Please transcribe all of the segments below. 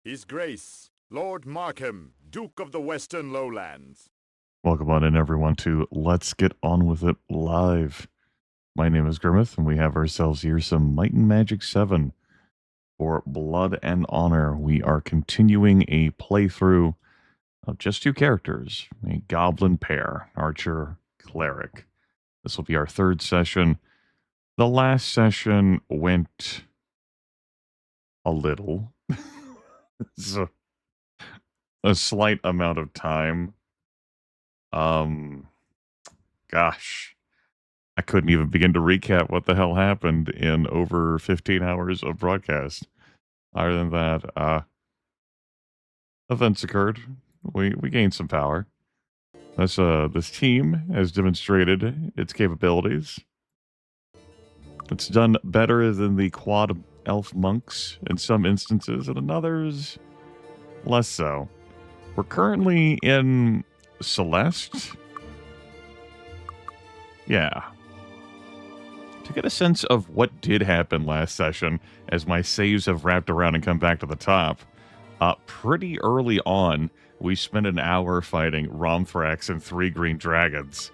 His Grace, Lord Markham, Duke of the Western Lowlands. Welcome on in, everyone, to Let's Get On With It Live. My name is Grimith, and we have ourselves here some Might and Magic 7 for Blood and Honor. We are continuing a playthrough of just two characters, a goblin pair, Archer, Cleric. This will be our third session. The last session went a little. So, a slight amount of time. Gosh. I couldn't even begin to recap what the hell happened in over 15 hours of broadcast. Other than that, events occurred. We gained some power. This team has demonstrated its capabilities. It's done better than the quad elf monks in some instances, and in others, less so. We're currently in Celeste. Yeah. To get a sense of what did happen last session, as my saves have wrapped around and come back to the top, pretty early on, we spent an hour fighting Romthrax and 3 green dragons,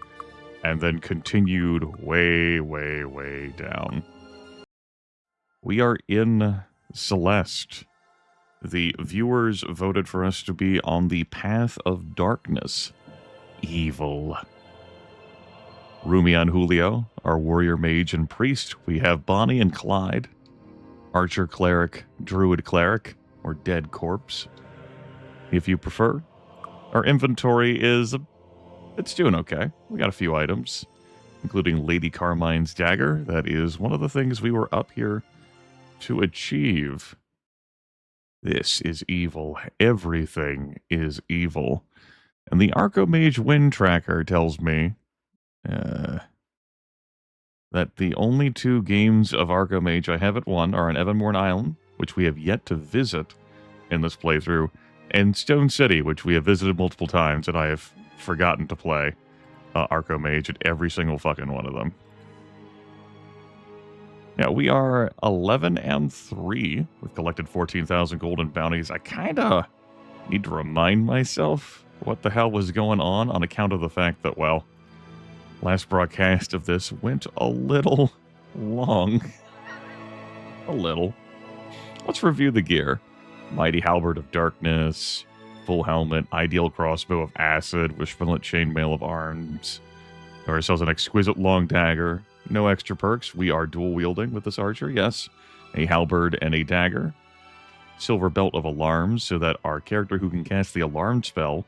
and then continued way, way, way down. We are in Celeste. The viewers voted for us to be on the path of darkness. Evil. Rumi and Julio, our warrior mage and priest. We have Bonnie and Clyde, archer cleric, druid cleric, or dead corpse, if you prefer. Our inventory it's doing okay. We got a few items, including Lady Carmine's dagger. That is one of the things we were up here to achieve. This is evil. Everything is evil. And the Archomage Wind Tracker tells me that the only 2 games of Archomage I haven't won are on Evanmorn Island, which we have yet to visit in this playthrough, and Stone City, which we have visited multiple times, and I have forgotten to play Archomage at every single fucking one of them. Yeah, we are 11-3. We've collected 14,000 golden bounties. I kind of need to remind myself what the hell was going on account of the fact that, well, last broadcast of this went a little long. A little. Let's review the gear. Mighty Halberd of Darkness, full helmet, ideal crossbow of acid, Wishbone chainmail of arms. Got ourselves an exquisite long dagger. No extra perks. We are dual wielding with this archer, yes. A halberd and a dagger. Silver belt of alarms, so that our character who can cast the alarm spell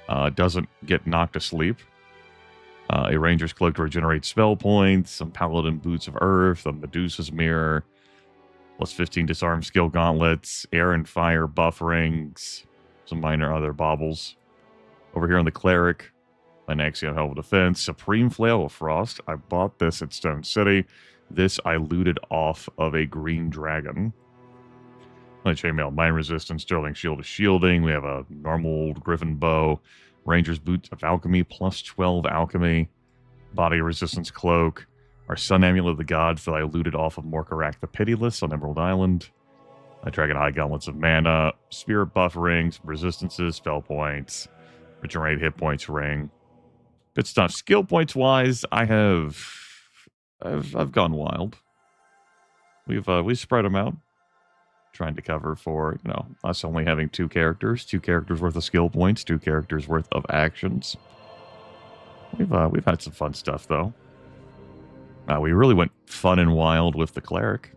doesn't get knocked asleep. A ranger's cloak to regenerate spell points, some paladin boots of earth, a Medusa's mirror, plus 15 disarm skill gauntlets, air and fire buff rings, some minor other baubles. Over here on the cleric, an Axiom Helm of Defense, Supreme Flail of Frost. I bought this at Stone City. This I looted off of a green dragon. Chainmail, mine resistance, sterling shield of shielding. We have a normal griffin bow, ranger's boots of alchemy, plus 12 alchemy, body resistance cloak, our sun amulet of the gods that I looted off of Morkarak the Pitiless on Emerald Island, dragon eye gauntlets of mana, spirit buff rings, resistances, spell points, regenerate hit points ring. Good stuff. Skill points wise, I've gone wild. We've spread them out, trying to cover for, us only having 2 characters worth of skill points, 2 characters worth of actions. We've had some fun stuff though. We really went fun and wild with the cleric.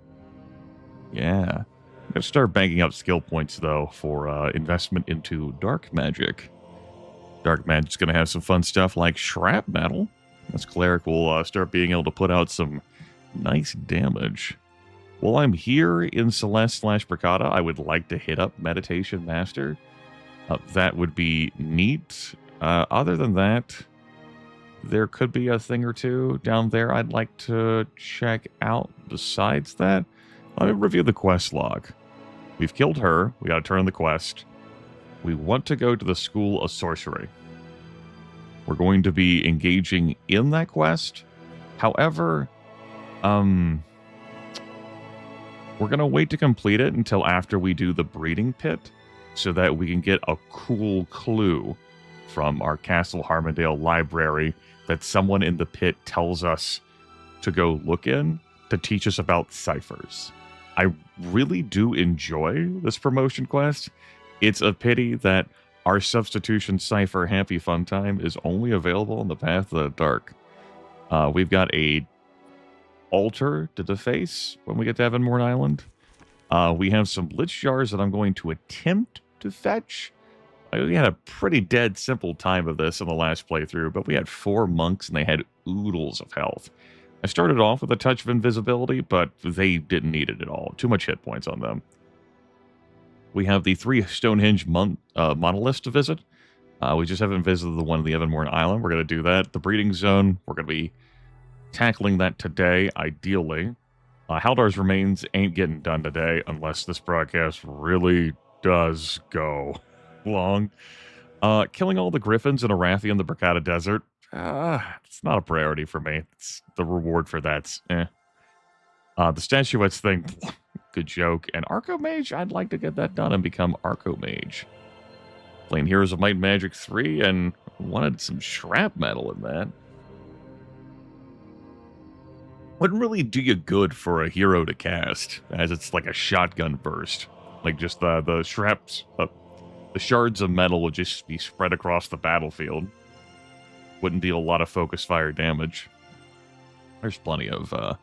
Yeah. I'm gonna start banking up skill points though for investment into dark magic. Dark magic's gonna have some fun stuff like shrapnel. This cleric will start being able to put out some nice damage. While I'm here in Celeste/Bricata, I would like to hit up Meditation Master. That would be neat. Other than that, there could be a thing or two down there I'd like to check out besides that. Let me review the quest log. We've killed her. We gotta turn the quest. We want to go to the School of Sorcery. We're going to be engaging in that quest. However, We're going to wait to complete it until after we do the breeding pit so that we can get a cool clue from our Castle Harmondale library that someone in the pit tells us to go look in to teach us about ciphers. I really do enjoy this promotion quest. It's a pity that our substitution cipher Happy Fun Time is only available in the Path of the Dark. We've got a altar to deface when we get to Avonmore Island. We have some lich jars that I'm going to attempt to fetch. We had a pretty dead simple time of this in the last playthrough, but we had 4 monks and they had oodles of health. I started off with a touch of invisibility, but they didn't need it at all. Too much hit points on them. We have the 3 Stonehenge monoliths to visit. We just haven't visited the one on the Avonmore Island. We're going to do that. The breeding zone, we're going to be tackling that today, ideally. Haldar's remains ain't getting done today unless this broadcast really does go long. Killing all the griffins in Arathi in the Bracada Desert, it's not a priority for me. It's the reward for that's the statuettes thing, good joke. And Archomage, I'd like to get that done and become Archomage. Playing Heroes of Might and Magic 3 and wanted some shrapnel in that. Wouldn't really do you good for a hero to cast, as it's like a shotgun burst. Like just the shards of metal would just be spread across the battlefield. Wouldn't deal a lot of focus fire damage. There's plenty of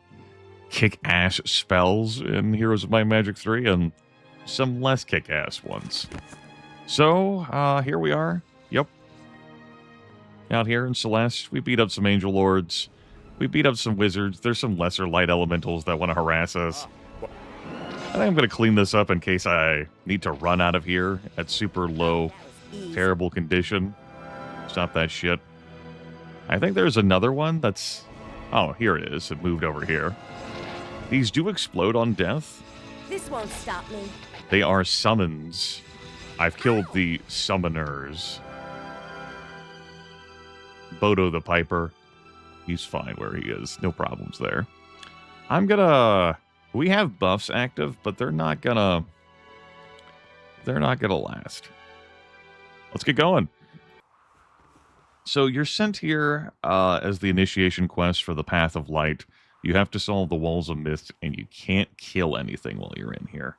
kick-ass spells in Heroes of Might and Magic 3, and some less kick-ass ones. So, here we are. Yep. Out here in Celeste, we beat up some Angel Lords. We beat up some wizards. There's some lesser light elementals that want to harass us. I think I'm going to clean this up in case I need to run out of here at super low, terrible condition. Stop that shit. I think there's another one that's... Oh, here it is. It moved over here. These do explode on death. This won't stop me. They are summons. I've killed the summoners. Bodo the Piper. He's fine where he is. No problems there. I'm gonna... We have buffs active, but they're not gonna last. Let's get going. So you're sent here as the initiation quest for the Path of Light. You have to solve the Walls of Mist, and you can't kill anything while you're in here.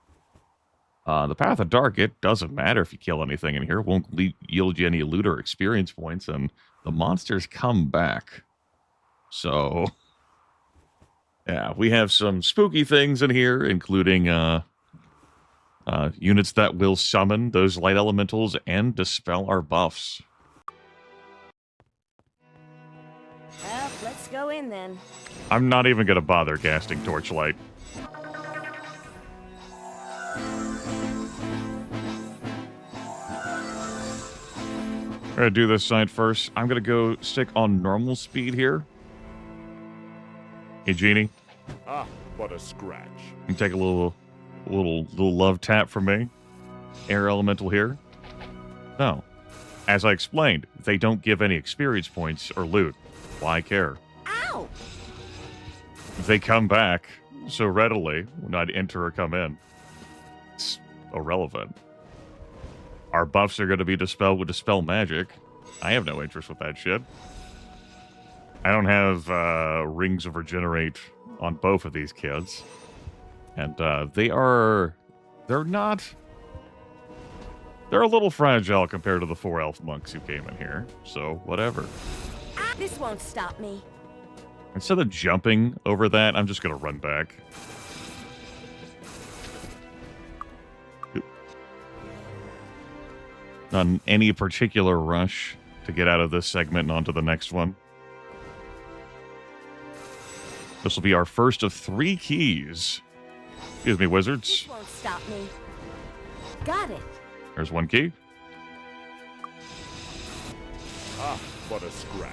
The Path of Dark, it doesn't matter if you kill anything in here. It won't yield you any loot or experience points, and the monsters come back. So, yeah, we have some spooky things in here, including units that will summon those light elementals and dispel our buffs. Well, let's go in then. I'm not even going to bother casting Torchlight. We're going to do this side first. I'm going to go stick on normal speed here. Hey, Genie. Ah, what a scratch. You can take a little love tap from me. Air elemental here. No. As I explained, they don't give any experience points or loot. Why care? Ow! They come back so readily when I'd enter or come in. It's irrelevant. Our buffs are going to be dispelled with Dispel Magic. I have no interest with that shit. I don't have Rings of Regenerate on both of these kids. And they're a little fragile compared to the 4 elf monks who came in here. So, whatever. This won't stop me. Instead of jumping over that, I'm just going to run back. Not in any particular rush to get out of this segment and onto the next one. This will be our first of 3 keys. Excuse me, wizards. This won't stop me. Got it. There's 1 key. Ah, what a scratch.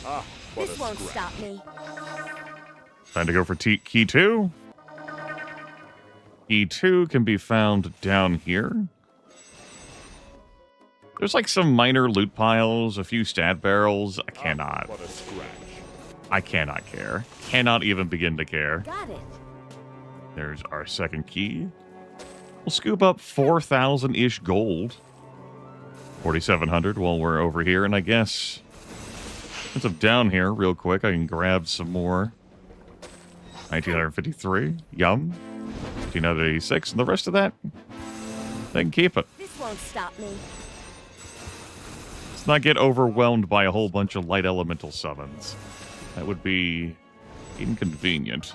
Ah, what This a won't scratch. stop me. Time to go for key 2. Key 2 can be found down here. There's like some minor loot piles, a few stat barrels. I cannot. What a scratch. I cannot care. Cannot even begin to care. Got it. There's our second key. We'll scoop up 4,000-ish gold. 4,700 while we're over here. And I guess, since I'm down here real quick, I can grab some more. 1,953. Yum. 1,586. And the rest of that, they can keep it. This won't stop me. Let's not get overwhelmed by a whole bunch of light elemental summons. That would be inconvenient.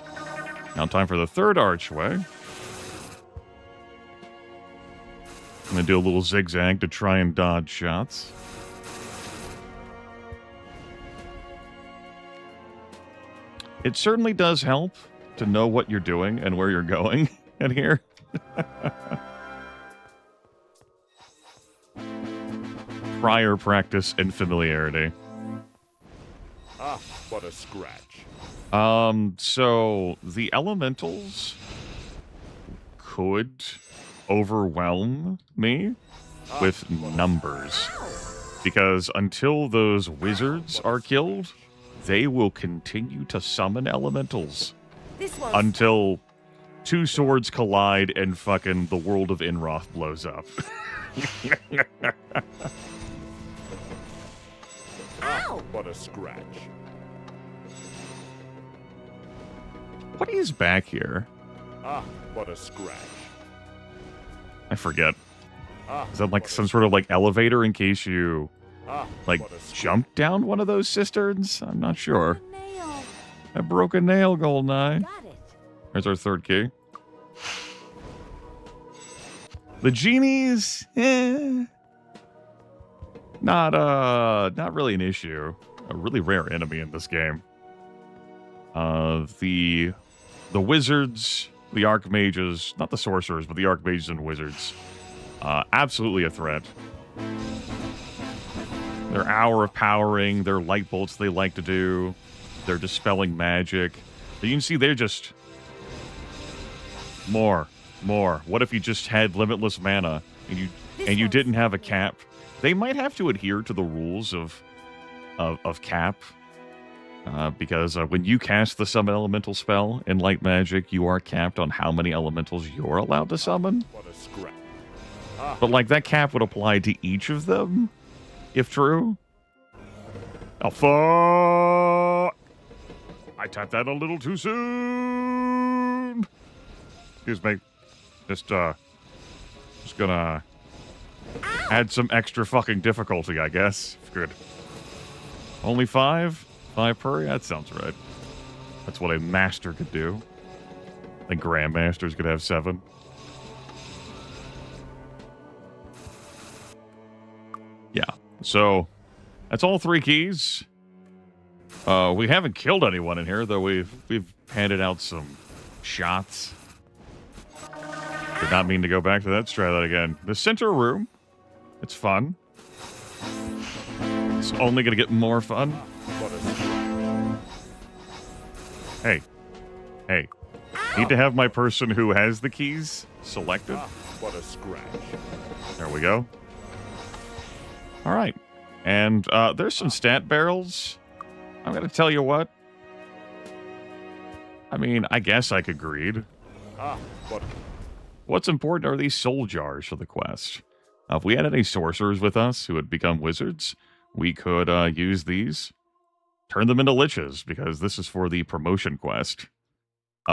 Now time for the third archway. I'm going to do a little zigzag to try and dodge shots. It certainly does help to know what you're doing and where you're going in here. Prior practice and familiarity. Ah, what a scratch. So the elementals could overwhelm me with numbers. Because until those wizards are killed, they will continue to summon elementals. This won't Until two swords collide and fucking the world of Inroth blows up. Ow! What a scratch. What is back here? Ah, what a scratch. I forget. Ah, Is that like what a some sort of like elevator in case you Ah, like what a scratch. jump down one of those cisterns? I'm not sure. Nail. I broke a nail, Goldeneye. Got it. There's our third key. The genies, not really an issue. A really rare enemy in this game. The wizards, the archmages, not the sorcerers, but the archmages and wizards, absolutely a threat. Their hour of powering, their light bolts they like to do, their dispelling magic. You can see they're just more. What if you just had limitless mana and you didn't have a cap? They might have to adhere to the rules of cap. Because when you cast the summon elemental spell in light magic, you are capped on how many elementals you're allowed to summon. What a scratch. But like that cap would apply to each of them, if true. Oh fuck! I tapped that a little too soon. Excuse me. Just gonna add some extra fucking difficulty, I guess. Good. Only 5? 5 per? That sounds right. That's what a master could do. I think grandmasters could have 7. Yeah. So, that's all 3 keys. We haven't killed anyone in here, though we've handed out some shots. Did not mean to go back to that. Let's try that again. The center room. It's fun. It's only going to get more fun. What a scratch. Hey. Need to have my person who has the keys selected. Ah, what a scratch. There we go. All right. And there's some stat barrels. I'm going to tell you what. I mean, I guess I could greed. Ah, what What's important are these soul jars for the quest. If we had any sorcerers with us who had become wizards, we could use these. Turn them into liches, because this is for the promotion quest.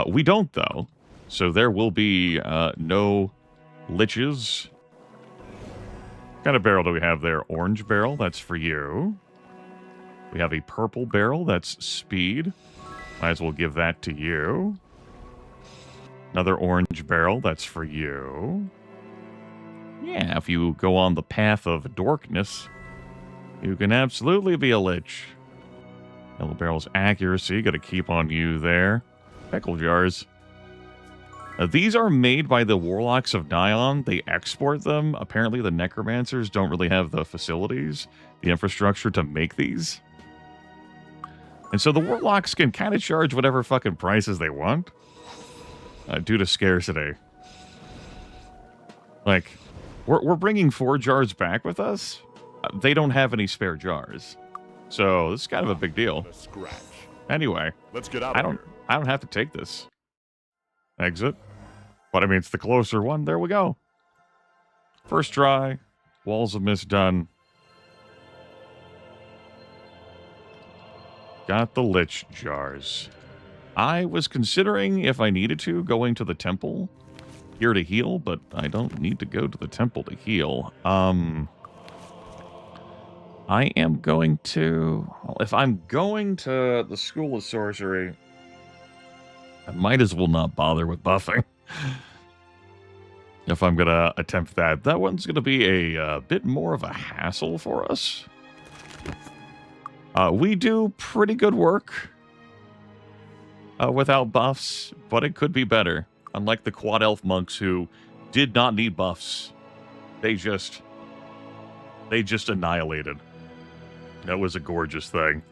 We don't, though. So there will be no liches. What kind of barrel do we have there? Orange barrel, that's for you. We have a purple barrel, that's speed. Might as well give that to you. Another orange barrel, that's for you. Yeah, if you go on the path of dorkness, you can absolutely be a lich. Yellow barrel's accuracy, gotta keep on you there. Pickle jars. These are made by the Warlocks of Nion. They export them. Apparently the Necromancers don't really have the facilities, the infrastructure to make these. And so the Warlocks can kind of charge whatever fucking prices they want. Due to scarcity. Like, we're bringing 4 jars back with us. They don't have any spare jars. So this is kind of a big deal. a scratch. Anyway, Let's get out I of don't here. I don't have to take this exit. But I mean, it's the closer one. There we go. First try. Walls of Mist done. Got the Lich Jars. I was considering, if I needed to, going to the temple here to heal, but I don't need to go to the temple to heal. I am going to... Well, if I'm going to the School of Sorcery, I might as well not bother with buffing. If I'm going to attempt that. That one's going to be a bit more of a hassle for us. We do pretty good work without buffs, but it could be better. Unlike the Quad Elf monks who did not need buffs. They just annihilated. That was a gorgeous thing.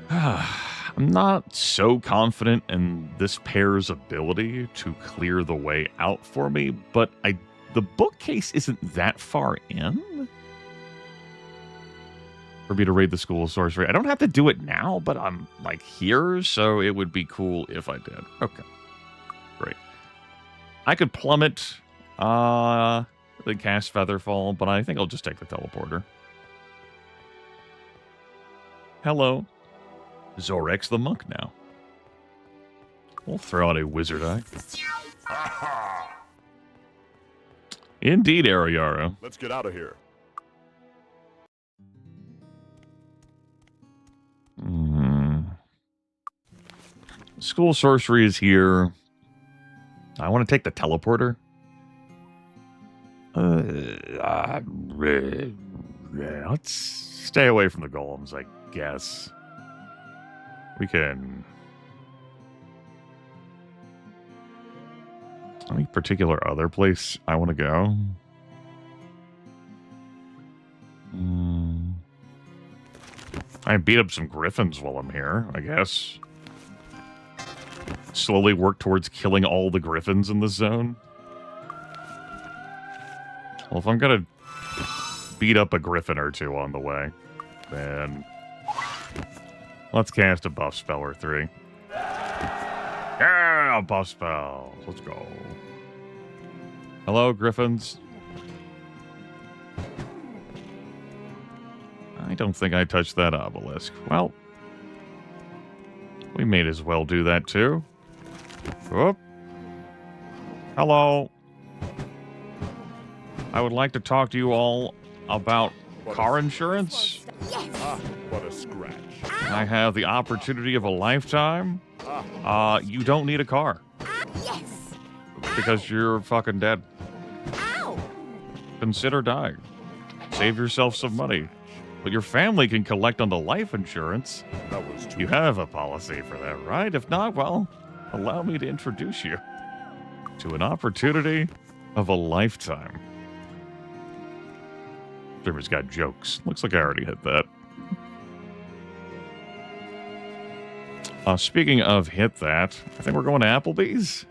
I'm not so confident in this pair's ability to clear the way out for me, but the bookcase isn't that far in for me to raid the School of Sorcery. I don't have to do it now, but I'm like here, so it would be cool if I did. Okay. Great. I could plummet, then cast Featherfall, but I think I'll just take the teleporter. Hello. Zorex the monk now. We'll throw out a wizard eye. Indeed, Ariara. Let's get out of here. School of Sorcery is here. I want to take the teleporter. Let's stay away from the golems, I guess. We can... Any particular other place I want to go? I beat up some griffins while I'm here, I guess. Slowly work towards killing all the griffins in this zone. Well, if I'm gonna beat up a griffin or two on the way, then let's cast a buff spell or three. Yeah, buff spells. Let's go. Hello, griffins. I don't think I touched that obelisk. Well, we may as well do that too. Whoop. Hello. I would like to talk to you all about car insurance. Yes. What a scratch. I have the opportunity of a lifetime. You don't need a car Yes. because you're fucking dead. Ow. Consider dying. Save yourself some money. But your family can collect on the life insurance. That was too You have a policy for that, right? If not, well, allow me to introduce you to an opportunity of a lifetime. Server's got jokes. Looks like I already hit that. Speaking of hit that, I think we're going to Applebee's.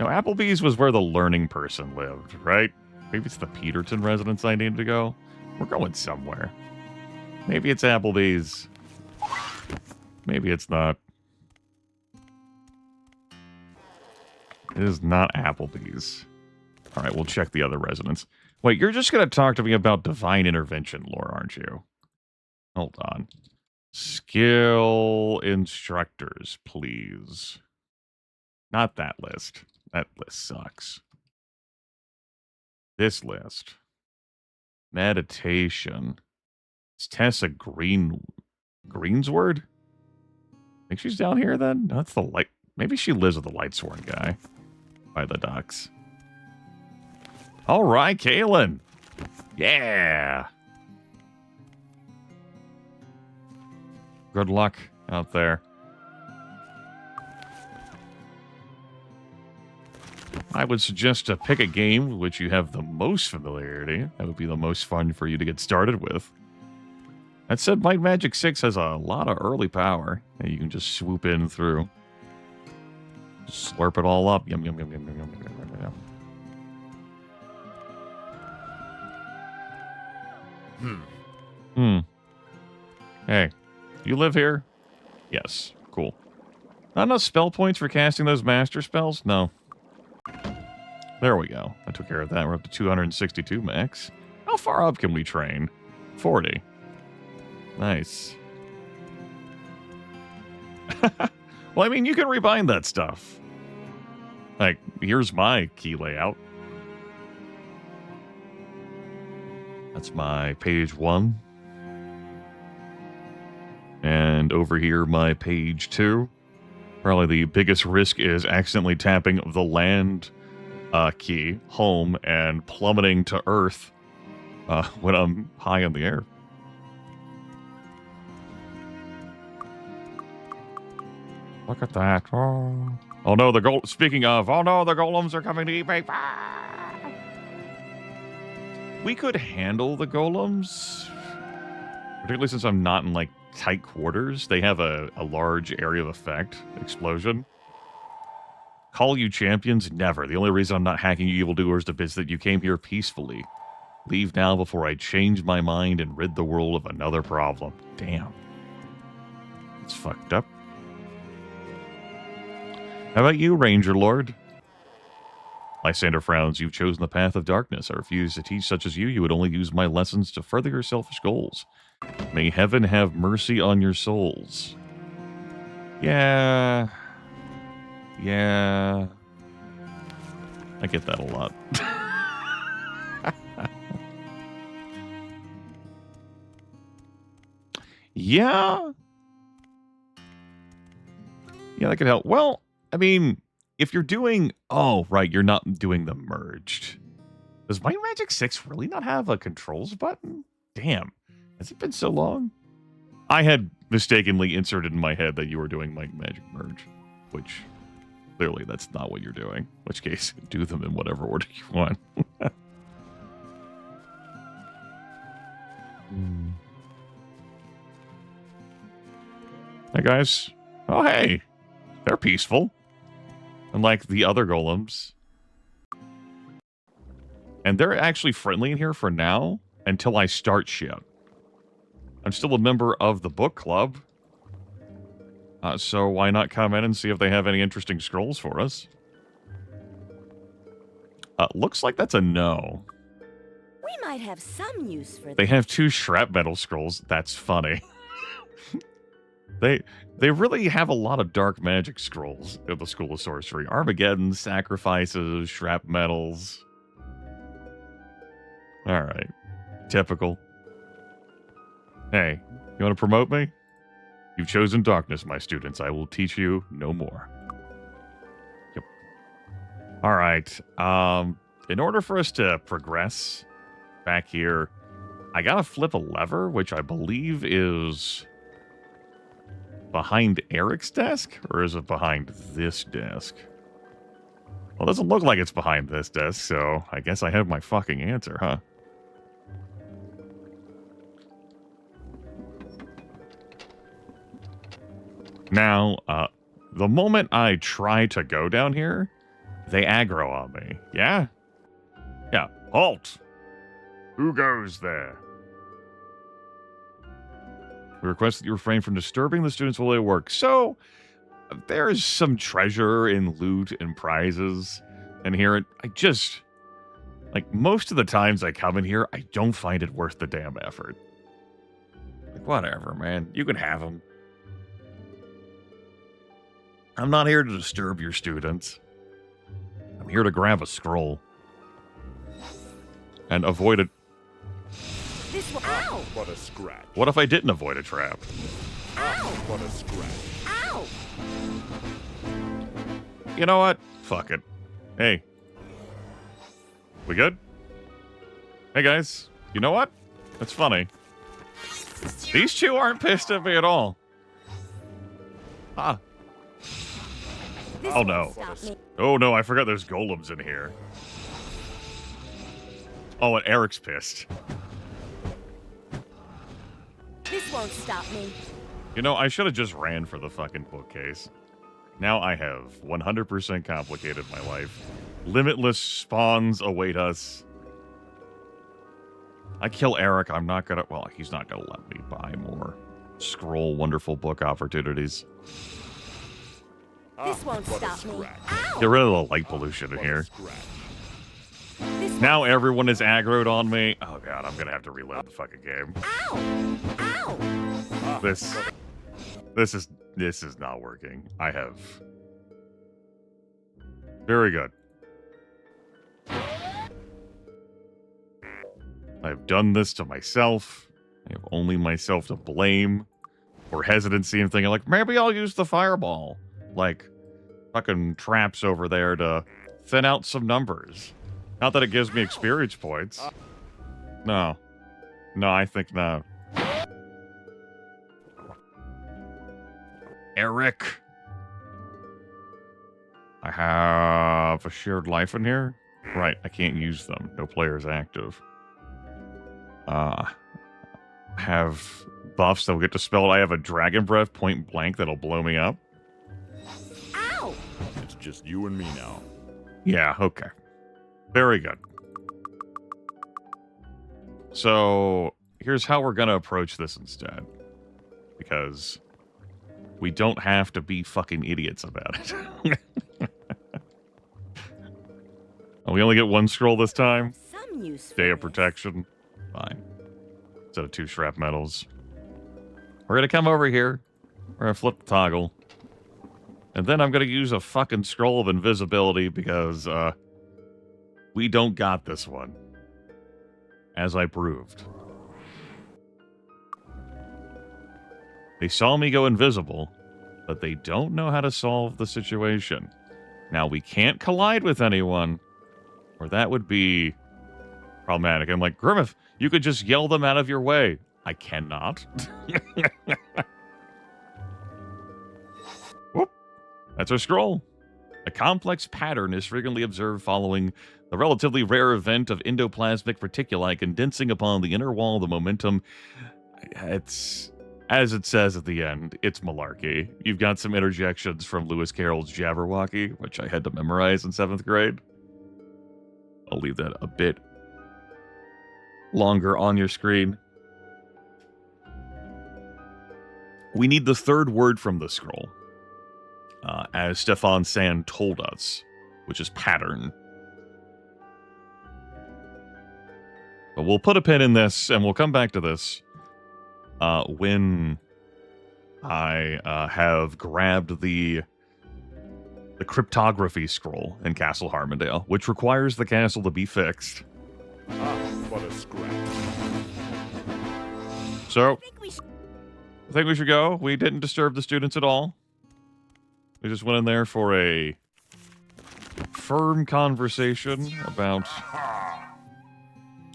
Now, Applebee's was where the learning person lived, right? Maybe it's the Peterton residence I need to go. We're going somewhere. Maybe it's Applebee's. Maybe it's not. It is not Applebee's. All right, we'll check the other residents. Wait, you're just going to talk to me about divine intervention lore, aren't you? Hold on. Skill instructors, please. Not that list. That list sucks. This list. Meditation. It's Tessa Greensword? Think she's down here then? No, that's the light. Maybe she lives with the Lightsworn guy by the docks. All right, Kaylin. Yeah. Good luck out there. I would suggest to pick a game with which you have the most familiarity. That would be the most fun for you to get started with. That said, Might Magic 6 has a lot of early power that you can just swoop in through. Just slurp it all up. Yum, yum, yum, yum, yum, yum, yum, yum, yum. Hey, you live here? Yes. Cool. Not enough spell points for casting those master spells? No. There we go. I took care of that. We're up to 262 max. How far up can we train? 40. Nice. Well, I mean, you can rebind that stuff. Like, here's my key layout. That's my page 1. And over here, my page 2. Probably the biggest risk is accidentally tapping the land key, home, and plummeting to Earth when I'm high in the air. Look at that. Oh no, speaking of, oh no, the golems are coming to eat me. We could handle the golems, particularly since I'm not in, like, tight quarters. They have a large area of effect. Explosion. Call you champions? Never. The only reason I'm not hacking you evildoers is that you came here peacefully. Leave now before I change my mind and rid the world of another problem. Damn. It's fucked up. How about you, Ranger Lord? Lysander frowns. You've chosen the path of darkness. I refuse to teach such as you. You would only use my lessons to further your selfish goals. May heaven have mercy on your souls. Yeah. Yeah. I get that a lot. Yeah. Yeah, that could help. Well, I mean, if you're doing... Oh, right, you're not doing the merged. Does Might Magic 6 really not have a controls button? Damn. Has it been so long? I had mistakenly inserted in my head that you were doing Might Magic Merge, which clearly that's not what you're doing. In which case, do them in whatever order you want. Hey, guys. Oh, hey. They're peaceful. Unlike the other golems. And they're actually friendly in here for now until I start shit. I'm still a member of the book club. So why not come in and see if they have any interesting scrolls for us? Looks like that's a no. We might have some use for They have 2 shrapnel scrolls. That's funny. They really have a lot of dark magic scrolls at the School of Sorcery. Armageddon, sacrifices, shrapnels. Alright. Typical. Hey, you want to promote me? You've chosen darkness, my students. I will teach you no more. Yep. Alright. In order for us to progress back here, I gotta flip a lever, which I believe is behind Eric's desk? Or is it behind this desk? Well, it doesn't look like it's behind this desk, so I guess I have my fucking answer, huh? Now, the moment I try to go down here, they aggro on me. Yeah? Yeah. Halt! Who goes there? We request that you refrain from disturbing the students while they work. So, there's some treasure and loot and prizes in here. I just... Like, most of the times I come in here, I don't find it worth the damn effort. Like, whatever, man. You can have them. I'm not here to disturb your students. I'm here to grab a scroll. And avoid it. this one. Ow! What a scratch. What if I didn't avoid a trap? Ow! What a scratch. Ow! You know what? Fuck it. Hey. We good? Hey, guys. You know what? That's funny. These 2 aren't pissed at me at all. Ah. This Oh, no. won't stop me. Oh, no, I forgot there's golems in here. Oh, and Eric's pissed. This won't stop me. You know, I should have just ran for the fucking bookcase. Now I have 100% complicated my life. Limitless spawns await us. I kill Eric, I'm not gonna... Well, he's not gonna let me buy more scroll wonderful book opportunities. This won't what a stop me. scratch. Ow! Get rid of the light pollution in What a here. scratch. This Now everyone is aggroed on me. Oh god, I'm gonna have to reload the fucking game. Ow! Ow! This is not working. I have... Very good. I've done this to myself. I have only myself to blame for hesitancy and thinking like, maybe I'll use the fireball. Like, fucking traps over there to thin out some numbers. Not that it gives me experience points. No. No, I think not. Eric. I have a shared life in here. Right, I can't use them. No players active. Have buffs that will get dispelled. I have a dragon breath point blank that'll blow me up. Ow! It's just you and me now. Yeah, okay. Very good. So, here's how we're gonna approach this instead. Because we don't have to be fucking idiots about it. Oh, we only get one scroll this time? Some use for Day of this. protection. Fine. Instead of 2 shrapnels. We're gonna come over here. We're gonna flip the toggle. And then I'm gonna use a fucking scroll of invisibility because, we don't got this one. As I proved. They saw me go invisible, but they don't know how to solve the situation. Now, we can't collide with anyone, or that would be problematic. I'm like, Grimith, you could just yell them out of your way. I cannot. Whoop. That's our scroll. A complex pattern is frequently observed following the relatively rare event of endoplasmic reticuli condensing upon the inner wall of the momentum. It's, as it says at the end, it's malarkey. You've got some interjections from Lewis Carroll's Jabberwocky, which I had to memorize in 7th grade. I'll leave that a bit longer on your screen. We need the third word from the scroll. As Stefan Sand told us, which is pattern. But we'll put a pin in this, and we'll come back to this when I have grabbed the cryptography scroll in Castle Harmondale, which requires the castle to be fixed. What a scratch. So, I I think we should go. We didn't disturb the students at all. We just went in there for a firm conversation about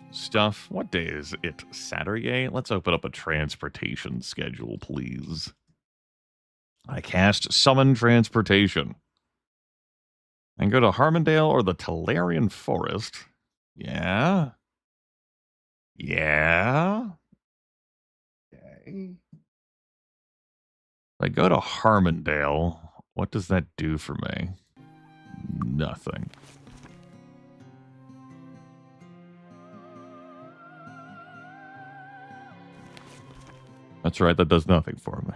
stuff. What day is it? Saturday? Let's open up a transportation schedule, please. I cast Summon Transportation. And go to Harmondale or the Talarian Forest. Yeah. Yeah. Okay. If I go to Harmondale, what does that do for me? Nothing. That's right, that does nothing for me.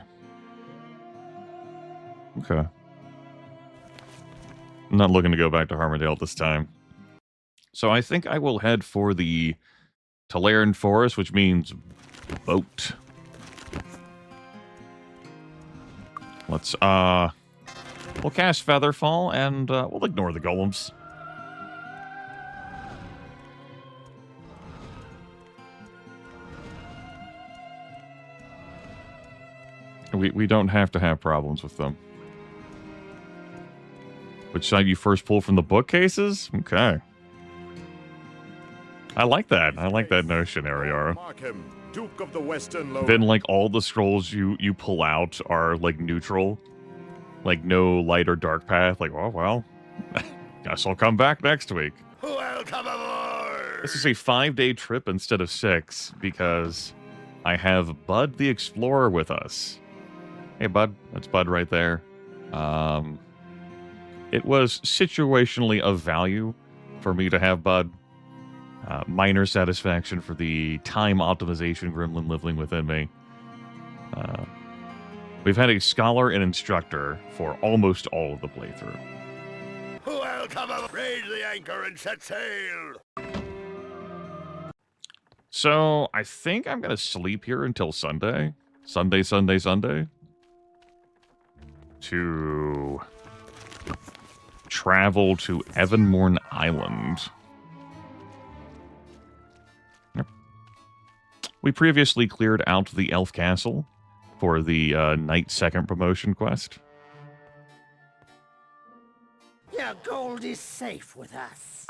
Okay. I'm not looking to go back to Harmondale this time. So I think I will head for the Talarian Forest, which means boat. Let's, we'll cast Featherfall, and we'll ignore the golems. We don't have to have problems with them. Which side you first pull from the bookcases? Okay. I like that. I like that notion, Ariara. Mark him, Duke of the Western Lowlands. Then, like, all the scrolls you pull out are, like, neutral. Like, no light or dark path. Like, oh, well, guess I'll come back next week. Welcome aboard! This is a 5-day trip instead of 6, because I have Bud the Explorer with us. Hey, Bud. That's Bud right there. It was situationally of value for me to have Bud. Minor satisfaction for the time optimization gremlin living within me. We've had a scholar and instructor for almost all of the playthrough. Welcome aboard. Raise the anchor and set sail. So, I think I'm going to sleep here until Sunday. Sunday. To travel to Evanmorn Island. Yep. We previously cleared out the Elf Castle for the Knight Second Promotion quest. Your gold is safe with us.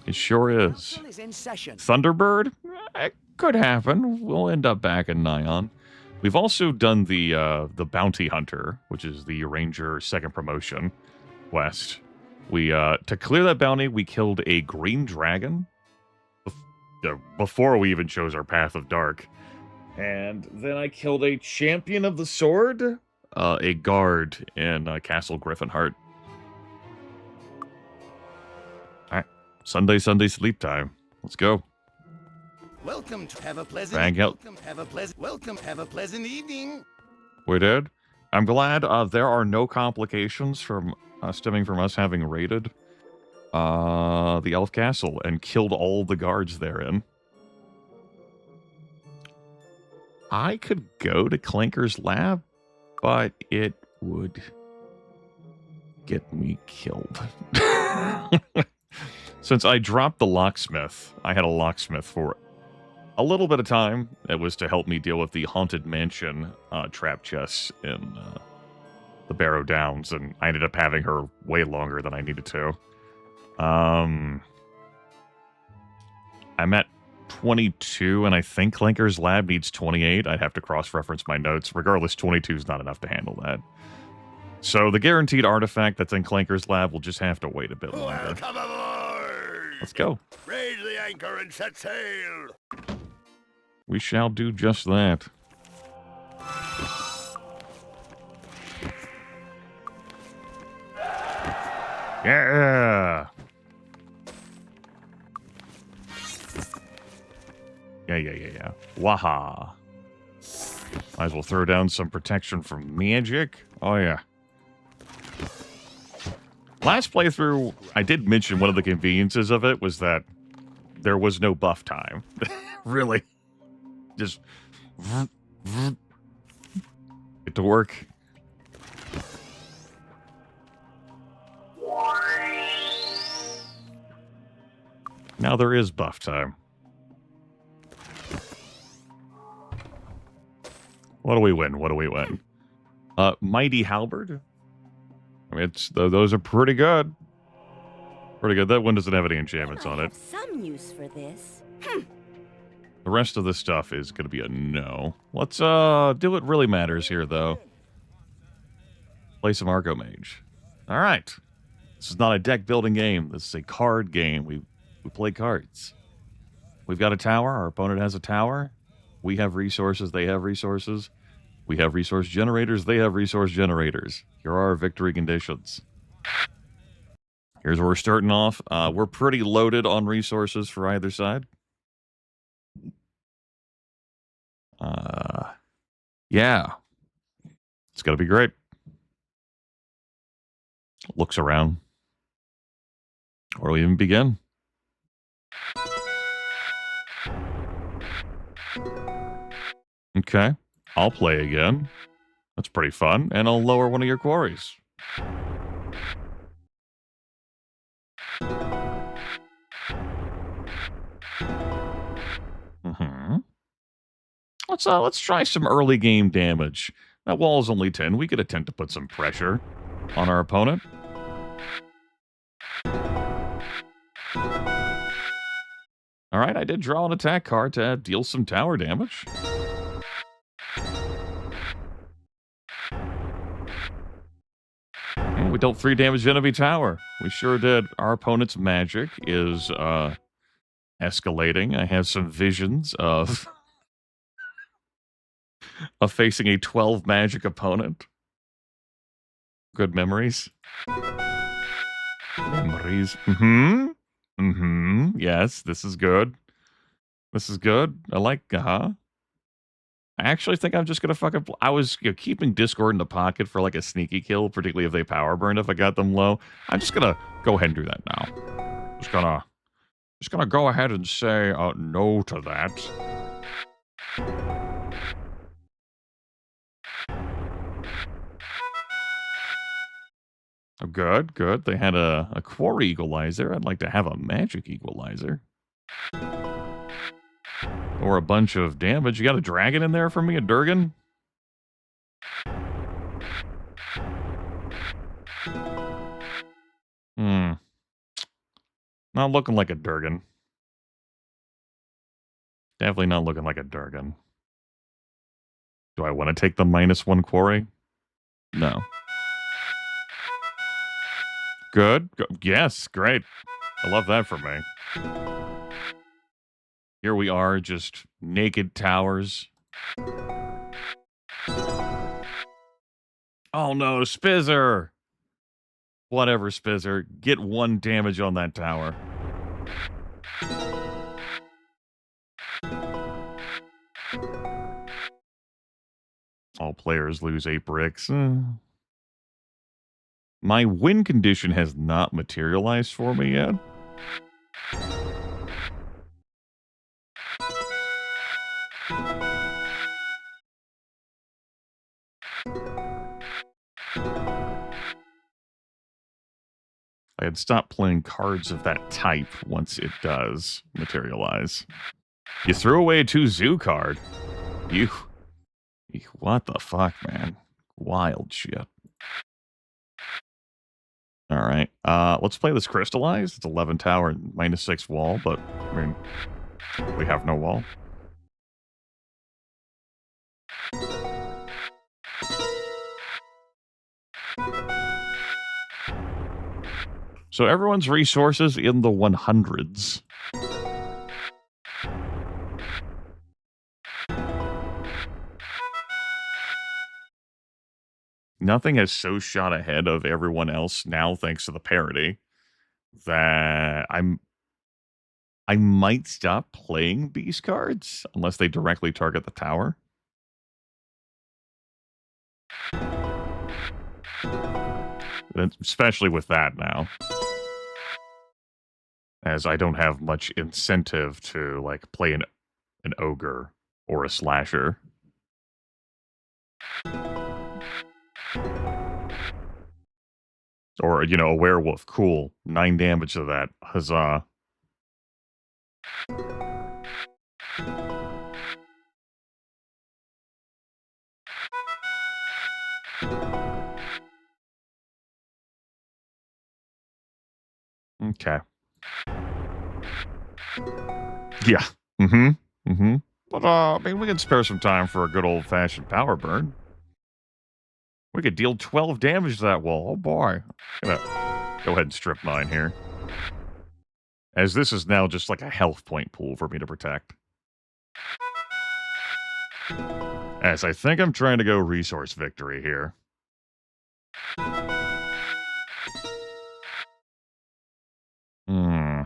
It sure is. Council is in session. Thunderbird? It could happen. We'll end up back in Nyan. We've also done the Bounty Hunter, which is the Ranger Second Promotion quest. We to clear that bounty, we killed a green dragon before we even chose our Path of Dark. And then I killed a champion of the sword, a guard in Castle Griffinheart. All right, Sunday sleep time. Let's go. Welcome to have a pleasant. Bang out. Welcome have a pleasant evening. We did. I'm glad there are no complications from stemming from us having raided the Elf Castle and killed all the guards therein. I could go to Clanker's lab, but it would get me killed. Since I dropped the locksmith, I had a locksmith for a little bit of time. It was to help me deal with the Haunted Mansion trap chests in the Barrow Downs, and I ended up having her way longer than I needed to. I'm at 22, and I think Clanker's lab needs 28. I'd have to cross-reference my notes. Regardless, 22 is not enough to handle that. So the guaranteed artifact that's in Clanker's lab will just have to wait a bit longer. Welcome aboard. Let's go. Raise the anchor and set sail. We shall do just that. Yeah! Yeah. Waha. Might as well throw down some protection from magic. Oh, yeah. Last playthrough, I did mention one of the conveniences of it was that there was no buff time. Really. Just get to work. Now there is buff time. What do we win? Mighty Halberd? I mean, those are pretty good. Pretty good. That one doesn't have any enchantments on it. Some use for this. The rest of this stuff is going to be a no. Let's do what really matters here, though. Play some Archomage. All right. This is not a deck-building game. This is a card game. We play cards. We've got a tower. Our opponent has a tower. We have resources. They have resources. We have resource generators. They have resource generators. Here are our victory conditions. Here's where we're starting off. We're pretty loaded on resources for either side. Yeah. It's going to be great. Looks around. Where do we even begin? Okay. I'll play again. That's pretty fun. And I'll lower one of your quarries. Let's try some early game damage. That wall is only 10. We could attempt to put some pressure on our opponent. All right, I did draw an attack card to deal some tower damage. And we dealt 3 damage to enemy tower. We sure did. Our opponent's magic is escalating. I have some visions of facing a 12 magic opponent. Good memories. Mm-hmm. Yes, this is good. This is good. I like, I actually think I'm just gonna fucking. I was keeping Discord in the pocket for like a sneaky kill, particularly if they power burned. If I got them low, I'm just gonna go ahead and do that now. Just gonna go ahead and say no to that. Oh, good, good. They had a quarry equalizer. I'd like to have a magic equalizer. Or a bunch of damage. You got a dragon in there for me, a Durgan? Hmm. Not looking like a Durgan. Definitely not looking like a Durgan. Do I want to take the -1 quarry? No. Good. Yes, great. I love that for me. Here we are, just naked towers. Oh no, Spizzer! Whatever, Spizzer. Get 1 damage on that tower. All players lose 8 bricks. My win condition has not materialized for me yet. I had stopped playing cards of that type once it does materialize. You threw away a 2 zoo card. You what the fuck, man? Wild shit. All right. Let's play this crystallized. It's 11 tower and -6 wall, but I mean, we have no wall. So everyone's resources in the 100s. Nothing is so shot ahead of everyone else now, thanks to the parity, that I might stop playing beast cards unless they directly target the tower. And especially with that now, as I don't have much incentive to like play an ogre or a slasher. Or, you know, a werewolf. Cool. 9 damage to that. Huzzah. Okay. Yeah. Mm-hmm. Mm-hmm. But, I mean, we can spare some time for a good old-fashioned power burn. We could deal 12 damage to that wall. Oh, boy. Gonna go ahead and strip mine here. As this is now just like a health point pool for me to protect. As I think I'm trying to go resource victory here. Hmm.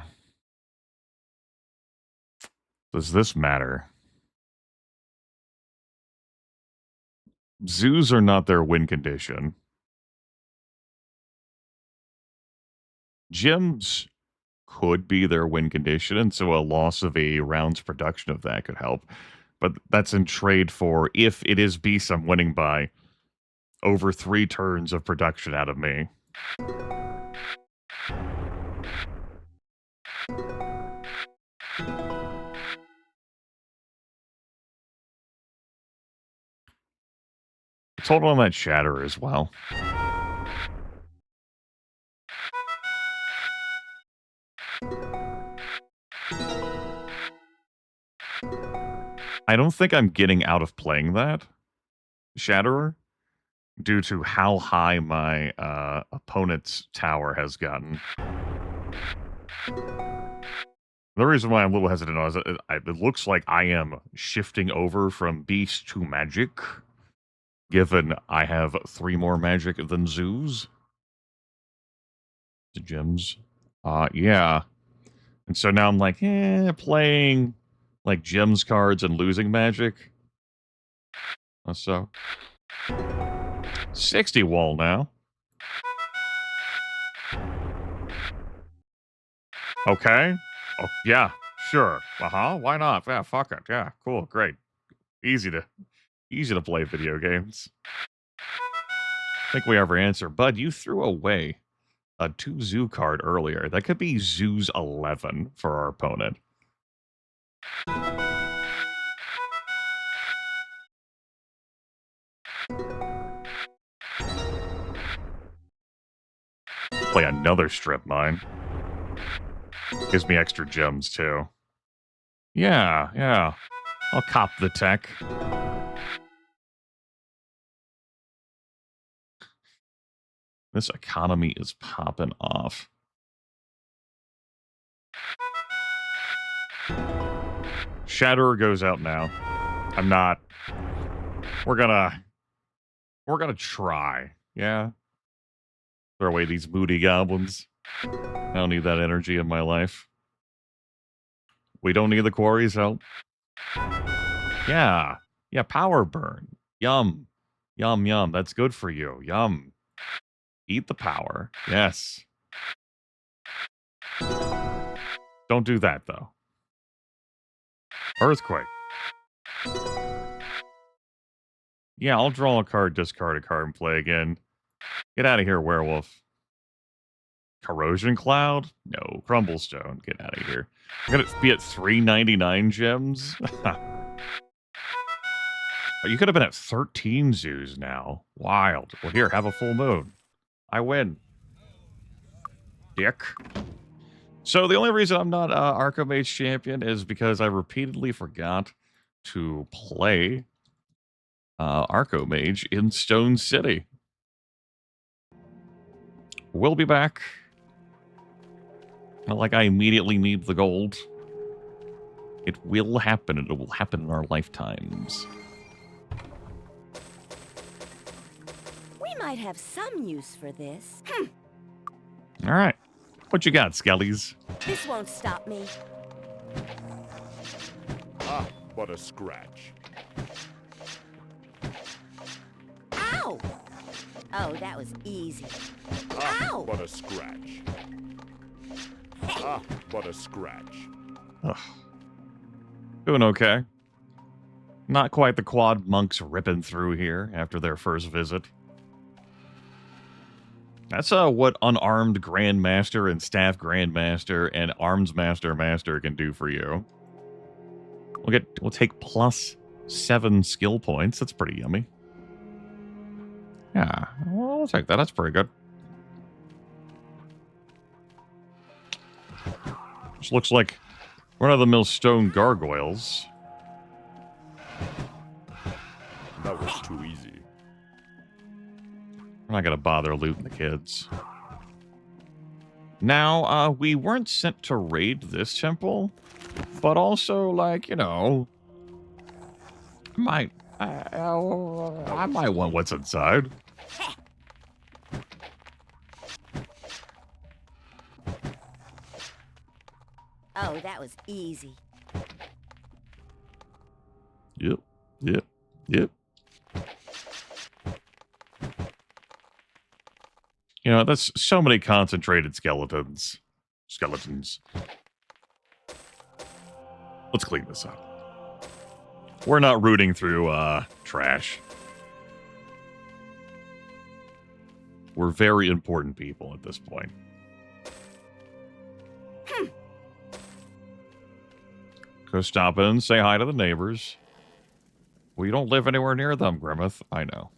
Does this matter? Zoos are not their win condition. Gyms could be their win condition, and so a loss of a round's production of that could help. But that's in trade for if it is beast I'm winning by over 3 turns of production out of me. Let's hold on that shatter as well. I don't think I'm getting out of playing that Shatterer due to how high my opponent's tower has gotten. The reason why I'm a little hesitant is it looks like I am shifting over from beast to magic, given I have 3 more magic than zoos. The gems. Yeah. And so now I'm like, playing like gems cards and losing magic. So 60 wall now. Okay. Oh, yeah, sure. Why not? Yeah, fuck it. Yeah, cool, great. Easy to play video games. I think we have our answer. Bud, you threw away a 2 zoo card earlier. That could be Zoo's 11 for our opponent. Play another strip mine. Gives me extra gems, too. Yeah. I'll cop the tech. This economy is popping off. Shatterer goes out now. I'm not. We're gonna try. Yeah. Throw away these moody goblins. I don't need that energy in my life. We don't need the quarry's help. Yeah, power burn. Yum. That's good for you. Yum. Eat the power. Yes. Don't do that, though. Earthquake. Yeah, I'll draw a card, discard a card, and play again. Get out of here, werewolf. Corrosion Cloud? No. Crumblestone. Get out of here. I'm gonna be at 399 gems? You could have been at 13 zoos now. Wild. Well, here, have a full moon. I win. Dick. So the only reason I'm not Archomage champion is because I repeatedly forgot to play Archomage in Stone City. We'll be back. Not like I immediately need the gold. It will happen. It will happen in our lifetimes. We might have some use for this. All right. What you got, Skellies? This won't stop me. Ah, what a scratch. Ow! Oh, that was easy. Ah, Ow! what a scratch. Ah, what a scratch. Ugh. Doing okay. Not quite the quad monks ripping through here after their first visit. That's what unarmed Grandmaster and Staff Grandmaster and Arms Master can do for you. We'll take +7 skill points. That's pretty yummy. Yeah, well, I'll take that. That's pretty good. This looks like run-of-the-mill stone gargoyles. That was too easy. We're not going to bother looting the kids. Now, we weren't sent to raid this temple, but also, like, you know, I might want what's inside. Oh, that was easy. Yep. You know, that's so many concentrated skeletons. Let's clean this up. We're not rooting through trash. We're very important people at this point. Go stop in, say hi to the neighbors. Well, you don't live anywhere near them, Grimith. I know.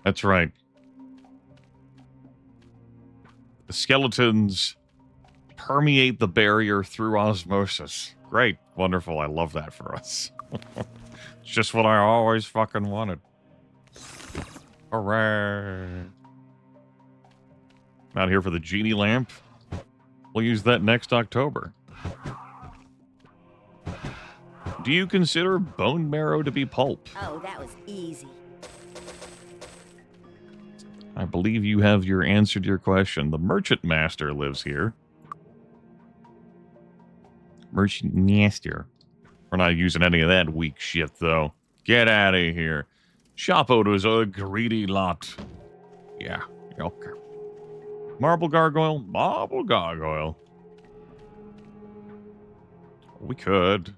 That's right. The skeletons permeate the barrier through osmosis. Great. Wonderful. I love that for us. It's just what I always fucking wanted. Hooray. Out here for the genie lamp. We'll use that next October. Do you consider bone marrow to be pulp? Oh, that was easy. I believe you have your answer to your question. The Merchant Master lives here. Merchant Master. We're not using any of that weak shit, though. Get out of here. Shop owners are a greedy lot. Yeah, okay. Marble gargoyle? Marble gargoyle. We could.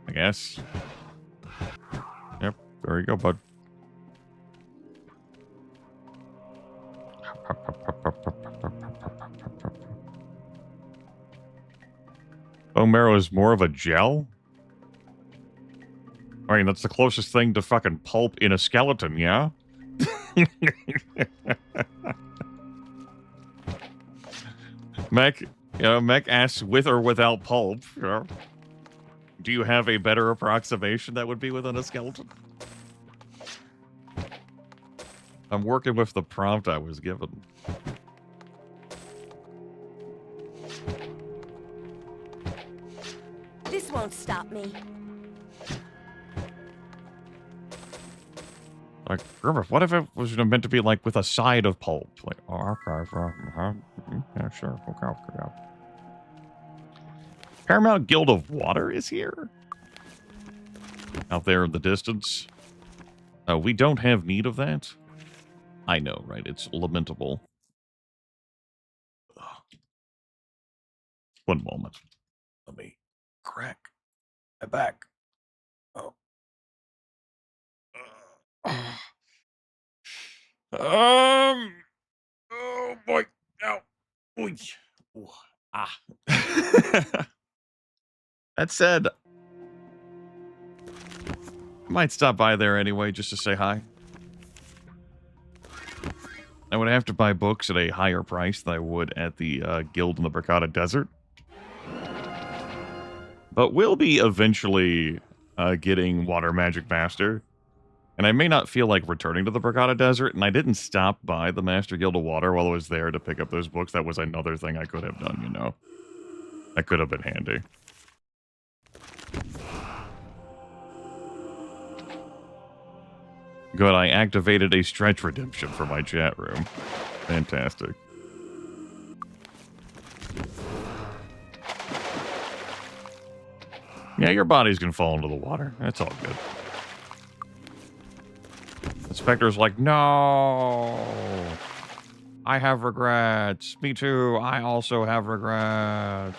I guess. Yep, there you go, bud. Bone marrow is more of a gel? I mean, that's the closest thing to fucking pulp in a skeleton, yeah? Mech, Mech asks with or without pulp. You know? Do you have a better approximation that would be within a skeleton? I'm working with the prompt I was given. This won't stop me. Like, Grimith, what if it was meant to be like with a side of pulp? Like, oh, okay, yeah, sure, okay. Paramount Guild of Water is here? Out there in the distance. We don't have need of that. I know, right? It's lamentable. Ugh. One moment. Let me crack my back. Oh. Oh boy. Ow. Oy. Ooh. Ah. That said, I might stop by there anyway just to say hi. I would have to buy books at a higher price than I would at the guild in the Bracada Desert. But we'll be eventually getting Water Magic Master. And I may not feel like returning to the Bracada Desert, and I didn't stop by the Master Guild of Water while I was there to pick up those books. That was another thing I could have done, you know. That could have been handy. Good, I activated a stretch redemption for my chat room. Fantastic. Yeah, your body's gonna fall into the water. That's all good. The Spectre's like, no! I have regrets. Me too. I also have regrets.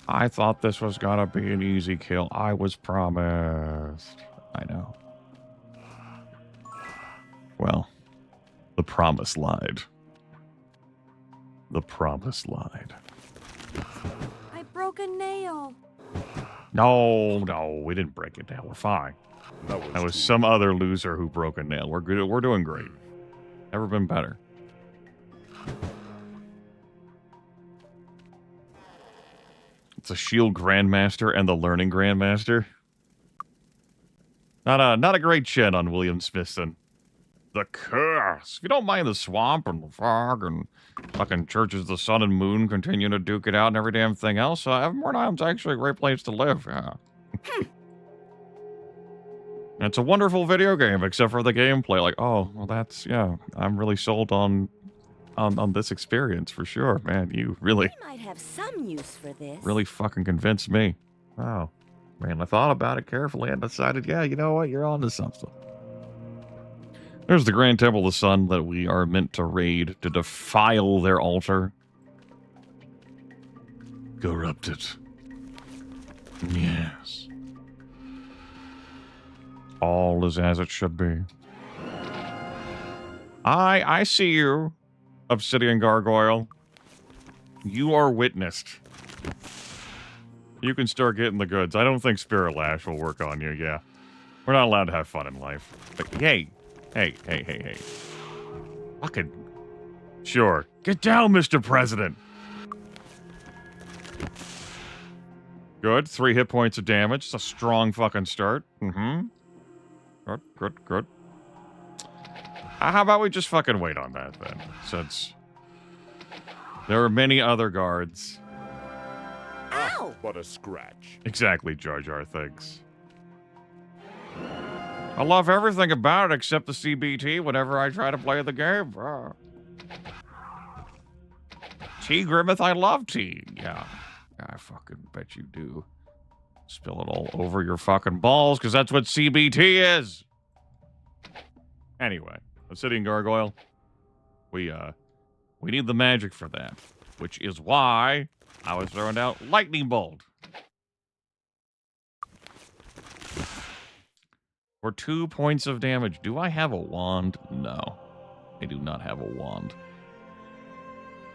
I thought this was gonna be an easy kill. I was promised. I know. Well, the promise lied. The promise lied. I broke a nail. No, we didn't break it down. We're fine. That was some other loser who broke a nail. We're good. We're doing great. Never been better. It's a Shield Grandmaster and the Learning Grandmaster. Not a great chin on William Smithson. The curse. If you don't mind the swamp and the fog and fucking churches, the sun and moon continue to duke it out and every damn thing else, Evermore Island's actually a great place to live. Yeah. It's a wonderful video game, except for the gameplay. Like, oh, well, that's, yeah, I'm really sold on this experience for sure, man. You really We might have some use for this. really fucking convinced me. Oh, man, I thought about it carefully and decided, yeah, you know what? You're onto something. There's the Grand Temple of the Sun that we are meant to raid to defile their altar. Corrupt it. Yes. All is as it should be. I see you, Obsidian Gargoyle. You are witnessed. You can start getting the goods. I don't think Spirit Lash will work on you, yeah. We're not allowed to have fun in life. But hey. Fucking... Sure. Get down, Mr. President! Good. 3 hit points of damage. It's a strong fucking start. Mm-hmm. Good. How about we just fucking wait on that, then? Since... There are many other guards. Ow! But a scratch. Exactly, Jar Jar thinks. I love everything about it except the CBT whenever I try to play the game. Tea, Grimith, I love tea. Yeah, I fucking bet you do. Spill it all over your fucking balls, because that's what CBT is. Anyway, Obsidian Gargoyle. We need the magic for that, which is why I was throwing out Lightning Bolt. For 2 points of damage. Do I have a wand? No. I do not have a wand.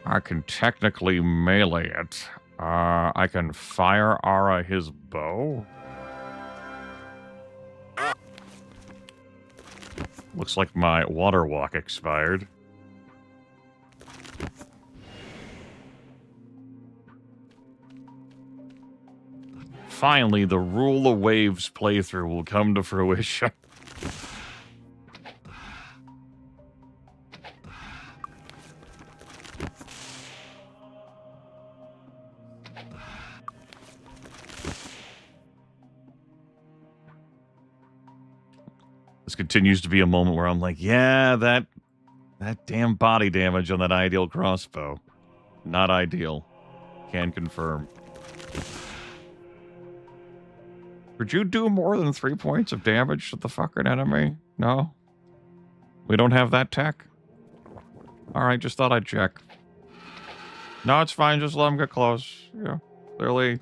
I can technically melee it. I can fire Ara his bow. Looks like my water walk expired. Finally, the Rule of Waves playthrough will come to fruition. This continues to be a moment where I'm like, yeah, that damn body damage on that ideal crossbow. Not ideal. Can confirm. Could you do more than 3 points of damage to the fucking enemy? No? We don't have that tech? Alright, just thought I'd check. No, it's fine, just let him get close. Yeah, clearly,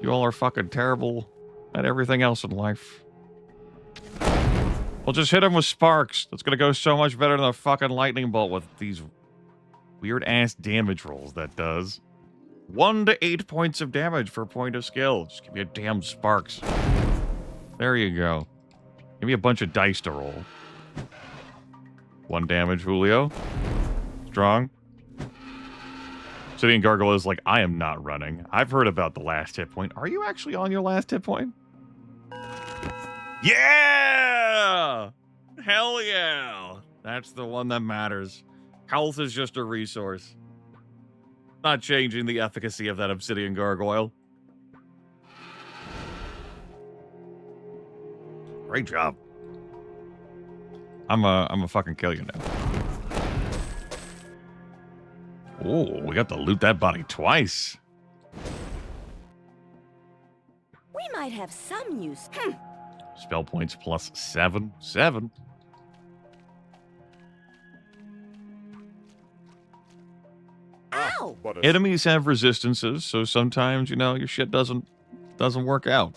you all are fucking terrible at everything else in life. Well, just hit him with sparks. That's gonna go so much better than a fucking lightning bolt with these weird-ass damage rolls that does. 1 to 8 points of damage per point of skill. Just give me a damn sparks. There you go. Give me a bunch of dice to roll. 1 damage, Julio. Strong. Obsidian Gargoyle is like, I am not running. I've heard about the last hit point. Are you actually on your last hit point? Yeah! Hell yeah! That's the one that matters. Health is just a resource. Not changing the efficacy of that Obsidian Gargoyle. Great job. I'm a fucking kill you now. Oh, we got to loot that body twice. We might have some use. Spell points plus 7. 7. Ow! But a Enemies have resistances, so sometimes, you know, your shit doesn't work out.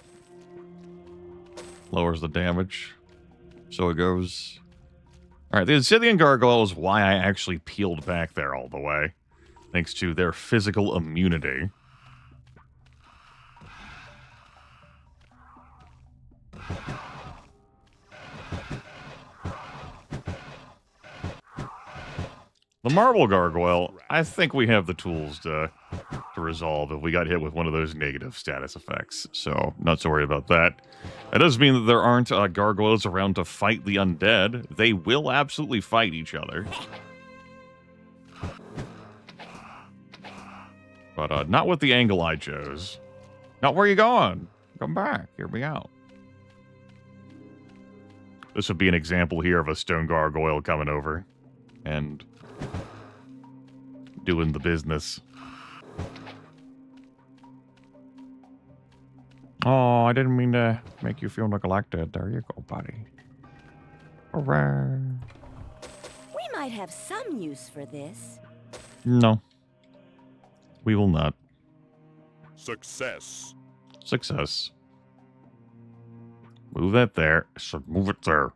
Lowers the damage. So it goes. Alright, the Obsidian Gargoyle is why I actually peeled back there all the way. Thanks to their physical immunity. The Marble Gargoyle, I think we have the tools to resolve if we got hit with one of those negative status effects. So, not so worried about that. That doesn't mean that there aren't gargoyles around to fight the undead. They will absolutely fight each other. But not with the angle I chose. Not where you going? Come back. Hear me out. This would be an example here of a stone gargoyle coming over and doing the business. Oh, I didn't mean to make you feel neglected. There you go, buddy. Hooray. We might have some use for this. No. We will not. success. Success. Move that there. So move it there.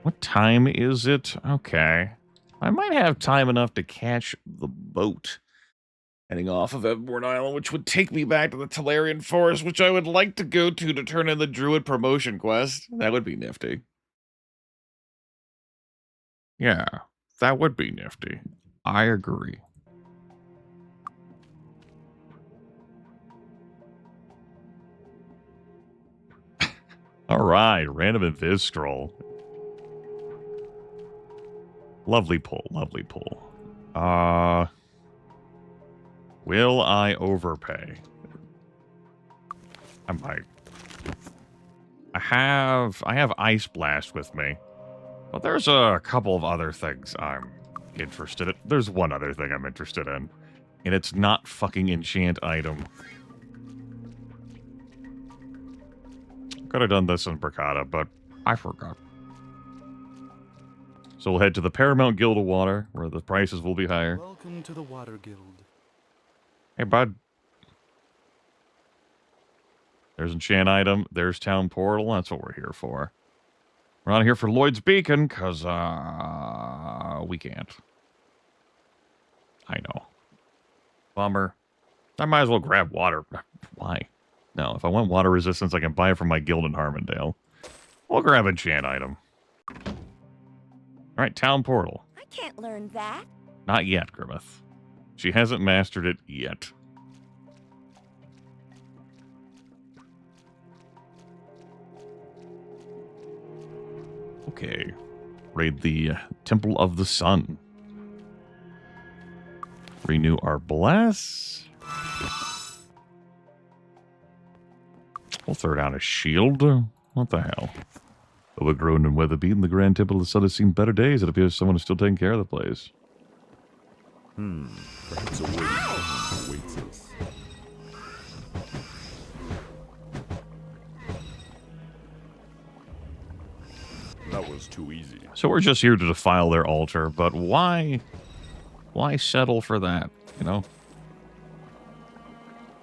What time is it? Okay. I might have time enough to catch the boat heading off of Everborn Island, which would take me back to the Talarian Forest, which I would like to go to turn in the Druid promotion quest. That would be nifty. Yeah, that would be nifty. I agree. All right, random invis scroll. Lovely pull, lovely pull. Will I overpay? I might. I have Ice Blast with me. But there's a couple of other things I'm interested in. There's one other thing I'm interested in. And it's not fucking enchant item. Could have done this in Bricata, but I forgot. So we'll head to the Paramount Guild of Water, where the prices will be higher. Welcome to the Water Guild. Hey, bud. There's enchant item. There's town portal. That's what we're here for. We're not here for Lloyd's Beacon, because, we can't. I know. Bummer. I might as well grab water. Why? No, if I want water resistance, I can buy it from my guild in Harmondale. We'll grab enchant item. Alright, town portal. I can't learn that. Not yet, Grimith. She hasn't mastered it yet. Okay. Raid the Temple of the Sun. Renew our bless. We'll throw down a shield. What the hell? Overgrown and weather-beaten, the Grand Temple of the Sun has seen better days. It appears someone is still taking care of the place. Perhaps a waiting awaits us. That was too easy. So we're just here to defile their altar, but why settle for that, you know?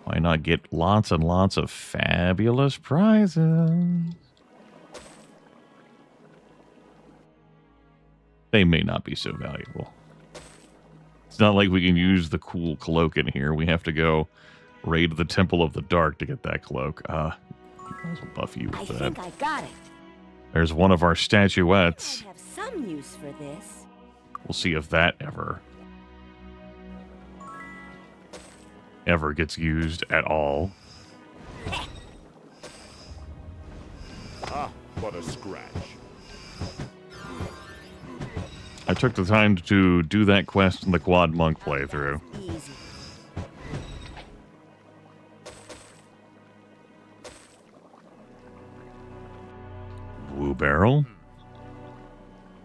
Why not get lots and lots of fabulous prizes? They may not be so valuable. It's not like we can use the cool cloak in here. We have to go raid the Temple of the Dark to get that cloak. Might as well buff you with I that. think I got it. There's one of our I statuettes. have some use for this. We'll see if that ever gets used at all. Ah, what a scratch. I took the time to do that quest in the Quad Monk playthrough. Easy. Blue barrel.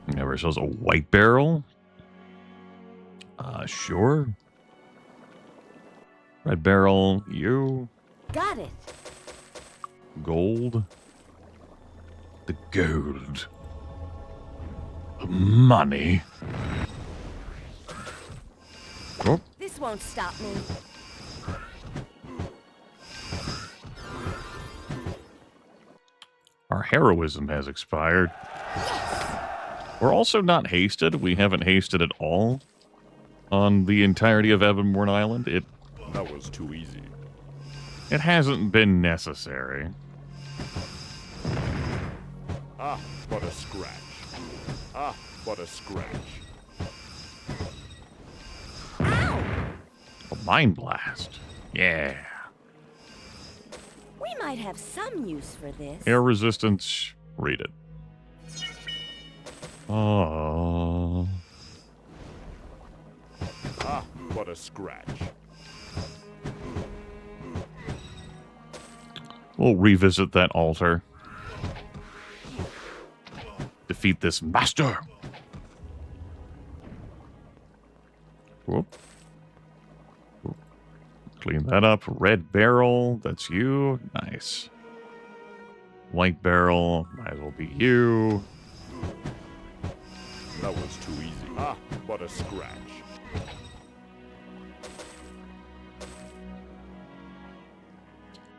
Never shows a white barrel. Sure. Red barrel, you. Got it. Gold. The gold. Money. Oh, This won't stop me. our heroism has expired. We're also not hasted. We haven't hasted at all on the entirety of Evanborn Island. That was too easy. It hasn't been necessary. Ah, what a scratch. Ah, what a scratch. A Mind Blast. Yeah. We might have some use for this. Air resistance. Read it. Oh. Ah, what a scratch. We'll revisit that altar. Defeat this master. Whoop. Whoop. Clean that up. Red barrel. That's you. Nice. White barrel. Might as well be you. That was too easy. Ah, what a scratch.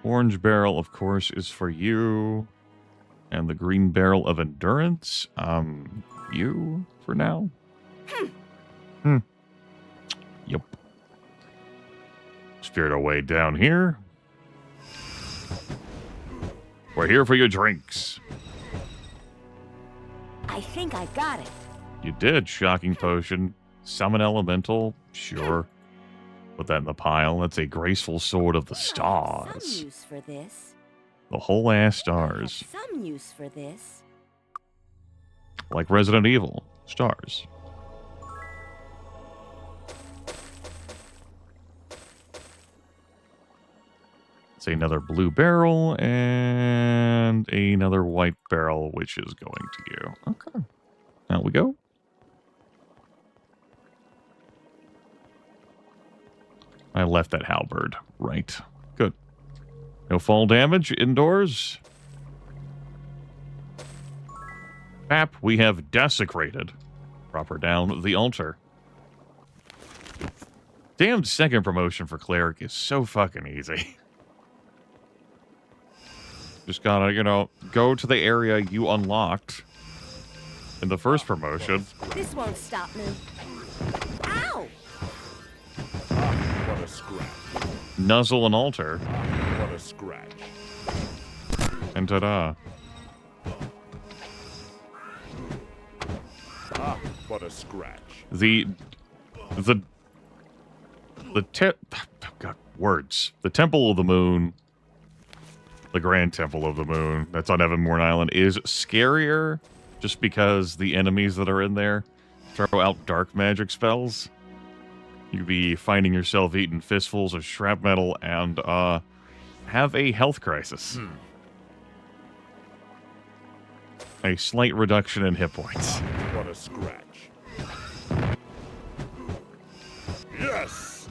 Orange barrel, of course, is for you. And the green barrel of endurance, you for now. Yep. Spirit away down here. We're here for your drinks. I think I got it. You did. Shocking potion. Summon elemental. Sure. Put that in the pile. That's a graceful sword of the We might have stars. some use for this. The whole ass We might have stars. some use for this. Like Resident Evil. Stars. Say another blue barrel and another white barrel, which is going to you. Okay. Out we go. I left that halberd. Right. Good. No fall damage indoors. Map we have desecrated. Proper down the altar. Damn second promotion for Cleric is so fucking easy. Just gotta, you know, go to the area you unlocked in the first promotion. This won't stop me. Ow! What a scratch. Nuzzle an altar. What a scratch. And ta-da. What a scratch. The God, words. The Temple of the Moon, the Grand Temple of the Moon, that's on Evanmorn Island, is scarier just because the enemies that are in there throw out dark magic spells. You'd be finding yourself eating fistfuls of shrapnel and have a health crisis. A slight reduction in hit points. What a scratch. Yes!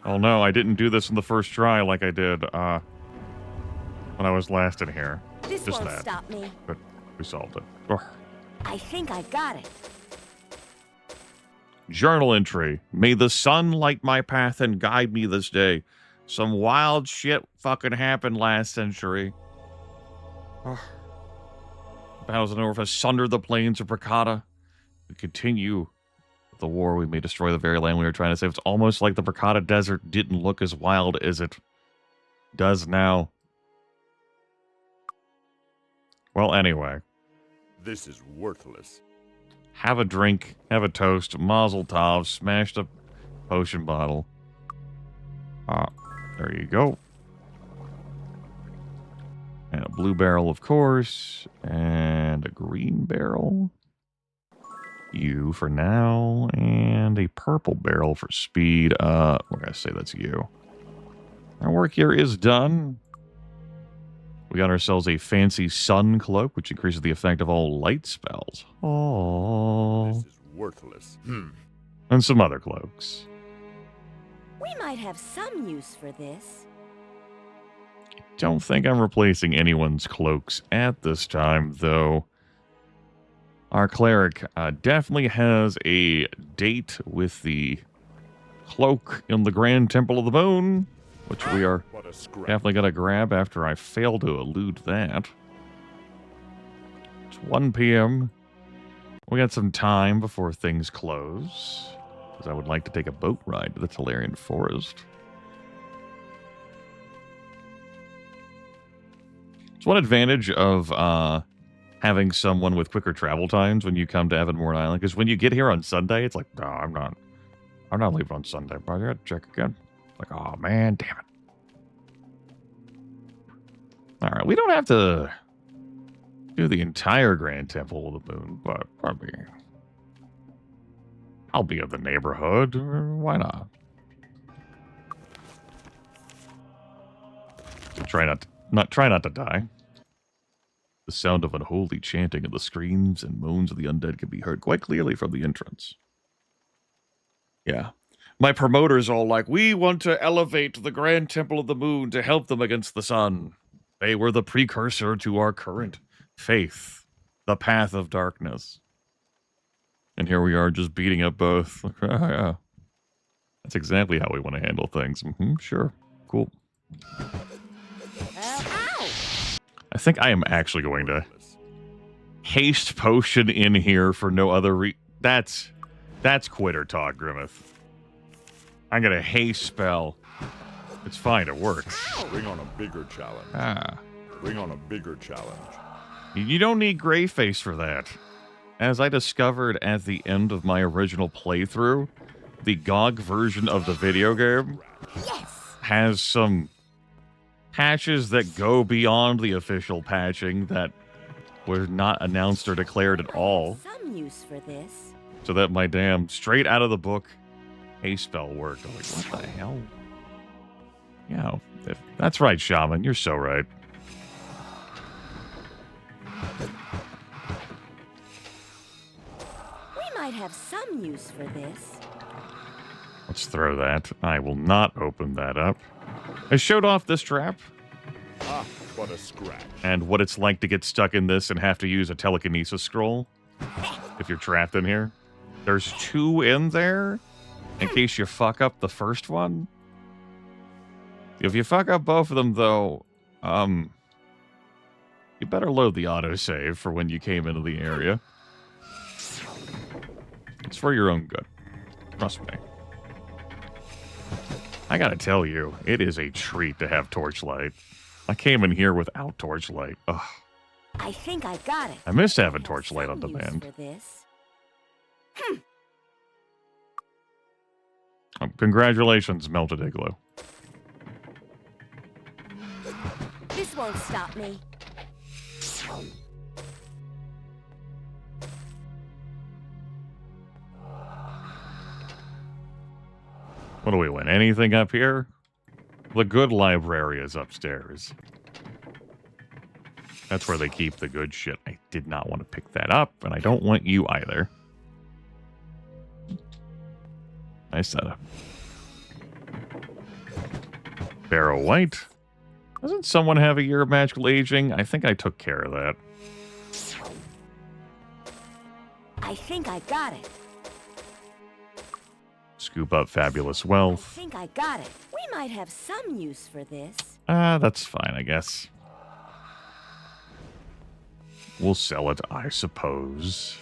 Oh no, I didn't do this in the first try like I did when I was last in here. This Just won't that. stop me. But we solved it. Ugh. I think I got it. Journal entry. May the sun light my path and guide me this day. Some wild shit fucking happened last century. Battles of the North has sundered the plains of Bracada. We continue the war. We may destroy the very land we were trying to save. It's almost like the Bracada Desert didn't look as wild as it does now. Well, anyway. This is worthless. Have a drink, have a toast, mazel tov, smashed a potion bottle. There you go. And a blue barrel, of course, and a green barrel. You for now, and a purple barrel for speed. We're gonna say that's you. Our work here is done. We got ourselves a fancy sun cloak, which increases the effect of all light spells. Oh. This is worthless. And some other cloaks. We might have some use for this. Don't think I'm replacing anyone's cloaks at this time, though. Our cleric definitely has a date with the cloak in the Grand Temple of the Moon, which we are definitely going to grab after I fail to elude that. It's 1 p.m. We got some time before things close, because I would like to take a boat ride to the Talarian Forest. It's one advantage of having someone with quicker travel times when you come to Evanmorn Island, because when you get here on Sunday, it's like, no, I'm not leaving on Sunday, bro. I gotta check again. Like, oh man, damn it. All right, we don't have to do the entire Grand Temple of the Moon, but probably I'll be of the neighborhood. Why not? Try not to die. The sound of unholy chanting and the screams and moans of the undead can be heard quite clearly from the entrance. Yeah. My promoter's all like, we want to elevate the Grand Temple of the Moon to help them against the sun. They were the precursor to our current faith, the path of darkness. And here we are just beating up both. Yeah. That's exactly how we want to handle things. Sure. Cool. Ow! I think I am actually going to haste potion in here for no other That's quitter talk, Grimith. I'm going to haste spell. It's fine, it works. Bring on a bigger challenge. Bring on a bigger challenge. You don't need Greyface for that. As I discovered at the end of my original playthrough, the GOG version of the video game Yes! has some patches that go beyond the official patching that were not announced or declared at all. Some use for this. So that my damn straight out of the book haste spell worked. I'm like, what the hell? Yeah, that's right, Shaman. You're so right. We might have some use for this. Let's throw that. I will not open that up. I showed off this trap Ah, what a scratch. and what it's like to get stuck in this and have to use a telekinesis scroll if you're trapped in here. There's 2 in there in case you fuck up the first one. If you fuck up both of them, though, you better load the autosave for when you came into the area. It's for your own good. Trust me. I gotta tell you, it is a treat to have torchlight. I came in here without torchlight. Ugh. I think I got it. I miss having Have torchlight on some use demand. for this. Congratulations, Melted Igloo. This won't stop me. What do we win? Anything up here? The good library is upstairs. That's where they keep the good shit. I did not want to pick that up, and I don't want you either. Nice setup. Barrow White. Doesn't someone have a year of magical aging? I think I took care of that. I think I got it. Scoop up fabulous I wealth. think I got it. We might have some use for this. That's fine, I guess. We'll sell it, I suppose.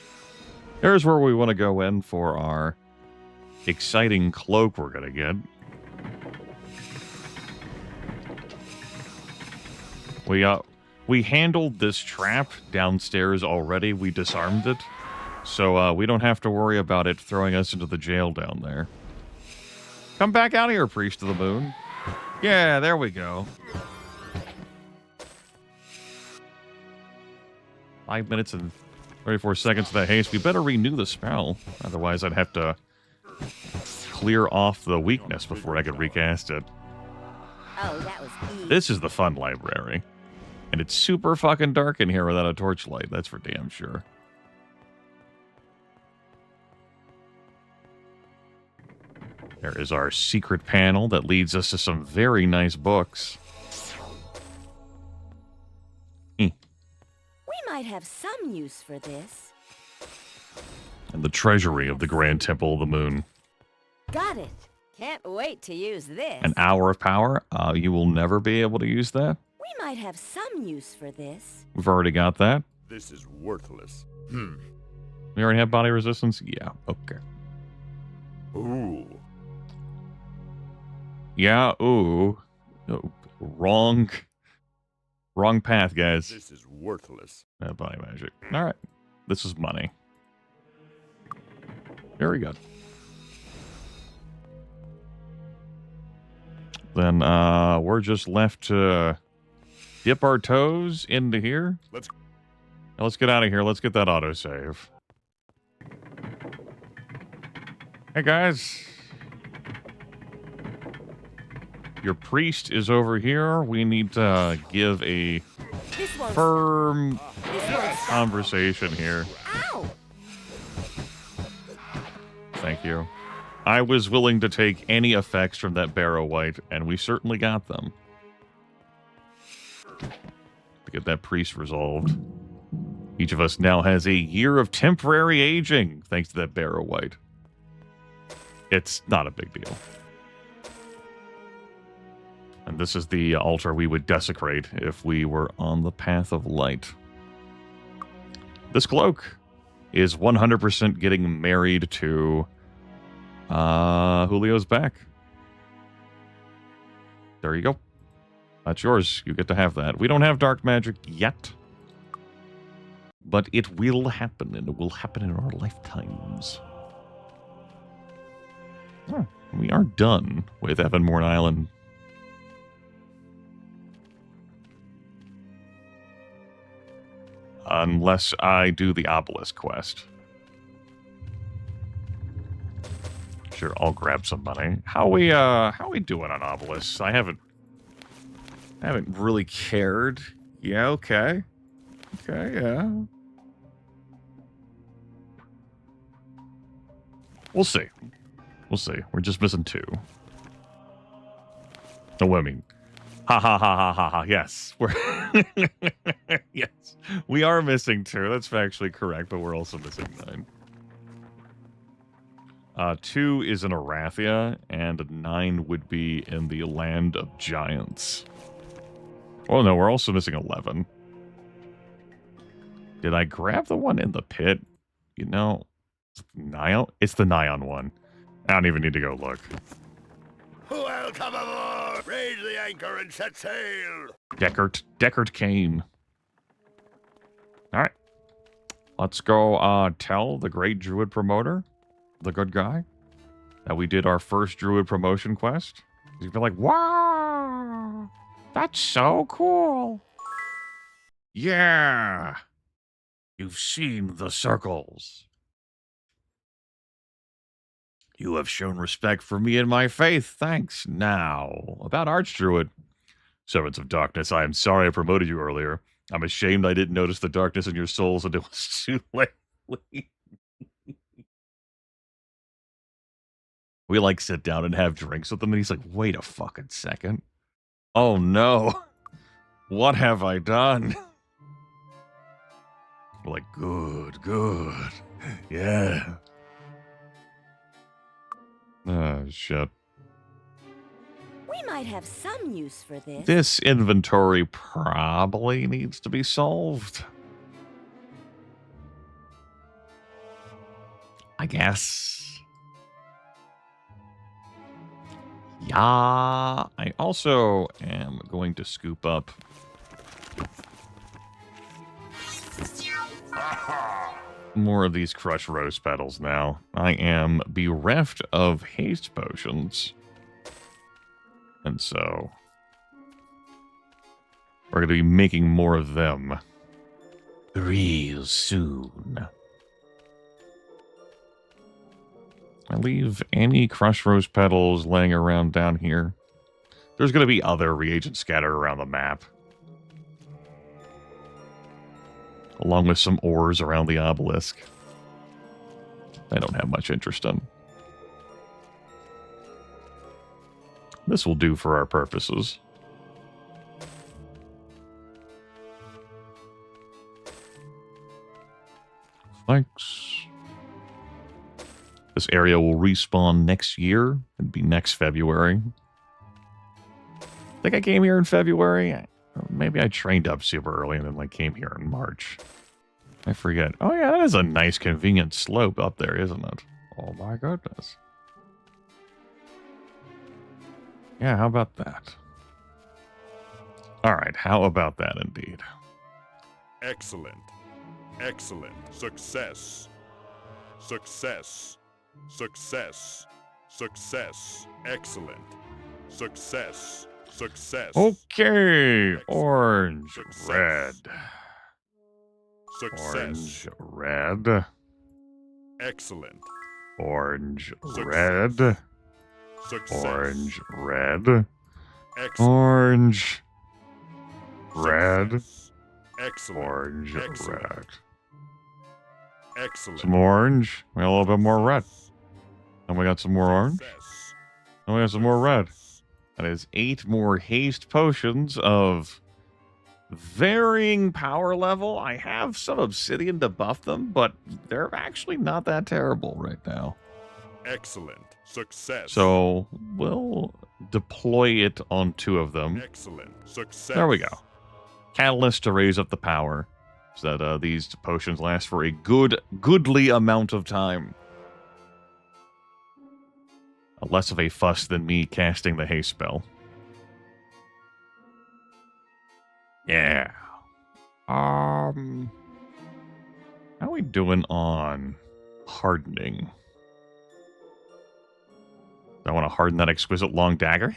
There's where we want to go in for our exciting cloak we're going to get. We handled this trap downstairs already. We disarmed it. So we don't have to worry about it throwing us into the jail down there. Come back out here, Priest of the Moon. Yeah, there we go. 5 minutes and 34 seconds of that haste. We better renew the spell. Otherwise, I'd have to clear off the weakness before I could recast it. Oh, that was easy. This is the fun library. And it's super fucking dark in here without a torchlight. That's for damn sure. There is our secret panel that leads us to some very nice books. We might have some use for this. And the treasury of the Grand Temple of the Moon. Got it. Can't wait to use this. An hour of power. You will never be able to use that. We might have some use for this. We've already got that. This is worthless. We already have body resistance? Yeah, okay. Ooh. Yeah, ooh. Oh, wrong path, guys. This is worthless. Body magic. All right. This is money. Very good. Then we're just left to dip our toes into here. Let's get out of here. Let's get that autosave. Hey, guys. Your priest is over here. We need to give a This won't firm This won't stop. conversation here. Ow! Thank you. I was willing to take any effects from that Barrow White, and we certainly got them. To get that priest resolved. Each of us now has a year of temporary aging, thanks to that Barrow White. It's not a big deal. And this is the altar we would desecrate if we were on the path of light. This cloak is 100% getting married to Julio's back. There you go. That's yours. You get to have that. We don't have dark magic yet. But it will happen, and it will happen in our lifetimes. Oh, we are done with Evanmore Island. Unless I do the obelisk quest. Sure, I'll grab some money. How we doing on obelisks? I haven't really cared. Yeah, okay. Okay, yeah. We'll see. We'll see. We're just missing 2. Oh, I mean, ha ha ha ha ha ha. Yes, we're yes, we are missing 2. That's factually correct, but we're also missing 9. 2 is in Arathia, and 9 would be in the Land of Giants. Oh no, we're also missing 11. Did I grab the one in the pit? You know, Nile? It's the Nyon one. I don't even need to go look. Welcome aboard! Raise the anchor and set sail! Deckard Kane. Alright. Let's go tell the great druid promoter, the good guy, that we did our first druid promotion quest. He's gonna be like, wow! That's so cool! Yeah! You've seen the circles. You have shown respect for me and my faith. Thanks. Now, about Archdruid. Servants of Darkness, I am sorry I promoted you earlier. I'm ashamed I didn't notice the darkness in your souls until it was too late. We, like, sit down and have drinks with him, and he's like, wait a fucking second. Oh, no. What have I done? We're like, good. Yeah. Oh, shit. We might have some use for this. This inventory probably needs to be solved. I guess. Yeah. I also am going to scoop up more of these crushed rose petals now. I am bereft of haste potions. And so we're going to be making more of them real soon. I leave any crushed rose petals laying around down here. There's going to be other reagents scattered around the map. Along with some ores around the obelisk. I don't have much interest in. This will do for our purposes. Thanks. This area will respawn next year. It'd be next February. I think I came here in February. Maybe I trained up super early and then like came here in March. I forget. Oh yeah, that is a nice convenient slope up there, isn't it? Oh my goodness. Yeah, how about that? Alright, how about that indeed? Excellent. Excellent. Success. Success. Success. Success. Excellent. Success. Success. Okay, Excellent. orange, Success. red. Success. Orange, red. Excellent. Orange, Success. red. Success. Orange, red. Excellent. Orange, red. Success. Excellent. Orange, Excellent. red. Excellent. Some orange. We got a little bit more red. And we got some more orange. Success. And we got some more red. That is 8 more haste potions of varying power level. I have some obsidian to buff them, but they're actually not that terrible right now. Excellent. Success. So we'll deploy it on 2 of them. Excellent. Success. There we go. Catalyst to raise up the power so that these potions last for a goodly amount of time. Less of a fuss than me casting the haste spell. Yeah. How are we doing on hardening? I want to harden that exquisite long dagger.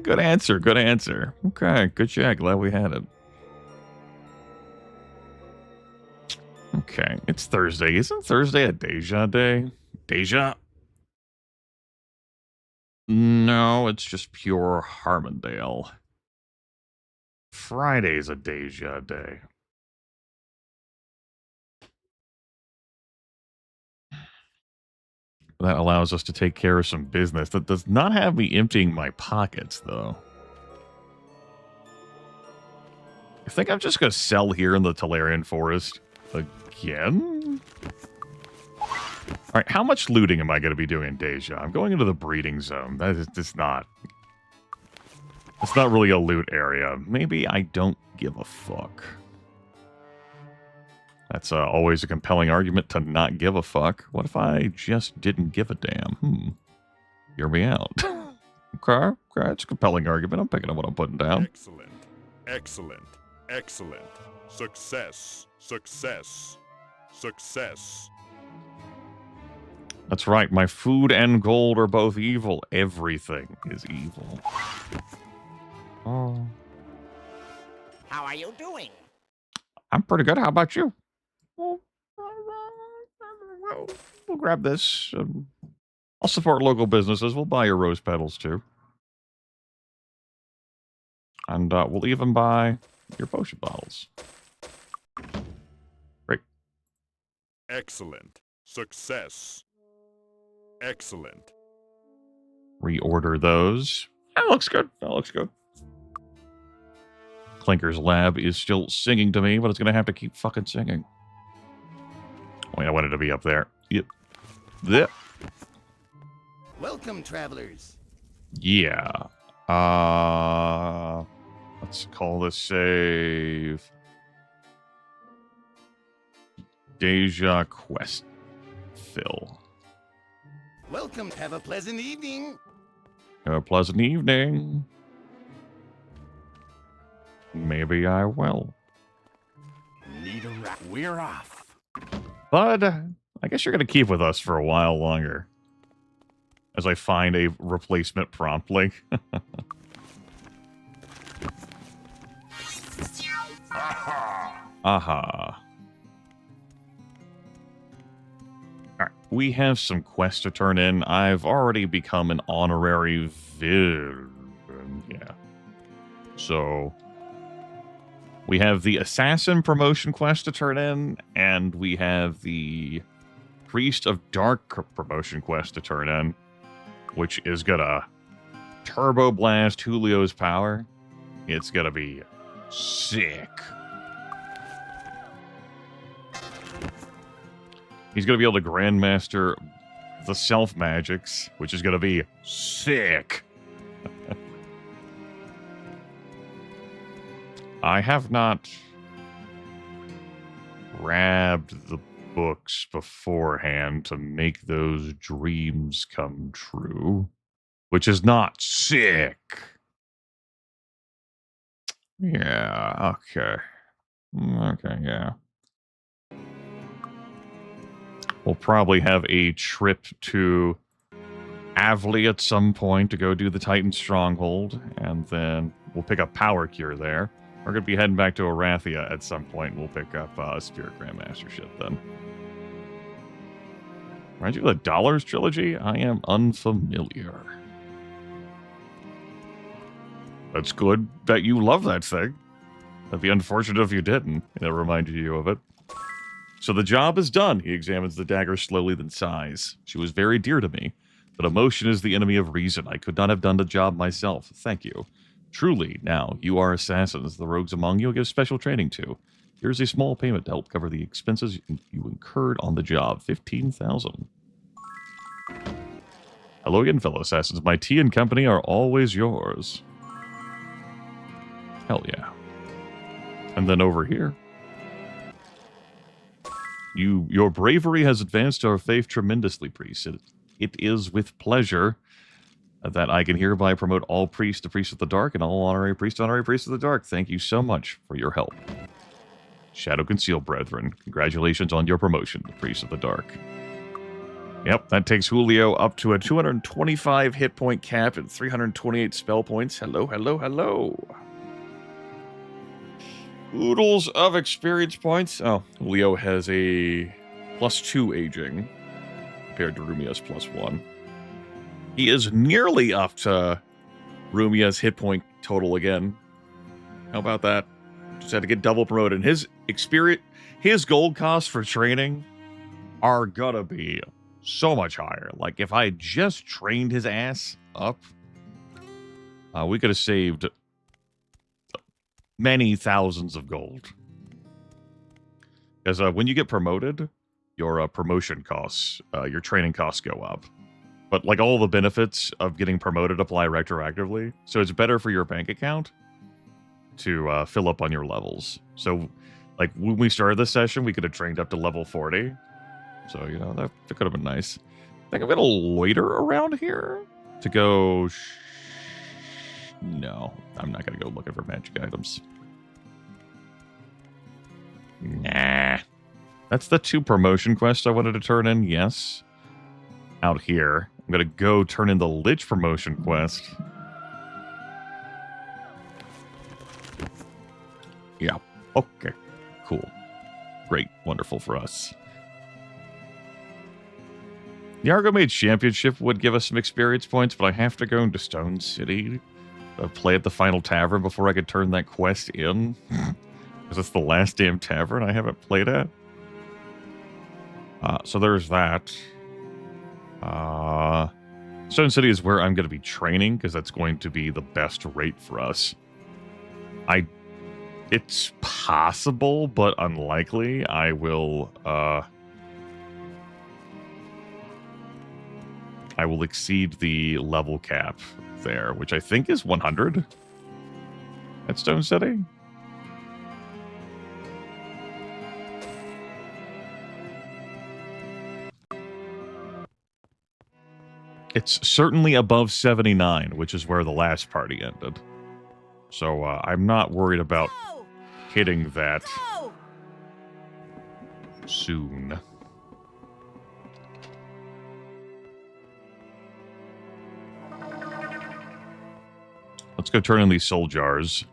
Good answer. Good answer. Okay, good check. Glad we had it. Okay, it's Thursday. Isn't Thursday a Deja day? Deja? No, it's just pure Harmondale. Friday's a Deja day. That allows us to take care of some business. That does not have me emptying my pockets, though. I think I'm just going to sell here in the Talarian Forest again. All right, how much looting am I going to be doing in Deja? I'm going into the breeding zone. That is just not... It's not really a loot area. Maybe I don't give a fuck. That's always a compelling argument to not give a fuck. What if I just didn't give a damn? Hear me out. Okay, it's a compelling argument. I'm picking up what I'm putting down. Excellent. Excellent. Excellent. Success. Success. Success. That's right. My food and gold are both evil. Everything is evil. Oh. How are you doing? I'm pretty good. How about you? We'll grab this. I'll support local businesses. We'll buy your rose petals, too. And we'll even buy your potion bottles. Great. Excellent. Success. Excellent. Reorder those. That looks good. That looks good. Clinker's lab is still singing to me, but it's going to have to keep fucking singing. Wait, I wanted to be up there. Yep. Yep. Welcome, travelers. Yeah. Let's call this save. Deja Quest Fill. Welcome. Have a pleasant evening. Have a pleasant evening. Maybe I will. Need a wrap. We're off. But I guess you're going to keep with us for a while longer. As I find a replacement promptly. Aha. Alright, we have some quests to turn in. I've already become an honorary villain. Yeah. So, we have the Assassin promotion quest to turn in, and we have the Priest of Dark promotion quest to turn in, which is gonna turbo blast Julio's power. It's gonna be sick. He's gonna be able to Grandmaster the Self Magics, which is gonna be sick. I have not grabbed the books beforehand to make those dreams come true, which is not sick. Yeah, okay. Okay, yeah. We'll probably have a trip to Avley at some point to go do the Titan Stronghold, and then we'll pick up Power Cure there. We're going to be heading back to Arathia at some point, and we'll pick up Spirit Grandmastership then. Mind you, the Dollars Trilogy? I am unfamiliar. That's good that you love that thing. That'd be unfortunate if you didn't. It reminded you of it. So the job is done. He examines the dagger slowly, then sighs. She was very dear to me, but emotion is the enemy of reason. I could not have done the job myself. Thank you. Truly, now, you are assassins. The rogues among you will give special training to. Here's a small payment to help cover the expenses you incurred on the job. 15,000. Hello again, fellow assassins. My tea and company are always yours. Hell yeah. And then over here. Your bravery has advanced our faith tremendously, priest. It is with pleasure that I can hereby promote all priests to priests of the dark and all honorary priests to honorary priests of the dark. Thank you so much for your help. Shadow Conceal, brethren. Congratulations on your promotion to priest of the dark. Yep, that takes Julio up to a 225 hit point cap and 328 spell points. Hello, hello, hello. Oodles of experience points. Oh, Julio has a +2 aging compared to Rumia's +1. He is nearly up to Rumia's hit point total again. How about that? Just had to get double promoted. His gold costs for training are gonna be so much higher. Like, if I had just trained his ass up, we could have saved many thousands of gold. Because when you get promoted, your promotion costs, your training costs go up. But, like, all the benefits of getting promoted apply retroactively. So it's better for your bank account to fill up on your levels. So, like, when we started this session, we could have trained up to level 40. So, you know, that could have been nice. I think I'm going to loiter around here to go... No, I'm not going to go looking for magic items. Nah. That's the 2 promotion quests I wanted to turn in, yes. Out here. I'm going to go turn in the Lich promotion quest. Yeah, okay. Cool. Great. Wonderful for us. The Argo Mage Championship would give us some experience points, but I have to go into Stone City to play at the final tavern before I could turn that quest in. Because it's the last damn tavern I haven't played at. So there's that. Stone City is where I'm going to be training, because that's going to be the best rate for us. It's possible, but unlikely. I will exceed the level cap there, which I think is 100 at Stone City. It's certainly above 79, which is where the last party ended. So I'm not worried about hitting that soon. Let's go turn in these soul jars.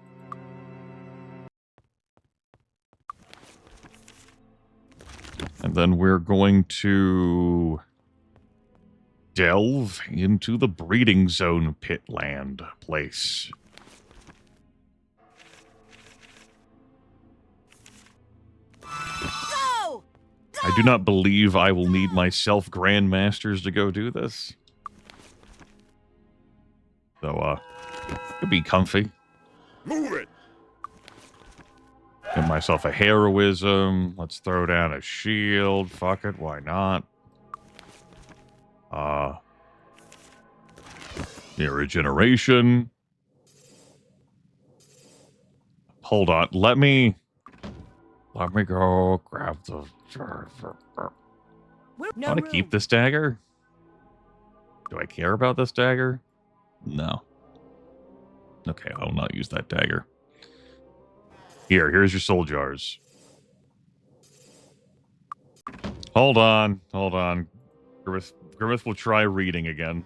And then we're going to delve into the breeding zone pitland place. Go! I do not believe I will need myself grandmasters to go do this. So, it'd be comfy. Move it! Get myself a heroism. Let's throw down a shield. Fuck it, why not? Regeneration. Hold on. Let me go grab the... No I want to room. keep this dagger. Do I care about this dagger? No. Okay, I will not use that dagger. Here's your soul jars. Hold on. Grimith will try reading again.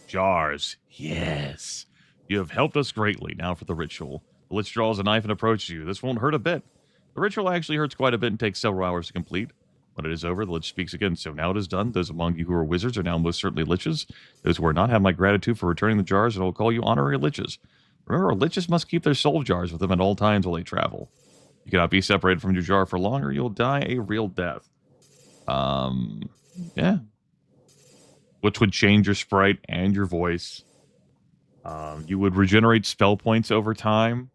Jars. Yes. You have helped us greatly. Now for the ritual. The Lich draws a knife and approaches you. This won't hurt a bit. The ritual actually hurts quite a bit and takes several hours to complete. When it is over, the Lich speaks again. So now it is done. Those among you who are wizards are now most certainly Liches. Those who are not have my gratitude for returning the jars, and I will call you honorary Liches. Remember, Liches must keep their soul jars with them at all times while they travel. You cannot be separated from your jar for long, or you'll die a real death. Yeah. Which would change your sprite and your voice. You would regenerate spell points over time.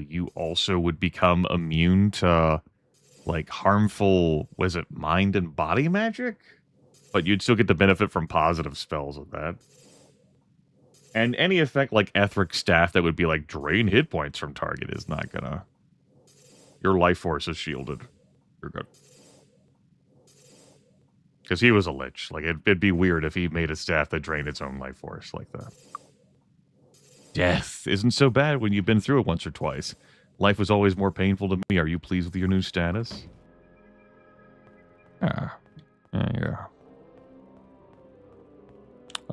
You also would become immune to, like, harmful, was it mind and body magic? But you'd still get the benefit from positive spells of that. And any effect like Etheric Staff that would be like drain hit points from target is not gonna... Your life force is shielded. You're good. Because he was a lich. Like, it'd be weird if he made a staff that drained its own life force like that. Death isn't so bad when you've been through it once or twice. Life was always more painful to me. Are you pleased with your new status? Ah.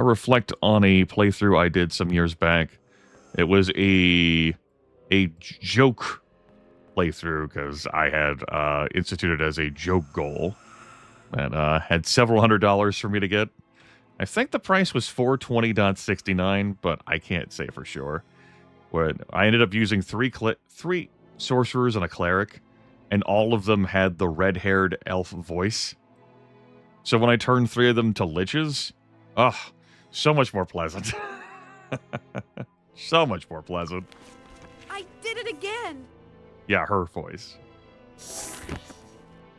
reflect on a playthrough I did some years back. It was a joke playthrough because I had instituted as a joke goal and had several $100s for me to get. I think the price was $420.69, but I can't say for sure. But I ended up using three sorcerers and a cleric, and all of them had the red-haired elf voice. So when I turned 3 of them to liches, so much more pleasant. So much more pleasant. I did it again. Yeah, her voice.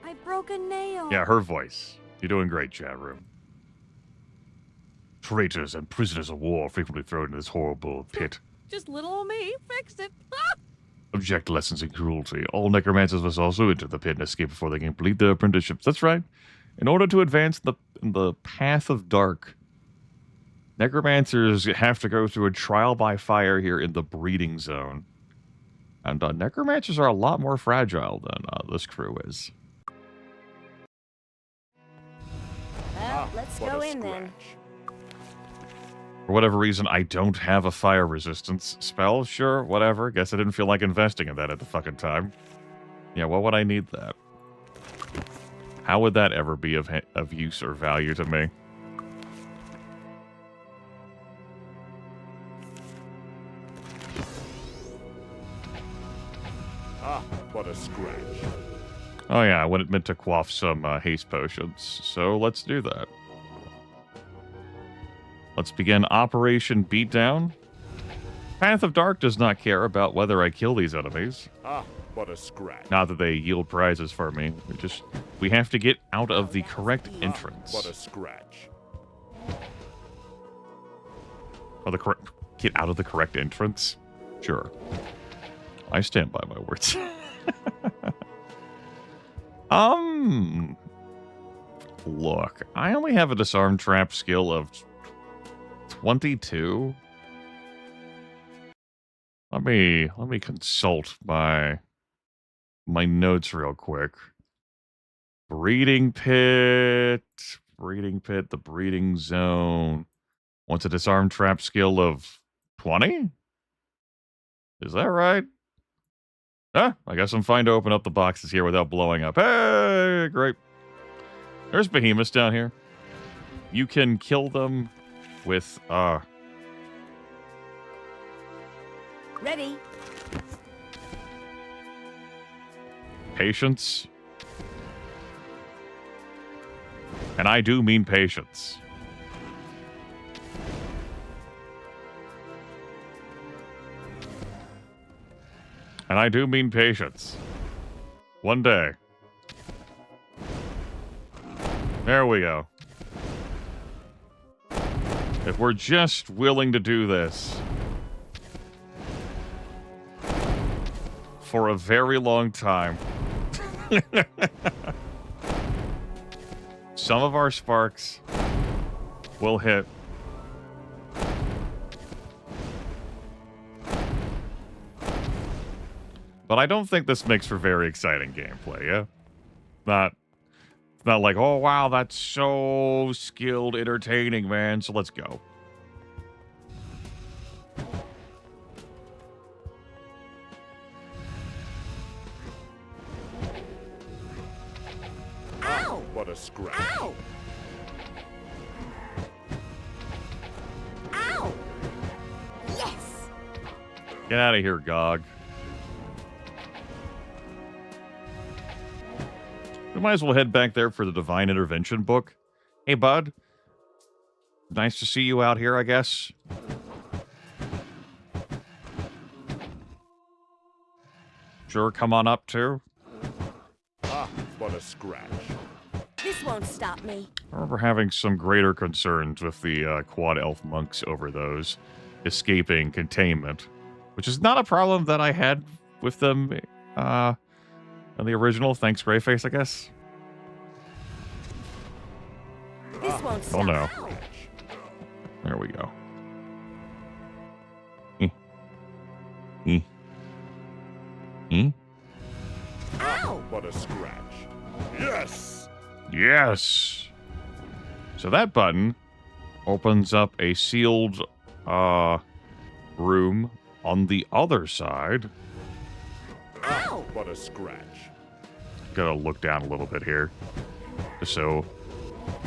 I broke a nail. Yeah, her voice. You're doing great, chat room. Traitors and prisoners of war frequently thrown into this horrible pit. Just little old me fixed it. Object lessons in cruelty. All necromancers must also enter the pit and escape before they can complete their apprenticeships. That's right. In order to advance the path of dark, necromancers have to go through a trial by fire here in the breeding zone. And necromancers are a lot more fragile than this crew is. Well, let's go in then. For whatever reason, I don't have a fire resistance spell. Sure, whatever. Guess I didn't feel like investing in that at the fucking time. Yeah, why would I need that? How would that ever be of use or value to me? What a scratch. Oh yeah, I meant to quaff some haste potions, so let's do that. Let's begin Operation Beatdown. Path of Dark does not care about whether I kill these enemies. What a scratch. Not that they yield prizes for me. We have to get out of the correct entrance. What a scratch. Get out of the correct entrance? Sure. I stand by my words. Look, I only have a disarm trap skill of 22. Let me consult my notes real quick. Breeding pit, the breeding zone. Wants a disarm trap skill of 20? Is that right? I guess I'm fine to open up the boxes here without blowing up. Hey, great. There's behemoths down here. You can kill them with, Ready. patience. And I do mean patience. And I do mean patience. One day. There we go. If we're just willing to do this for a very long time, some of our sparks will hit. But I don't think this makes for very exciting gameplay, yeah? It's not like, oh wow, that's so skilled, entertaining, man, so let's go. Ow! What a scratch. Ow! Ow! Yes! Get out of here, Gog. We might as well head back there for the Divine Intervention book. Hey, bud. Nice to see you out here, I guess. Sure, come on up, too. What a scratch. This won't stop me. I remember having some greater concerns with the Quad Elf monks over those escaping containment, which is not a problem that I had with them in the original. Thanks, Greyface, I guess. This won't stop. Oh, no. Ow. There we go. Ow! What a scratch. Yes! Yes! So that button opens up a sealed room on the other side. Ow! What a scratch. Gotta look down a little bit here, just so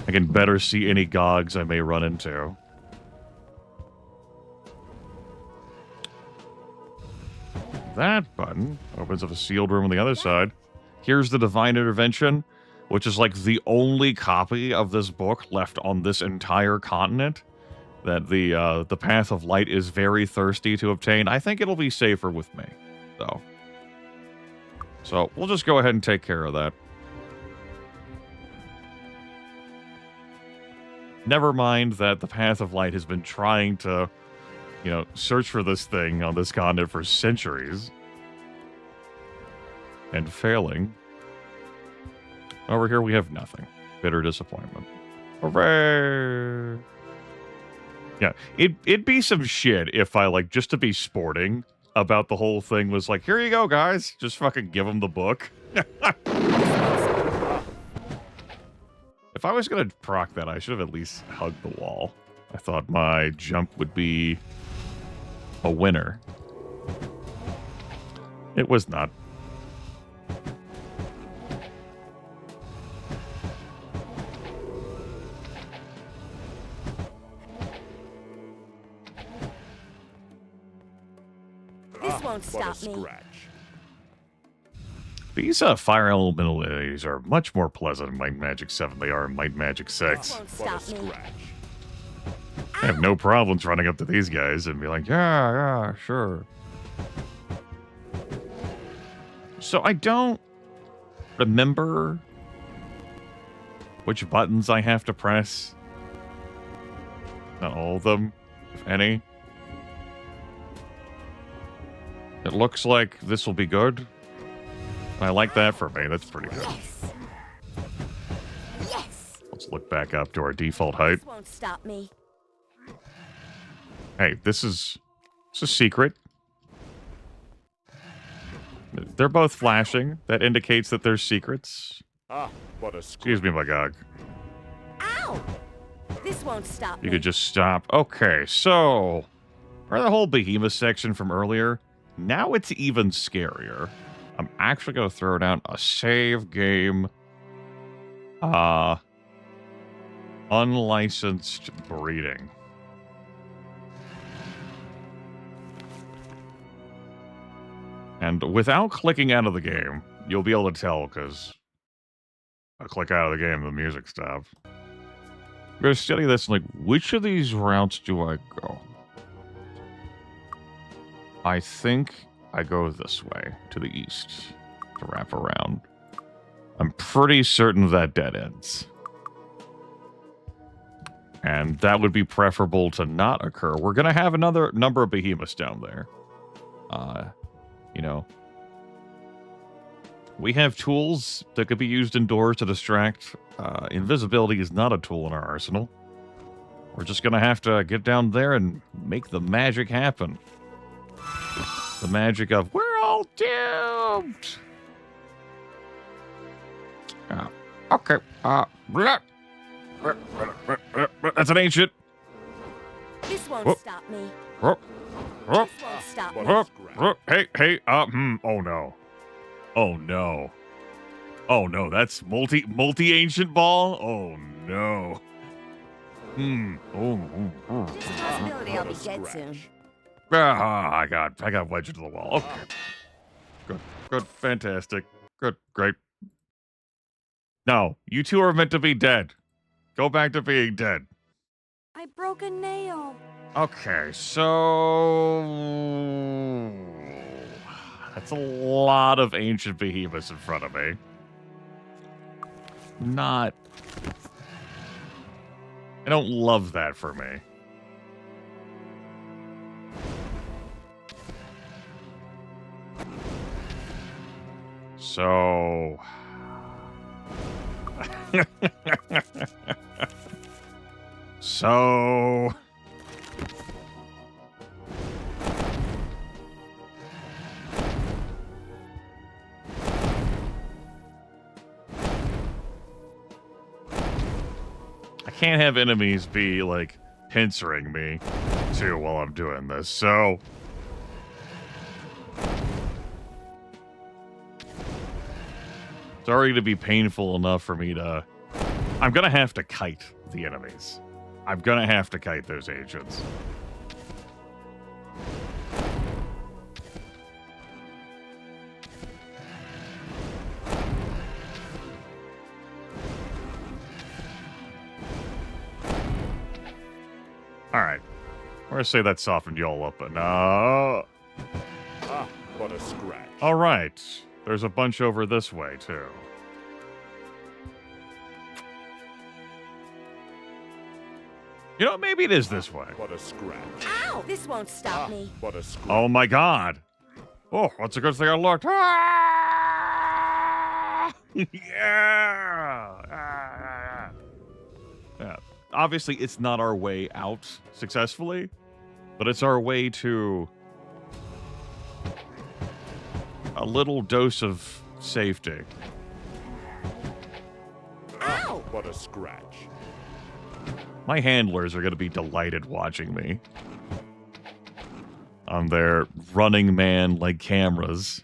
I can better see any gogs I may run into. That button opens up a sealed room on the other side. Here's the Divine Intervention, which is like the only copy of this book left on this entire continent that the Path of Light is very thirsty to obtain. I think it'll be safer with me, though. So we'll just go ahead and take care of that. Never mind that the Path of Light has been trying to, you know, search for this thing on this continent for centuries. And failing. Over here we have nothing. Bitter disappointment. Hooray! Yeah, it'd be some shit if I, like, just to be sporting about the whole thing was like, here you go, guys. Just fucking give them the book. If I was going to proc that, I should have at least hugged the wall. I thought my jump would be a winner. It was not. This won't What a stop me. scratch. These fire elemental enemies are much more pleasant in Might and Magic 7 than they are in Might and Magic 6. Won't What a stop me. scratch. I have no problems running up to these guys and be like, yeah, sure. So I don't remember which buttons I have to press. Not all of them, if any. It looks like this will be good. I like that for me. That's pretty good. Yes. Yes. Let's look back up to our default height. This won't stop me. Hey, this is a secret. They're both flashing. That indicates that they're secrets. Ah, what a Excuse scratch. me, my gog. Ow! This won't stop You me. could just stop. Okay, so remember the whole behemoth section from earlier? Now it's even scarier. I'm actually going to throw down a save game. Unlicensed breeding. And without clicking out of the game, you'll be able to tell because I click out of the game, the music stops. I'm going to study this, like, which of these routes do I go? I think I go this way, to the east, to wrap around. I'm pretty certain that dead ends. And that would be preferable to not occur. We're going to have another number of behemoths down there. You know, we have tools that could be used indoors to distract. Invisibility is not a tool in our arsenal. We're just going to have to get down there and make the magic happen. The magic of, we're all doomed! Okay, that's an ancient. This won't Whoop. stop me. Whoop, whoop, This won't stop What me. a whoop, scratch. whoop. Hey, oh no. Oh no. Oh no, that's multi-ancient ball? Oh no. Oh. There's a possibility I'll be What a dead scratch. I soon. got wedged into the wall. Okay. Good, fantastic. Good, great. No, you two are meant to be dead. Go back to being dead. I broke a nail. Okay, so that's a lot of ancient behemoths in front of me. I don't love that for me. So so I can't have enemies be like pincering me, too, while I'm doing this, so... It's already going to be painful enough for me to... I'm going to have to kite the enemies. I'm going to have to kite those agents. Alright. I'm going to say that softened y'all up enough. Ah, what a scratch. Alright. There's a bunch over this way, too. You know, maybe it is this way. What a scratch. Ow! This won't stop me. What a scratch. Oh my god. Oh, that's a good thing I looked. Ah! Yeah! Yeah. Obviously, it's not our way out successfully, but it's our way to a little dose of safety. Ow! What a scratch. My handlers are going to be delighted watching me on their Running Man-like cameras,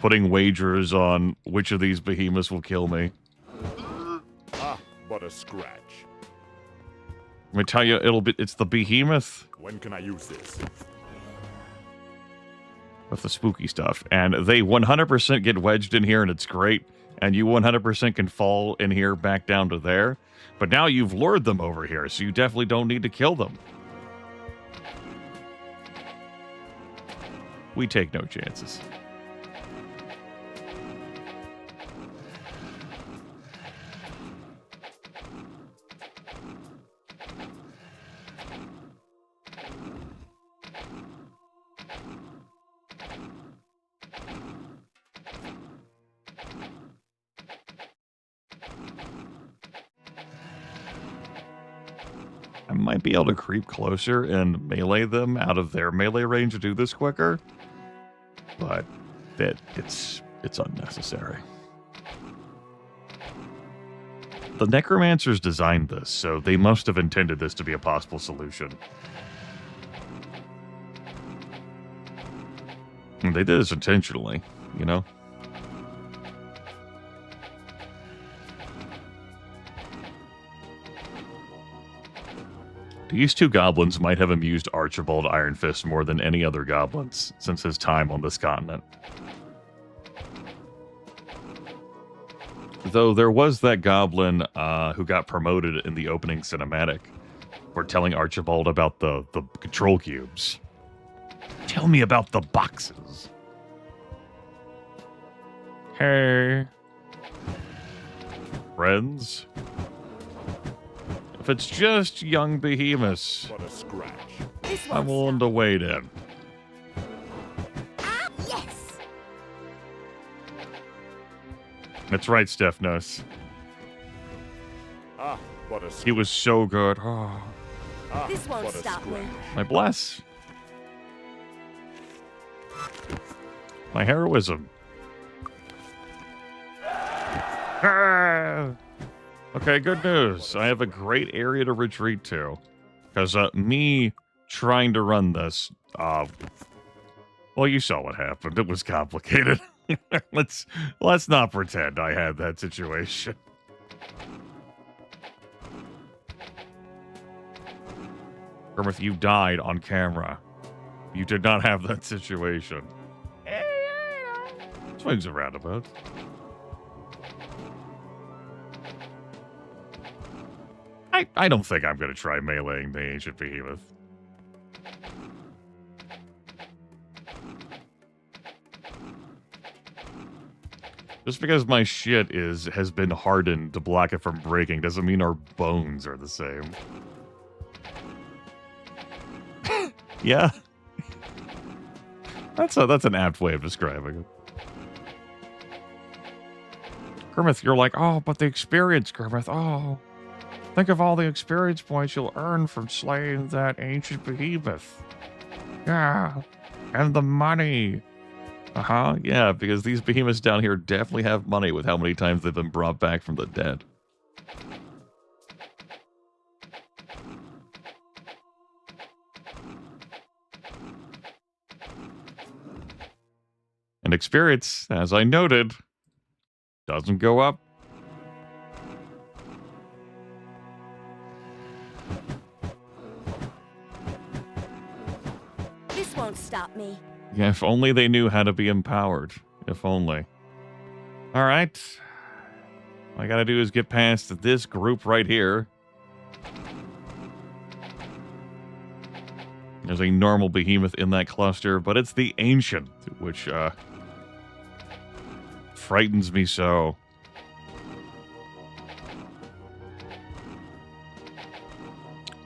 putting wagers on which of these behemoths will kill me. Ah, what a scratch. Let me tell you, it's the behemoth When can I use this? with the spooky stuff, and they 100% get wedged in here, and it's great, and you 100% can fall in here back down to there. But now you've lured them over here, so you definitely don't need to kill them. We take no chances. I might be able to creep closer and melee them out of their melee range to do this quicker, but it's unnecessary. The Necromancers designed this, so they must have intended this to be a possible solution. And they did this intentionally, you know? These two goblins might have amused Archibald Iron Fist more than any other goblins since his time on this continent. Though there was that goblin who got promoted in the opening cinematic for telling Archibald about the control cubes. Tell me about the boxes. Hey. Friends? If it's just young behemoths, What a scratch. This I'm won't willing to stop. wade in. Ah, yes! That's right, Stephanos. Ah, what a scratch. He was so good. Oh, Ah, This won't what a stop me. scratch. my bless. My heroism. Ah! Okay, good news. I have a great area to retreat to. Because me trying to run this, well, you saw what happened. It was complicated. Let's not pretend I had that situation. Grimith, you died on camera. You did not have that situation. Swings and roundabouts. I don't think I'm going to try meleeing the Ancient Behemoth. Just because my shit has been hardened to block it from breaking doesn't mean our bones are the same. Yeah. That's an apt way of describing it. Grimith, you're like, oh, but the experience, Grimith, oh. Think of all the experience points you'll earn from slaying that ancient behemoth. Yeah, and the money. Uh-huh, yeah, because these behemoths down here definitely have money with how many times they've been brought back from the dead. And experience, as I noted, doesn't go up. This won't stop me. Yeah, if only they knew how to be empowered. If only. All right. All I gotta do is get past this group right here. There's a normal behemoth in that cluster, but it's the ancient, which frightens me so.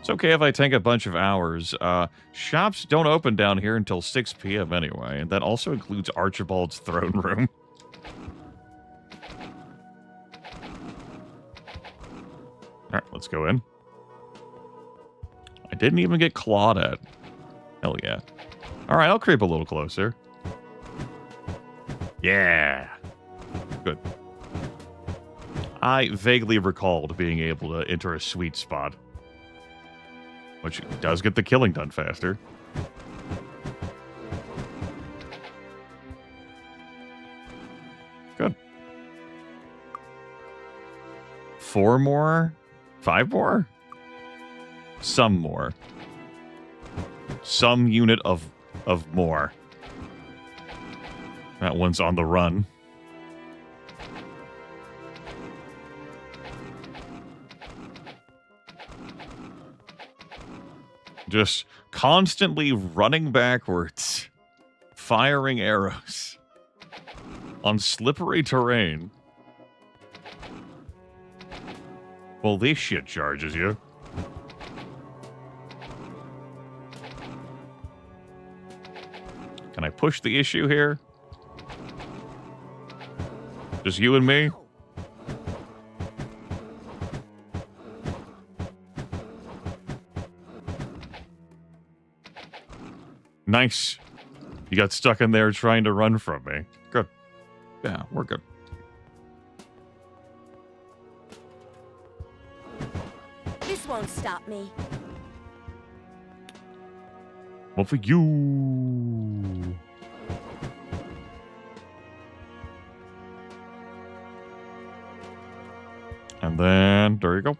It's okay if I take a bunch of hours. Shops don't open down here until 6 p.m. anyway, and that also includes Archibald's throne room. All right, let's go in. I didn't even get clawed at. Hell yeah. All right, I'll creep a little closer. Yeah. Good. I vaguely recalled being able to enter a sweet spot, which does get the killing done faster. Good. 4 more? 5 more? Some more. Some unit of more. That one's on the run. Just constantly running backwards, firing arrows on slippery terrain. Well, this shit charges you. Can I push the issue here? Just you and me? Nice. You got stuck in there trying to run from me. Good. Yeah, we're good. This won't stop me. Well, for you. And then, there you go.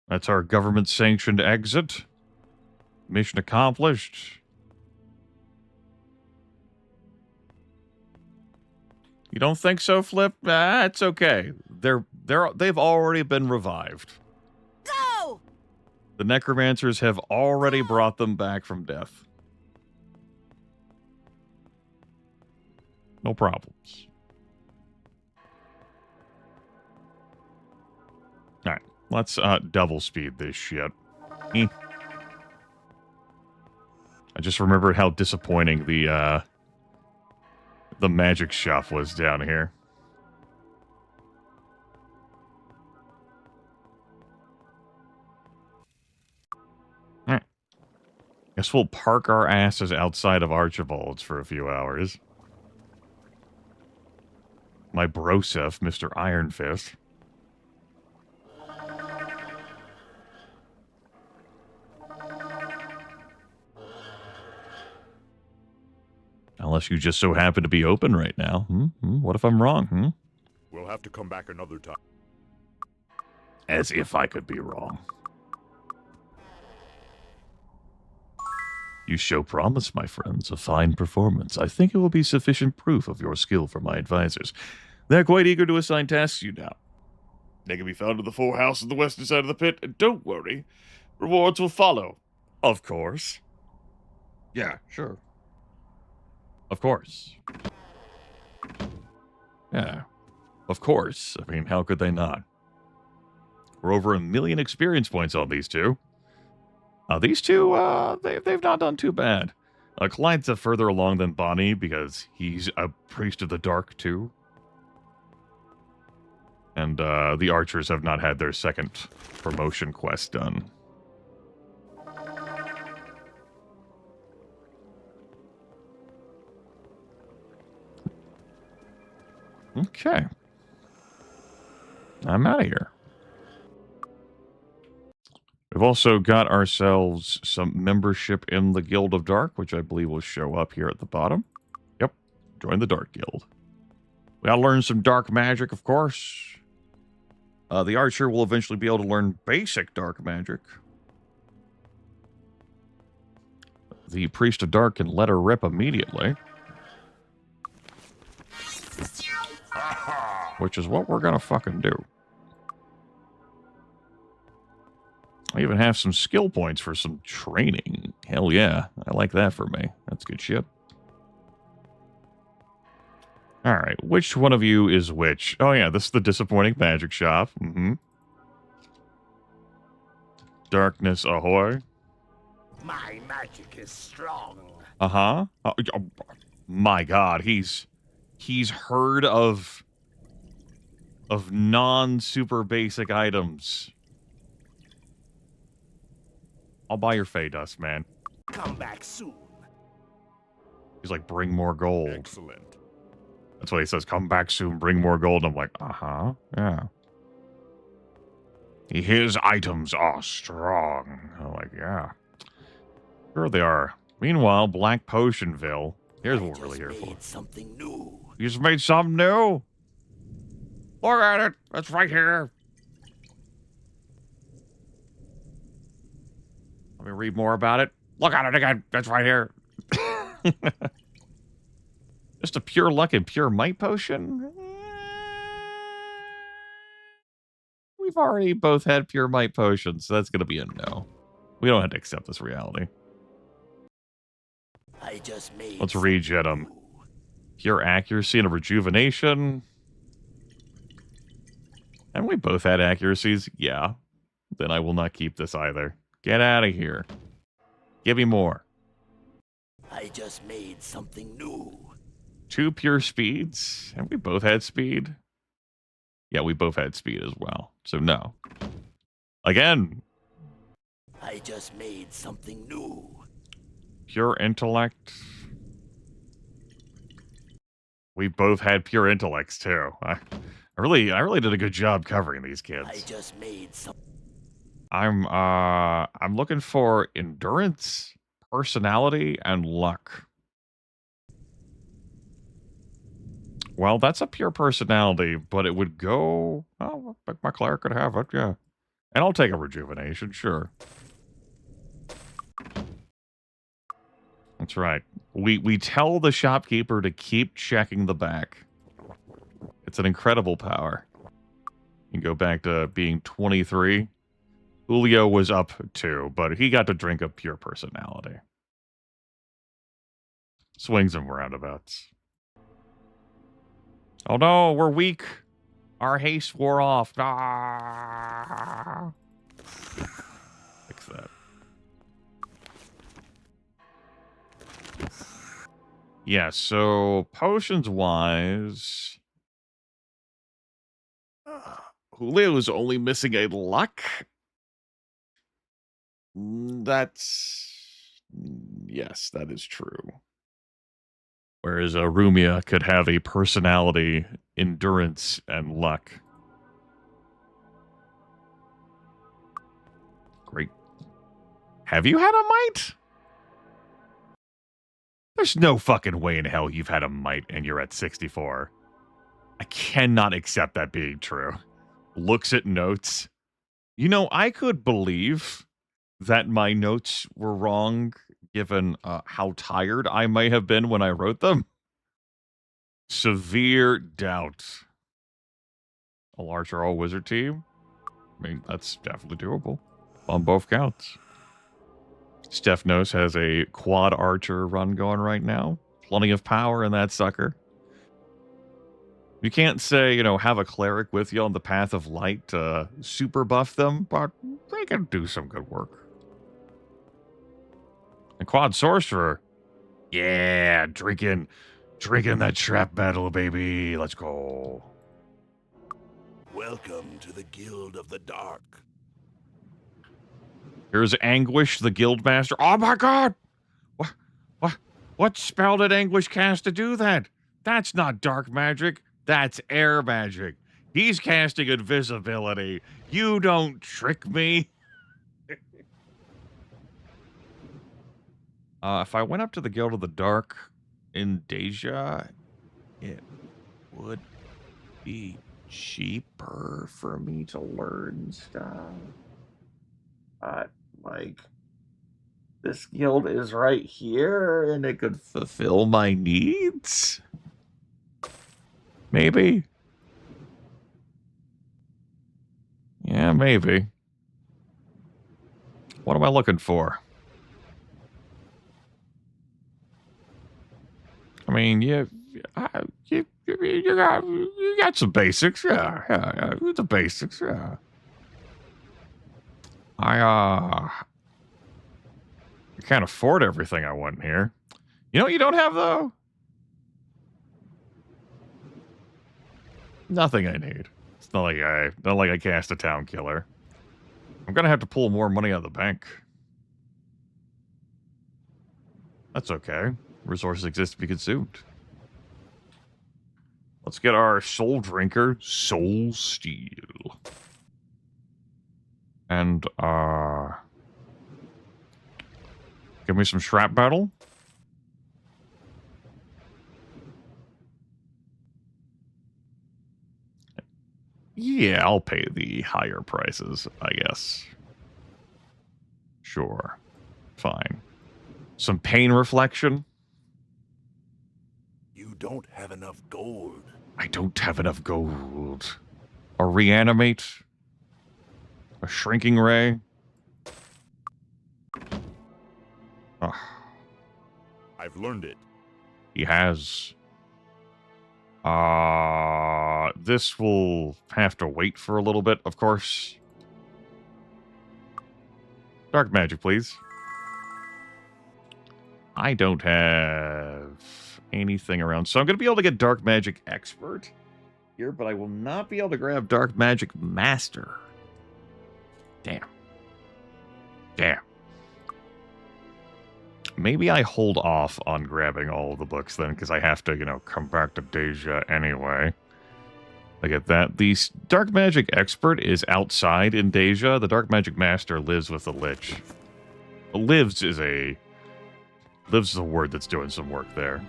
That's our government-sanctioned exit. Mission accomplished. You don't think so, Flip? It's okay. They've already been revived. Go! The necromancers have already brought them back from death. No problems. All right, let's double speed this shit. I just remembered how disappointing the magic shop was down here. All right. Guess we'll park our asses outside of Archibald's for a few hours. My brosef, Mr. Iron Fist. Unless you just so happen to be open right now. What if I'm wrong? We'll have to come back another time. As if I could be wrong. You show promise, my friends. A fine performance. I think it will be sufficient proof of your skill for my advisors. They're quite eager to assign tasks to you now. They can be found in the 4 houses on the western side of the pit, and don't worry, rewards will follow. Of course. Yeah, sure. Of course. Yeah, of course. I mean, how could they not? We're over 1 million experience points on these two. These two, they've not done too bad. Clyde's further along than Bonnie because he's a priest of the dark too. And the archers have not had their second promotion quest done. Okay. I'm out of here. We've also got ourselves some membership in the Guild of Dark, which I believe will show up here at the bottom. Yep, join the Dark Guild. We gotta learn some dark magic, of course. The archer will eventually be able to learn basic dark magic. The priest of dark can let her rip immediately. Which is what we're gonna fucking do. I even have some skill points for some training. Hell yeah, I like that for me. That's good shit. Alright, which one of you is which? Oh yeah, this is the disappointing magic shop. Darkness ahoy. My magic is strong. Uh-huh. Oh, my god, he's heard of non-super basic items. I'll buy your Fey Dust, man. Come back soon. He's like, bring more gold. Excellent. That's what he says, come back soon, bring more gold. I'm like, uh-huh, yeah. His items are strong. I'm like, yeah. Sure they are. Meanwhile, Black Potionville. Here's what we're really here for. Something new. You just made something new? Look at it. It's right here. Let me read more about it. Look at it again. It's right here. Just a pure luck and pure might potion? We've already both had pure might potions, so that's going to be a no. We don't have to accept this reality. I just made. Let's regen them. Pure accuracy and a rejuvenation. And we both had accuracies? Yeah. Then I will not keep this either. Get out of here. Give me more. I just made something new. 2 pure speeds. And we both had speed. Yeah, we both had speed as well. So no. Again. I just made something new. Pure intellect. We both had pure intellects too. I really did a good job covering these kids. I just made some. I'm looking for endurance, personality, and luck. Well, that's a pure personality, but it would go... Oh, my cleric could have it, yeah. And I'll take a rejuvenation, sure. That's right. We tell the shopkeeper to keep checking the back. It's an incredible power. You can go back to being 23. Julio was up too, but he got to drink a pure personality. Swings and roundabouts. Oh no, we're weak. Our haste wore off. Ah. Fix that. Yeah, so potions-wise... Julio's only missing a luck. That's... Yes, that is true. Whereas Rumia could have a personality, endurance, and luck. Great. Have you had a might? There's no fucking way in hell you've had a might and you're at 64. I cannot accept that being true. Looks at notes. You know, I could believe that my notes were wrong given how tired I may have been when I wrote them. Severe doubt. A large or all wizard team? I mean, that's definitely doable on both counts. Stephnos has a quad archer run going right now. Plenty of power in that sucker. You can't say, you know, have a cleric with you on the path of light to super buff them, but they can do some good work. And quad sorcerer. Yeah, drinking that trap battle, baby. Let's go. Welcome to the Guild of the Dark. Here's Anguish, the guildmaster. Oh my god! What spell did Anguish cast to do that? That's not dark magic. That's air magic. He's casting invisibility. You don't trick me. If I went up to the Guild of the Dark in Deja, it would be cheaper for me to learn stuff. Like, this guild is right here, and it could fulfill my needs? Maybe? Yeah, maybe. What am I looking for? I mean, you got some basics, yeah, the basics, yeah. I can't afford everything I want here. You know what you don't have, though? Nothing I need. It's not like I cast a town killer. I'm gonna have to pull more money out of the bank. That's okay. Resources exist to be consumed. Let's get our soul drinker, Soul Steel. And, give me some Shrap Battle. Yeah, I'll pay the higher prices, I guess. Sure. Fine. Some Pain Reflection. You don't have enough gold. I don't have enough gold. A Reanimate. A Shrinking Ray. Oh, I've learned it. he has. This will have to wait for a little bit, of course. Dark magic, please. I don't have anything around, so I'm going to be able to get Dark Magic Expert here, but I will not be able to grab Dark Magic Master. Damn. Damn. Maybe I hold off on grabbing all of the books then, because I have to, you know, come back to Deja anyway. Look at that. The Dark Magic Expert is outside in Deja. The Dark Magic Master lives with the Lich. Lives is a word that's doing some work there.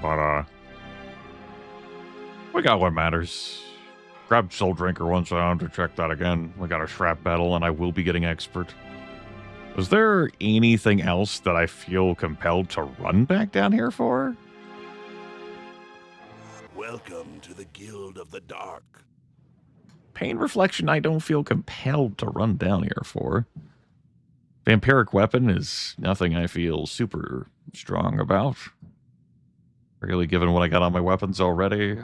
But, we got what matters. Grab Soul Drinker once round to check that again. We got a Shrap Battle, and I will be getting Expert. Was there anything else that I feel compelled to run back down here for? Welcome to the Guild of the Dark. Pain Reflection I don't feel compelled to run down here for. Vampiric Weapon is nothing I feel super strong about. Really, given what I got on my weapons already.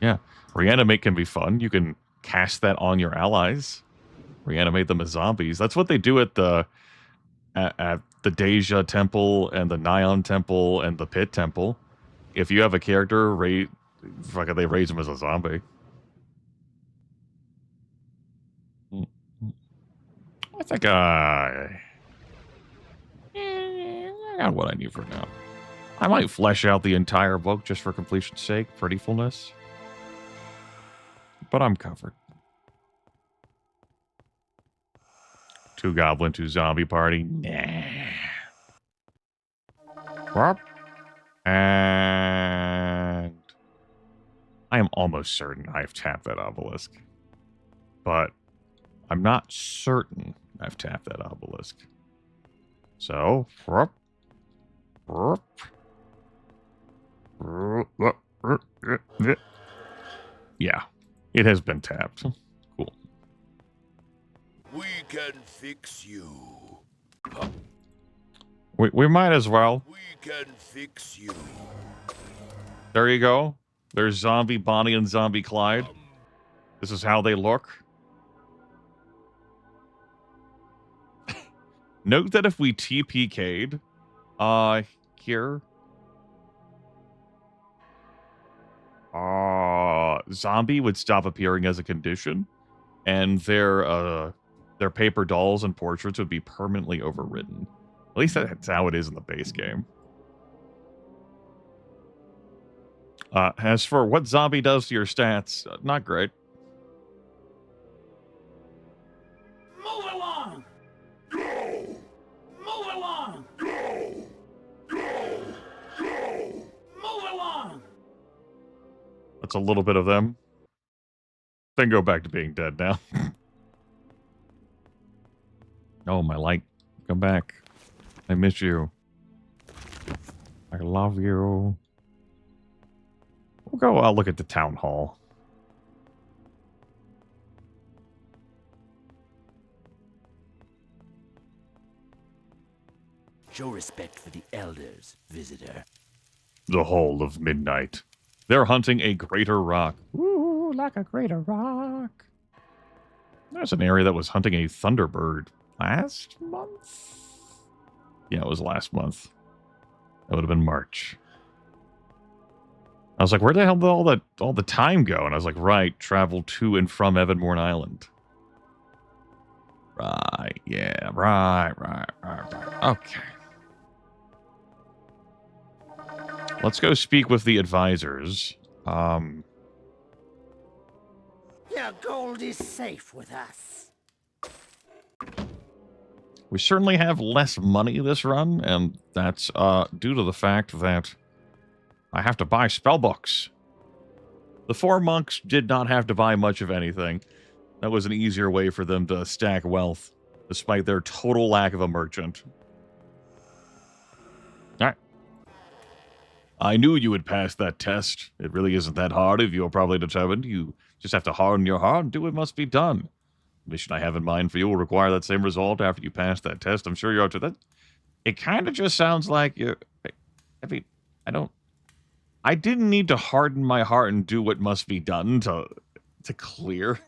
Yeah. Reanimate can be fun. You can cast that on your allies. Reanimate them as zombies. That's what they do at the Deja Temple and the Nyan Temple and the Pit Temple. If you have a character, they raise him as a zombie. I think I got what I need for now. I might flesh out the entire book just for completion's sake, prettyfulness. But I'm covered. 2 goblin, 2 zombie party. Nah. Well, and I am almost certain I've tapped that obelisk. But I'm not certain I've tapped that obelisk. So, yeah, it has been tapped. Cool. We can fix you. We might as well. We can fix you. There you go. There's Zombie Bonnie and Zombie Clyde. This is how they look. Note that if we TPK'd, here, zombie would stop appearing as a condition, and their paper dolls and portraits would be permanently overridden. At least that's how it is in the base game. As for what zombie does to your stats, not great. That's a little bit of them. Then go back to being dead now. Oh, my light. Come back. I miss you. I love you. We'll go look at the town hall. Show respect for the elders, visitor. The Hall of Midnight. They're hunting a greater rock. Ooh, like a greater rock. There's an area that was hunting a thunderbird last month? Yeah, it was last month. That would have been March. I was like, where the hell did all the time go? And I was like, right, travel to and from Evanmorn Island. Right, yeah, right. Okay. Let's go speak with the advisors. Your gold is safe with us. We certainly have less money this run, and that's due to the fact that I have to buy spell books. The 4 monks did not have to buy much of anything. That was an easier way for them to stack wealth, despite their total lack of a merchant. Alright. I knew you would pass that test. It really isn't that hard if you're probably determined. You just have to harden your heart and do what must be done. The mission I have in mind for you will require that same result after you pass that test. I'm sure you're up to that. It kind of just sounds like you're... I mean, I didn't need to harden my heart and do what must be done to clear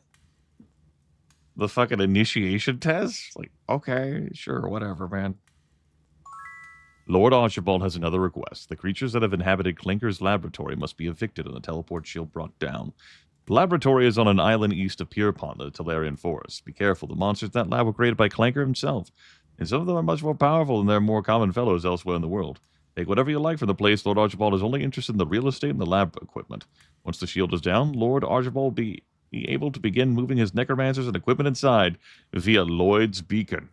the fucking initiation test. Like, okay, sure, whatever, man. Lord Archibald has another request. The creatures that have inhabited Clinker's laboratory must be evicted and the teleport shield brought down. The laboratory is on an island east of Pierpont, the Telerian Forest. Be careful, the monsters in that lab were created by Clanker himself, and some of them are much more powerful than their more common fellows elsewhere in the world. Take whatever you like from the place. Lord Archibald is only interested in the real estate and the lab equipment. Once the shield is down, Lord Archibald will be able to begin moving his necromancers and equipment inside via Lloyd's Beacon.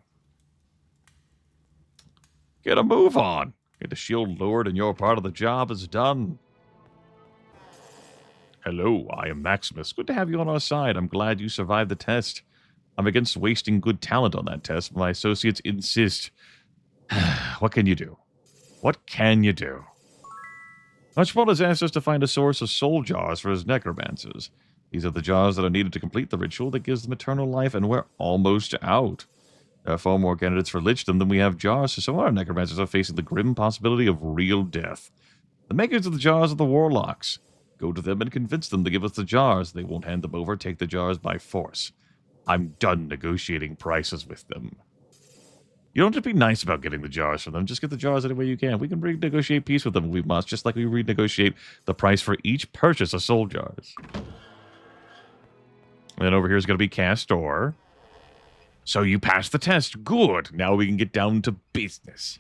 Get a move on. Get the shield lowered and your part of the job is done. Hello, I am Maximus. Good to have you on our side. I'm glad you survived the test. I'm against wasting good talent on that test. My associates insist. What can you do? What can you do? Archibald has asked us to find a source of soul jars for his necromancers. These are the jars that are needed to complete the ritual that gives them eternal life, and we're almost out. There are far more candidates for lichdom than we have jars, so some of our necromancers are facing the grim possibility of real death. The makers of the jars are the warlocks. Go to them and convince them to give us the jars. They won't hand them over. Take the jars by force. I'm done negotiating prices with them. You don't have to be nice about getting the jars from them. Just get the jars any way you can. We can renegotiate peace with them if we must, just like we renegotiate the price for each purchase of soul jars. And then over here is going to be Castor. So you passed the test. Good. Now we can get down to business.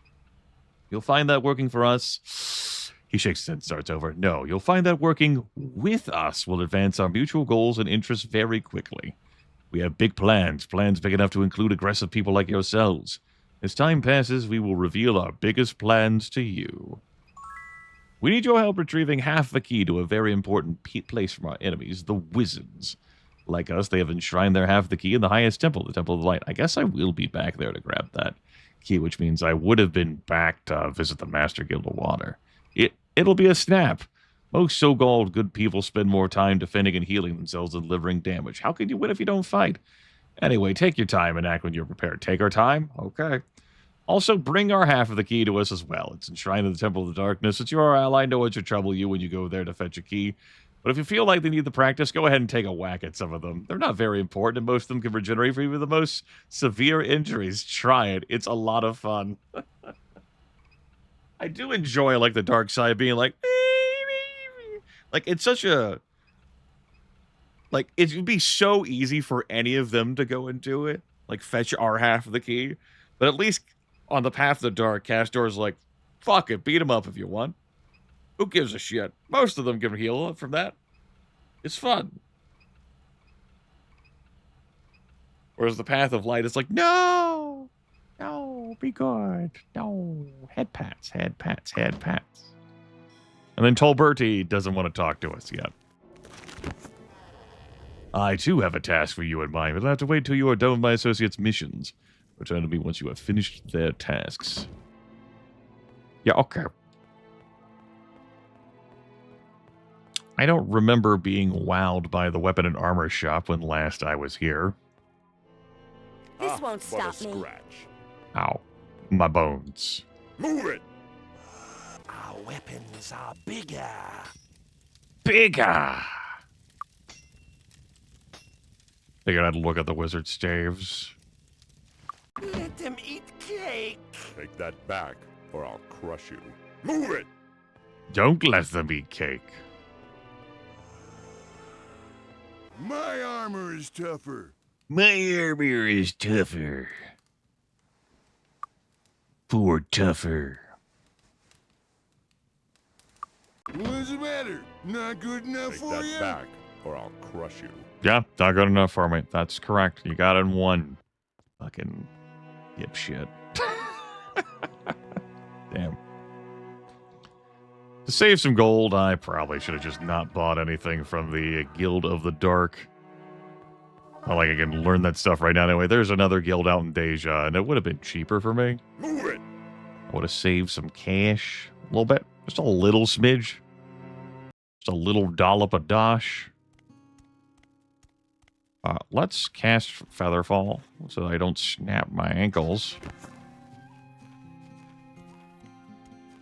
You'll find that working for us. He shakes his head and starts over. No, you'll find that working with us will advance our mutual goals and interests very quickly. We have big plans big enough to include aggressive people like yourselves. As time passes, we will reveal our biggest plans to you. We need your help retrieving half the key to a very important place from our enemies, the Wizards. Like us, they have enshrined their half the key in the highest temple, the Temple of the Light. I guess I will be back there to grab that key, which means I would have been back to visit the Master Guild of Water. It'll be a snap. Most so-called good people spend more time defending and healing themselves than delivering damage. How can you win if you don't fight? Anyway, take your time and act when you're prepared. Take our time? Okay. Also, bring our half of the key to us as well. It's enshrined in the Temple of the Darkness. It's your ally. No one should trouble you when you go there to fetch a key. But if you feel like they need the practice, go ahead and take a whack at some of them. They're not very important, and most of them can regenerate for even the most severe injuries. Try it. It's a lot of fun. I do enjoy, like, the dark side being like, it's such a, like, it would be so easy for any of them to go and do it. Like, fetch our half of the key. But at least on the path of the dark, Castor's like, fuck it, beat him up if you want. Who gives a shit? Most of them can heal from that. It's fun. Whereas the path of light is like, no, be good. No, head pats. And then Tolberti doesn't want to talk to us yet. I, too, have a task for you in mind, but I'll have to wait till you are done with my associates' missions. Return to me once you have finished their tasks. Yeah, okay. I don't remember being wowed by the weapon and armor shop when last I was here. This won't but a stop me. scratch. Ow. My bones. Move it! Our weapons are bigger. Bigger! Figured I'd look at the wizard staves. Let them eat cake. Take that back, or I'll crush you. Move it! Don't let them eat cake. My armor is tougher. My armor is tougher. Poor tougher. What's the matter? Not good enough Take for that you? back, or I'll crush you. Yeah, not good enough for me. That's correct. You got it in one. Fucking dipshit. Damn. To save some gold, I probably should have just not bought anything from the Guild of the Dark. Not like I can learn that stuff right now anyway. There's another guild out in Deja, and it would have been cheaper for me. Move it! I would have saved some cash. A little bit. Just a little smidge. Just a little dollop of dosh. Let's cast Featherfall so I don't snap my ankles.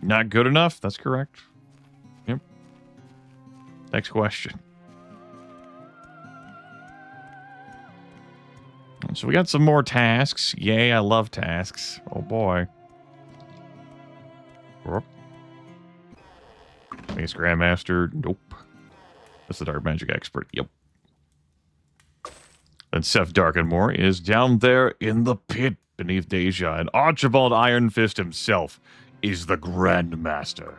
Not good enough? That's correct. Yep. Next question. So we got some more tasks. Yay, I love tasks. Oh boy. Mace Grandmaster. Nope. That's the Dark Magic Expert. Yep. And Seth Darkenmore is down there in the pit beneath Deja, and Archibald Iron Fist himself is the Grandmaster.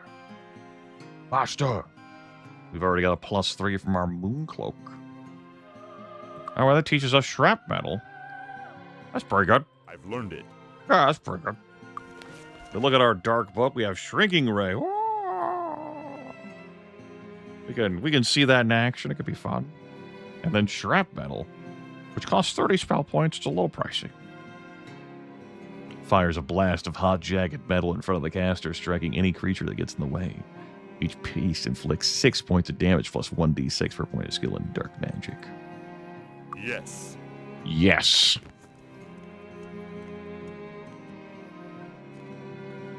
Master! We've already got a +3 from our Mooncloak. Oh, well, that teaches us shrapnel. That's pretty good. I've learned it. Yeah, that's pretty good. But look at our dark book. We have Shrinking Ray. We can see that in action. It could be fun. And then shrapnel, which costs 30 spell points. It's a little pricey. Fires a blast of hot, jagged metal in front of the caster, striking any creature that gets in the way. Each piece inflicts 6 points of damage plus 1d6 per point of skill in dark magic. Yes. Yes.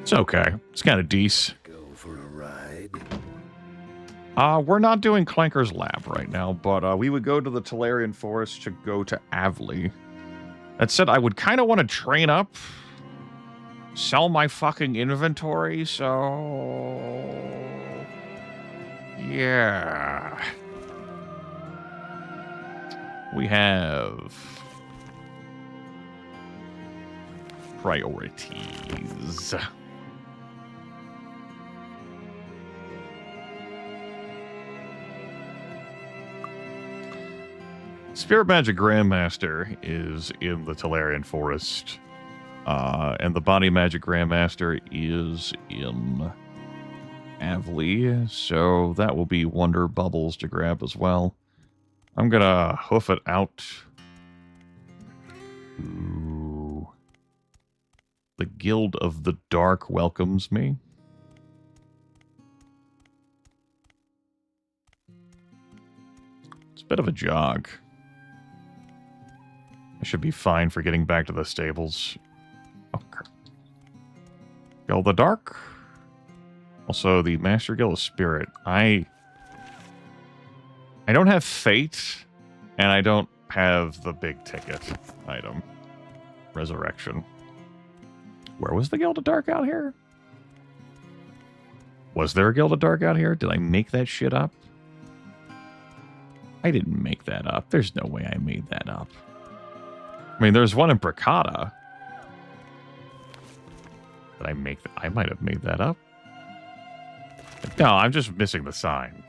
It's okay. It's kind of decent. Go for a ride. We're not doing Clanker's Lab right now, but we would go to the Talarian Forest to go to Avli. That said, I would kind of want to train up, sell my fucking inventory, so... yeah. We have... priorities. Spirit Magic Grandmaster is in the Talarian Forest, and the Body Magic Grandmaster is in Avli, so that will be Wonder Bubbles to grab as well. I'm gonna hoof it out to the Guild of the Dark welcomes me. It's a bit of a jog. I should be fine for getting back to the stables. Okay. Guild of the Dark. Also, the Master Guild of Spirit. I don't have Fate, and I don't have the big ticket item. Resurrection. Where was the Guild of Dark out here? Was there a Guild of Dark out here? Did I make that shit up? I didn't make that up. There's no way I made that up. I mean, there's one in Bricata. Did I make that? I might have made that up. No, I'm just missing the sign.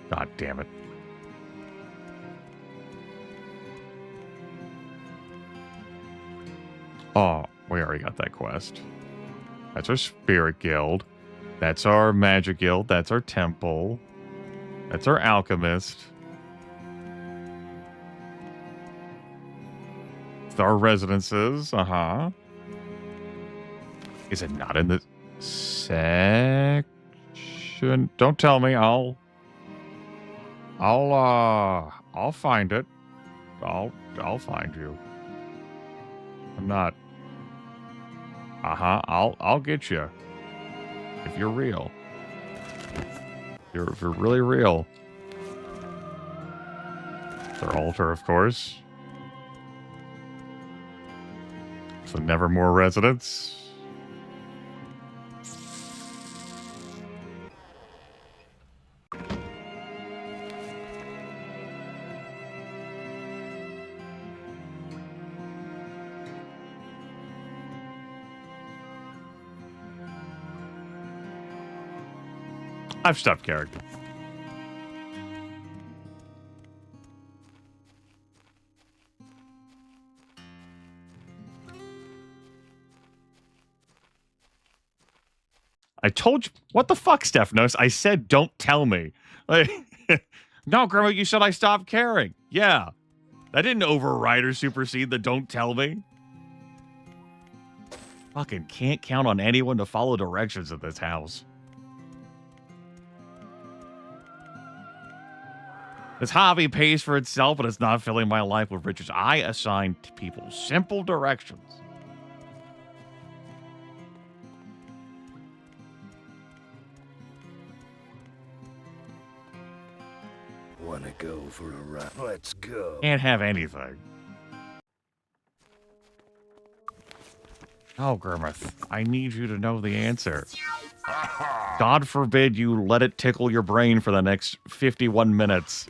God damn it. Oh, we already got that quest. That's our Spirit Guild. That's our Magic Guild. That's our Temple. That's our Alchemist. with our residences. Uh-huh. Is it not in the section? Don't tell me. I'll find it. I'll find you. I'm not. Uh-huh. I'll get you. If you're real. If you're really real. Their altar, of course. So Nevermore residence. I've stopped character. I told you. What the fuck, Stephanos? I said don't tell me. Like, no, Grandma, you said I stopped caring. Yeah. That didn't override or supersede the don't tell me. Fucking can't count on anyone to follow directions at this house. This hobby pays for itself, but it's not filling my life with riches. I assign to people simple directions. Wanna go for a ride? Let's go. Can't have anything. Oh, Grimith, I need you to know the answer. God forbid you let it tickle your brain for the next 51 minutes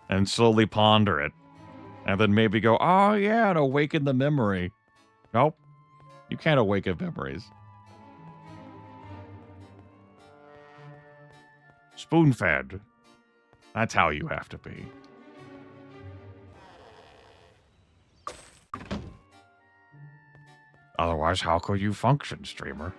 and slowly ponder it. And then maybe go, oh yeah, and awaken the memory. Nope. You can't awaken memories. Spoon-fed. That's how you have to be. Otherwise, how could you function, streamer?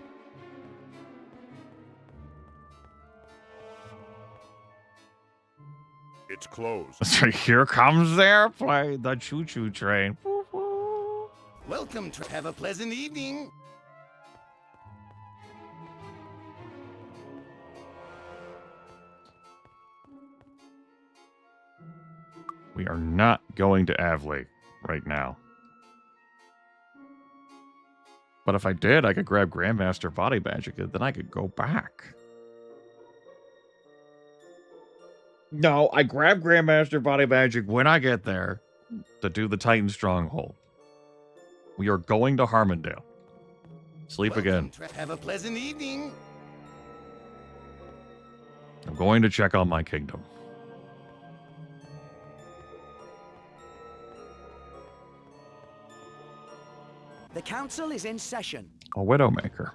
It's closed. So here comes the airplane, the choo-choo train. Welcome to have a pleasant evening. We are not going to Avley right now. But if I did, I could grab Grandmaster Body Magic and then I could go back. No, I grab Grandmaster Body Magic when I get there to do the Titan Stronghold. We are going to Harmondale. Sleep again. Have a pleasant evening. I'm going to check on my kingdom. The council is in session. A Widowmaker.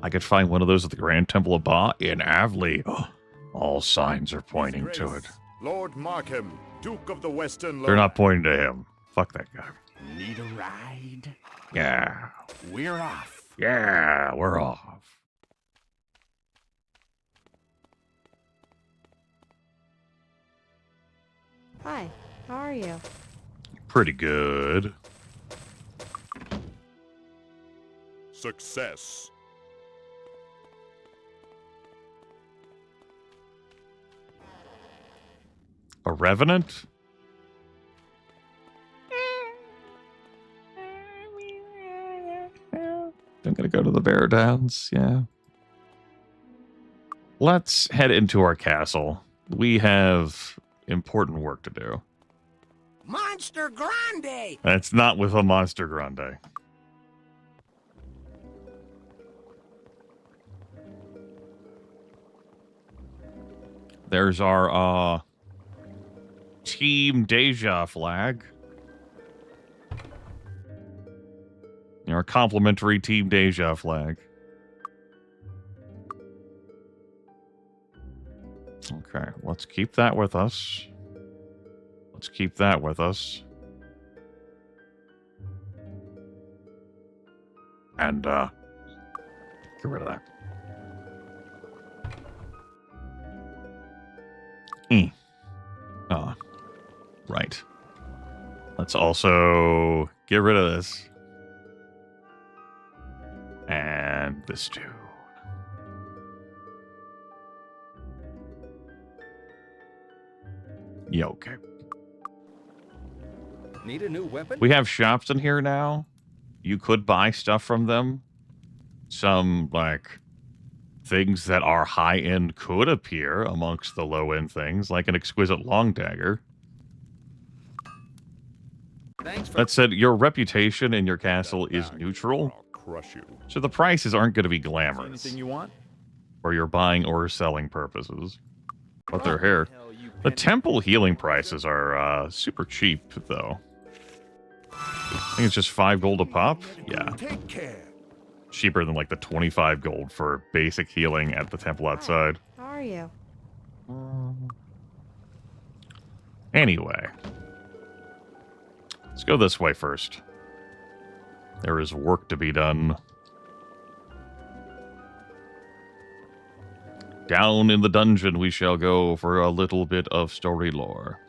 I could find one of those at the Grand Temple of Ba in Avley. Oh, all signs are pointing to it. Lord Markham, Duke of the Western They're not pointing to him. Fuck that guy. Need a ride? Yeah. We're off. Yeah, we're off. Hi, how are you? Pretty good. Success. A Revenant? I'm gonna go to the Bear Downs, yeah. Let's head into our castle. We have important work to do. Monster Grande! That's not with a Monster Grande. There's our, Team Deja flag. Our complimentary Team Deja flag. Okay, let's keep that with us. Let's keep that with us. And, get rid of that. Right. Let's also Get rid of this. And this too. Yeah, okay. Need a new weapon? We have shops in here now. You could buy stuff from them. Some, like, things that are high-end could appear amongst the low-end things, like an exquisite long dagger. Thanks for That said, your reputation in your castle is neutral, I'll crush you. so the prices aren't going to be glamorous Anything you want? for your buying or selling purposes. But they're here. The temple healing prices are super cheap, though. I think it's just 5 gold a pop. Yeah. Take care. Cheaper than like the 25 gold for basic healing at the temple outside. How are you? Anyway. Let's go this way first. There is work to be done. Down in the dungeon we shall go for a little bit of story lore.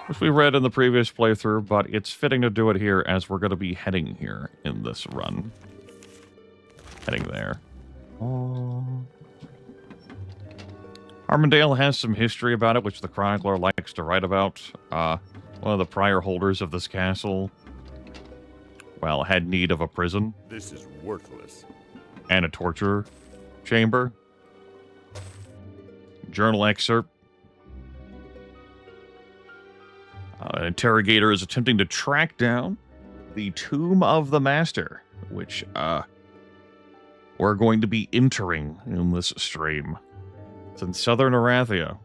Which we read in the previous playthrough, but it's fitting to do it here as we're going to be heading here in this run. Heading there. Armandale has some history about it, which the chronicler likes to write about. One of the prior holders of this castle, well, had need of a prison. This is worthless. And a torture chamber. Journal excerpt. An interrogator is attempting to track down the Tomb of the Master, which we're going to be entering in this stream. It's in southern Arathia.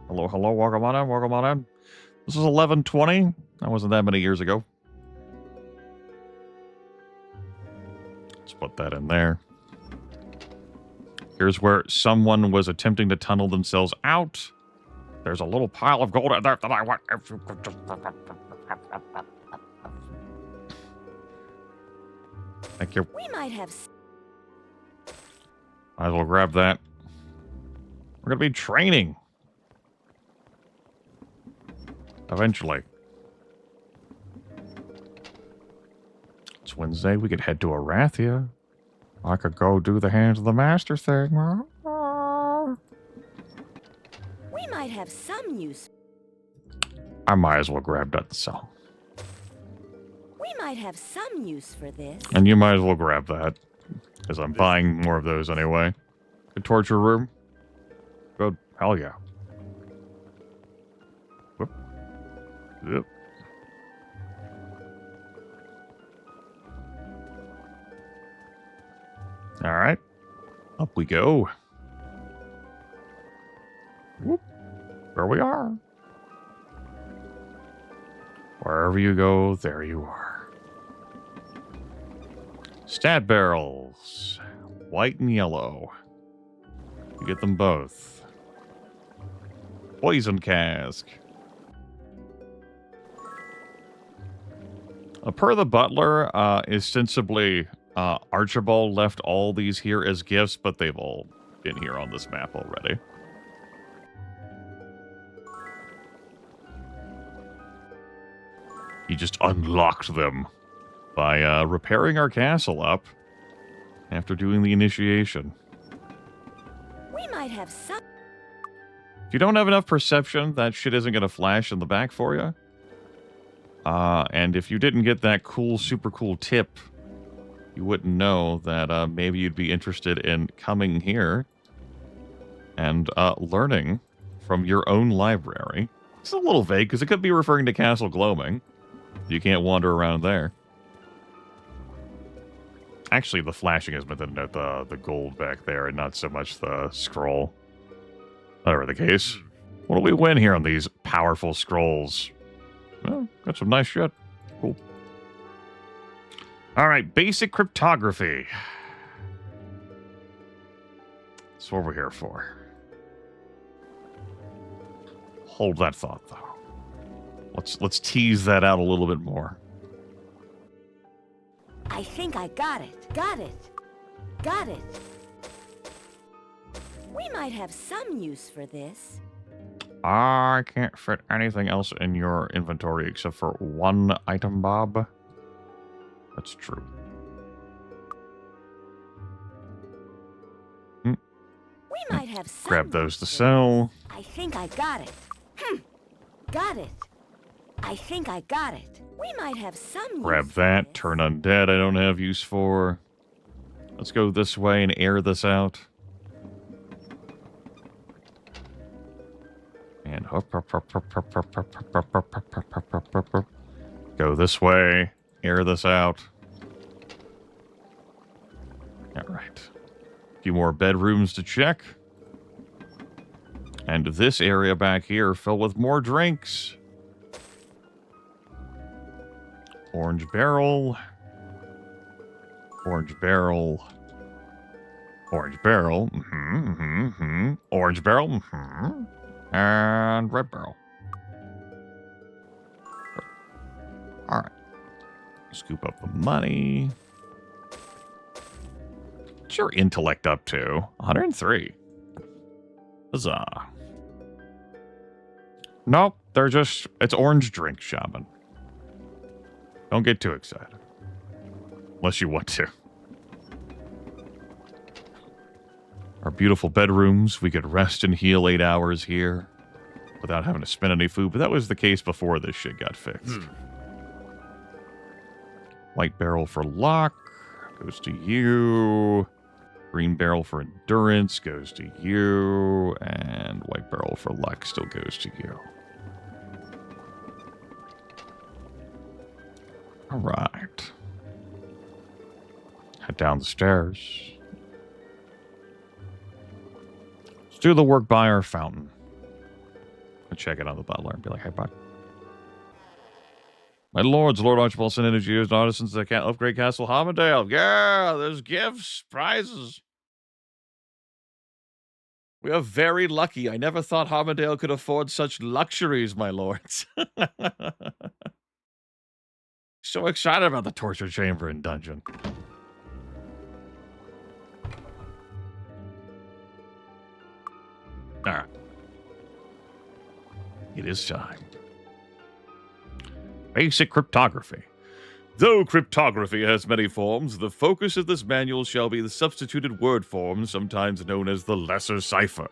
Hello, hello, welcome on in, welcome on in. This is 1120. That wasn't that many years ago. Let's put that in there. Here's where someone was attempting to tunnel themselves out. There's a little pile of gold out there that I want. If you could just... Thank you. We might have... Might as well grab that. We're going to be training. Eventually. It's Wednesday. We could head to Arathia. I could go do the Hands of the Master thing. We might have some use. I might as well grab that song. We might have some use for this. And you might as well grab that. Because I'm buying more of those anyway. Good torture room. Good. Hell yeah. Whoop. Yep. All right. Up we go. Whoop. There we are. Wherever you go, there you are. Stat barrels. White and yellow. You get them both. Poison cask. Per the butler, ostensibly, Archibald left all these here as gifts, but they've all been here on this map already. He just unlocked them by repairing our castle up after doing the initiation. We might have some... If you don't have enough perception, that shit isn't going to flash in the back for you. And if you didn't get that cool, super cool tip, you wouldn't know that maybe you'd be interested in coming here and learning from your own library. It's a little vague because it could be referring to Castle Gloaming. You can't wander around there. Actually, the flashing is meant to denote the gold back there and not so much the scroll. Whatever the case. What do we win here on these powerful scrolls? Well, got some nice shit. Cool. All right, basic cryptography. That's what we're here for. Hold that thought, though. Let's tease that out a little bit more. I think I got it. Got it. Got it. We might have some use for this. I can't fit anything else in your inventory except for one item, Bob. That's true. We might have some Grab those use to for sell. this. I think I got it. Got it. I think I got it. We might have some Grab use for that. this. Turn undead I don't have use for. Let's go this way and air this out. And go this way. Air this out. Alright. A few more bedrooms to check. And this area back here filled with more drinks. Orange barrel. Orange barrel. Orange barrel. Orange barrel. And red barrel. Alright. Scoop up the money. What's your intellect up to? 103. Huzzah. Nope, they're just... It's orange drink shopping. Don't get too excited. Unless you want to. Our beautiful bedrooms. We could rest and heal 8 hours here without having to spend any food. But that was the case before this shit got fixed. White barrel for luck. Goes to you. Green barrel for endurance. Goes to you. And white barrel for luck still goes to you. All right. Head down the stairs. Let's do the work by our fountain. I'll check it on the butler and be like, hey, bud. My lords, Lord Archibald sent engineers and artisans that can't upgrade Castle Harmondale. Yeah, there's gifts, prizes. We are very lucky. I never thought Harmondale could afford such luxuries, my lords. So excited about the torture chamber and dungeon. Alright. It is time. Basic cryptography. Though cryptography has many forms, the focus of this manual shall be the substituted word form, sometimes known as the lesser cipher.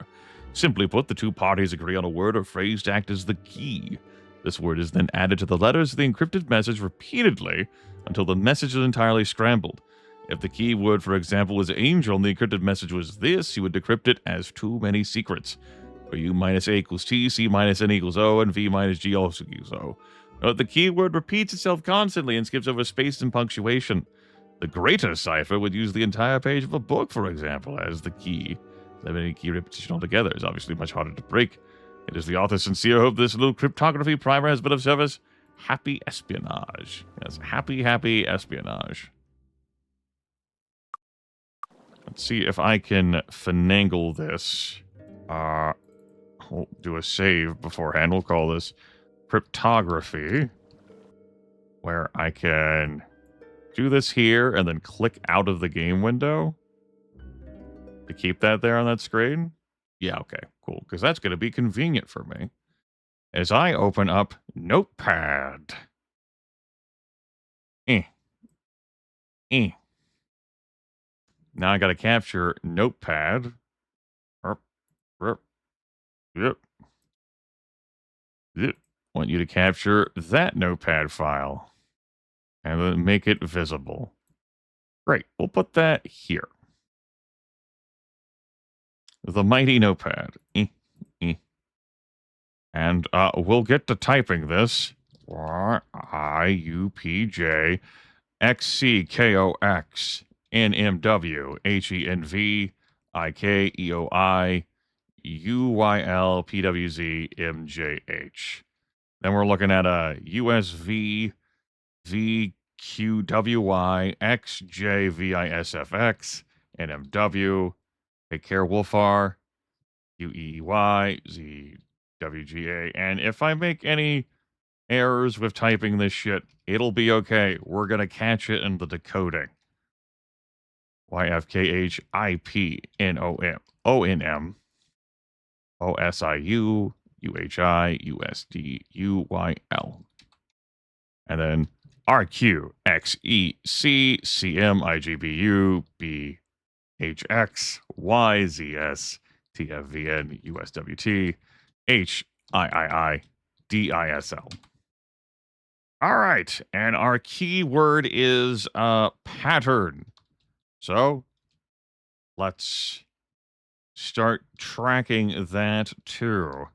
Simply put, the two parties agree on a word or phrase to act as the key. This word is then added to the letters of the encrypted message repeatedly until the message is entirely scrambled. If the key word, for example, was angel and the encrypted message was this, you would decrypt it as too many secrets. For U minus A equals T, C minus N equals O, and V minus G also equals O. Note the keyword repeats itself constantly and skips over space and punctuation. The greater cipher would use the entire page of a book, for example, as the key. Limiting key repetition altogether is obviously much harder to break. It is the author's sincere hope this little cryptography primer has been of service. Happy espionage. Yes, happy espionage. Let's see if I can finagle this. We'll do a save beforehand. We'll call this cryptography, where I can do this here and then click out of the game window to keep that there on that screen. Yeah, okay, cool, because that's going to be convenient for me. As I open up Notepad. Now I got to capture Notepad. Yep. Want you to capture that Notepad file and then make it visible. Great, we'll put that here. The mighty Notepad. And we'll get to typing this. IUPJXCKOXNMWHENVIKEOIUYLPWZMJH. Then we're looking at a USV VQWY XJVISFX NMW. Take care, Wolfar. UEY ZWGA. And if I make any errors with typing this shit, it'll be okay. We're going to catch it in the decoding. YFKHIPNOM ONM OSIU UHI, USD, UYL. And then RQ, XE, C, CM, IGBU, BHX, YZS, TFVN, USWT, HIII, DISL. All right, and our keyword is pattern. So let's start tracking that too.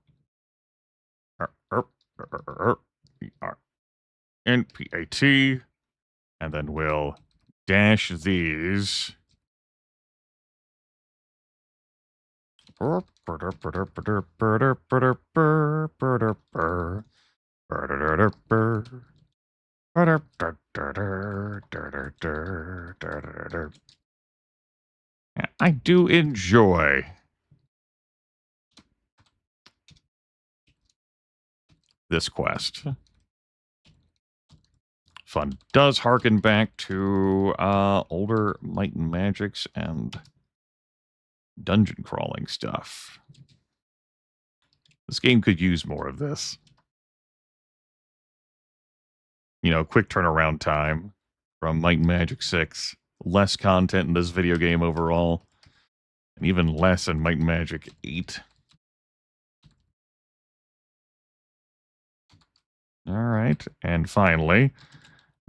NPAT, and then we'll dash these. I do enjoy this quest. Fun. Does harken back to older Might and Magics and dungeon crawling stuff. This game could use more of this. You know, quick turnaround time from Might and Magic 6. Less content in this video game overall. And even less in Might and Magic 8. All right. And finally,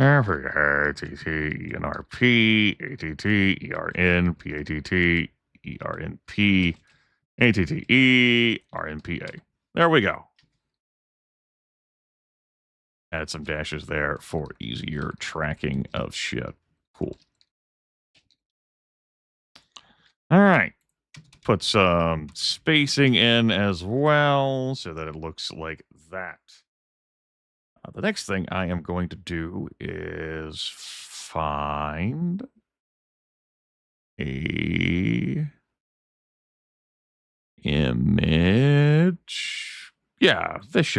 ATT, ENRP, ATT, ERN, PATT, ERNP, ATTE, RNPA. There we go. Add some dashes there for easier tracking of shit. Cool. All right. Put some spacing in as well so that it looks like that. The next thing I am going to do is find a image. Yeah, this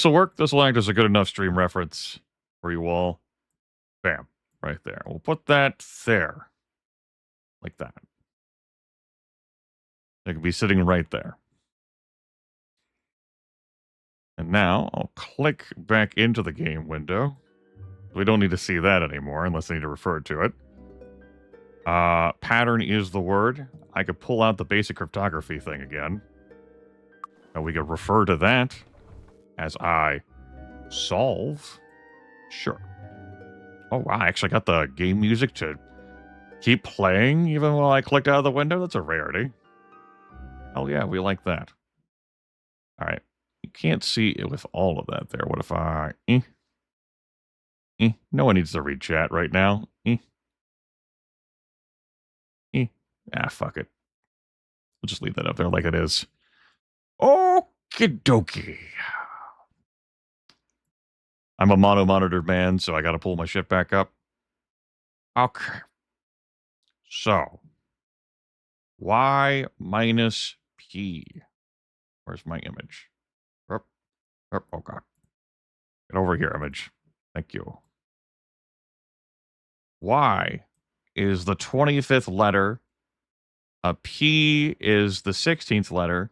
will work. This will act as a good enough stream reference for you all. Bam, right there. We'll put that there, like that. It can be sitting right there. And now I'll click back into the game window. We don't need to see that anymore unless I need to refer to it. Pattern is the word. I could pull out the basic cryptography thing again. And we could refer to that as I solve. Sure. Oh, wow. I actually got the game music to keep playing even while I clicked out of the window. That's a rarity. Hell yeah, we like that. All right. You can't see it with all of that there. What if I... No one needs to read chat right now. Ah, fuck it. We'll just leave that up there like it is. Okie dokie. I'm a mono-monitored man, so I gotta pull my shit back up. Okay. So. Y minus P. Where's my image? Oh, God. Get over here, image. Thank you. Y is the 25th letter. P is the 16th letter.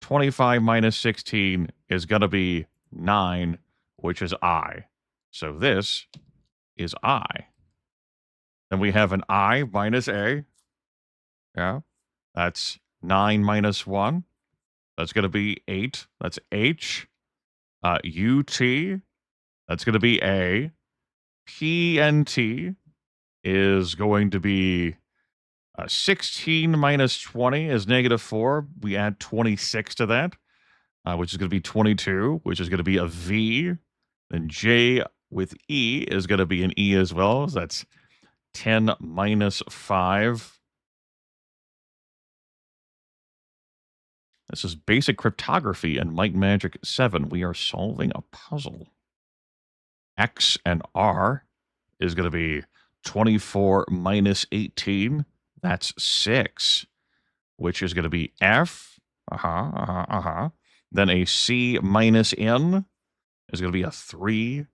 25 minus 16 is going to be 9, which is I. So this is I. Then we have an I minus A. Yeah. That's 9 minus 1. That's going to be 8. That's H. UT. That's going to be A. PNT is going to be 16 minus 20 is negative 4. We add 26 to that, which is going to be 22, which is going to be a V. Then J with E is going to be an E as well. So that's 10 minus 5. This is basic cryptography and Might and Magic 7. We are solving a puzzle. X and R is going to be 24 minus 18. That's 6, which is going to be F. Then a C minus N is going to be a 3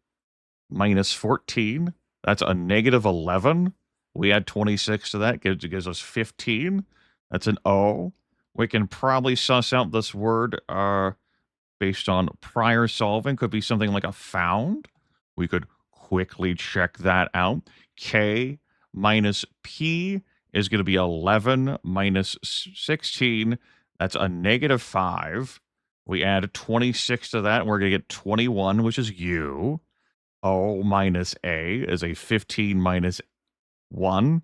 minus 14. That's a negative 11. We add 26 to that. Gives us 15. That's an O. We can probably suss out this word based on prior solving. Could be something like a found. We could quickly check that out. K minus P is going to be 11 minus 16. That's a negative 5. We add 26 to that, and we're going to get 21, which is U. O minus A is a 15 minus 1.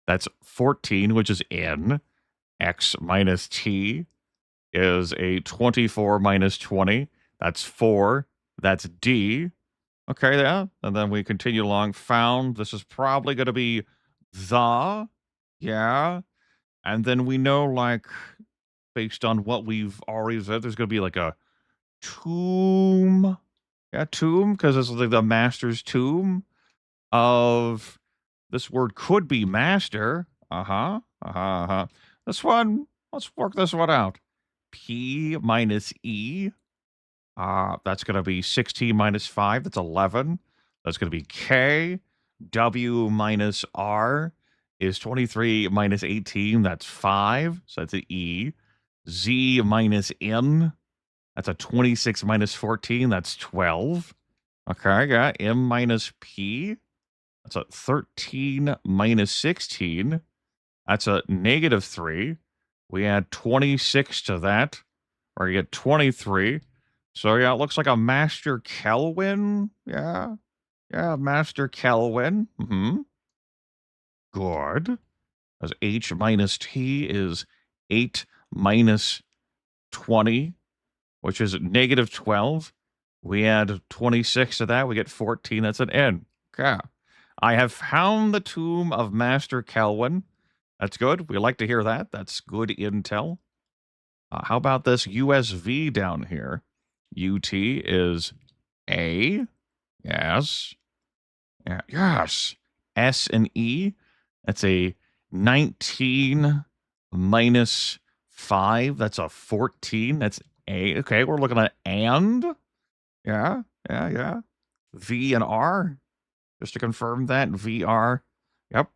That's 14, which is N. X minus T is a 24 minus 20. That's 4. That's D. Okay, yeah. And then we continue along. Found. This is probably going to be the. Yeah. And then we know, like, based on what we've already said, there's going to be like a tomb. Yeah, tomb, because this is like the master's tomb of this word could be master. This one, let's work this one out. P minus E. That's going to be 16 minus 5. That's 11. That's going to be K. W minus R is 23 minus 18. That's 5. So that's an E. Z minus N. That's a 26 minus 14. That's 12. Okay, yeah. M minus P. That's a 13 minus 16. That's a negative 3. We add 26 to that. Or you get 23. So, yeah, it looks like a Master Kelvin. Yeah. Yeah, Master Kelvin. Good. As H minus T is 8 minus 20, which is negative 12. We add 26 to that. We get 14. That's an N. Okay. I have found the tomb of Master Kelvin. That's good. We like to hear that. That's good intel. How about this USV down here? UT is A. Yes. Yeah, yes. S and E. That's a 19 minus 5. That's a 14. That's A. Okay, we're looking at and. Yeah. V and R. Just to confirm that. VR. Yep.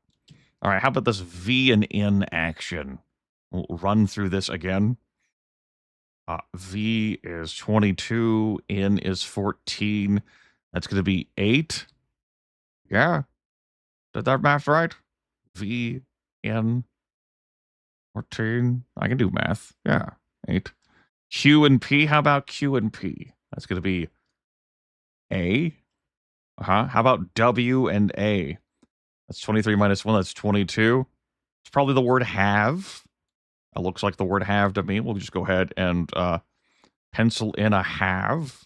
All right, how about this V and N action? We'll run through this again. V is 22. N is 14. That's going to be 8. Yeah. Did that math right? V, N, 14. I can do math. Yeah. 8. Q and P. How about Q and P? That's going to be A. How about W and A? That's 23 minus 1. That's 22. It's probably the word have. It looks like the word have to me. We'll just go ahead and pencil in a have.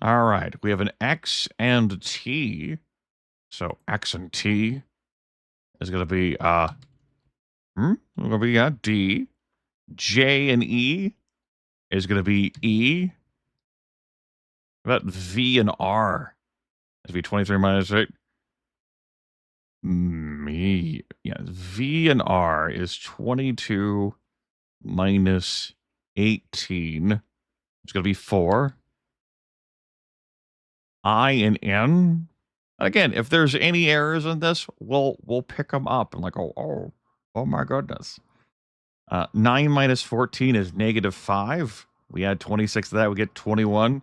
All right. We have an X and T. So X and T is going to be D. J and E is going to be E. What about V and R? It's be 23 minus 8. Me. Yeah, V and R is 22 minus 18. It's going to be 4. I and N. Again, if there's any errors in this, we'll pick them up. And like, oh my goodness. 9 minus 14 is negative 5. We add 26 to that, we get 21.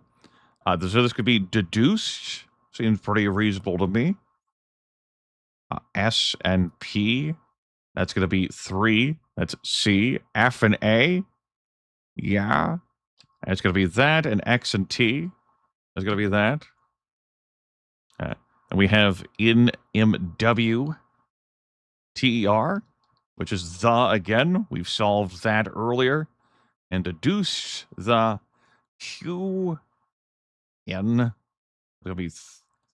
So this could be deduced. Seems pretty reasonable to me. S and P. That's going to be 3. That's C. F and A. Yeah. And it's going to be that. And X and T is going to be that. And we have in MW TER, which is the again. We've solved that earlier. And deduced the Q N. It's going to be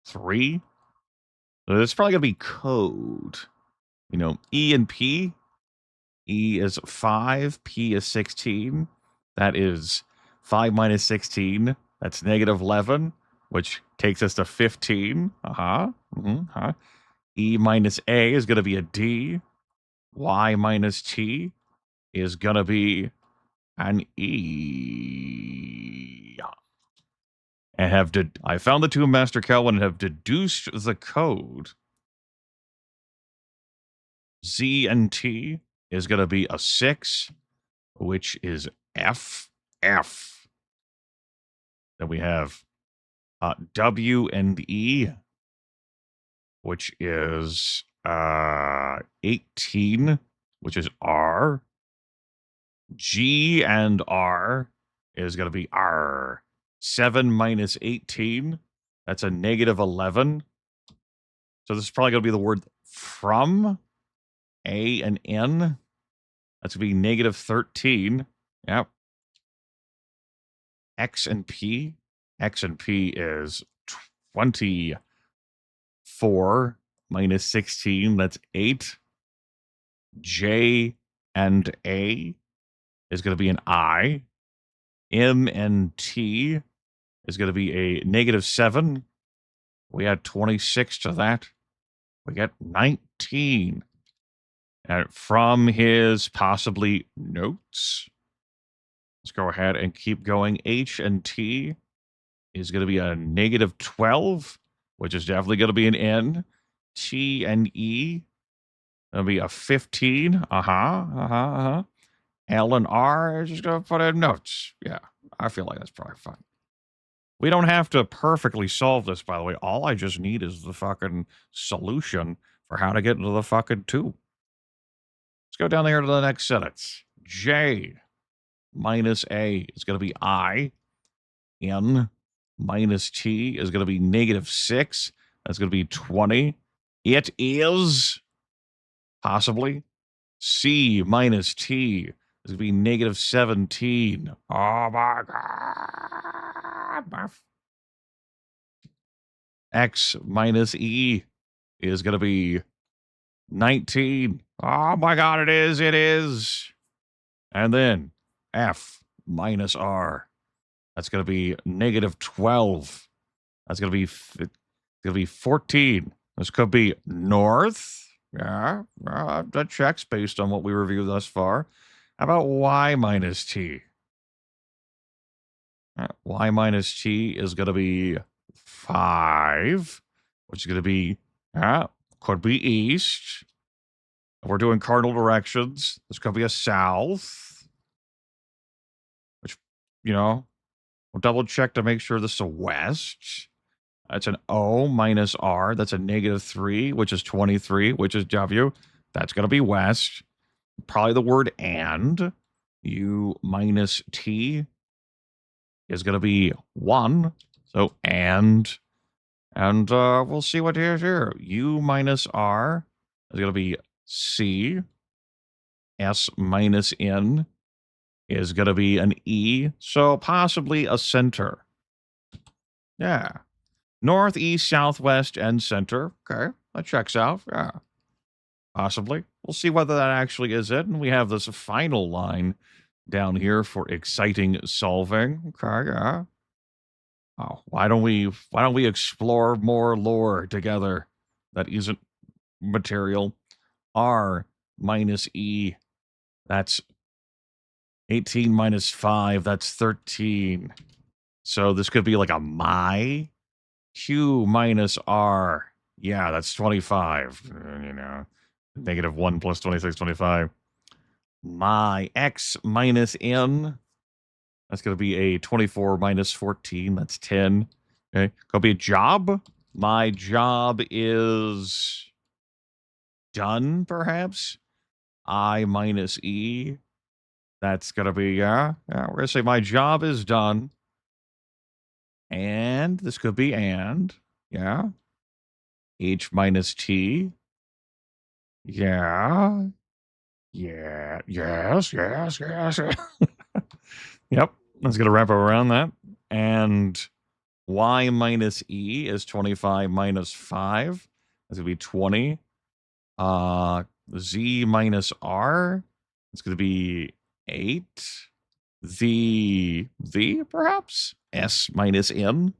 3. So it's probably going to be code. You know, E and P. E is 5. P is 16. That is 5 minus 16. That's negative 11, which takes us to 15. E minus A is going to be a D. Y minus T is going to be an E. And I found the tomb Master Kelvin and have deduced the code. Z and T is going to be a 6, which is F. F. Then we have W and E, which is 18, which is R. G and R is going to be R. 7 minus 18, that's a negative 11. So this is probably going to be the word from. A and N, that's going to be negative 13. Yep. X and P is 24 minus 16, that's 8. J and A is going to be an I. M and T is going to be a negative 7. We add 26 to that. We get 19. And from his possibly notes, let's go ahead and keep going. H and T is going to be a negative 12, which is definitely going to be an N. T and E, that'll be a 15. L and R is just going to put in notes. Yeah, I feel like that's probably fine. We don't have to perfectly solve this, by the way. All I just need is the fucking solution for how to get into the fucking 2. Let's go down here to the next sentence. J minus A is going to be I. N minus T is going to be negative 6. That's going to be 20. It is possibly C minus T is going to be negative 17. Oh my God. X minus E is going to be 19. Oh my God, it is. It is. And then F minus R. That's going to be negative 12. That's going to be 14. This could be north. Yeah, that checks based on what we reviewed thus far. How about Y minus T? Y minus T is going to be 5, which is going to be, could be east. If we're doing cardinal directions, this could be a south. Which, we'll double check to make sure this is a west. That's an O minus R. That's a negative 3, which is 23, which is W. That's going to be west. Probably the word and. U minus T is going to be 1. So and we'll see what here's here. U minus R is going to be C. S minus N is going to be an E. So possibly a center. Yeah. North, east, southwest, and center. Okay, that checks out. Yeah, possibly. We'll see whether that actually is it. And we have this final line down here for exciting solving. Okay, yeah. Oh, why don't we explore more lore together that isn't material? R minus E, that's 18 minus 5, that's 13. So this could be like a my. Q minus R. Yeah, that's 25. Negative 1 plus 26, 25. My X minus N. That's going to be a 24 minus 14. That's 10. Okay. Could be a job. My job is done, perhaps. I minus E. That's going to be, we're going to say my job is done. And this could be and. Yeah. H minus T. Yeah. Yeah. Yes. Yep. That's going to wrap up around that. And Y minus E is 25 minus 5. That's going to be 20. Z minus R. It's going to be 8. The perhaps? S minus N.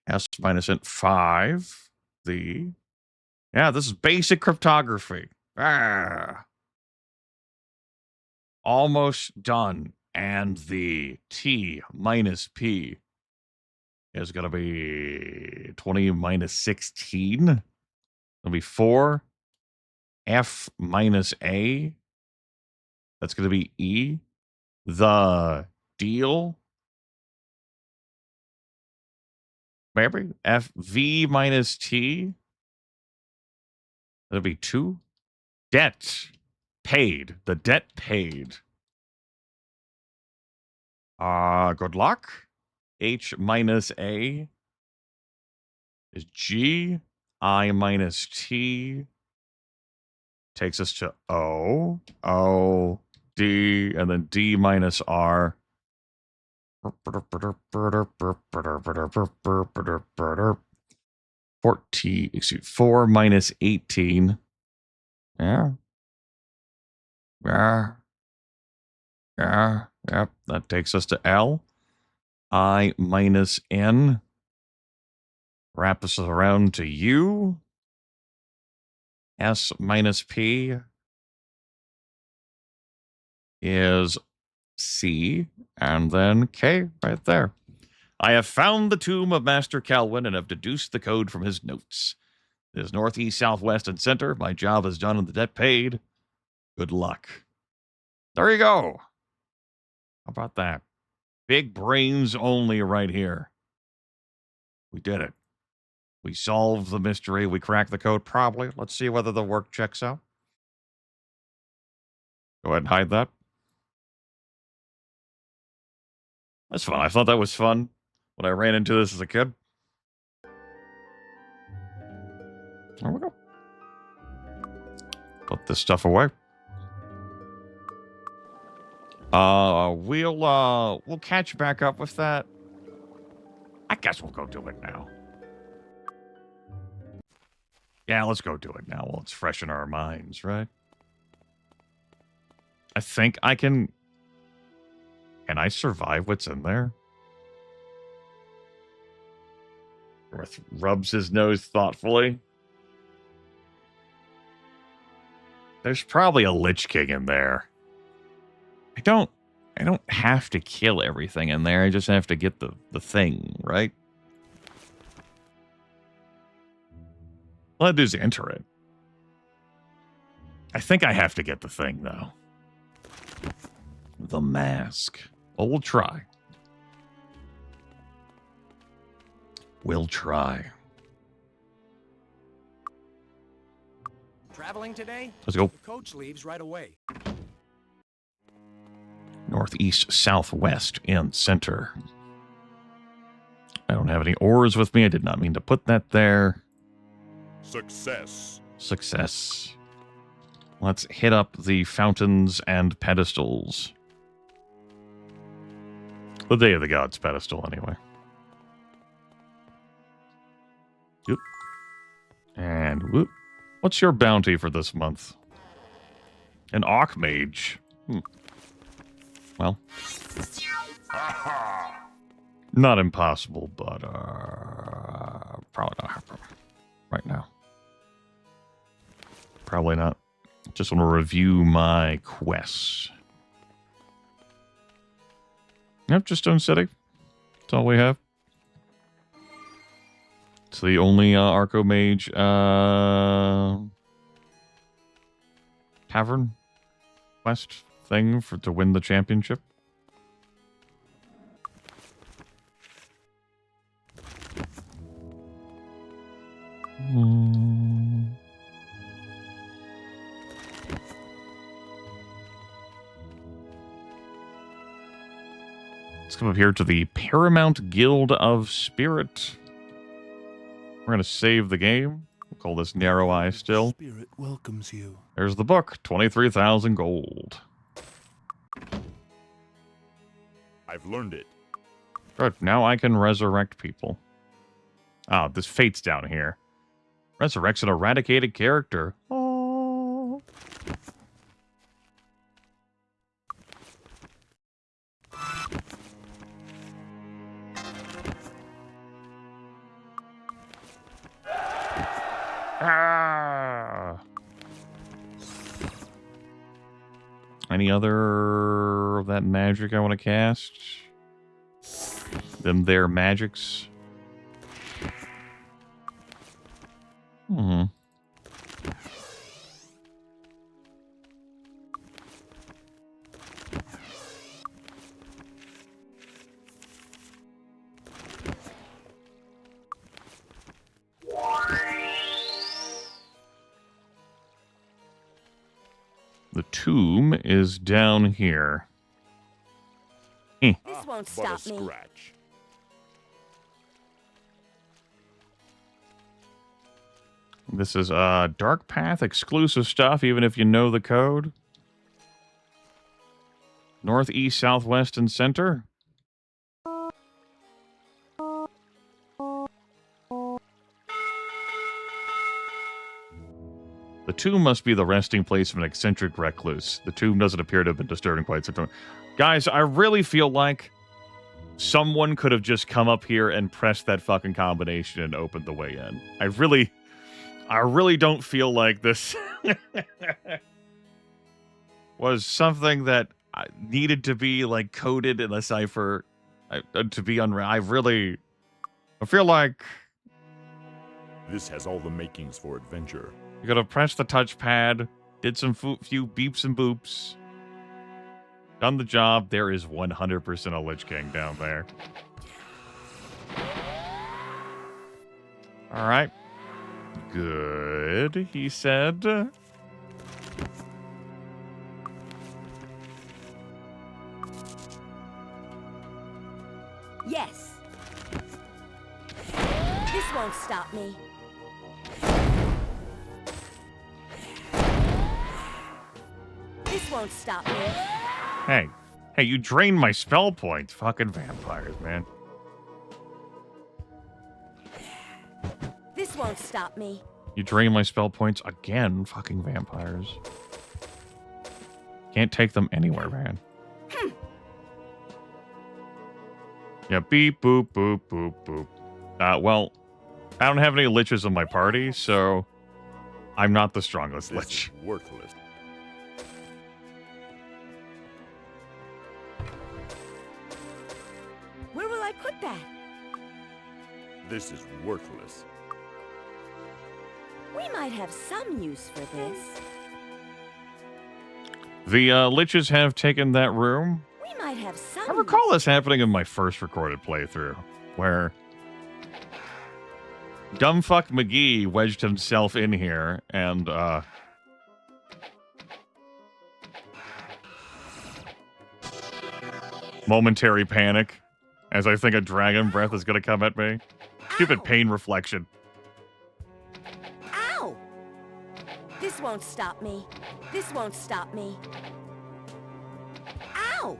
S minus N 5. Yeah, this is basic cryptography. Almost done. And the T minus P is going to be 20 minus 16. It'll be 4. F minus A That's going to be E. The deal. Maybe F V minus T. That'll be 2. Debt paid. The debt paid. Good luck. H minus A is G. I minus T takes us to O. O, D, and then D minus R. 4 minus 18. Yeah. Yeah. Yeah. Yep. That takes us to L. I minus N. Wrap us around to U. S minus P is C. And then K right there. I have found the tomb of Master Calwin and have deduced the code from his notes. It is northeast, southwest, and center. My job is done and the debt paid. Good luck. There you go. How about that? Big brains only right here. We did it. We solved the mystery. We cracked the code, probably. Let's see whether the work checks out. Go ahead and hide that. That's fun. I thought that was fun when I ran into this as a kid. There we go. Put this stuff away. We'll catch back up with that. I guess we'll go do it now. Yeah, let's go do it now while it's fresh in our minds, right? I think I can... Can I survive what's in there? Garth rubs his nose thoughtfully. There's probably a Lich King in there. I don't have to kill everything in there. I just have to get the thing, right? All I do is enter it. I think I have to get the thing, though. The mask. Well, we'll try. We'll try. Traveling today? Let's go. The coach leaves right away. Northeast, southwest, and center. I don't have any ores with me. I did not mean to put that there. Success. Success. Let's hit up the fountains and pedestals. The Day of the Gods pedestal, anyway. Yep. And whoop. What's your bounty for this month? An Archmage. Well. Not impossible, but probably not happening right now. Probably not. Just want to review my quests. Yep, just Stone City. That's all we have. It's the only Archmage tavern quest thing to win the championship. Let's come up here to the Paramount Guild of Spirit. We're going to save the game. We'll call this Narrow Eye still. Spirit welcomes you. There's the book. 23,000 gold. I've learned it. Good. Now I can resurrect people. Oh, this fate's down here. Resurrects an eradicated character. Oh. Ah. Any other of that magic I want to cast? Them there magics. The tomb is down here. This won't But a stop me. scratch. This is Dark Path exclusive stuff, even if you know the code. Northeast, southwest, and center. The tomb must be the resting place of an eccentric recluse. The tomb doesn't appear to have been disturbed in quite some time. Guys, I really feel like someone could have just come up here and pressed that fucking combination and opened the way in. I really don't feel like this was something that needed to be like coded in a cipher to be unreal. I feel like This has all the makings for adventure. you could have pressed the touchpad, did some few beeps and boops, done the job. There is 100% a Lich King down there. All right. Good, he said. Yes. This won't stop me. This won't stop me. Hey, you drained my spell points. Fucking vampires, man. This won't stop me. You drain my spell points again. Fucking vampires. Can't take them anywhere, man. Yeah, beep, boop, boop, boop, boop. Well, I don't have any liches in my party, so I'm not the strongest This lich. is worthless. Where will I put that? This is worthless. We might have some use for this. The liches have taken that room. We might have some I recall this happening in my first recorded playthrough, where Dumbfuck McGee wedged himself in here and momentary panic as I think a dragon breath is going to come at me. Stupid Ow. pain reflection. Ow! This won't stop me. This won't stop me. Ow!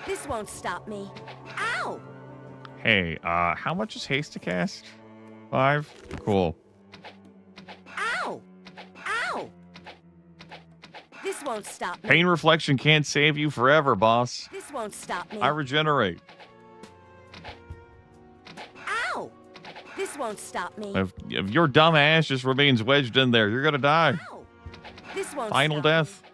This won't stop me. Ow! Hey, how much is haste to cast? 5? Cool. Ow! Ow! This won't stop me. Pain reflection can't save you forever, boss. This won't stop me. I regenerate. Ow! This won't stop me. If your dumb ass just remains wedged in there, you're gonna die. Ow! This won't Final stop death. Me.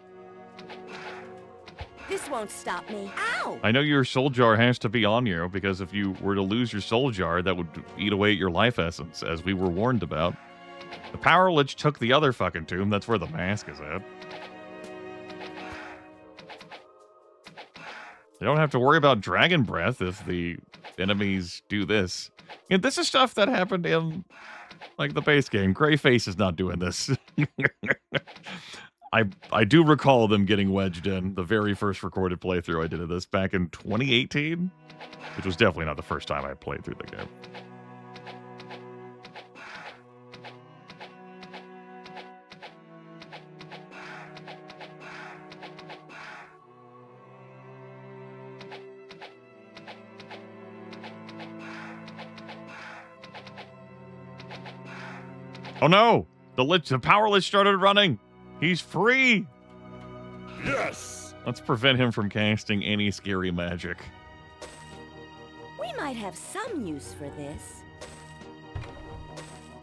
This won't stop me. Ow! I know your soul jar has to be on you, because if you were to lose your soul jar, that would eat away at your life essence, as we were warned about. The Power Lich took the other fucking tomb. That's where the mask is at. You don't have to worry about dragon breath if the enemies do this. And this is stuff that happened in, like, the base game. Greyface is not doing this. I do recall them getting wedged in the very first recorded playthrough I did of this back in 2018, which was definitely not the first time I played through the game. Oh no! The Power Lich started running! He's free! Yes! Let's prevent him from casting any scary magic. We might have some use for this.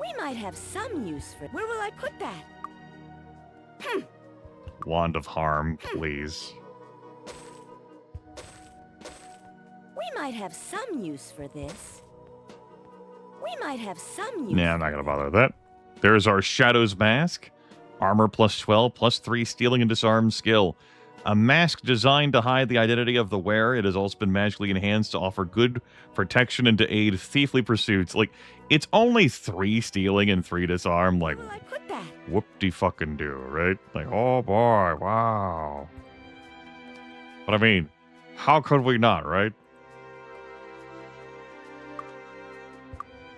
We might have some use for... Where will I put that? Wand of Harm, please. We might have some use for this. We might have some use... Nah, I'm not gonna bother with that. There's our Shadow's Mask. Armor plus 12, plus 3 stealing and disarm skill. A mask designed to hide the identity of the wearer. It has also been magically enhanced to offer good protection and to aid thiefly pursuits. Like, it's only 3 stealing and 3 disarm. Like, Where will I put that? whoop-de-fucking-do, right? Like, oh boy, wow. But I mean, how could we not, right?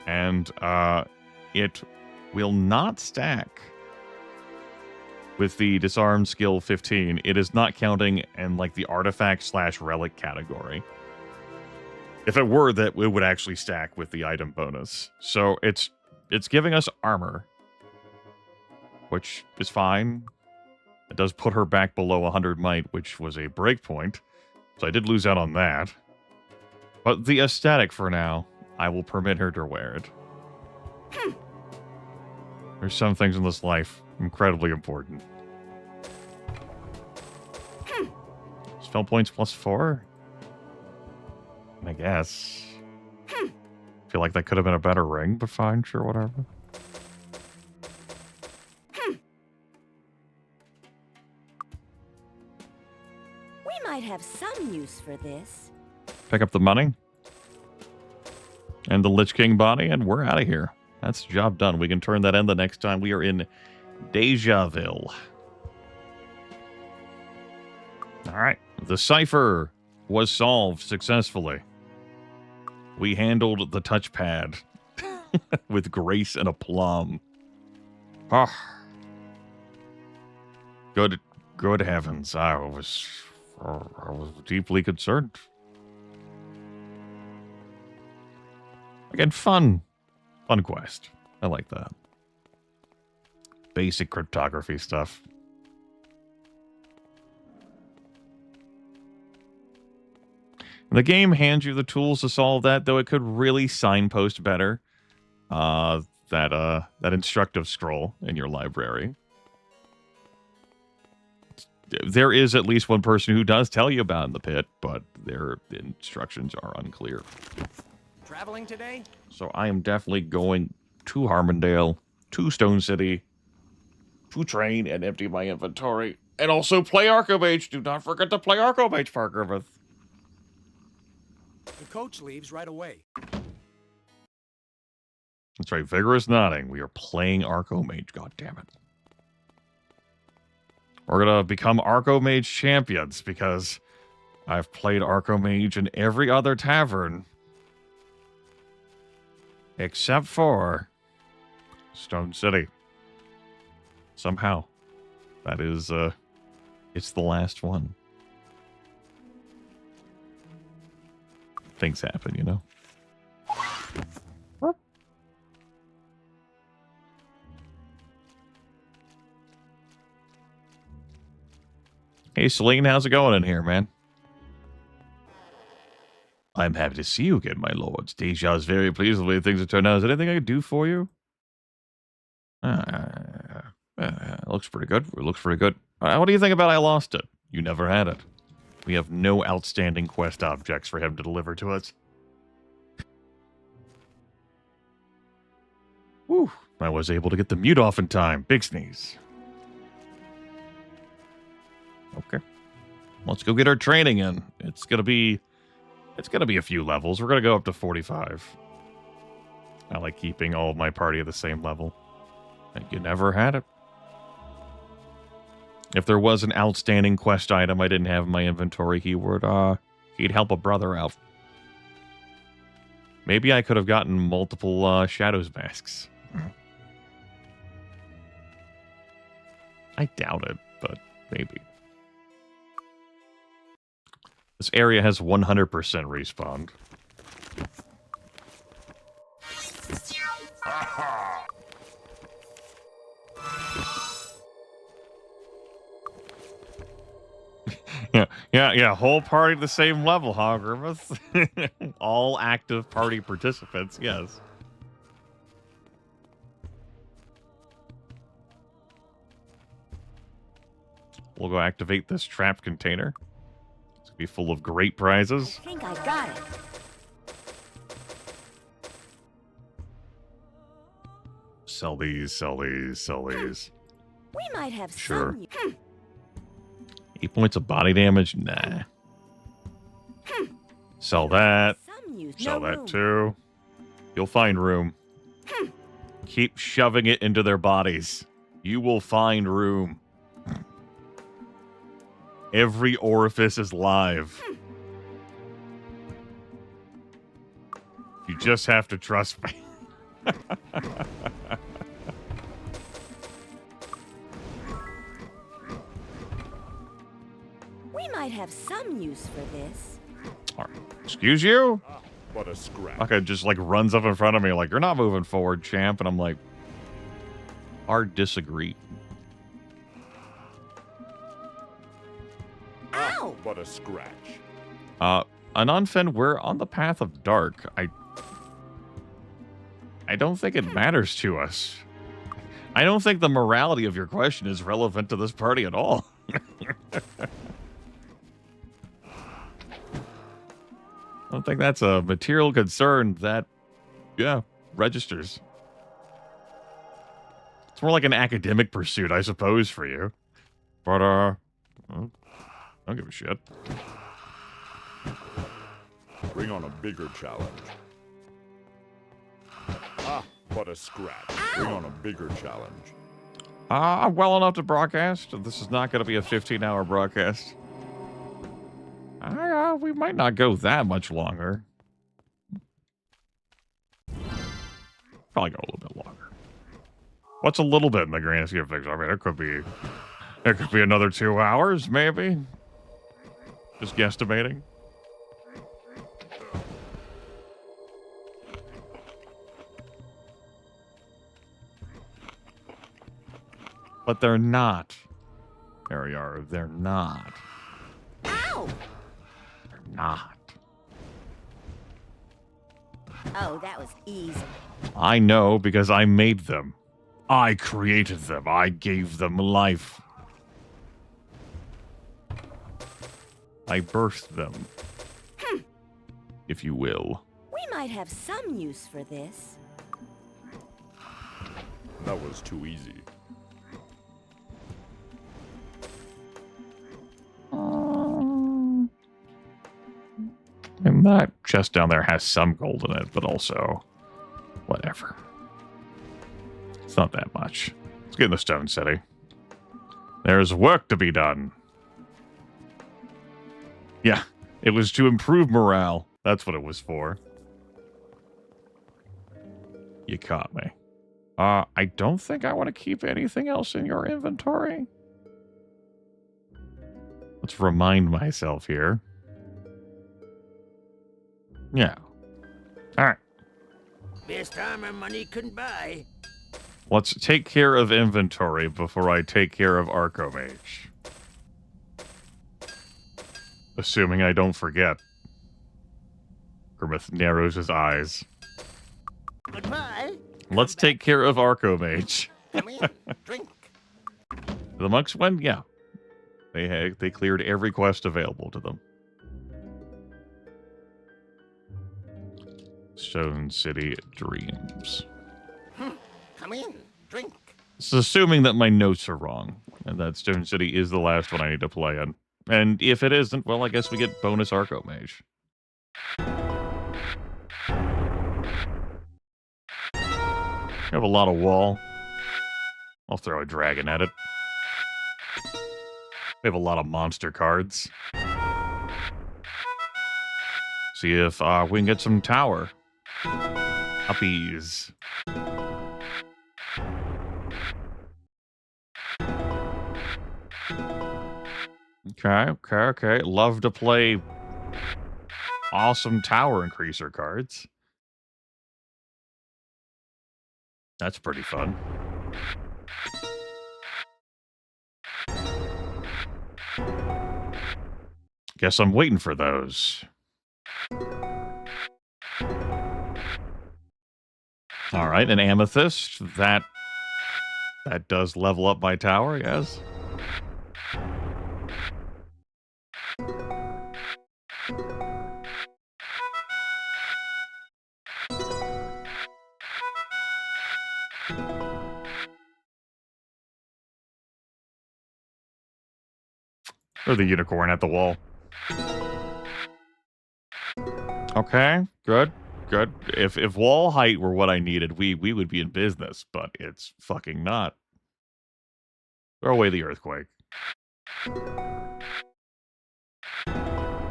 And, it will not stack with the disarm skill 15. It is not counting in, like, the artifact/relic category. If it were, that it would actually stack with the item bonus. So it's giving us armor, which is fine. It does put her back below 100 might, which was a breakpoint. So I did lose out on that. But the aesthetic for now, I will permit her to wear it. There's some things in this life incredibly important. Spell points +4? I guess. Feel like that could have been a better ring, but fine, sure, whatever. We might have some use for this. Pick up the money. And the Lich King body, and we're out of here. That's the job done. We can turn that in the next time we are in Dejaville. Alright. The cipher was solved successfully. We handled the touchpad with grace and aplomb. Ah. Good heavens. I was deeply concerned. Again, fun quest. I like that. Basic cryptography stuff. The game hands you the tools to solve that, though it could really signpost better that instructive scroll in your library. There is at least one person who does tell you about it in the pit, but their instructions are unclear. Traveling today? So I am definitely going to Harmondale, to Stone City, to train and empty my inventory, and also play Archomage. Do not forget to play Archomage, Grimith. The coach leaves right away. That's right, vigorous nodding. We are playing Archomage, god damn it. We're gonna become Archomage champions because I've played Archomage in every other tavern except for Stone City. Somehow. That is, it's the last one. Things happen, you know? Hey, Celine, how's it going in here, man? I'm happy to see you again, my lords. Deja is very pleased with the way things have turned out. Is there anything I can do for you? Looks pretty good. It looks pretty good. What do you think about I lost it? You never had it. We have no outstanding quest objects for him to deliver to us. Whew. I was able to get the mute off in time. Big sneeze. Okay. Let's go get our training in. It's gonna be a few levels. We're gonna go up to 45. I like keeping all of my party at the same level. And you never had it. If there was an outstanding quest item I didn't have in my inventory, he'd help a brother out. Maybe I could have gotten multiple Shadows masks. I doubt it, but maybe. This area has 100% respawn. Yeah. Whole party at the same level, huh, Grimith? All active party participants, yes. We'll go activate this trap container. It's gonna be full of great prizes. I think I got it. Sell these. We might have Sure. some. 8 points of body damage? Nah. Sell that. Some use Sell no that room. too. You'll find room. Keep shoving it into their bodies. You will find room. Every orifice is live. You just have to trust me. We might have some use for this. All right. Excuse you? What a scrap. Okay, just like runs up in front of me like, you're not moving forward, champ. And I'm like, hard disagree. Ow! What a scratch. Anunfen, we're on the path of dark. I don't think it matters to us. I don't think the morality of your question is relevant to this party at all. I don't think that's a material concern that, yeah, registers. It's more like an academic pursuit, I suppose, for you. But, I don't give a shit. Bring on a bigger challenge. What a scratch. Bring on a bigger challenge. I'm well enough to broadcast. This is not going to be a 15-hour broadcast. We might not go that much longer. Probably go a little bit longer. What's a little bit in the grand scheme of things? I mean, it could be another 2 hours, maybe. Just guesstimating. But they're not. There we are. They're not. Ow! They're not. Oh, that was easy. I know because I made them. I created them. I gave them life. I birthed them. If you will. We might have some use for this. That was too easy. And that chest down there has some gold in it, but also whatever. It's not that much. Let's get in the stone city. There's work to be done. Yeah, it was to improve morale. That's what it was for. You caught me. I don't think I want to keep anything else in your inventory. Let's remind myself here. Yeah. All right. Best armor money can buy. Let's take care of inventory before I take care of Archomage. Assuming I don't forget. Grimith narrows his eyes. Goodbye. Let's take care of Archomage. Come in, drink. The monks went? Yeah. They cleared every quest available to them. Stone City Dreams. Come in, drink. This is assuming that my notes are wrong, and that Stone City is the last one I need to play in. And if it isn't, well, I guess we get bonus Archomage. We have a lot of wall. I'll throw a dragon at it. We have a lot of monster cards. See if we can get some tower. Uppies. Okay. Love to play awesome tower increaser cards. That's pretty fun. Guess I'm waiting for those. All right, an amethyst. That does level up my tower, yes. Or the unicorn at the wall. Okay, good, good. If wall height were what I needed, we would be in business, but it's fucking not. Throw away the earthquake.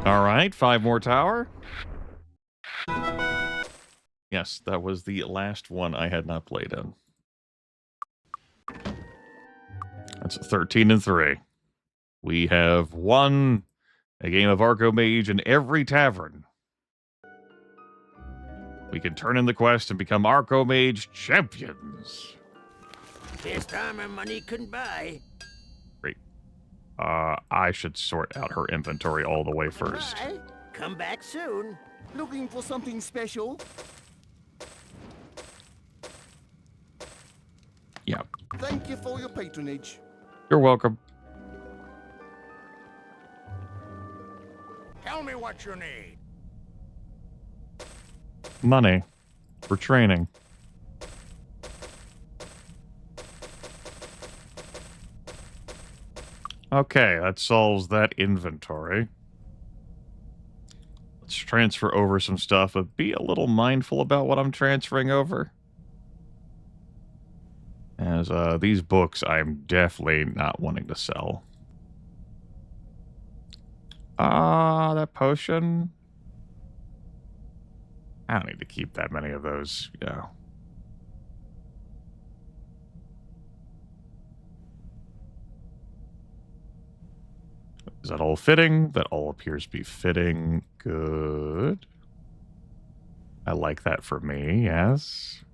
All right, 5 more tower. Yes, that was the last one I had not played in. That's 13 and 3. We have won a game of Archomage in every tavern. We can turn in the quest and become Archomage champions. Best armor money can buy. Great. I should sort out her inventory all the way first. Bye. Come back soon. Looking for something special? Yeah, Thank you for your patronage. you're welcome. Tell me what you need. Money for training. Okay, that solves that inventory. Let's transfer over some stuff, but be a little mindful about what I'm transferring over. As these books, I'm definitely not wanting to sell. That potion. I don't need to keep that many of those, yeah. Is that all fitting? That all appears to be fitting. Good. I like that for me, yes.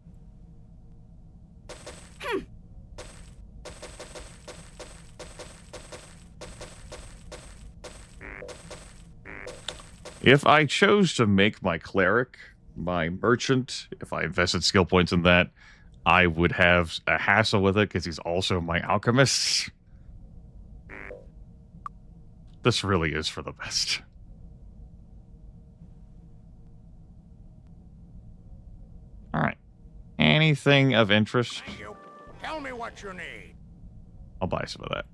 If I chose to make my cleric my merchant, if I invested skill points in that, I would have a hassle with it because he's also my alchemist. This really is for the best. All right. Anything of interest? Thank you. Tell me what you need. I'll buy some of that.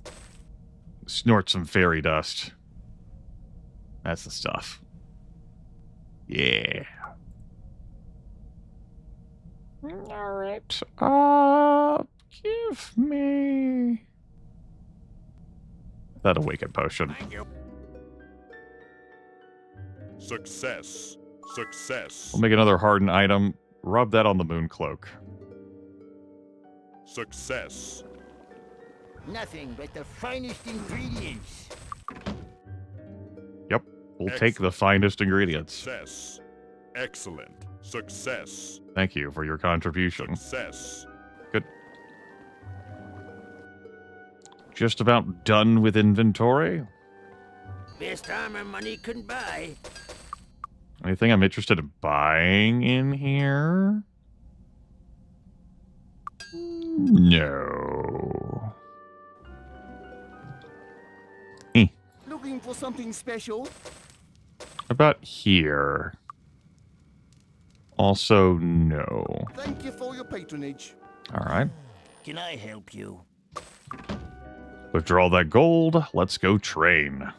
Snort some fairy dust. That's the stuff. Yeah. All right. Give me that awaken potion. Thank you. Success. Success. We'll make another hardened item. Rub that on the moon cloak. Success. Nothing but the finest ingredients. Yep. We'll take the finest ingredients. Success. Excellent. Success. Thank you for your contribution. Success. Good. Just about done with inventory. Best armor money can buy. Anything I'm interested in buying in here? No. Looking for something special? About here? Also, no. Thank you for your patronage. All right. Can I help you? Withdraw that gold. Let's go train.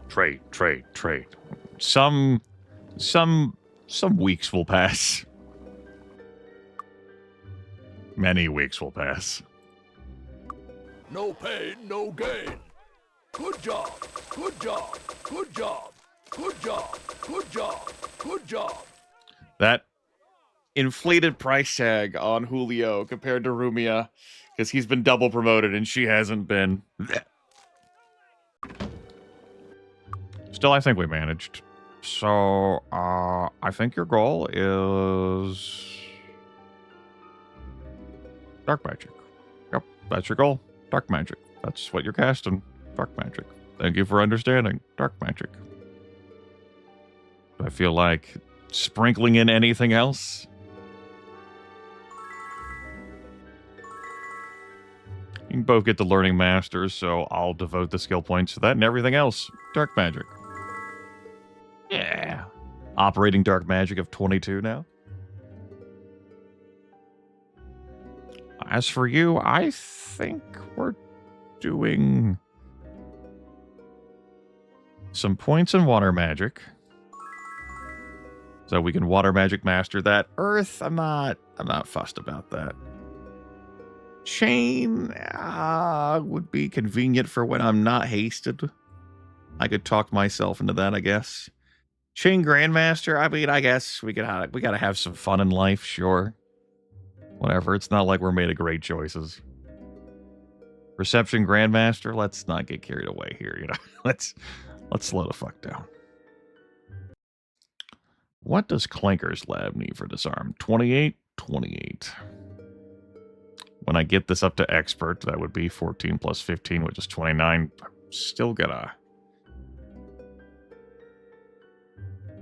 Trade, trade, trade. Some weeks will pass. Many weeks will pass. No pain, no gain. Good job, good job, good job, good job, good job, good job. That inflated price tag on Julio compared to Rumia, because he's been double promoted and she hasn't been. Still, I think we managed. So, I think your goal is dark magic. Yep, that's your goal. Dark magic. That's what you're casting. Dark magic. Thank you for understanding. Dark magic. Do I feel like sprinkling in anything else? You can both get the learning masters, so I'll devote the skill points to that and everything else. Dark magic. Yeah. Operating dark magic of 22 now. As for you, I think we're doing some points in water magic. So we can water magic master that. Earth, I'm not fussed about that. Chain would be convenient for when I'm not hasted. I could talk myself into that, I guess. Chain Grandmaster, I mean, I guess we gotta have some fun in life, sure. Whatever, it's not like we're made of great choices. Reception Grandmaster, let's not get carried away here, you know. Let's slow the fuck down. What does Clanker's Lab need for disarm? 28? 28. When I get this up to expert, that would be 14 plus 15, which is 29. I'm still gonna...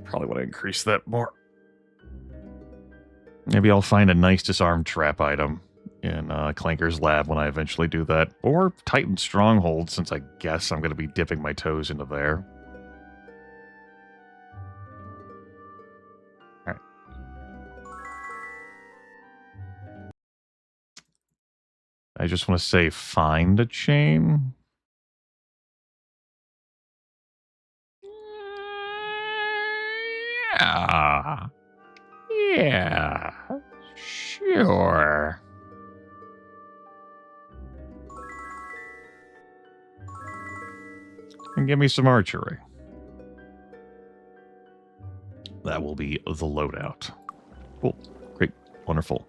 probably want to increase that more. Maybe I'll find a nice disarm trap item in Clanker's Lab when I eventually do that. Or Titan Stronghold, since I guess I'm going to be dipping my toes into there. Alright. I just want to say find a chain. Yeah, sure. And give me some archery. That will be the loadout. Cool. Great. Wonderful.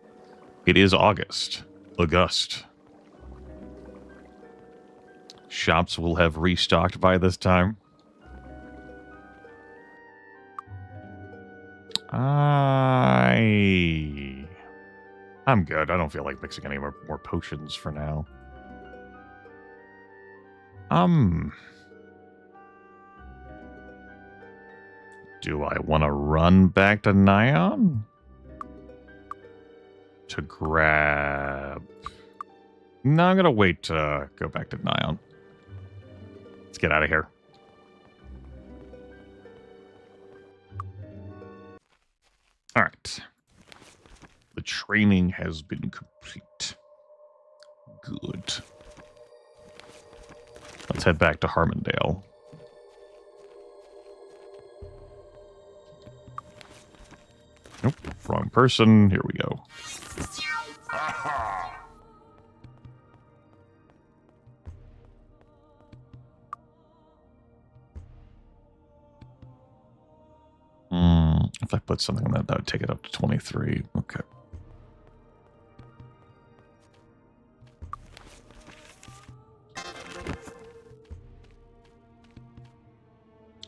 It is August. August. Shops will have restocked by this time. I'm good. I don't feel like mixing any more potions for now. Do I want to run back to Nyan? To grab... No, I'm going to wait to go back to Nyan. Let's get out of here. All right. The training has been complete. Good. Let's head back to Harmondale. Nope, wrong person. Here we go. If I put something on that would take it up to 23. Okay.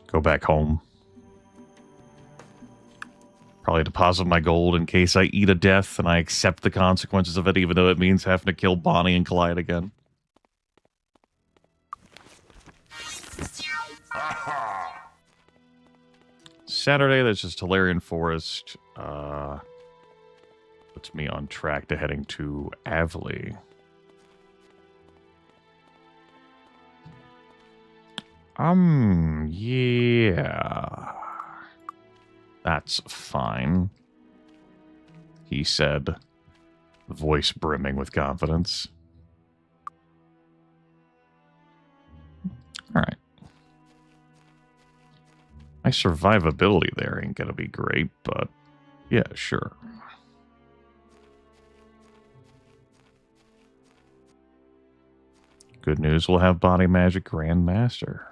Go back home. Probably deposit my gold in case I eat a death and I accept the consequences of it, even though it means having to kill Bonnie and Clyde again. Saturday, that's just Hilarion Forest. Puts me on track to heading to Avley. Yeah. That's fine. He said, voice brimming with confidence. All right. My survivability there ain't gonna be great, but yeah, sure. Good news, we'll have Body Magic Grandmaster.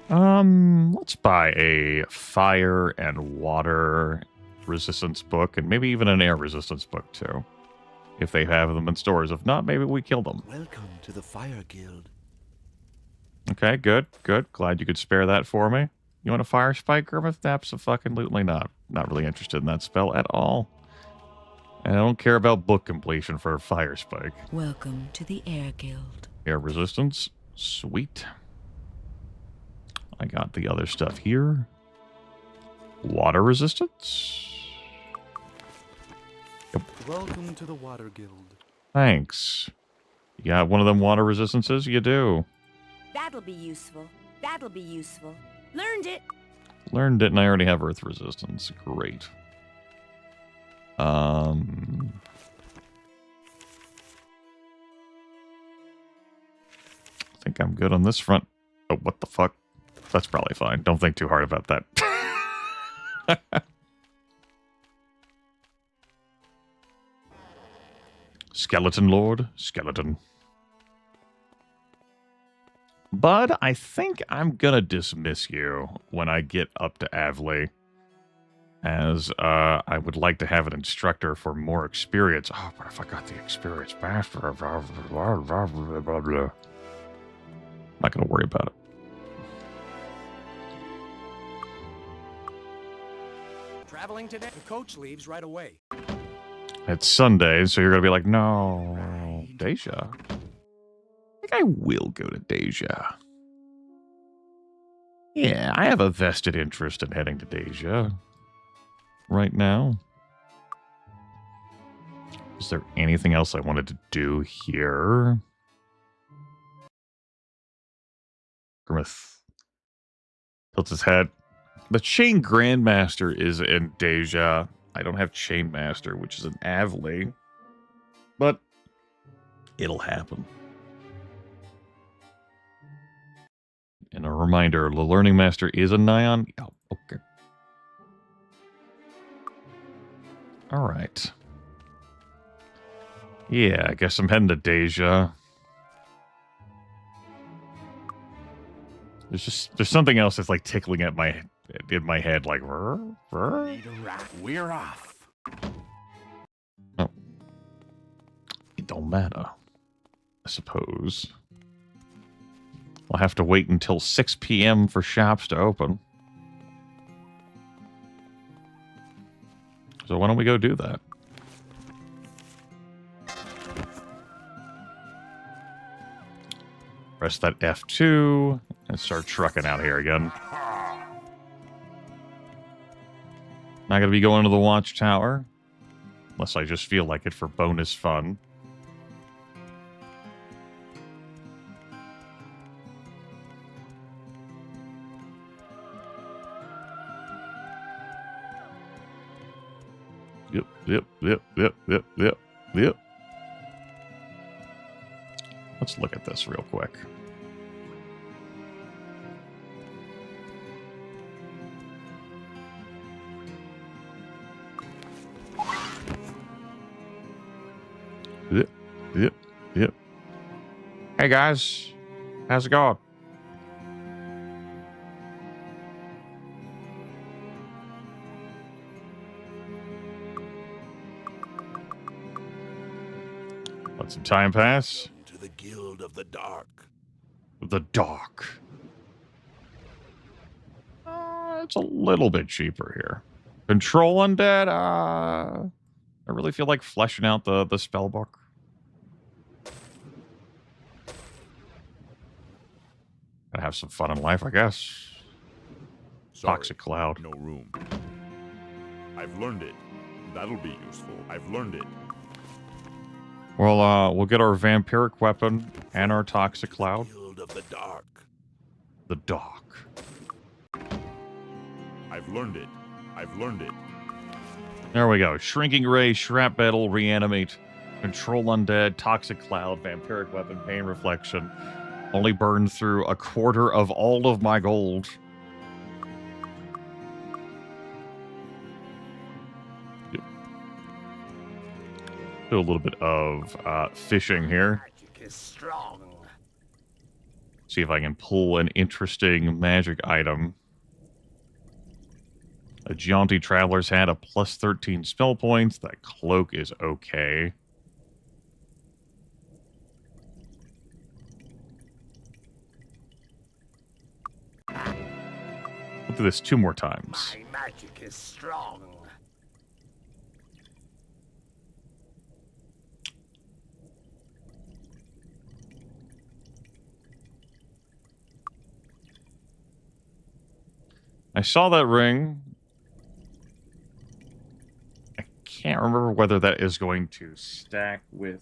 Let's buy a fire and water resistance book, and maybe even an air resistance book too, if they have them in stores. If not, maybe we kill them. Welcome to the Fire Guild. Okay, good, good. Glad you could spare that for me. You want a fire spike, Grimith? Abso-fucking-lutely not. Not really interested in that spell at all. And I don't care about book completion for a fire spike. Welcome to the Air Guild. Air resistance. Sweet. I got the other stuff here. Water resistance. Yep. Welcome to the Water Guild. Thanks. You got one of them water resistances? You do. That'll be useful. That'll be useful. Learned it. Learned it, and I already have earth resistance. Great. I think I'm good on this front. Oh, what the fuck? That's probably fine. Don't think too hard about that. Skeleton Lord, skeleton. Bud, I think I'm gonna dismiss you when I get up to Avley, as I would like to have an instructor for more experience. Oh, but if I got the experience master, blah, blah, blah, blah, blah, blah. Not gonna worry about it. Traveling today? The coach leaves right away. It's Sunday, so you're gonna be like, no, Deja. I think I will go to Deja. Yeah, I have a vested interest in heading to Deja right now. Is there anything else I wanted to do here? Grimith tilts his head. The Chain Grandmaster is in Deja. I don't have Chain Master, which is in Avley. But it'll happen. And a reminder, the Learning Master is a Nyan. Oh, okay. Alright. Yeah, I guess I'm heading to Deja. There's something else that's like tickling at in my head, like We're off. Oh. It don't matter, I suppose. I'll have to wait until 6 p.m. for shops to open. So why don't we go do that? Press that F2 and start trucking out here again. Not gonna be going to the watchtower, unless I just feel like it for bonus fun. Yep. Let's look at this real quick. Yep. Hey guys, how's it going? Let some time pass. To the Guild of the Dark. The Dark. It's a little bit cheaper here. Control Undead. I really feel like fleshing out the spell book. Gotta have some fun in life, I guess. Sorry, Toxic Cloud. No room. I've learned it. That'll be useful. I've learned it. Well, we'll get our vampiric weapon and our Toxic Cloud. Guild of the Dark. The Dark. I've learned it. I've learned it. There we go. Shrinking Ray, Shrapnel, Reanimate, Control Undead, Toxic Cloud, Vampiric Weapon, Pain Reflection. Only burned through a quarter of all of my gold. Yep. Do a little bit of fishing here. Magic is strong. See if I can pull an interesting magic item. A Jaunty Traveler's Hat, a plus 13 spell points. That cloak is okay. We'll do this 2 more times. My magic is strong. I saw that ring. I can't remember whether that is going to stack with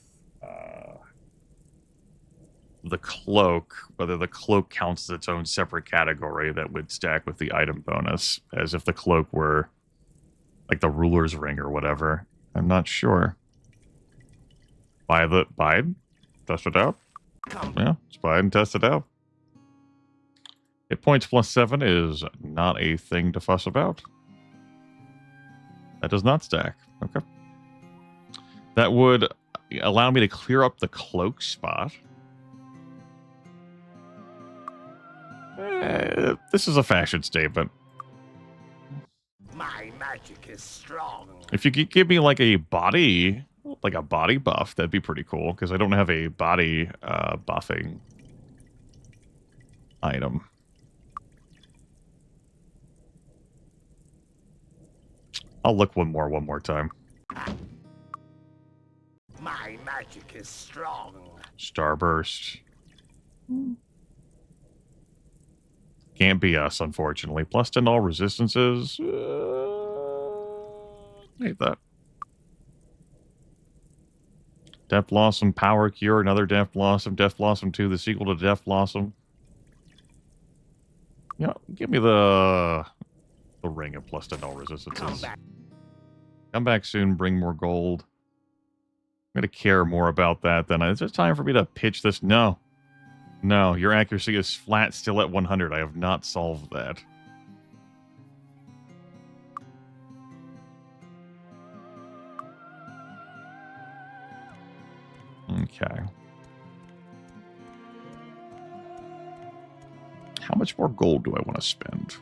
the cloak, whether the cloak counts as its own separate category that would stack with the item bonus, as if the cloak were like the ruler's ring or whatever. I'm not sure. Buy it, test it out. Yeah, let's buy it and test it out. Hit points plus 7 is not a thing to fuss about. That does not stack. Okay. That would allow me to clear up the cloak spot. This is a fashion statement. My magic is strong. If you could give me like a body buff, that'd be pretty cool, because I don't have a body buffing item. I'll look one more time. My magic is strong. Starburst. Can't be us, unfortunately. Plus 10 all resistances. Hate that. Death Blossom, Power Cure, another Death Blossom 2, the sequel to Death Blossom. You know, give me the ring of plus 10 all resistances. Come back soon, bring more gold. I'm going to care more about that than it's just time for me to pitch this. No. No, your accuracy is flat still at 100. I have not solved that. Okay. How much more gold do I want to spend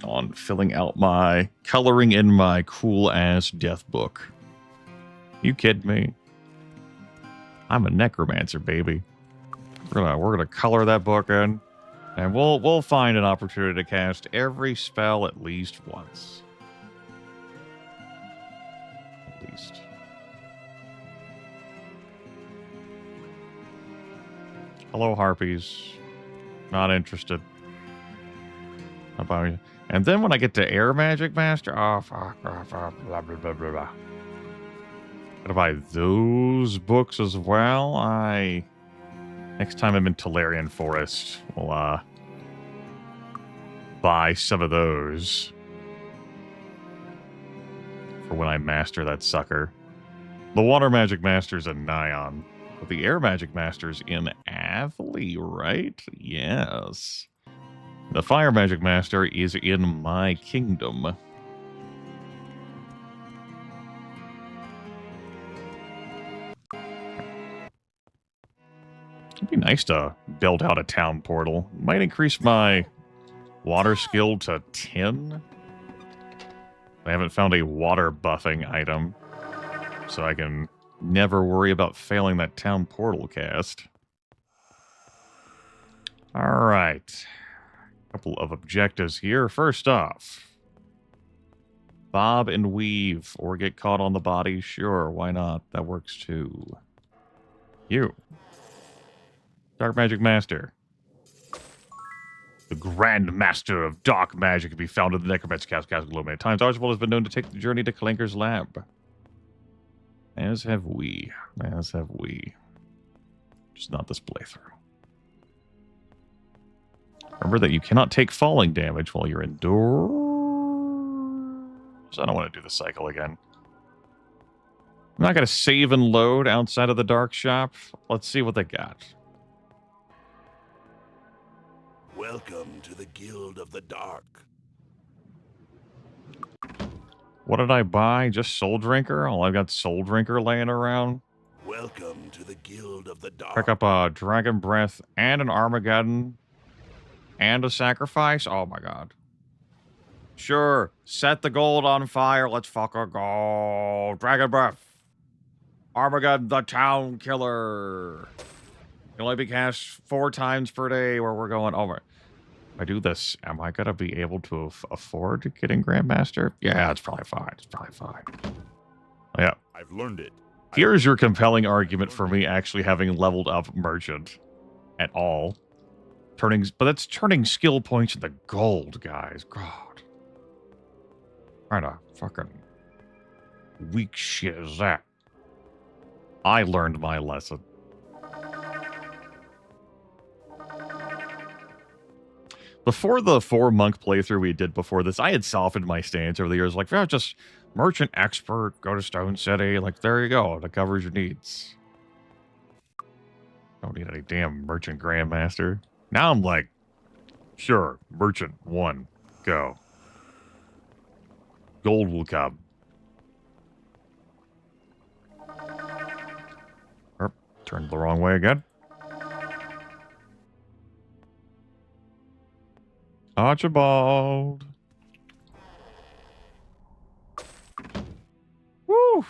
on filling out my coloring in my cool ass death book? You kidding me? I'm a necromancer, baby. We're gonna color that book in, and we'll find an opportunity to cast every spell at least once. At least. Hello, harpies. Not interested. How about you? And then when I get to Air Magic Master, oh fuck, blah blah blah blah blah blah. Gotta buy those books as well. Next time I'm in Tolarian Forest, we'll buy some of those for when I master that sucker. The Water Magic Master's in Nyan, but the Air Magic Master's in Avli, right? Yes. The Fire Magic Master is in my kingdom. It'd be nice to build out a town portal. Might increase my water skill to 10. I haven't found a water buffing item, so I can never worry about failing that town portal cast. Alright. Couple of objectives here. First off, bob and weave, or get caught on the body. Sure, why not? That works too. You. Dark Magic Master. The Grand Master of Dark Magic can be found in the Necromancer Castle below many times. Archibald has been known to take the journey to Clanker's lab. As have we. As have we. Just not this playthrough. Remember that you cannot take falling damage while you're indoors. I don't want to do the cycle again. I'm not going to save and load outside of the dark shop. Let's see what they got. Welcome to the Guild of the Dark. What did I buy? Just Soul Drinker? Oh, I've got Soul Drinker laying around. Welcome to the Guild of the Dark. Pick up a Dragon Breath and an Armageddon and a Sacrifice. Oh my god. Sure, set the gold on fire. Let's fucking go. Dragon Breath. Armageddon, the Town Killer. Can only be cast 4 times per day where we're going over. If I do this, am I going to be able to afford getting Grandmaster? Yeah, it's probably fine. It's probably fine. Yeah. I've learned it. Here's your compelling argument for me actually having leveled up Merchant at all. But that's turning skill points into gold, guys. God. What kind of fucking weak shit is that? I learned my lesson. Before the 4-monk playthrough we did before this, I had softened my stance over the years. Like, yeah, just merchant expert, go to Stone City. Like, there you go. That covers your needs. Don't need any damn merchant grandmaster. Now I'm like, Sure. Merchant 1. Go. Gold will come. Oh, turned the wrong way again. Archibald. Woo!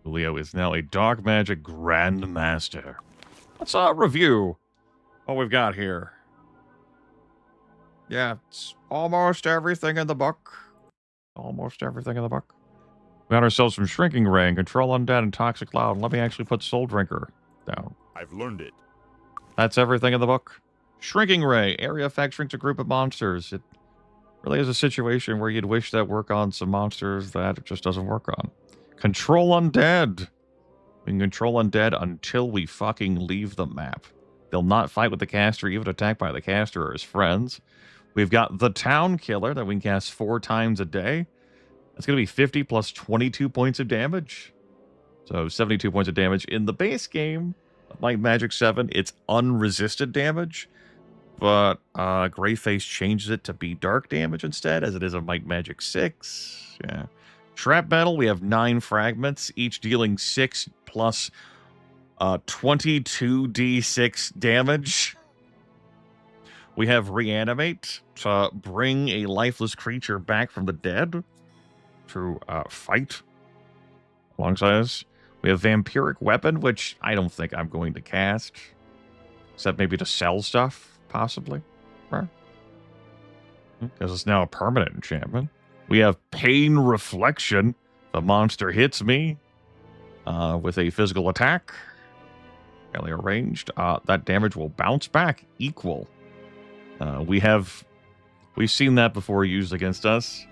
Julio is now a dark magic grandmaster. Let's review what we've got here. Yeah, it's almost everything in the book. Almost everything in the book. We got ourselves some Shrinking Ray and Control Undead and Toxic Cloud. And let me actually put Soul Drinker down. I've learned it. That's everything in the book. Shrinking Ray. Area effect shrinks a group of monsters. It really is a situation where you'd wish that work on some monsters that it just doesn't work on. Control Undead. We can control Undead until we fucking leave the map. They'll not fight with the caster, even attacked by the caster or his friends. We've got the Town Killer that we can cast 4 times a day. That's going to be 50 plus 22 points of damage. So 72 points of damage. In the base game, like Magic 7, it's unresisted damage. But Greyface changes it to be dark damage instead, as it is a Might Magic 6. Yeah. Trap Metal, we have 9 fragments, each dealing 6 plus 22d6 damage. We have Reanimate to bring a lifeless creature back from the dead to fight alongside us. We have Vampiric Weapon, which I don't think I'm going to cast, except maybe to sell stuff, possibly. Right? Because it's now a permanent enchantment. We have Pain Reflection. The monster hits me with a physical attack. Fairly arranged. That damage will bounce back equal. We've seen that before used against us.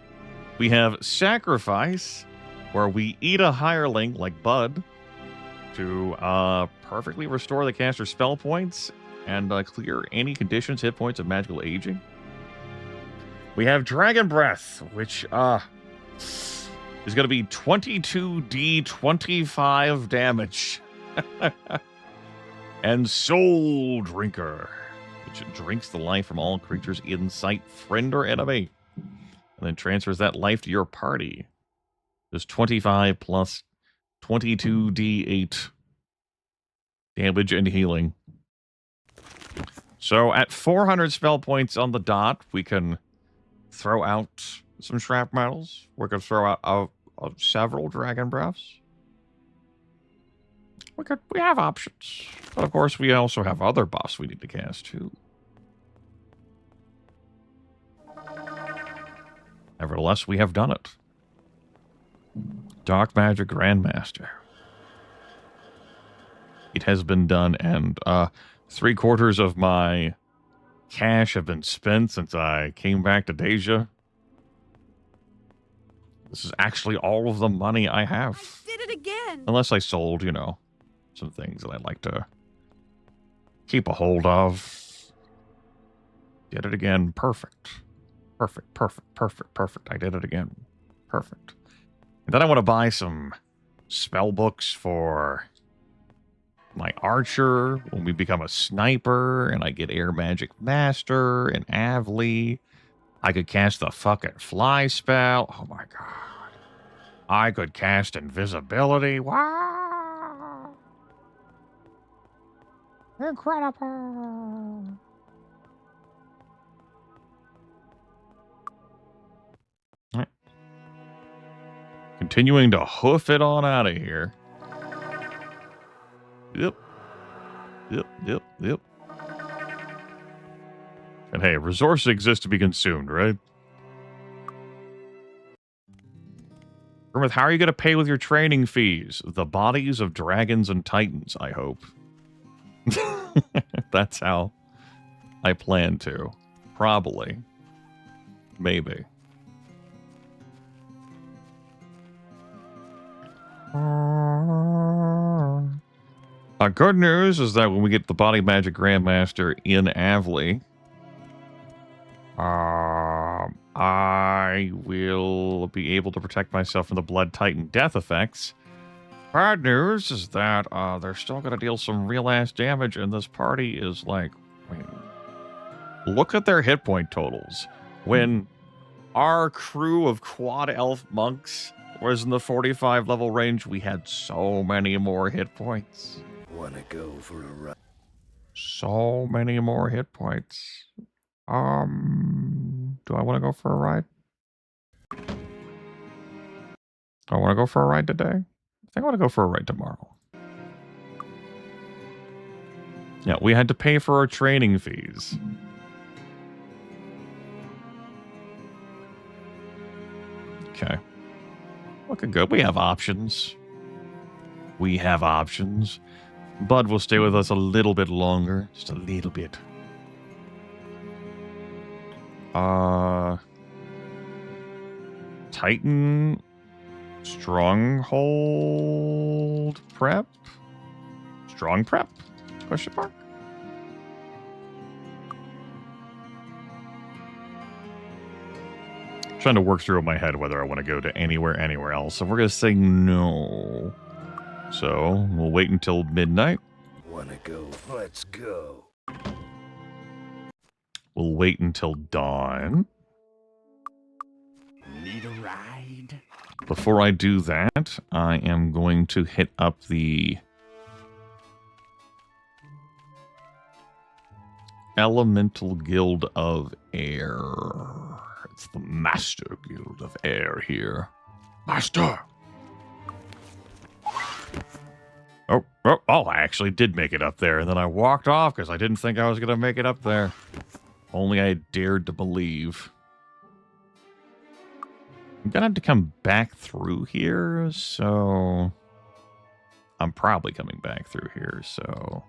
We have Sacrifice, where we eat a hireling like Bud to perfectly restore the caster's spell points and clear any conditions, hit points, of magical aging. We have Dragon Breath, which is going to be 22d25 damage. And Soul Drinker, which drinks the life from all creatures in sight, friend or enemy, and then transfers that life to your party. There's 25 plus 22d8 damage and healing. So at 400 spell points on the dot, we can throw out some shrapnels. We can throw out several Dragon Breaths. We have options. But of course, we also have other buffs we need to cast too. Nevertheless, we have done it. Dark Magic Grandmaster. It has been done, and 3/4 of my cash have been spent since I came back to Deja. This is actually all of the money I have. I did it again. Unless I sold, some things that I'd like to keep a hold of. Did it again. Perfect. Perfect, perfect, perfect, perfect. I did it again. Perfect. And then I want to buy some spell books for my archer when we become a sniper, and I get Air Magic Master and Avli. I could cast the fucking fly spell. Oh my god. I could cast invisibility. Wow. Incredible. All right. Continuing to hoof it on out of here. Yep. And hey, resources exist to be consumed, right? Grimith, how are you going to pay with your training fees? The bodies of dragons and titans, I hope. That's how I plan to. Probably. Maybe. Good news is that when we get the Body Magic Grandmaster in Avli, I will be able to protect myself from the Blood Titan death effects. Bad news is that they're still going to deal some real-ass damage, and this party is like, Look at their hit point totals. When our crew of quad elf monks was in the 45 level range, we had so many more hit points. Wanna go for a ride? So many more hit points. Do I want to go for a ride? Do I want to go for a ride today? I think I want to go for a ride tomorrow. Yeah, we had to pay for our training fees. Okay. Looking good. We have options. We have options. Bud will stay with us a little bit longer. Just a little bit. Titan Stronghold prep? Strong prep? Question mark? Trying to work through in my head whether I want to go to anywhere else. So we're going to say no. So we'll wait until midnight. Wanna go? Let's go. We'll wait until dawn. Need a ride? Before I do that, I am going to hit up the Elemental Guild of Air. It's the Master Guild of Air here. Master! Oh, I actually did make it up there, and then I walked off because I didn't think I was going to make it up there. Only I dared to believe. I'm going to have to come back through here, so... I'm probably coming back through here, so...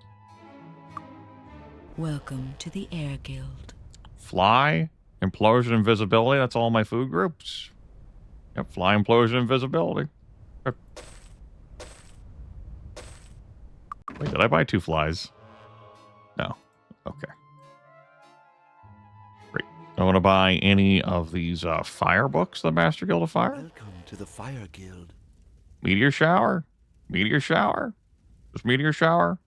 Welcome to the Air Guild. Fly, Implosion, Invisibility, that's all my food groups. Yep, Fly, Implosion, Invisibility. Yep. Wait, did I buy 2 flies? No. Okay. Great. I want to buy any of these fire books, the Master Guild of Fire. Welcome to the Fire Guild. Meteor Shower. Meteor Shower. Just Meteor Shower.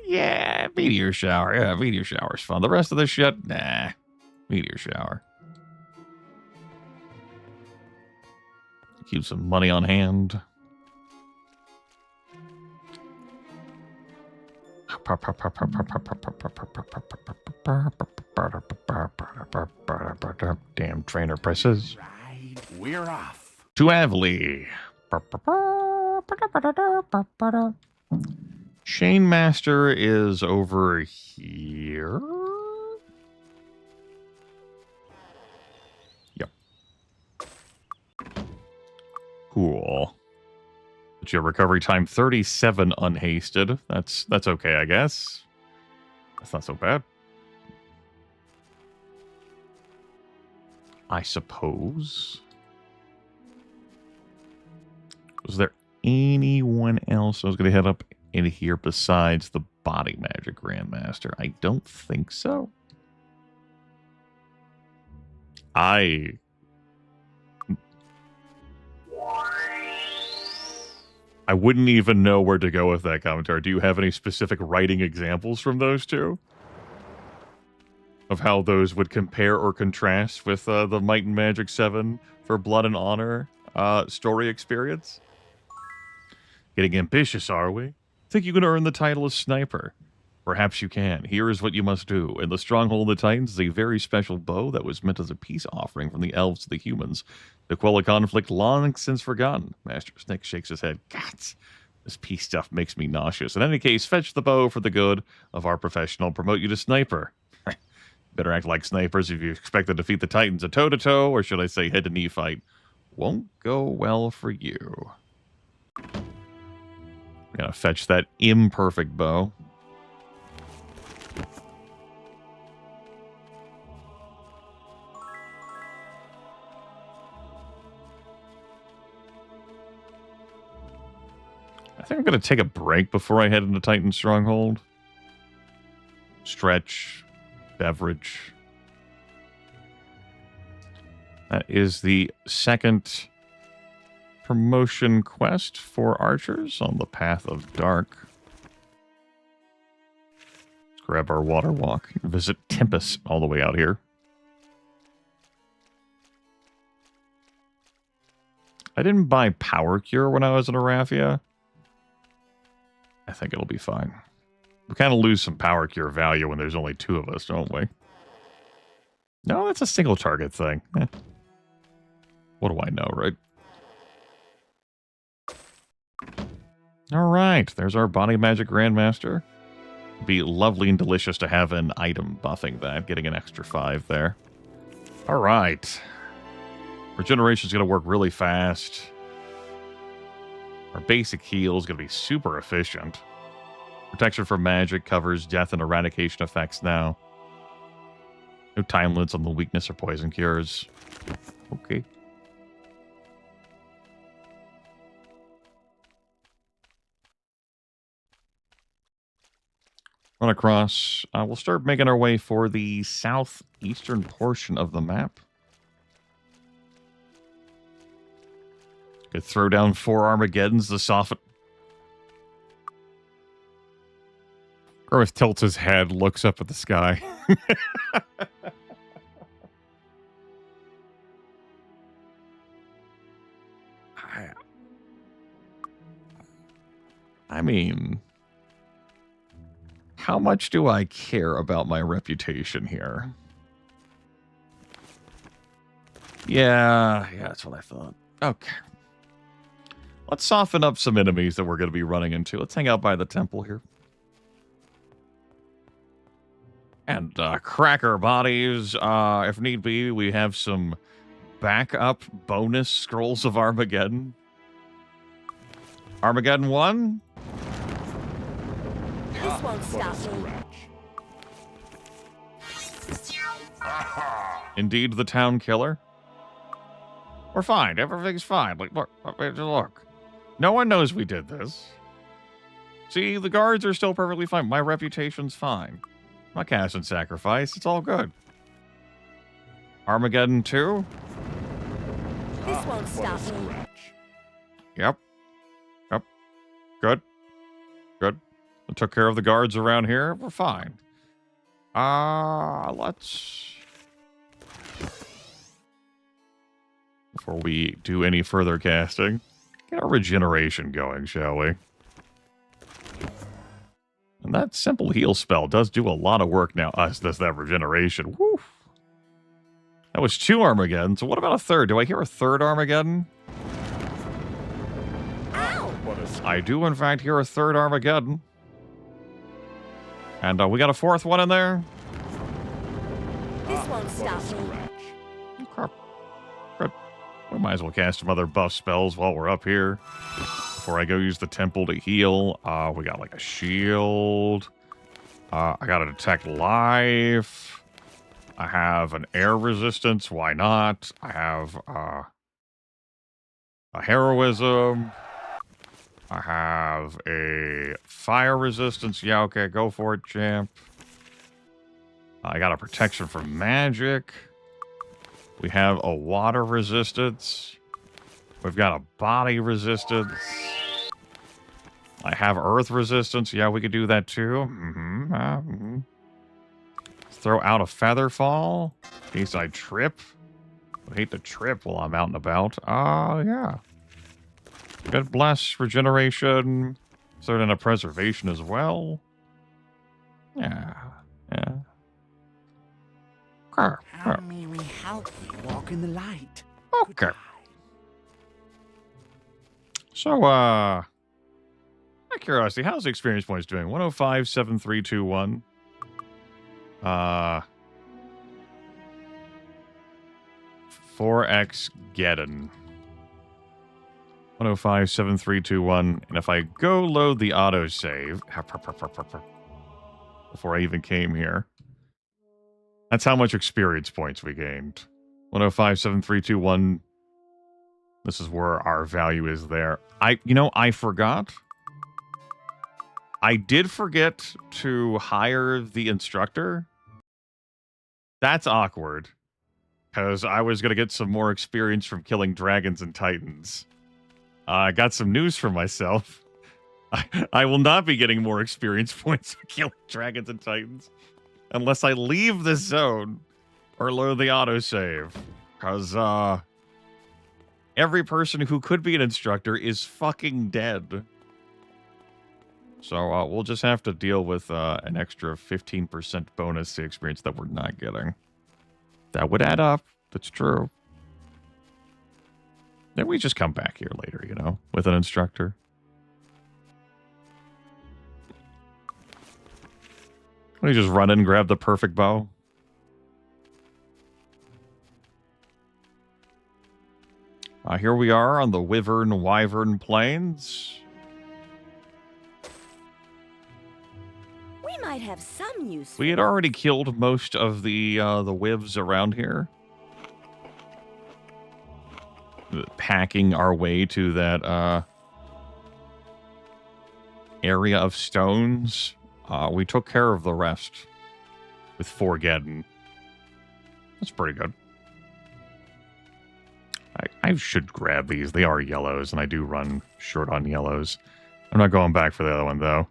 Yeah, Meteor Shower. Yeah, Meteor Shower's fun. The rest of this shit, nah. Meteor Shower. Keep some money on hand. Damn trainer presses. Ride. We're off. To Avley. Shane Master is over here. Yep. Cool. But your recovery time 37 unhasted. That's okay, I guess. That's not so bad. I suppose. Was there anyone else I was going to head up in here besides the Body Magic Grandmaster? I don't think so. I wouldn't even know where to go with that commentary. Do you have any specific writing examples from those two? Of how those would compare or contrast with the Might and Magic 7 for Blood and Honor story experience? Getting ambitious, are we? Think you can earn the title of Sniper? Perhaps you can. Here is what you must do. In the Stronghold of the Titans is a very special bow that was meant as a peace offering from the elves to the humans to quell a conflict long since forgotten. Master Snick shakes his head. Gods, this peace stuff makes me nauseous. In any case, fetch the bow for the good of our professional. Promote you to Sniper. Better act like snipers if you expect to defeat the Titans a toe-to-toe, or should I say head-to-knee fight. Won't go well for you. Gotta fetch that imperfect bow. I think I'm gonna take a break before I head into Titan Stronghold. Stretch. Beverage. That is the second promotion quest for archers on the Path of Dark. grab our water walk and visit Tempest all the way out here. I didn't buy Power Cure when I was in Araphia. I think it'll be fine. We kind of lose some Power Cure value when there's only 2 of us, don't we? No, that's a single target thing. What do I know, right? Alright, there's our Body Magic Grandmaster. It'd be lovely and delicious to have an item buffing that, getting an extra 5 there. Alright. Regeneration's going to work really fast. Our basic heal is going to be super efficient. Protection from magic covers death and eradication effects now. No time limits on the weakness or poison cures. Okay. Run across. We'll start making our way for the southeastern portion of the map. Could throw down 4 Armageddons to soften. Grimith tilts his head, looks up at the sky. I mean, how much do I care about my reputation here? Yeah, that's what I thought. Okay. Let's soften up some enemies that we're going to be running into. Let's hang out by the temple here. And crack our bodies. If need be, we have some backup bonus scrolls of Armageddon. Armageddon 1. This won't stop me. Indeed, the town killer. We're fine. Everything's fine. Like, look. No one knows we did this. See, the guards are still perfectly fine. My reputation's fine. I'm not casting sacrifice. It's all good. Armageddon 2. This won't stop me. Yep. Good. I took care of the guards around here. We're fine. Let's... Before we do any further casting, get our regeneration going, shall we? And that simple heal spell does do a lot of work now. That regeneration. Woo. That was 2 Armageddon. So what about a third? Do I hear a third Armageddon? Ow! I do, in fact, hear a third Armageddon. And we got a 4th one in there. This won't stop me. Okay. Good. We might as well cast some other buff spells while we're up here. Before I go use the temple to heal. We got like a shield. I got to detect life. I have an air resistance. Why not? I have a heroism. I have a fire resistance. Yeah, okay, go for it, champ. I got a protection from magic. We have a water resistance. We've got a body resistance. I have earth resistance. Yeah, we could do that too. Let's throw out a feather fall in case I trip. I hate to trip while I'm out and about. Yeah. Good bless, regeneration. Throw in a preservation as well. Yeah. How may we help you walk in the light? Okay. So, my curiosity, how's the experience points doing? 105, 7321. 4x Geddon. 105, 7321. And if I go load the autosave before I even came here, that's how much experience points we gained. 105, 7321. This is where our value is there. I forgot. I did forget to hire the instructor. That's awkward. Because I was going to get some more experience from killing dragons and titans. I got some news for myself. I will not be getting more experience points for killing dragons and titans unless I leave this zone or load the autosave. Because, every person who could be an instructor is fucking dead. So, we'll just have to deal with, an extra 15% bonus to experience that we're not getting. That would add up. That's true. Then we just come back here later, you know, with an instructor. We just run in and grab the perfect bow. Here we are on the Wyvern Plains. We might have some use. We had already killed most of the Wivs around here. Packing our way to that area of stones. We took care of the rest with Forgeddon. That's pretty good. I should grab these. They are yellows, and I do run short on yellows. I'm not going back for the other one, though.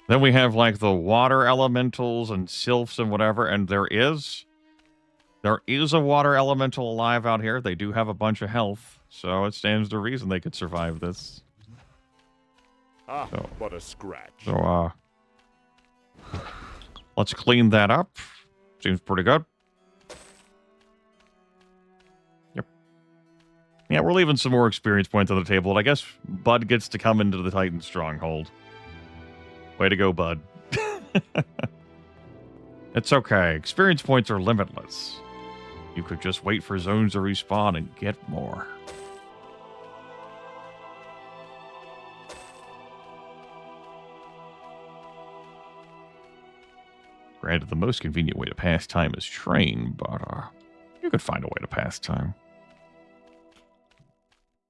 Then we have, like, the water elementals and sylphs and whatever, and there is a water elemental alive out here. They do have a bunch of health, so it stands to reason they could survive this. What a scratch. So, let's clean that up. Seems pretty good. Yep. Yeah, we're leaving some more experience points on the table, and I guess Bud gets to come into the Titan Stronghold. Way to go, Bud. It's okay. Experience points are limitless. You could just wait for zones to respawn and get more. Granted, the most convenient way to pass time is train, but you could find a way to pass time.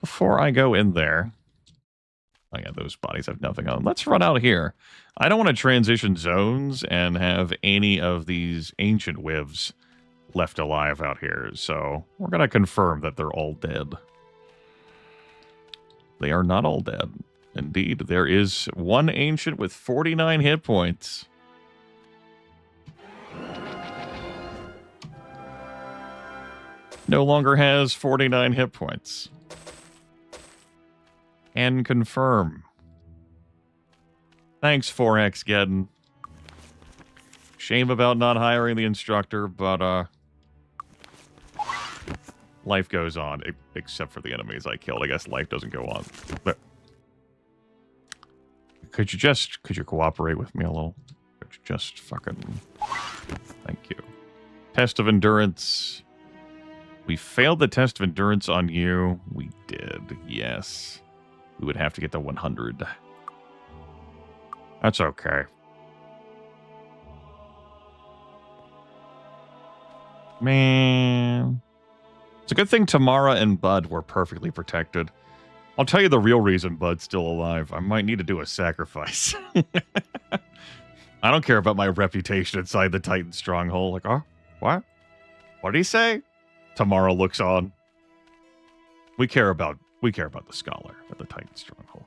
Before I go in there... Oh yeah, those bodies have nothing on them. Let's run out here. I don't want to transition zones and have any of these ancient Wivs left alive out here, so we're going to confirm that they're all dead. They are not all dead. Indeed, there is one ancient with 49 hit points. No longer has 49 hit points. And confirm. Thanks, 4X Geddon. Shame about not hiring the instructor, but, life goes on, except for the enemies I killed. I guess life doesn't go on. But could you cooperate with me a little? Could you just fucking... Thank you. Test of endurance. We failed the test of endurance on you. We did, yes. We would have to get to 100. That's okay. Man. It's a good thing Tamara and Bud were perfectly protected. I'll tell you the real reason Bud's still alive. I might need to do a sacrifice. I don't care about my reputation inside the Titan Stronghold. Like, oh, what? What did he say? Tamara looks on. We care about the scholar at the Titan Stronghold.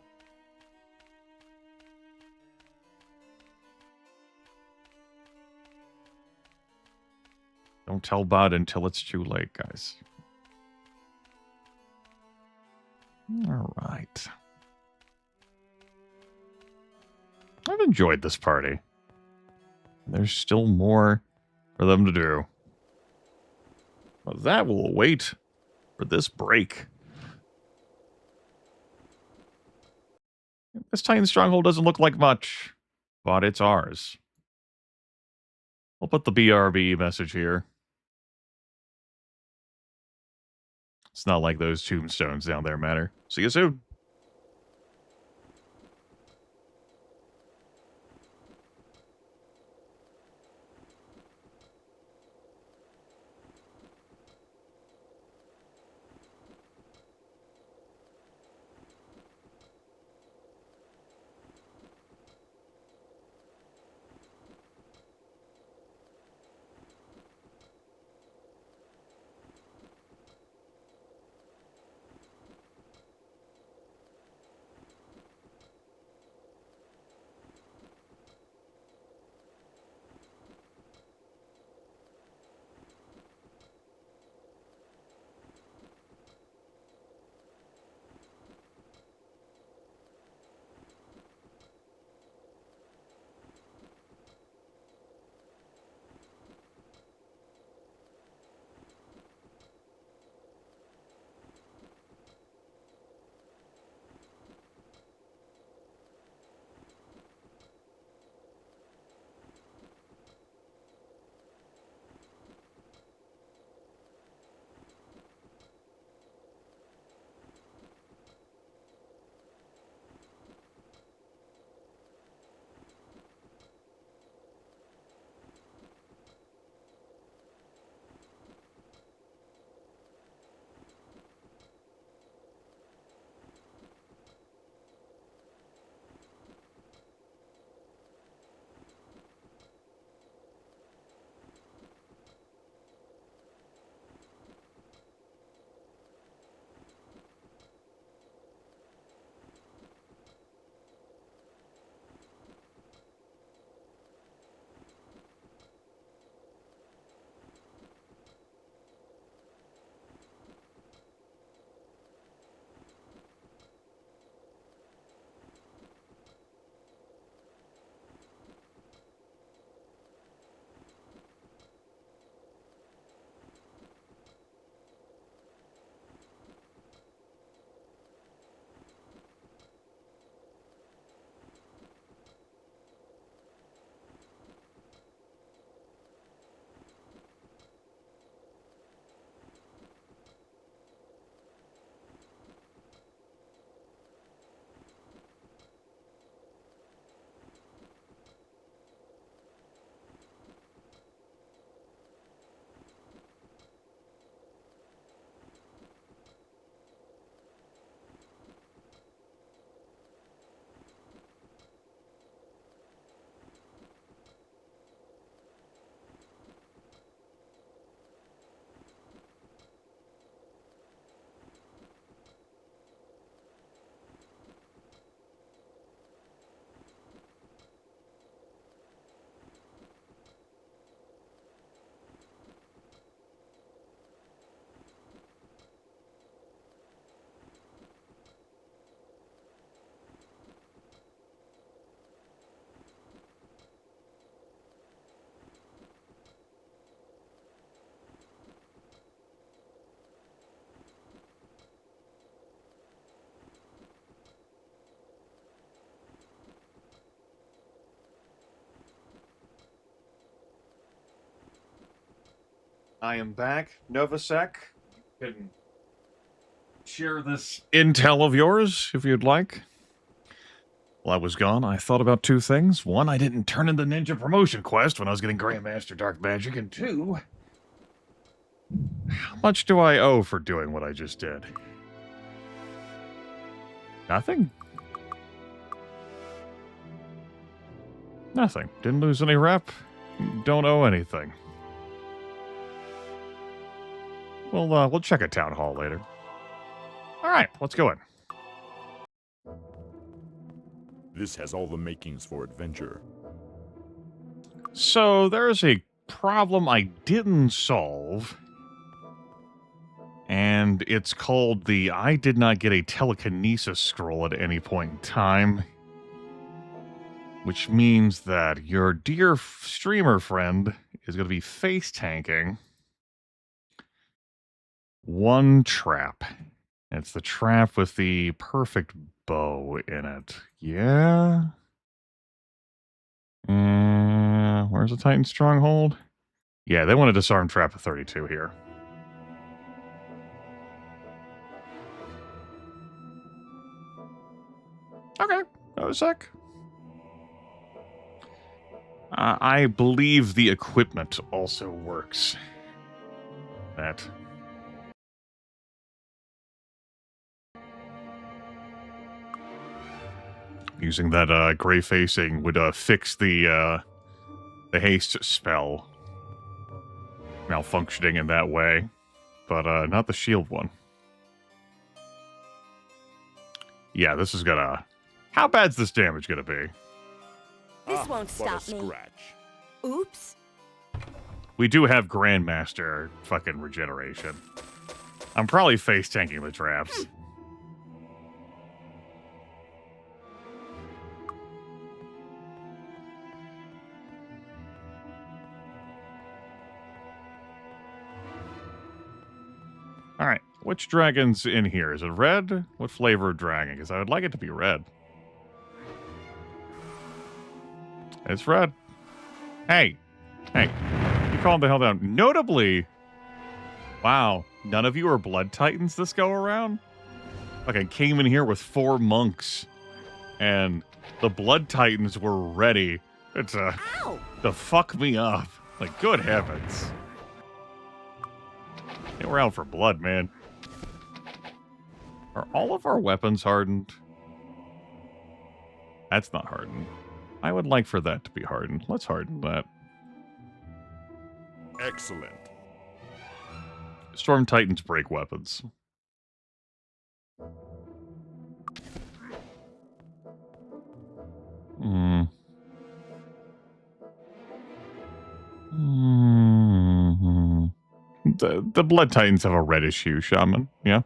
Don't tell Bud until it's too late, guys. All right. I've enjoyed this party. There's still more for them to do. Well, that will wait for this break. This Titan Stronghold doesn't look like much, but it's ours. We'll put the BRB message here. It's not like those tombstones down there matter. See you soon. I am back. Novasec. Can share this intel of yours if you'd like. While I was gone, I thought about two things. One, I didn't turn in the ninja promotion quest when I was getting Grandmaster Dark Magic. And two, how much do I owe for doing what I just did? Nothing? Nothing. Didn't lose any rep. Don't owe anything. We'll check a town hall later. All right, let's go in. This has all the makings for adventure. So there's a problem I didn't solve, and it's called the I did not get a telekinesis scroll at any point in time, which means that your dear streamer friend is going to be face tanking one trap. It's the trap with the perfect bow in it. Yeah? Where's the Titan Stronghold? Yeah, they want to disarm trap of 32 here. Okay, that was a sec. I believe the equipment also works. That. Using that gray facing would fix the haste spell malfunctioning in that way, but not the shield one. Yeah, this is gonna... How bad's this damage gonna be? This won't stop me. Scratch. Oops. We do have Grandmaster fucking regeneration. I'm probably face tanking the traps. Alright, which dragon's in here? Is it red? What flavor of dragon? Because I would like it to be red. It's red. Hey. Hey. You calm the hell down. Notably, wow, none of you are blood titans this go around? Like I came in here with 4 monks, and the blood titans were ready to fuck me up. Like, good heavens. Yeah, we're out for blood, man. Are all of our weapons hardened? That's not hardened. I would like for that to be hardened. Let's harden that. Excellent. Storm Titans break weapons. The Blood Titans have a reddish hue, Shaman. Yeah.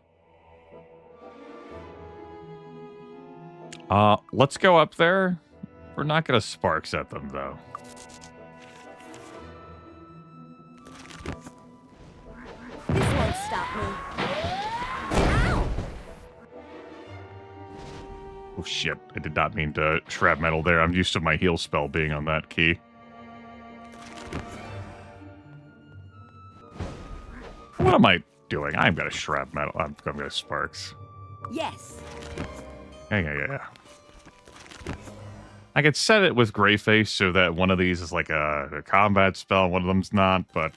Let's go up there. We're not gonna sparks at them, though. This won't stop me. Ow! Oh shit, I did not mean to shrapnel there. I'm used to my heal spell being on that key. What am I doing? I'm gonna shrapnel. I'm gonna sparks. Yes. Yeah. I could set it with Greyface so that one of these is like a combat spell, one of them's not, but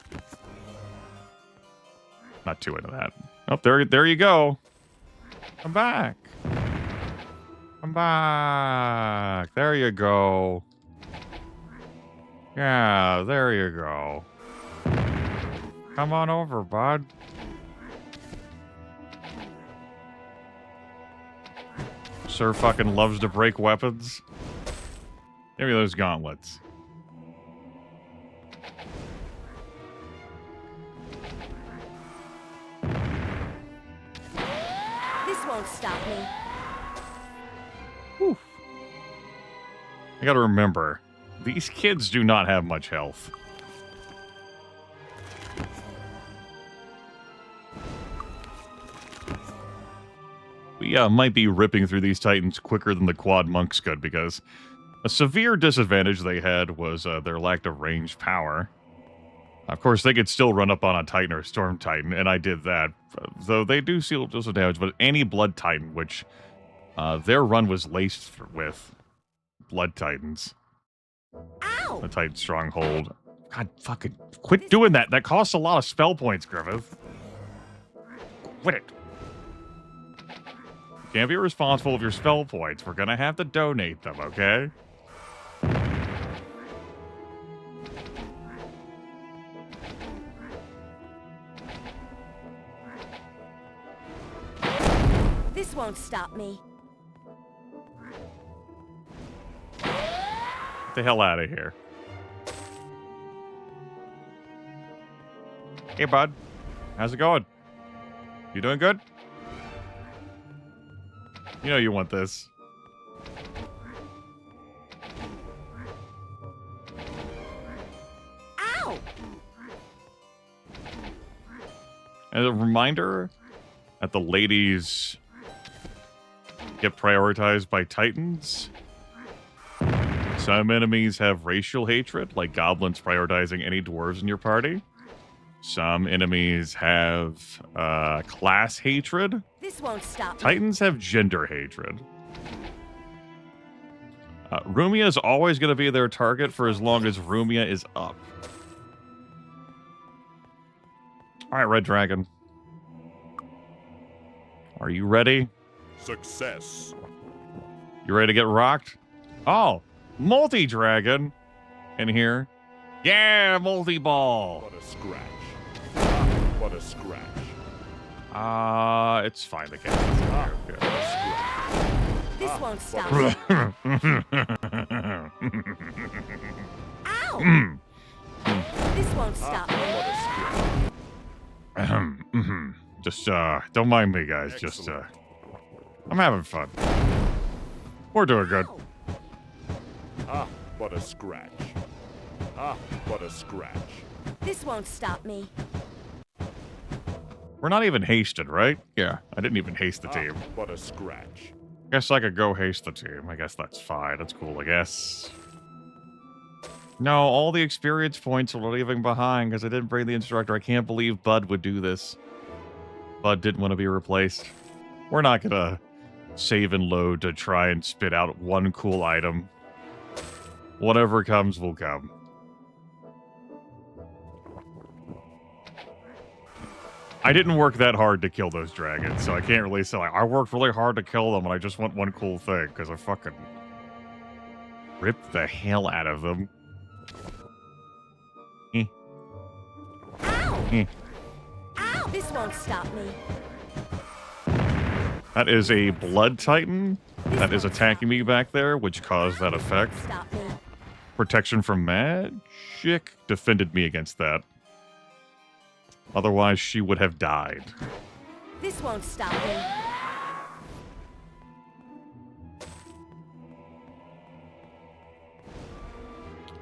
not too into that. Oh, there you go. Come back. Come back. There you go. Yeah, there you go. Come on over, bud. Sir fucking loves to break weapons. Give me those gauntlets. This won't stop me. Whew. I gotta remember, these kids do not have much health. We might be ripping through these titans quicker than the quad monks could, because a severe disadvantage they had was their lack of ranged power. Of course, they could still run up on a Titan or a Storm Titan, and I did that. Though they do seal just some damage, but any Blood Titan, which their run was laced with Blood Titans. Ow! The Titan Stronghold. God, fucking quit doing that. That costs a lot of spell points, Grimith. Quit it. You can't be responsible of your spell points. We're gonna have to donate them, okay? This won't stop me. Get the hell out of here. Hey, bud. How's it going? You doing good? You know you want this. Ow! As a reminder that the ladies get prioritized by Titans. Some enemies have racial hatred, like goblins prioritizing any dwarves in your party. Some enemies have class hatred. This won't stop me. Titans have gender hatred. Rumia is always going to be their target for as long as Rumia is up. All right, Red Dragon. Are you ready? Success. You ready to get rocked? Oh, multi-dragon in here. Yeah, multi-ball. What a scratch. What a scratch. It's fine to cast. This won't stop me. Ow! This won't stop me. Just, don't mind me, guys. Just, I'm having fun. We're doing good. Ah, what a scratch. Ah, what a scratch. This won't stop me. We're not even hasted, right? Yeah, I didn't even haste the team. What a scratch. Guess I could go haste the team. I guess that's fine. That's cool, I guess. No, all the experience points are leaving behind because I didn't bring the instructor. I can't believe Bud would do this. Bud didn't want to be replaced. We're not gonna save and load to try and spit out one cool item. Whatever comes will come. I didn't work that hard to kill those dragons, so I can't really say, like, I worked really hard to kill them and I just want one cool thing, because I fucking ripped the hell out of them. Ow! Ow! This won't stop me. That is a Blood Titan that is attacking me back there, which caused that effect. Stop me. Protection from magic defended me against that. Otherwise, she would have died. This won't stop me.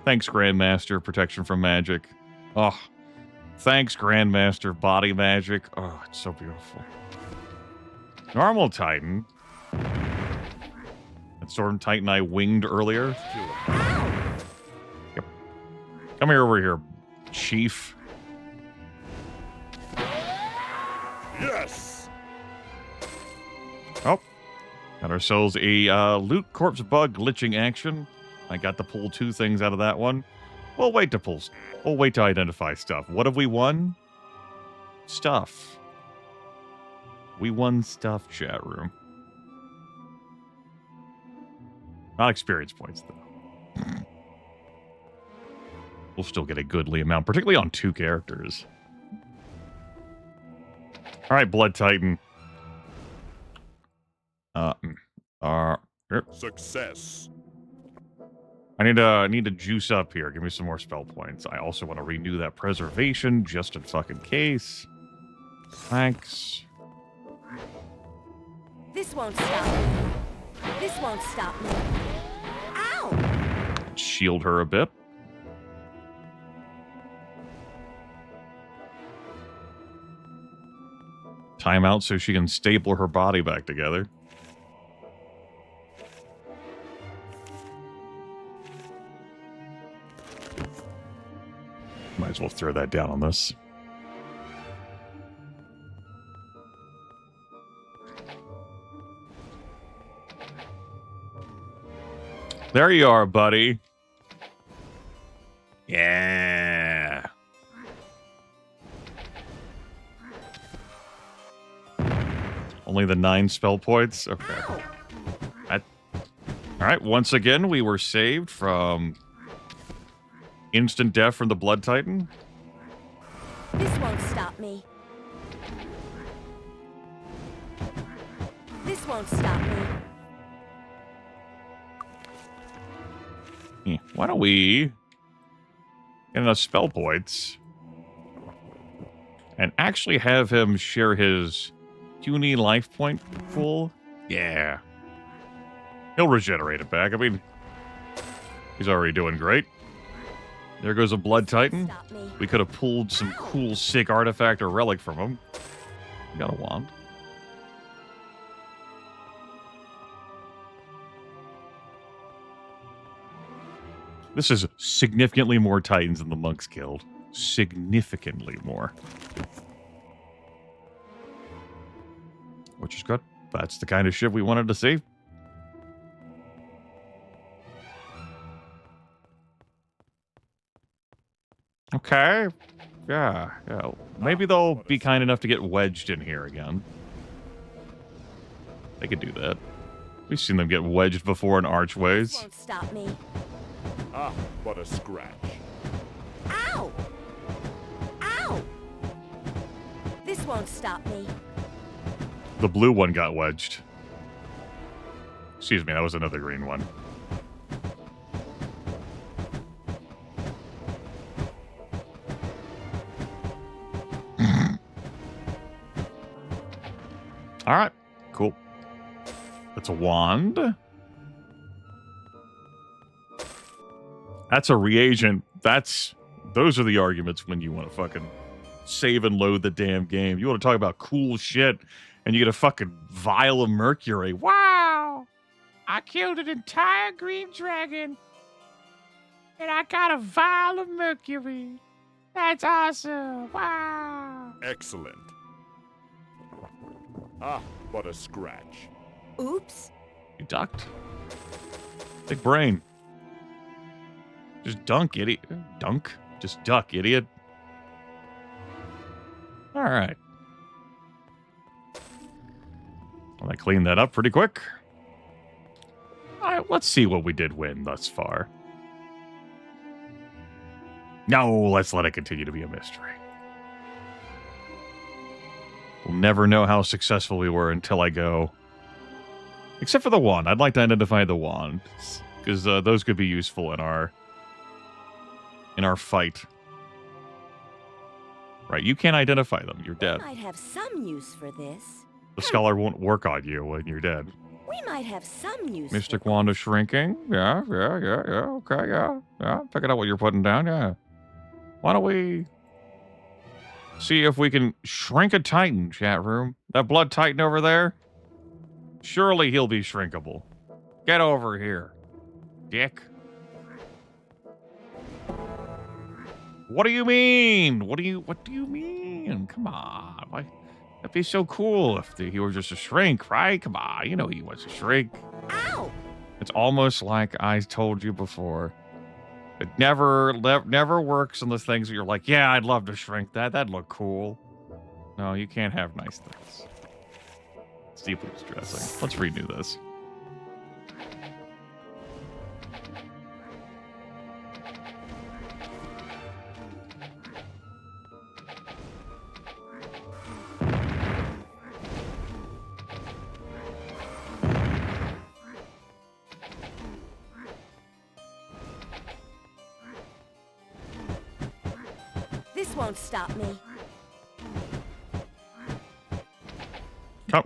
Thanks, Grandmaster. Protection from magic. Oh, thanks, Grandmaster. Body magic. Oh, it's so beautiful. Normal Titan. That Storm Titan I winged earlier. Yep. Come here over here, Chief. Yes! Oh. Got ourselves a loot corpse bug glitching action. I got to pull 2 things out of that one. We'll wait to pull. We'll wait to identify stuff. What have we won? Stuff. We won stuff, chat room. Not experience points, though. We'll still get a goodly amount, particularly on 2 characters. All right, Blood Titan. Success. I need to juice up here. Give me some more spell points. I also want to renew that preservation just in fucking case. Thanks. This won't stop me. This won't stop me. Ow! Shield her a bit. Time out so she can staple her body back together. Might as as well throw that down on this. There you are, buddy. Yeah. Only the 9 spell points? Okay. Alright, once again, we were saved from instant death from the Blood Titan. This won't stop me. This won't stop me. Yeah, why don't we get enough spell points and actually have him share his puny life point pool? Yeah. He'll regenerate it back. I mean, he's already doing great. There goes a Blood Titan. We could have pulled some cool, sick artifact or relic from him. We got a wand. This is significantly more Titans than the Monks killed. Significantly more. Which is good. That's the kind of shit we wanted to see. Okay. Yeah. Maybe they'll be kind enough to get wedged in here again. They could do that. We've seen them get wedged before in archways. This won't stop me. Ah, but a scratch. Ow! Ow! This won't stop me. The blue one got wedged. Excuse me, that was another green one. All right, cool. That's a wand. That's a reagent. Those are the arguments when you want to fucking save and load the damn game. You want to talk about cool shit, and you get a fucking vial of mercury. Wow! I killed an entire green dragon, and I got a vial of mercury. That's awesome. Wow! Excellent. Ah, but a scratch. Oops. You ducked. Big brain. Just dunk, idiot. Dunk? Just duck, idiot. All right. Well, I cleaned that up pretty quick. All right, let's see what we did win thus far. No, let's let it continue to be a mystery. We'll never know how successful we were until I go. Except for the wand. I'd like to identify the wand, because those could be useful in our fight. Right, you can't identify them. You're dead. We might have some use for this. The scholar won't work on you when you're dead. We might have some use. Mystic wand of shrinking. Yeah. Okay, yeah. Picking up what you're putting down, yeah. Why don't we see if we can shrink a Titan, chat room? That Blood Titan over there? Surely he'll be shrinkable. Get over here, dick. What do you mean? What do you mean? Come on. Why? That'd be so cool if he were just a shrink, right? Come on. You know he was a shrink. Ow! It's almost like I told you before. It never works on the things that you're like, yeah, I'd love to shrink that. That'd look cool. No, you can't have nice things. It's deeply distressing. Let's renew this. This won't stop me.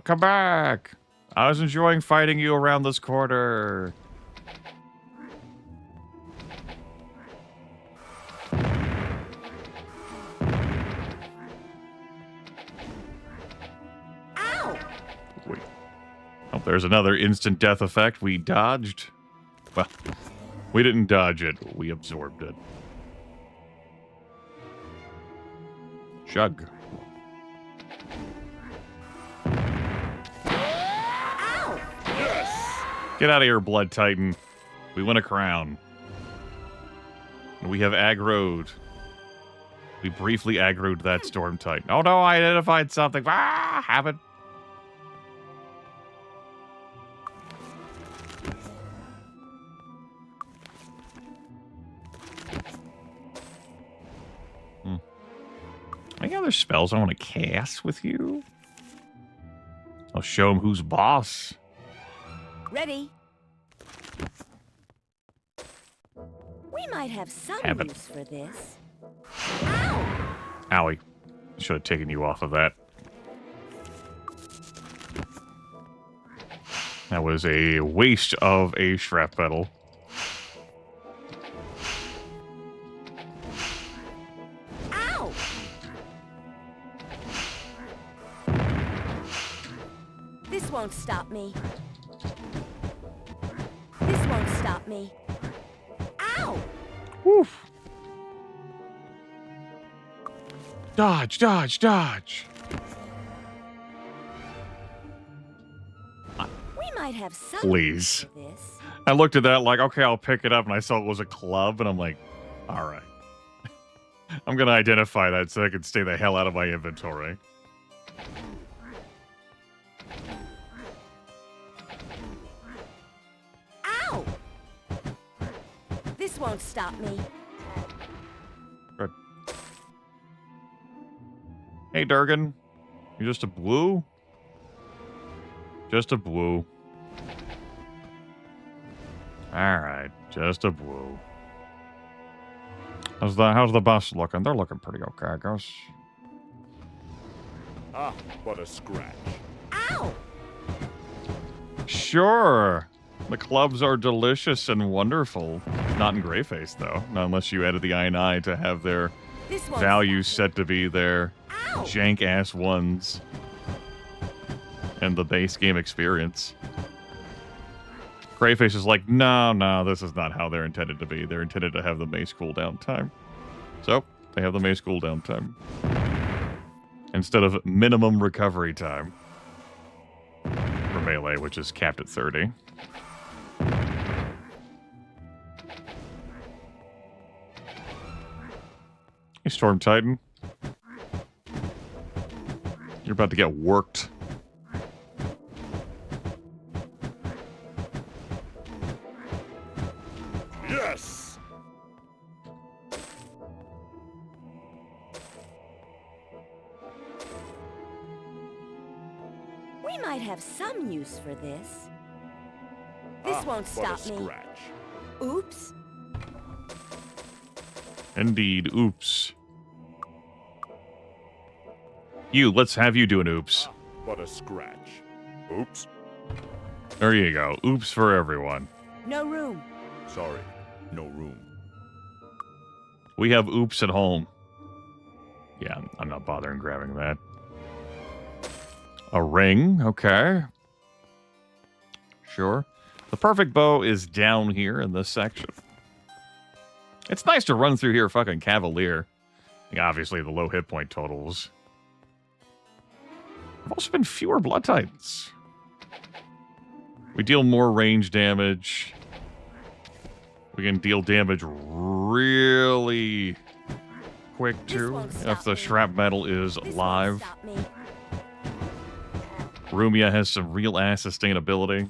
Come back! I was enjoying fighting you around this corner. Ow! Wait. Oh, there's another instant death effect we dodged. Well, we didn't dodge it. We absorbed it. Jug. Ow! Yes! Get out of here, Blood Titan. We win a crown. We have aggroed. We briefly aggroed that Storm Titan. Oh no, I identified something. Ah, happened. Any other spells I want to cast with you? I'll show him who's boss. Ready. We might have some Habit. use for this. Ow! Owie. Should have taken you off of that. That was a waste of a shrap pedal. Ow! This won't stop me. This won't stop me. Ow! Woof. Dodge, dodge, dodge. We might have some Please. use for this. I looked at that like, okay, I'll pick it up, and I saw it was a club, and I'm like, all right. I'm going to identify that so I can stay the hell out of my inventory. Ow! This won't stop me. Good. Hey, Durgan. You just a blue? Just a blue. Alright, just a blue. How's the bus looking? They're looking pretty okay, I guess. Ah, but a scratch. Ow! Sure. The clubs are delicious and wonderful. Not in Greyface, though. Not unless you added the INI to have their This won't values stop set to be their me. Ow! jank-ass ones. And the base game experience. Greyface is like, no, this is not how they're intended to be. They're intended to have the mace cooldown time. So, they have the mace cooldown time. Instead of minimum recovery time. For melee, which is capped at 30. Hey, Storm Titan. You're about to get worked. Yes! We might have some use for this. This Ah, won't but stop a me. scratch. Oops. Indeed, oops. Let's have you do an oops. Ah, but a scratch. Oops. There you go. Oops for everyone. No room. Sorry, no room. We have oops at home. Yeah, I'm not bothering grabbing that. A ring, okay. Sure. The perfect bow is down here in this section. It's nice to run through here fucking Cavalier. Obviously, the low hit point totals. There've also been fewer Blood Titans. We deal more range damage. We can deal damage really quick, too, if the shrap metal is This won't live. stop me. Rumia has some real-ass sustainability.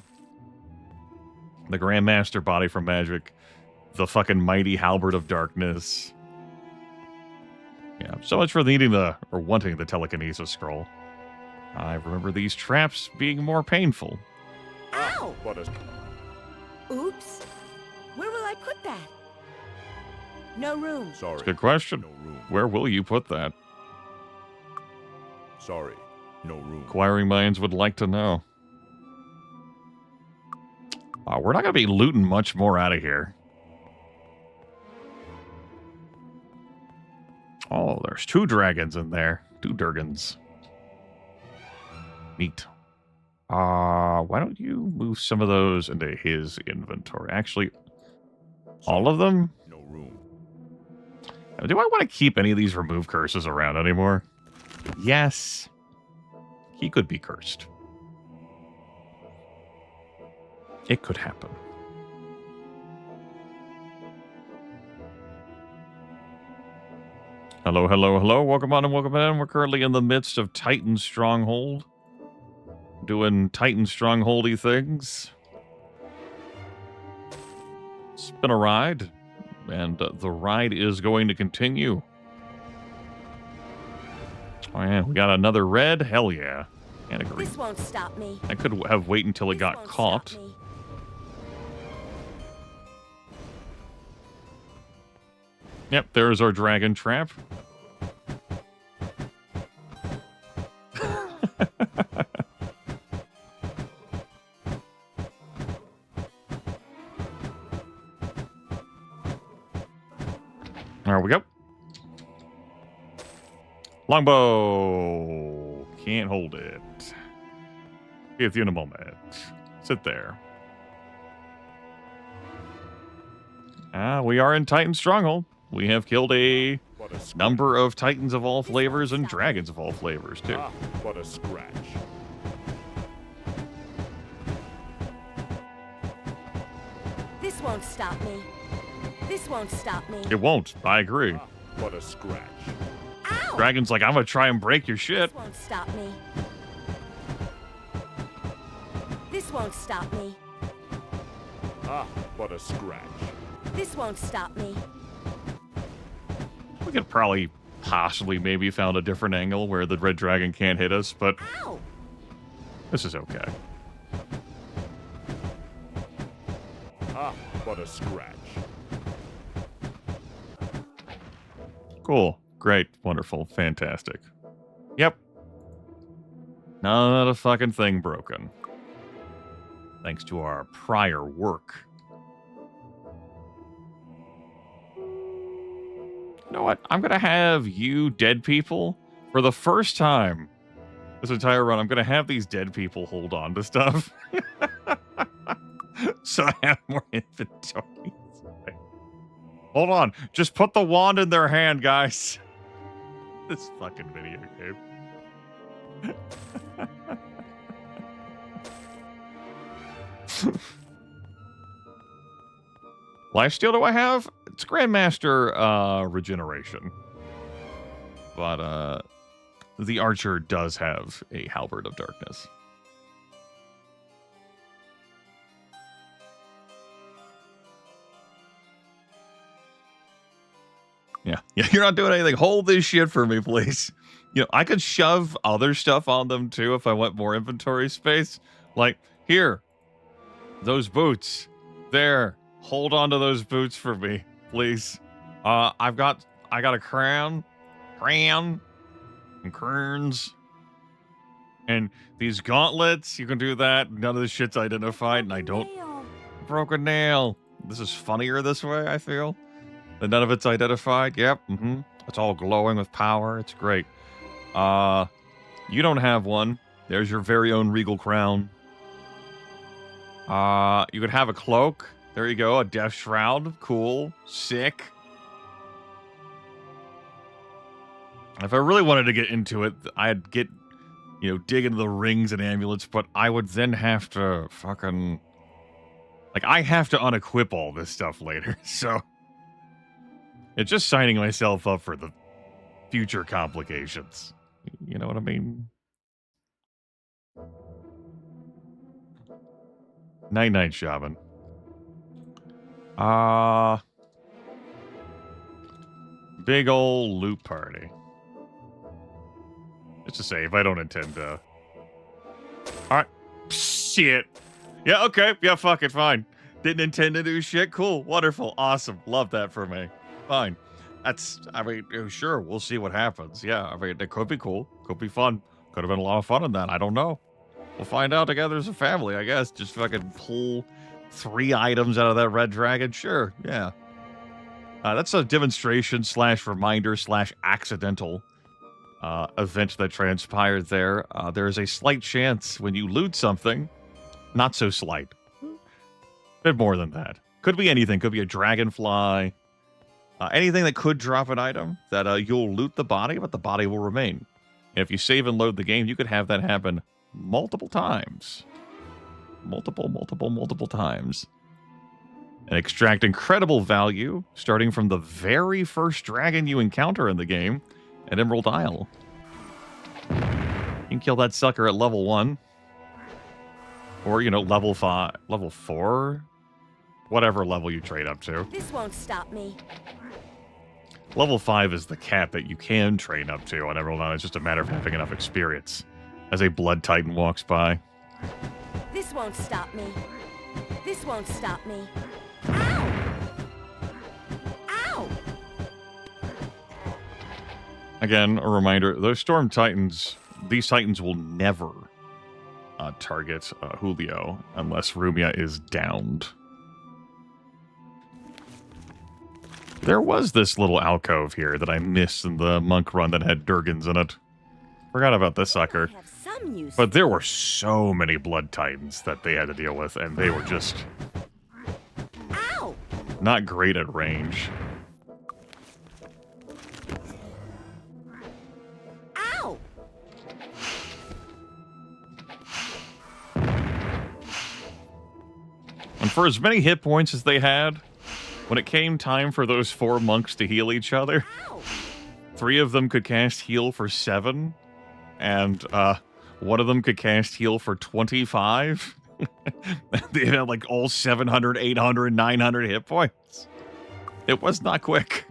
The Grandmaster body from Magic. The fucking mighty Halberd of Darkness. Yeah, so much for needing or wanting the telekinesis scroll. I remember these traps being more painful. Ow! But a... Oops. Where will I put that? No room. Sorry. Good question. No room. Where will you put that? Sorry, no room. Inquiring minds would like to know. We're not going to be looting much more out of here. Oh, there's 2 dragons in there. 2 Durgans. Neat. Why don't you move some of those into his inventory? Actually, all of them? No room. Do I want to keep any of these remove curses around anymore? Yes, he could be cursed. It could happen. Hello, hello, hello. Welcome on and welcome in. We're currently in the midst of Titan Stronghold. Doing Titan Strongholdy things. It's been a ride. And the ride is going to continue. Oh yeah, we got another red. Hell yeah. And a green. This won't stop me. I could have waited until it This got won't caught. stop me. Yep, there's our dragon trap. There we go. Longbow. Can't hold it. Be with you in a moment. Sit there. We are in Titan Stronghold. We have killed a number of Titans of all flavors and dragons of all flavors, too. Ah, what a scratch. This won't stop me. This won't stop me. It won't. I agree. Ah, what a scratch. Ow! Dragon's like, I'm gonna try and break your shit. This won't stop me. This won't stop me. Ah, what a scratch. This won't stop me. We could probably, possibly, maybe found a different angle where the red dragon can't hit us, but Ow! this is okay. Ah, what a scratch. Cool. Great. Wonderful. Fantastic. Yep. Not a fucking thing broken. Thanks to our prior work. You know what? I'm going to have you dead people, for the first time this entire run, I'm going to have these dead people hold on to stuff. So I have more inventory. Hold on. Just put the wand in their hand, guys. This fucking video game. Lifesteal do I have? It's Grandmaster regeneration. But the archer does have a halberd of darkness. Yeah, you're not doing anything. Hold this shit for me, please. You know, I could shove other stuff on them, too, if I want more inventory space. Like, here. Those boots. There. Hold on to those boots for me, please. I got a crown. And kerns. And these gauntlets, you can do that. None of this shit's identified, and I don't... Broken nail. This is funnier this way, I feel. And none of it's identified. Yep. It's all glowing with power. It's great. You don't have one. There's your very own regal crown. You could have a cloak. There you go. A death shroud. Cool. Sick. If I really wanted to get into it, I'd get, dig into the rings and amulets, but I would then have to fucking... Like, I have to unequip all this stuff later, so... It's just signing myself up for the future complications. You know what I mean? Night-night, Shaman. Big ol' loot party. Just to say, if I don't intend to... Alright. Shit. Yeah, okay. Yeah, fuck it, fine. Didn't intend to do shit. Cool. Wonderful. Awesome. Love that for me. Fine. Sure, we'll see what happens. Yeah, it could be cool. Could be fun. Could have been a lot of fun in that. I don't know. We'll find out together as a family, I guess. Just fucking pull 3 items out of that red dragon. Sure, yeah. That's a demonstration / reminder / accidental event that transpired there. There is a slight chance when you loot something, not so slight. Bit more than that. Could be anything. Could be a dragonfly. Anything that could drop an item that you'll loot the body, but the body will remain. And if you save and load the game, you could have that happen multiple times. Multiple times. And extract incredible value, starting from the very first dragon you encounter in the game at Emerald Isle. You can kill that sucker at level 1. Or, you know, level 5, level 4, whatever level you trade up to. This won't stop me. Level 5 is the cap that you can train up to on Emerald Isle. It's just a matter of having enough experience. As a Blood Titan walks by. This won't stop me. This won't stop me. Ow! Ow! Again, a reminder, those Storm Titans, these Titans will never target Julio unless Rumia is downed. There was this little alcove here that I missed in the monk run that had Durgans in it. Forgot about this sucker. Have some use. But there were so many Blood Titans that they had to deal with, and they were just Ow! not great at range. Ow! And for as many hit points as they had, when it came time for those 4 monks to heal each other, Ow! 3 of them could cast heal for 7, and one of them could cast heal for 25. They had like all 700, 800, 900 hit points. It was not quick.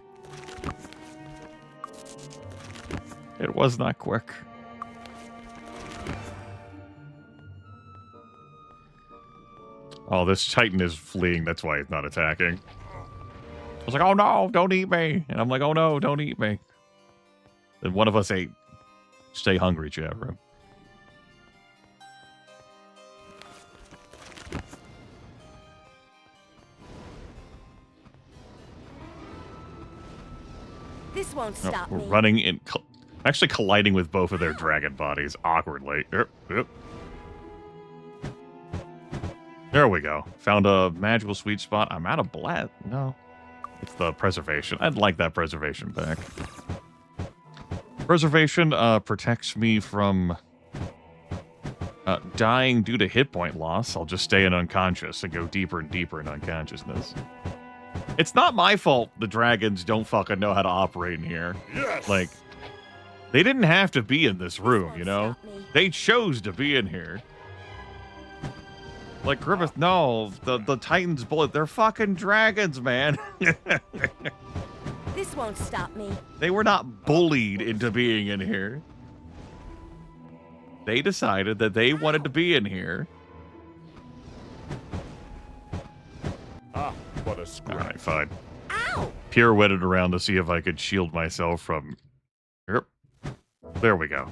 It was not quick. Oh, this Titan is fleeing. That's why he's not attacking. I was like, oh no, don't eat me. And I'm like, oh no, don't eat me. Then one of us ate. Stay hungry, Javro. This won't stop We're me. running in, actually colliding with both of their dragon bodies awkwardly. Yep. There we go. Found a magical sweet spot. I'm out of blast. No. It's the preservation. I'd like that preservation back. Preservation protects me from dying due to hit point loss. I'll just stay in unconscious and go deeper and deeper in unconsciousness. It's not my fault the dragons don't fucking know how to operate in here. Yes! Like, they didn't have to be in this room, you know? They chose to be in here. Like, Grimith, no, the Titans bullet, they're fucking dragons, man. This won't stop me. They were not bullied into being in here. They decided that they wanted to be in here. Ah, what a scratch. Alright, fine. Ow! Pirouetted around to see if I could shield myself from... Yep. There we go.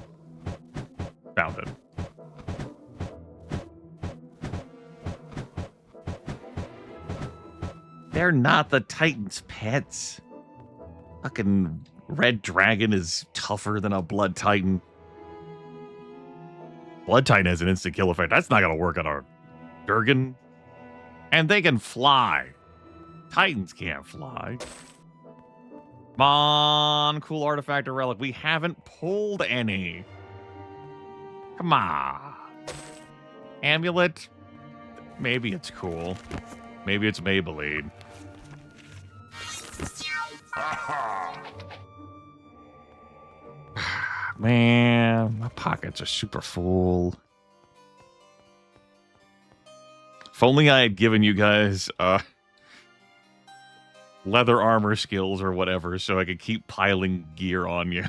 Found it. They're not the Titans' pets. Fucking Red Dragon is tougher than a Blood Titan. Blood Titan has an instant kill effect. That's not going to work on a Durgan. And they can fly. Titans can't fly. Come on, cool artifact or relic. We haven't pulled any. Come on. Amulet. Maybe it's cool. Maybe it's Maybelline. Man, my pockets are super full. If only I had given you guys leather armor skills or whatever so I could keep piling gear on you.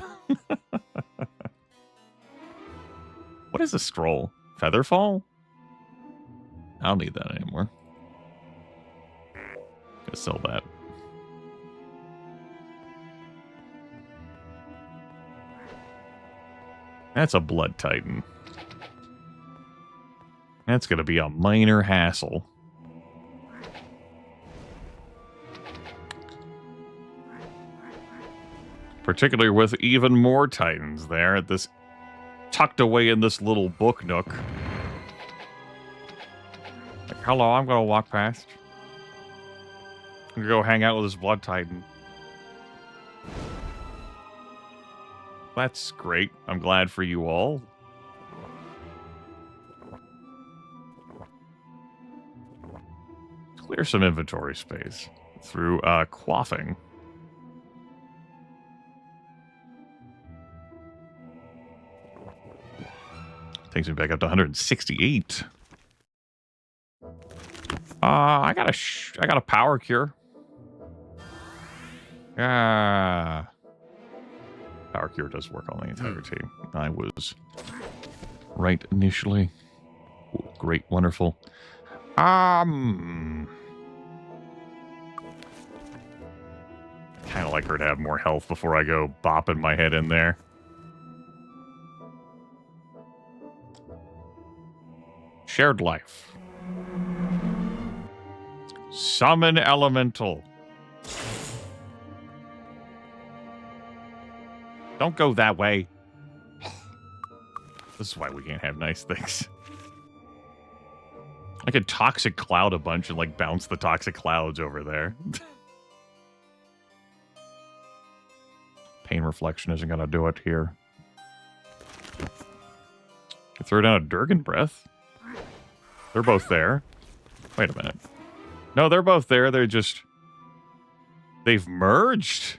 What is a scroll? Featherfall? I don't need that anymore. Gonna sell that. That's a Blood Titan. That's gonna be a minor hassle. Particularly with even more Titans there at this tucked away in this little book nook. Like, hello, I'm gonna walk past. I'm gonna go hang out with this Blood Titan. That's great. I'm glad for you all. Clear some inventory space through quaffing. Takes me back up to 168. I got a power cure. Power cure does work on the entire team. I was right initially. Ooh, great, wonderful. Kind of like her to have more health before I go bopping my head in there. Shared life. Summon elemental. Don't go that way. This is why we can't have nice things. I could toxic cloud a bunch and like bounce the toxic clouds over there. Pain reflection isn't gonna do it here. Throw down a Durgan breath. They're both there. Wait a minute. No, they're both there. They're just... They've merged?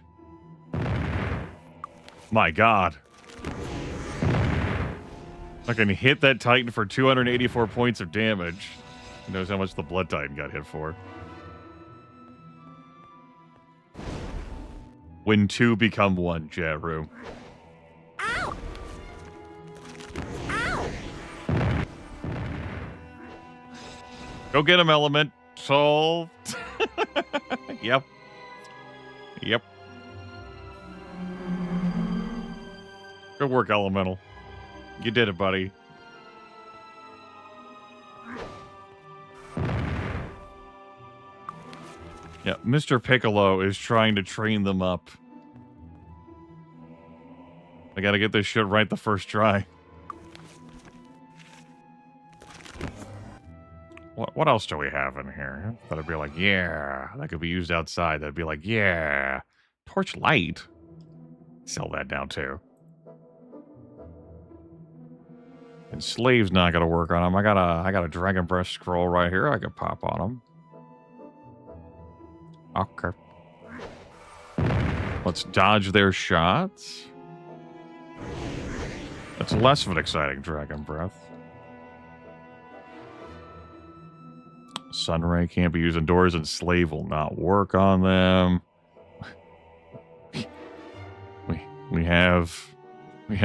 My god. I can hit that Titan for 284 points of damage. Who knows how much the Blood Titan got hit for. When two become one, chat room. Ow! Ow! Go get him, Element. Solved. Yep. Yep. Good work, Elemental. You did it, buddy. Yeah, Mr. Piccolo is trying to train them up. I gotta get this shit right the first try. What else do we have in here? That'd be like, yeah. That could be used outside. That'd be like, yeah. Torch light. Sell that down too. And Slave's not gonna work on him. I got a Dragon Breath scroll right here. I could pop on him. Okay. Let's dodge their shots. That's less of an exciting Dragon Breath. Sunray can't be used indoors, and Slave will not work on them. We have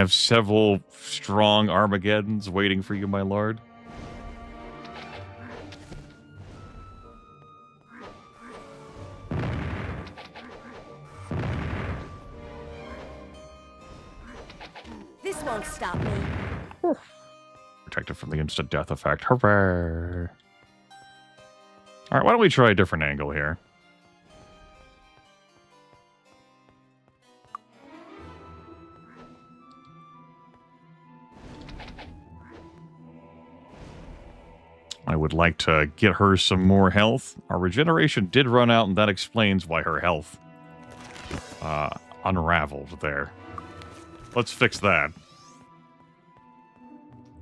several strong Armageddons waiting for you, my lord. This won't stop me. Protected from the instant death effect. Hooray! All right, why don't we try a different angle here? I would like to get her some more health. Our regeneration did run out, and that explains why her health unraveled there. Let's fix that.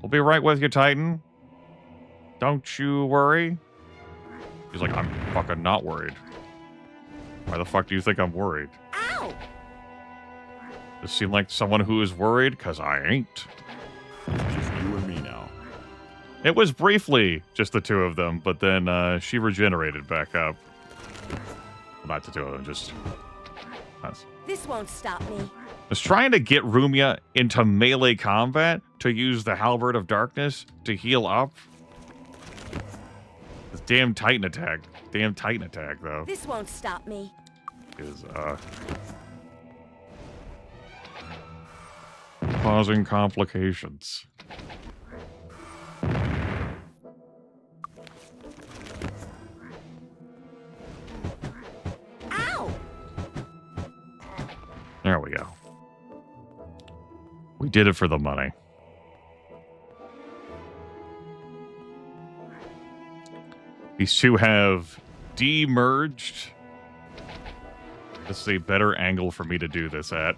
We'll be right with you, Titan. Don't you worry. He's like, I'm fucking not worried. Why the fuck do you think I'm worried? Ow! Does seem like someone who is worried? Because I ain't. It's just you and me now. It was briefly just the two of them, but then she regenerated back up. Well, not the two of them, just us. This won't stop me. I was trying to get Rumia into melee combat to use the Halberd of Darkness to heal up. This damn Titan attack. Damn Titan attack, though. This won't stop me. Is, causing complications. Ow! There we go. We did it for the money. These two have de-merged. This is a better angle for me to do this at.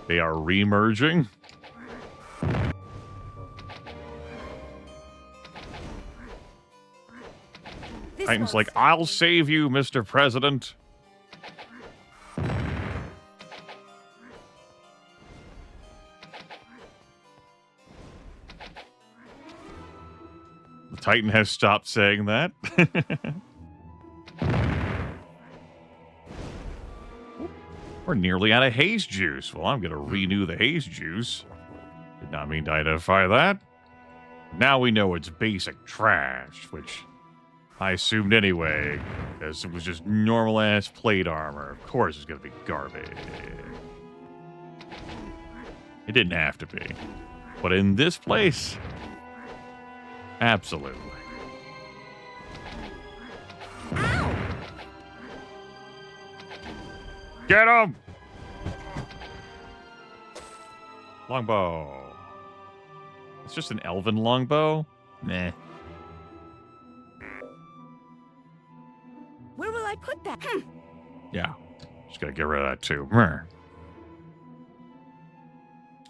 They are remerging. Titan's like, I'll save you, Mr. President. The Titan has stopped saying that. We're nearly out of haze juice. Well, I'm going to renew the haze juice. Did not mean to identify that. Now we know it's basic trash, which I assumed anyway, because it was just normal-ass plate armor. Of course it's going to be garbage. It didn't have to be. But in this place, absolutely. Ow! Get him! Longbow. It's just an elven longbow? Meh. Where will I put that? Yeah. Just gotta get rid of that too.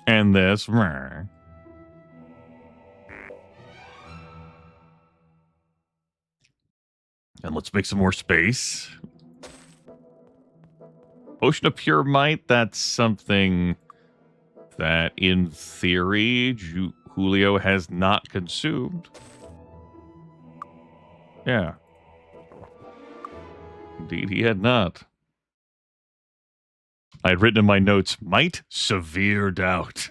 And this. And let's make some more space. Potion of Pure Might, that's something that, in theory, Julio has not consumed. Yeah. Indeed, he had not. I had written in my notes, might, severe doubt.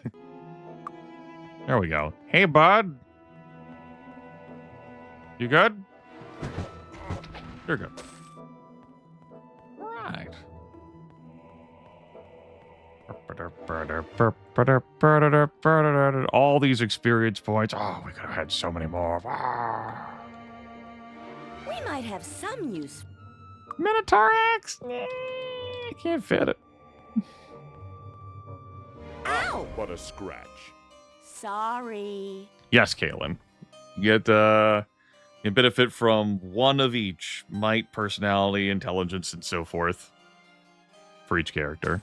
There we go. Hey, bud. You good? You're good. Right. All these experience points. Oh, we could have had so many more. We might have some use. Minotaur axe? I can't fit it. Ow! What a scratch. Sorry. Yes, Kaylin. You get you benefit from one of each. Might, personality, intelligence, and so forth. For each character.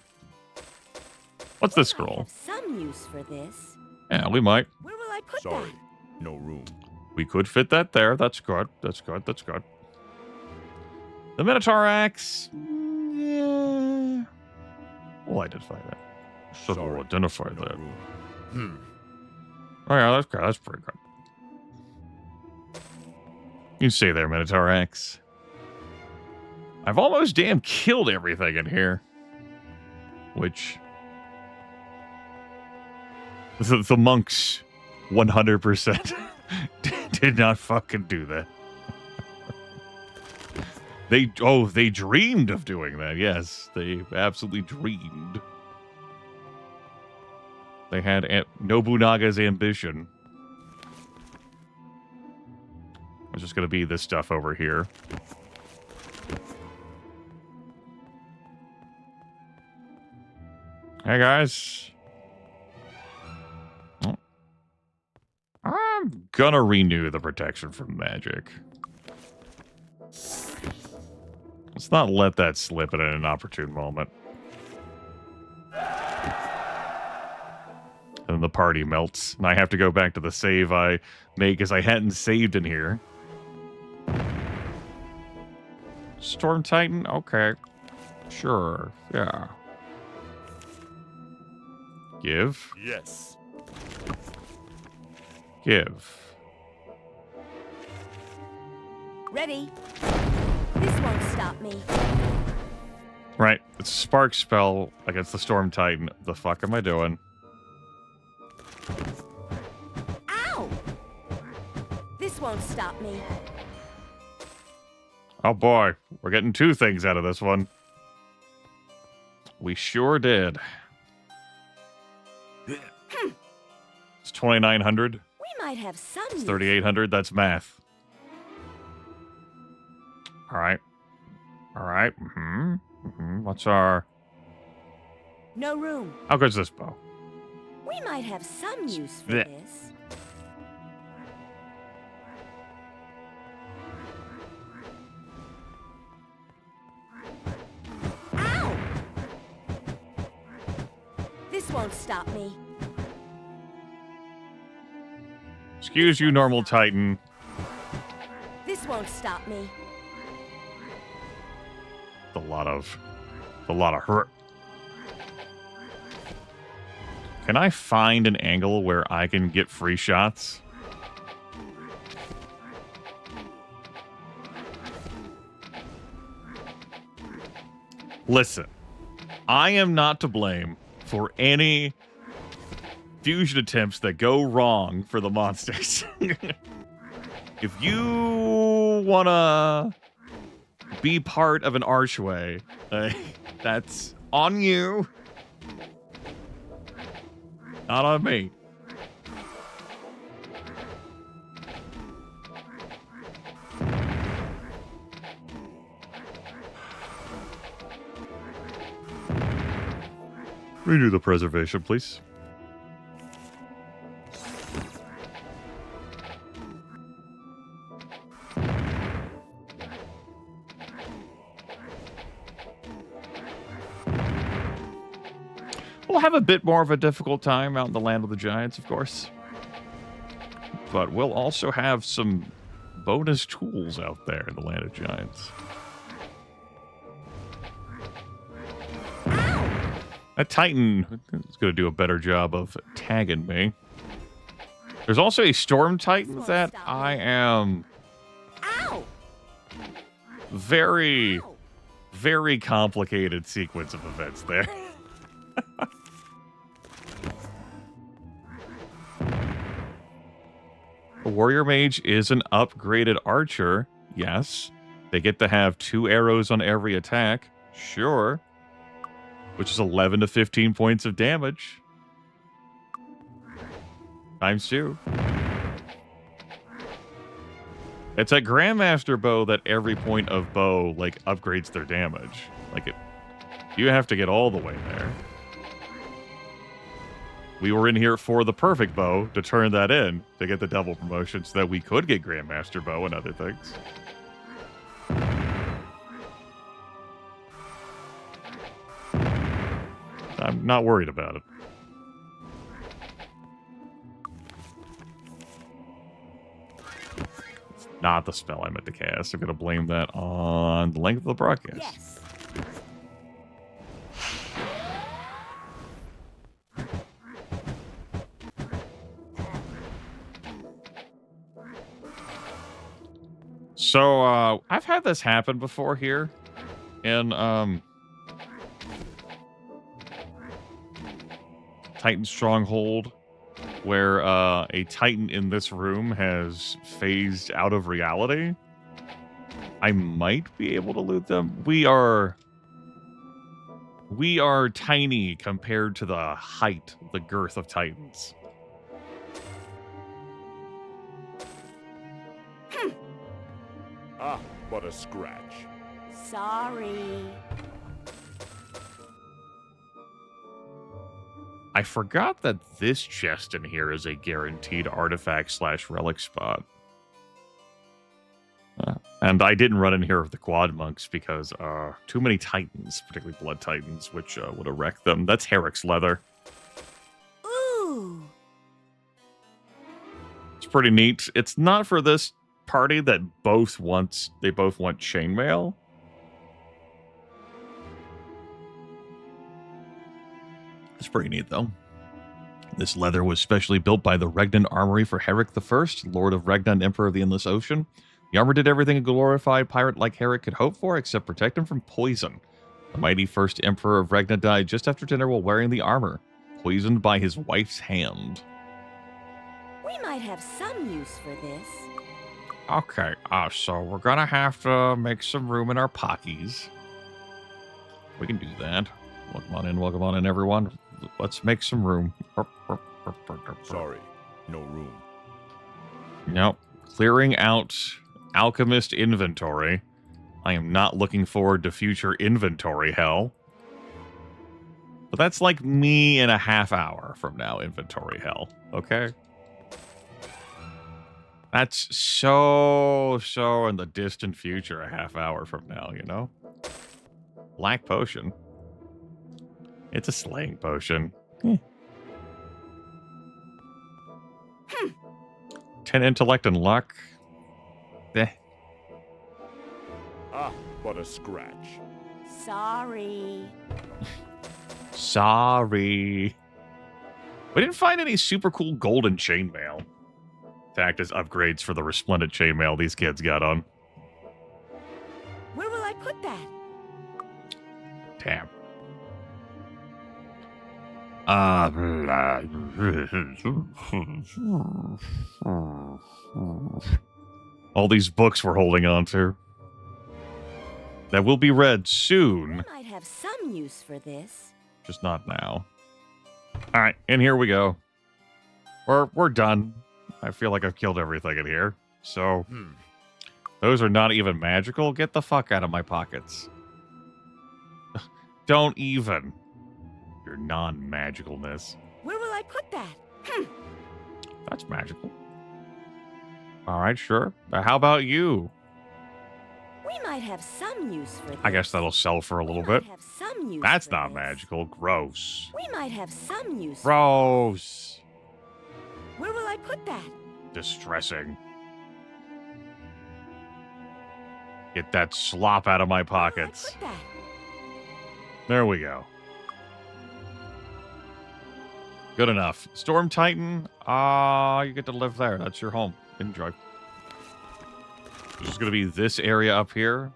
What's this scroll? I have some use for this. Yeah, we might. Where will I put Sorry, that? no room. We could fit that there. That's good. That's good. That's good. The Minotaur axe. Yeah. We'll identify that. So Sorry, we'll identify no that. room. Oh yeah, that's good. That's pretty good. You stay there, Minotaur axe. I've almost damn killed everything in here. Which... The monks 100% did not fucking do that. They dreamed of doing that. Yes, they absolutely dreamed. They had Nobunaga's ambition. It's just going to be this stuff over here. Hey, guys. Oh. I'm going to renew the protection from magic. Let's not let that slip at an inopportune moment. And the party melts. And I have to go back to the save I made because I hadn't saved in here. Storm Titan? Okay. Sure. Yeah. Give. Yes. Give. Ready. This won't stop me. Right. It's a spark spell against the Storm Titan. The fuck am I doing? Ow! This won't stop me. Oh boy. We're getting two things out of this one. We sure did. It's 2,900. We might have some It's use. 3,800. That's math. All right. All right. What's our... No room. How good's this bow? We might have some use for Blech. this. Ow! This won't stop me. Excuse you, normal Titan. This won't stop me. A lot of hurt. Can I find an angle where I can get free shots? Listen, I am not to blame for any fusion attempts that go wrong for the monsters. If you wanna be part of an archway, that's on you. Not on me. Redo the preservation, please. We'll have a bit more of a difficult time out in the land of the giants, of course. But we'll also have some bonus tools out there in the land of giants. That Titan is going to do a better job of tagging me. There's also a Storm Titan that I am very, very complicated sequence of events there. A warrior mage is an upgraded archer. Yes. They get to have 2 arrows on every attack. Sure. Which is 11 to 15 points of damage. Times 2. It's a Grandmaster bow that every point of bow, like, upgrades their damage. Like, you have to get all the way there. We were in here for the perfect bow to turn that in to get the double promotion so that we could get Grandmaster bow and other things. I'm not worried about it. It's not the spell I meant to cast. I'm going to blame that on the length of the broadcast. Yes. So, I've had this happen before here in, Titan Stronghold, where, a Titan in this room has phased out of reality. I might be able to loot them. We are tiny compared to the height, the girth of Titans. Ah, but a scratch. Sorry. I forgot that this chest in here is a guaranteed artifact / relic spot. And I didn't run in here with the quad monks because too many titans, particularly blood titans, which would have wrecked them. That's Herrick's leather. Ooh. It's pretty neat. It's not for this party that both want chainmail. It's pretty neat, though. This leather was specially built by the Regnan Armory for Herrick I, Lord of Regnan and Emperor of the Endless Ocean. The armor did everything a glorified pirate like Herrick could hope for, except protect him from poison. The mighty first Emperor of Regnan died just after dinner while wearing the armor, poisoned by his wife's hand. We might have some use for this. Okay, so we're gonna have to make some room in our pockies. We can do that. Welcome on in, everyone. Let's make some room. Sorry, no room. Nope. Clearing out alchemist inventory. I am not looking forward to future inventory hell. But that's like me in a half hour from now, inventory hell. Okay? That's so in the distant future, a half hour from now, you know? Black potion. It's a slaying potion. 10 intellect and luck. Eh. Ah, but a scratch. Sorry. Sorry. We didn't find any super cool golden chainmail. Fact is, upgrades for the resplendent chainmail these kids got on. Where will I put that? Damn. All these books we're holding on to. That will be read soon. We might have some use for this. Just not now. Alright, and here we go. We're done. I feel like I've killed everything in here. So, those are not even magical. Get the fuck out of my pockets. Don't even. Your non-magicalness. Where will I put that? That's magical. Alright, sure. How about you? We might have some use for this. I guess that'll sell for a little We bit. might have some use That's for not this. magical. Gross. We might have some use. Gross. Where will I put that? Distressing. Get that slop out of my pockets. Where will I put that? There we go. Good enough. Storm Titan, you get to live there. That's your home. Enjoy. There's going to be this area up here.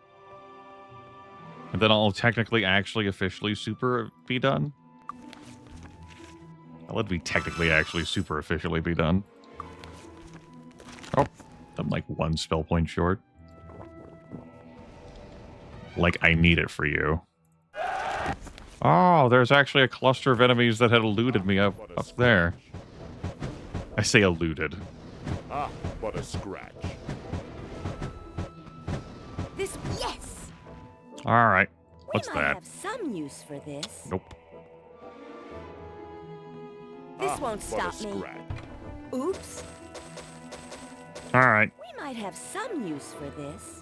And then I'll technically, actually, officially super be done. I'll let me technically, actually, super officially be done. Oh, I'm like one spell point short. Like I need it for you. Oh, there's actually a cluster of enemies that had eluded me up there. I say eluded. Ah, but a scratch. This, yes. All right. What's We might that? have some use for this. Nope. This Ah, won't but a stop me. scratch. Oops. All right. We might have some use for this.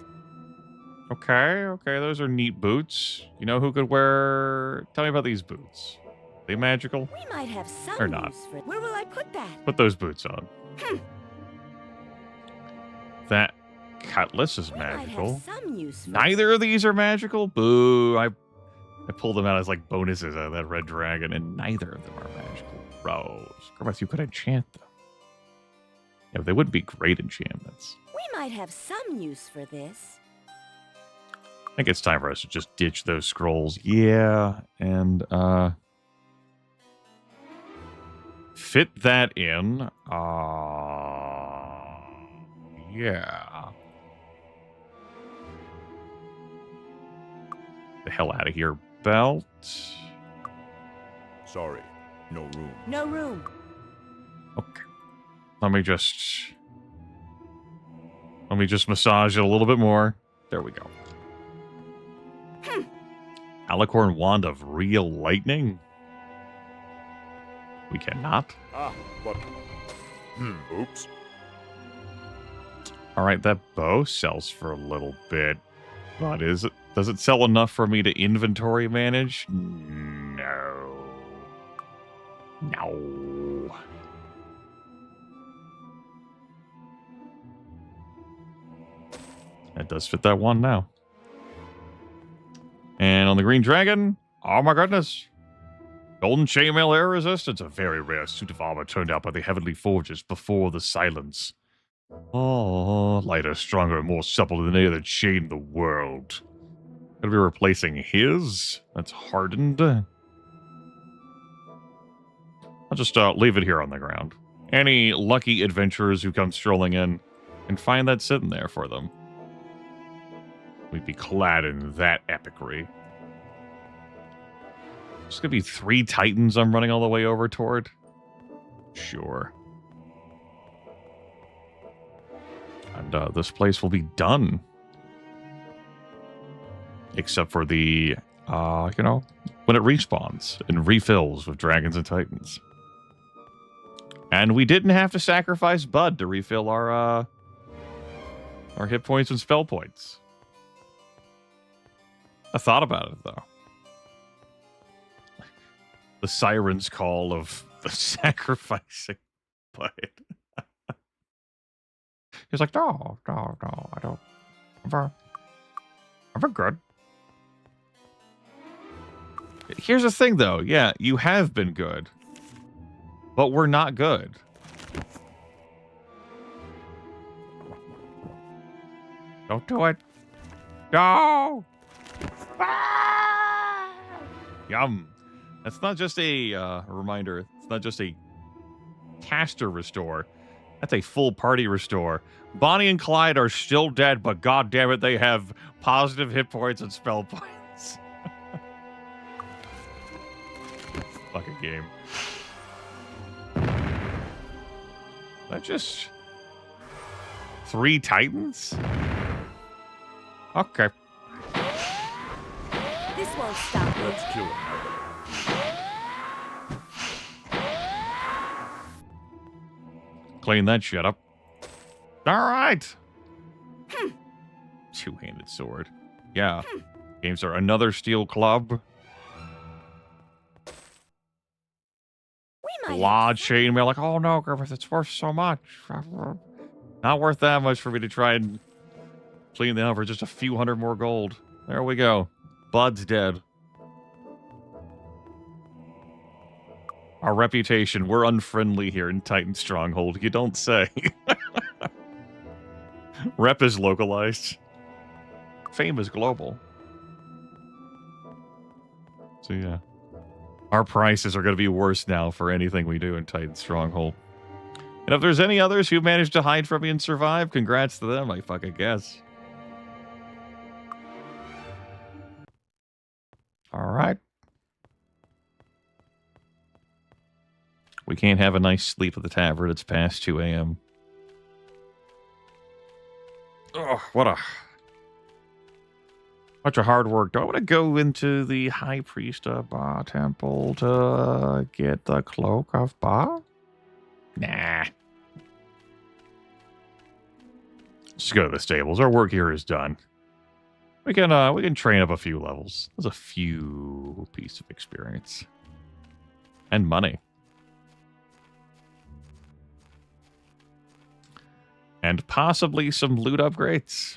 Okay, those are neat boots. You know who could wear... Tell me about these boots. Are they magical? We might have some Or not. use for. Where will I put that? Put those boots on. That cutlass is We might magical. have some use for. Neither of these are magical? Boo. I pulled them out as like bonuses out of that red dragon, and neither of them are magical. Gross. Grimith, you could enchant them. Yeah, but they wouldn't be great enchantments. We might have some use for this. I think it's time for us to just ditch those scrolls. Yeah, and fit that in. Yeah. The hell out of here, belt. Sorry, no room. No room. Okay. Let me just massage it a little bit more. There we go. Alicorn Wand of Real Lightning? We cannot. Ah, but... oops. Alright, that bow sells for a little bit. But does it sell enough for me to inventory manage? No. No. That does fit that one now. And on the Green Dragon, oh my goodness. Golden Chainmail Air Resistance, a very rare suit of armor turned out by the Heavenly Forges before the Silence. Oh, lighter, stronger, and more supple than any other chain in the world. Gonna be replacing his. That's hardened. I'll just leave it here on the ground. Any lucky adventurers who come strolling in can find that sitting there for them. We'd be clad in that epicry. There's gonna be 3 Titans I'm running all the way over toward. Sure. And this place will be done. Except for the, when it respawns and refills with dragons and titans. And we didn't have to sacrifice Bud to refill our hit points and spell points. I thought about it, though. The siren's call of the sacrificing Bud. He's like, no, I don't. I've been good. Here's the thing, though. Yeah, you have been good. But we're not good. Don't do it. No! Ah! Yum. That's not just a reminder. It's not just a caster restore. That's a full party restore. Bonnie and Clyde are still dead, but god damn it, they have positive hit points and spell points. Fucking game. That just 3 Titans? Okay. This won't stop me. Let's kill him. Clean that shit up. All right. Two-handed sword. Yeah. Games are another steel club. Law chainmail. Like, oh no, Grimith, it's worth so much. Not worth that much for me to try and clean them for just a few hundred more gold. There we go. Bud's dead. Our reputation. We're unfriendly here in Titan Stronghold. You don't say. Rep is localized. Fame is global. So yeah. Our prices are going to be worse now for anything we do in Titan Stronghold. And if there's any others who managed to hide from me and survive, congrats to them, I fucking guess. Alright. We can't have a nice sleep at the tavern. It's past 2 a.m. Oh, what a bunch of hard work. Do I want to go into the High Priest of Ba temple to get the Cloak of Ba? Nah. Let's go to the stables. Our work here is done. We can train up a few levels. There's a few pieces of experience. And money. And possibly some loot upgrades.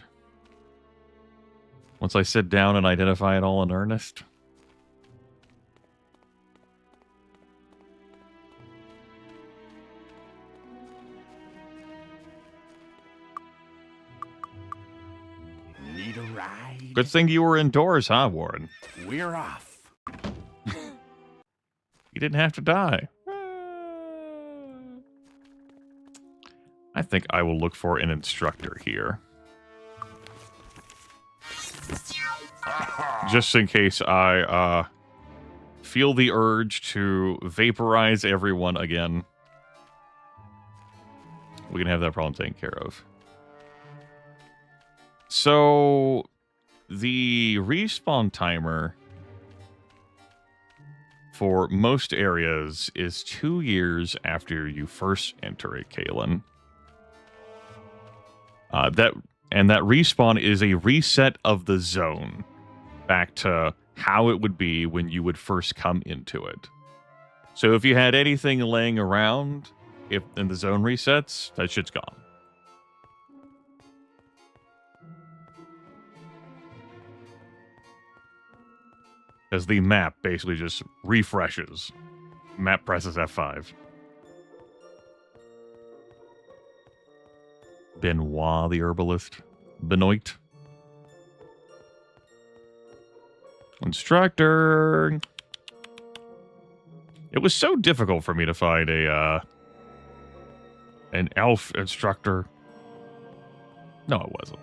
Once I sit down and identify it all in earnest. Need a ride? Good thing you were indoors, huh, Warren? We're off. You didn't have to die. I think I will look for an instructor here. Just in case I feel the urge to vaporize everyone again. We can have that problem taken care of. So, the respawn timer for most areas is 2 years after you first enter it, Kalen. That respawn is a reset of the zone back to how it would be when you would first come into it. So if you had anything laying around, if the zone resets, that shit's gone. Because the map basically just refreshes. Map presses F5. Benoit the herbalist. Benoit. Instructor. It was so difficult for me to find an elf instructor. No, it wasn't.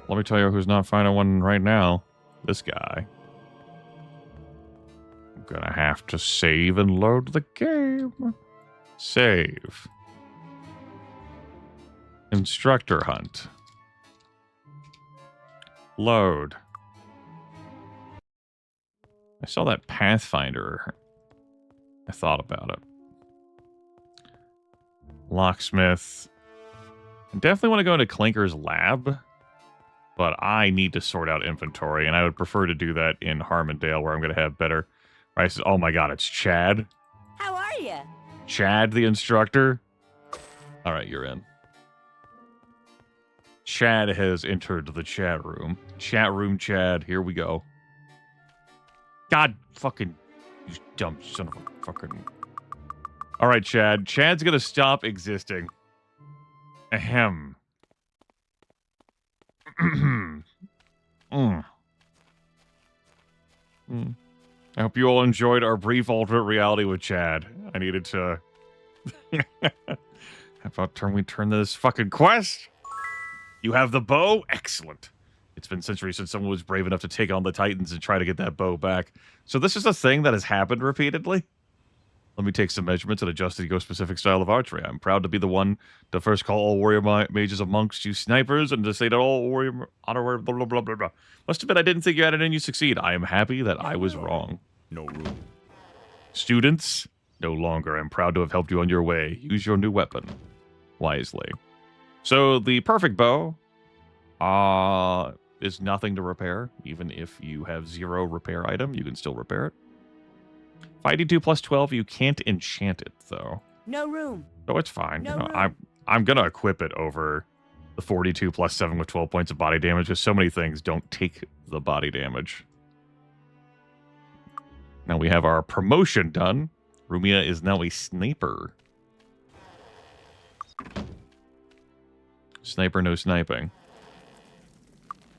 Let me tell you who's not finding one right now. This guy. I'm gonna have to save and load the game. Save. Instructor hunt. Load. I saw that Pathfinder. I thought about it. Locksmith. I definitely want to go into Clinker's lab. But I need to sort out inventory, and I would prefer to do that in Harmondale, where I'm going to have better prices. Oh my god, it's Chad. How are you? Chad, the instructor. All right, you're in. Chad has entered the chat room. Chat room Chad, here we go. God fucking, you dumb son of a fucking... All right, Chad. Chad's gonna stop existing. Ahem. I hope you all enjoyed our brief alternate reality with Chad. I needed to... How about we turn this fucking quest? You have the bow? Excellent. It's been centuries since someone was brave enough to take on the Titans and try to get that bow back. So this is a thing that has happened repeatedly? Let me take some measurements and adjust the ego-specific style of archery. I'm proud to be the one to first call all warrior mages amongst you snipers and to say that all warrior honor blah, blah, blah, blah, blah. Must admit, I didn't think you had it in you succeed. I am happy that I was wrong. No room. Students, no longer. I'm proud to have helped you on your way. Use your new weapon wisely. So the perfect bow is nothing to repair. Even if you have 0 repair item, you can still repair it. 5d2 plus 12, you can't enchant it, though. No room. So it's fine. No You know, room. I'm going to equip it over the 42 plus 7 with 12 points of body damage, because so many things don't take the body damage. Now we have our promotion done. Rumia is now a sniper. Sniper, no sniping.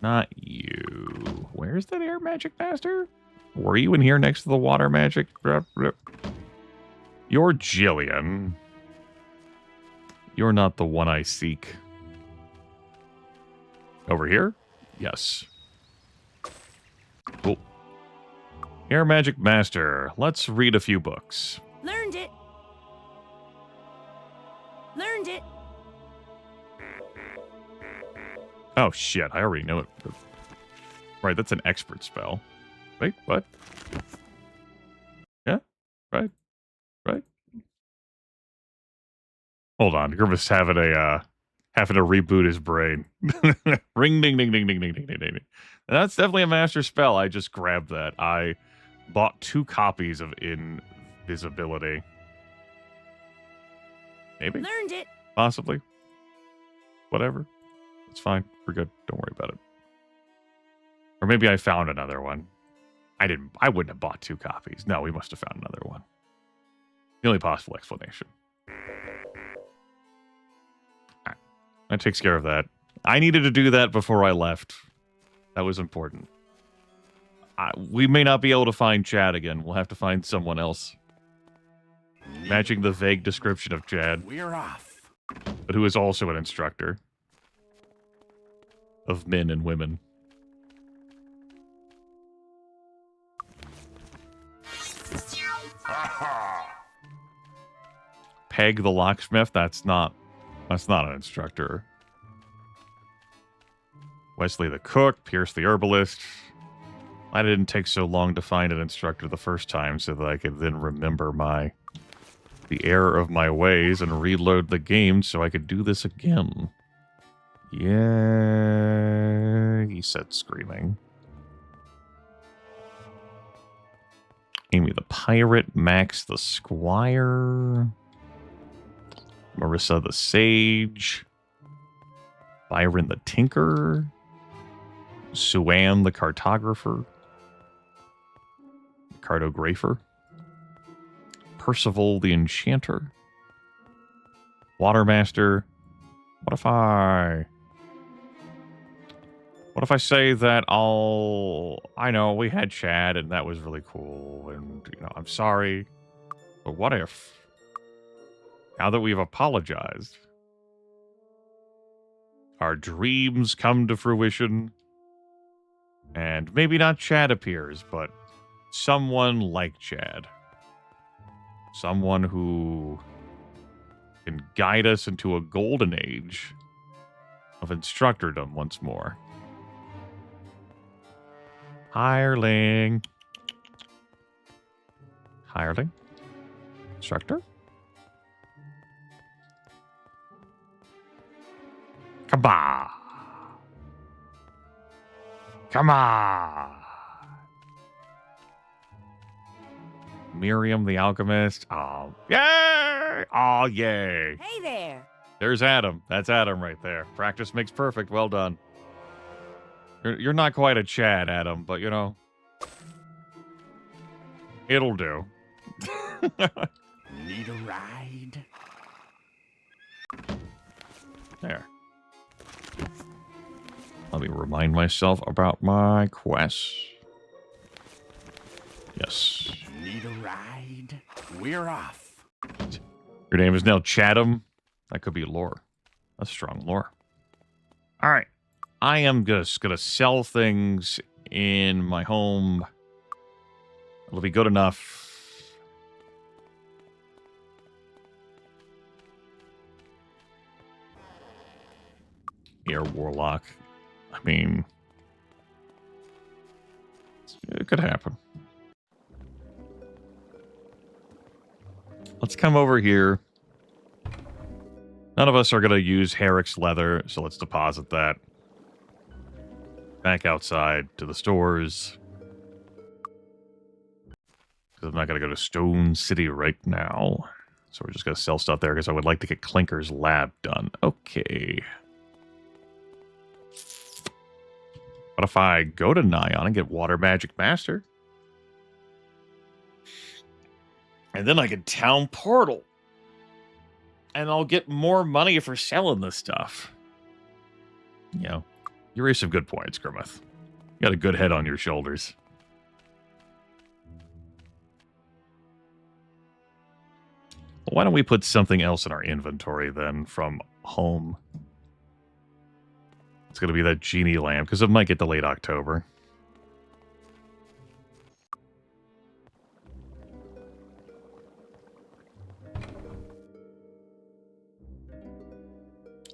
Not you. Where's that air magic master? Were you in here next to the water magic? You're Jillian. You're not the one I seek. Over here? Yes. Cool. Air magic master. Let's read a few books. Learned it. Learned it. Oh, shit. I already know it. Right, that's an expert spell. Wait, what? Yeah? Right? Right? Hold on. Grimith's having to reboot his brain. Ring, ding, ding, ding, ding, ding, ding, ding, ding. And that's definitely a master spell. I just grabbed that. I bought 2 copies of Invisibility. Maybe? Learned it. Possibly. Whatever. It's fine. We're good. Don't worry about it. Or maybe I found another one. I wouldn't have bought 2 copies. No, we must have found another one. The only possible explanation. Right. That takes care of that. I needed to do that before I left. That was important. We may not be able to find Chad again. We'll have to find someone else. Matching the vague description of Chad. We're off. But who is also an instructor. Of men and women. Peg the locksmith, that's not an instructor. Wesley the cook, Pierce the herbalist. I didn't take so long to find an instructor the first time so that I could then remember the error of my ways and reload the game so I could do this again. Yeah, he said, screaming. Amy the pirate, Max the squire, Marissa the sage, Byron the tinker, Suan the cartographer, cartographer, Percival the enchanter, Watermaster. What if I say that I know we had Chad and that was really cool and, I'm sorry, but what if, now that we've apologized, our dreams come to fruition and maybe not Chad appears, but someone like Chad. Someone who can guide us into a golden age of instructordom once more. Hireling. Hireling? Instructor? Come on. Come on. Miriam the alchemist. Oh, yay! Oh, yay. Hey there. There's Adam. That's Adam right there. Practice makes perfect. Well done. You're not quite a Chad, Adam, but you know, it'll do. Need a ride? There. Let me remind myself about my quest. Yes. Need a ride? We're off. Your name is now Chatham. That could be lore. That's strong lore. All right. I am just going to sell things in my home. It'll be good enough. Air Warlock. I mean, it could happen. Let's come over here. None of us are going to use Herrick's leather, so let's deposit that. Back outside to the stores. Because I'm not going to go to Stone City right now. So we're just going to sell stuff there because I would like to get Clinker's lab done. Okay. What if I go to Nyan and get Water Magic Master? And then I can Town Portal. And I'll get more money for selling this stuff. You know, you raised some good points, Grimith. You got a good head on your shoulders. Well, why don't we put something else in our inventory then from home? It's going to be that genie lamp, because it might get delayed October.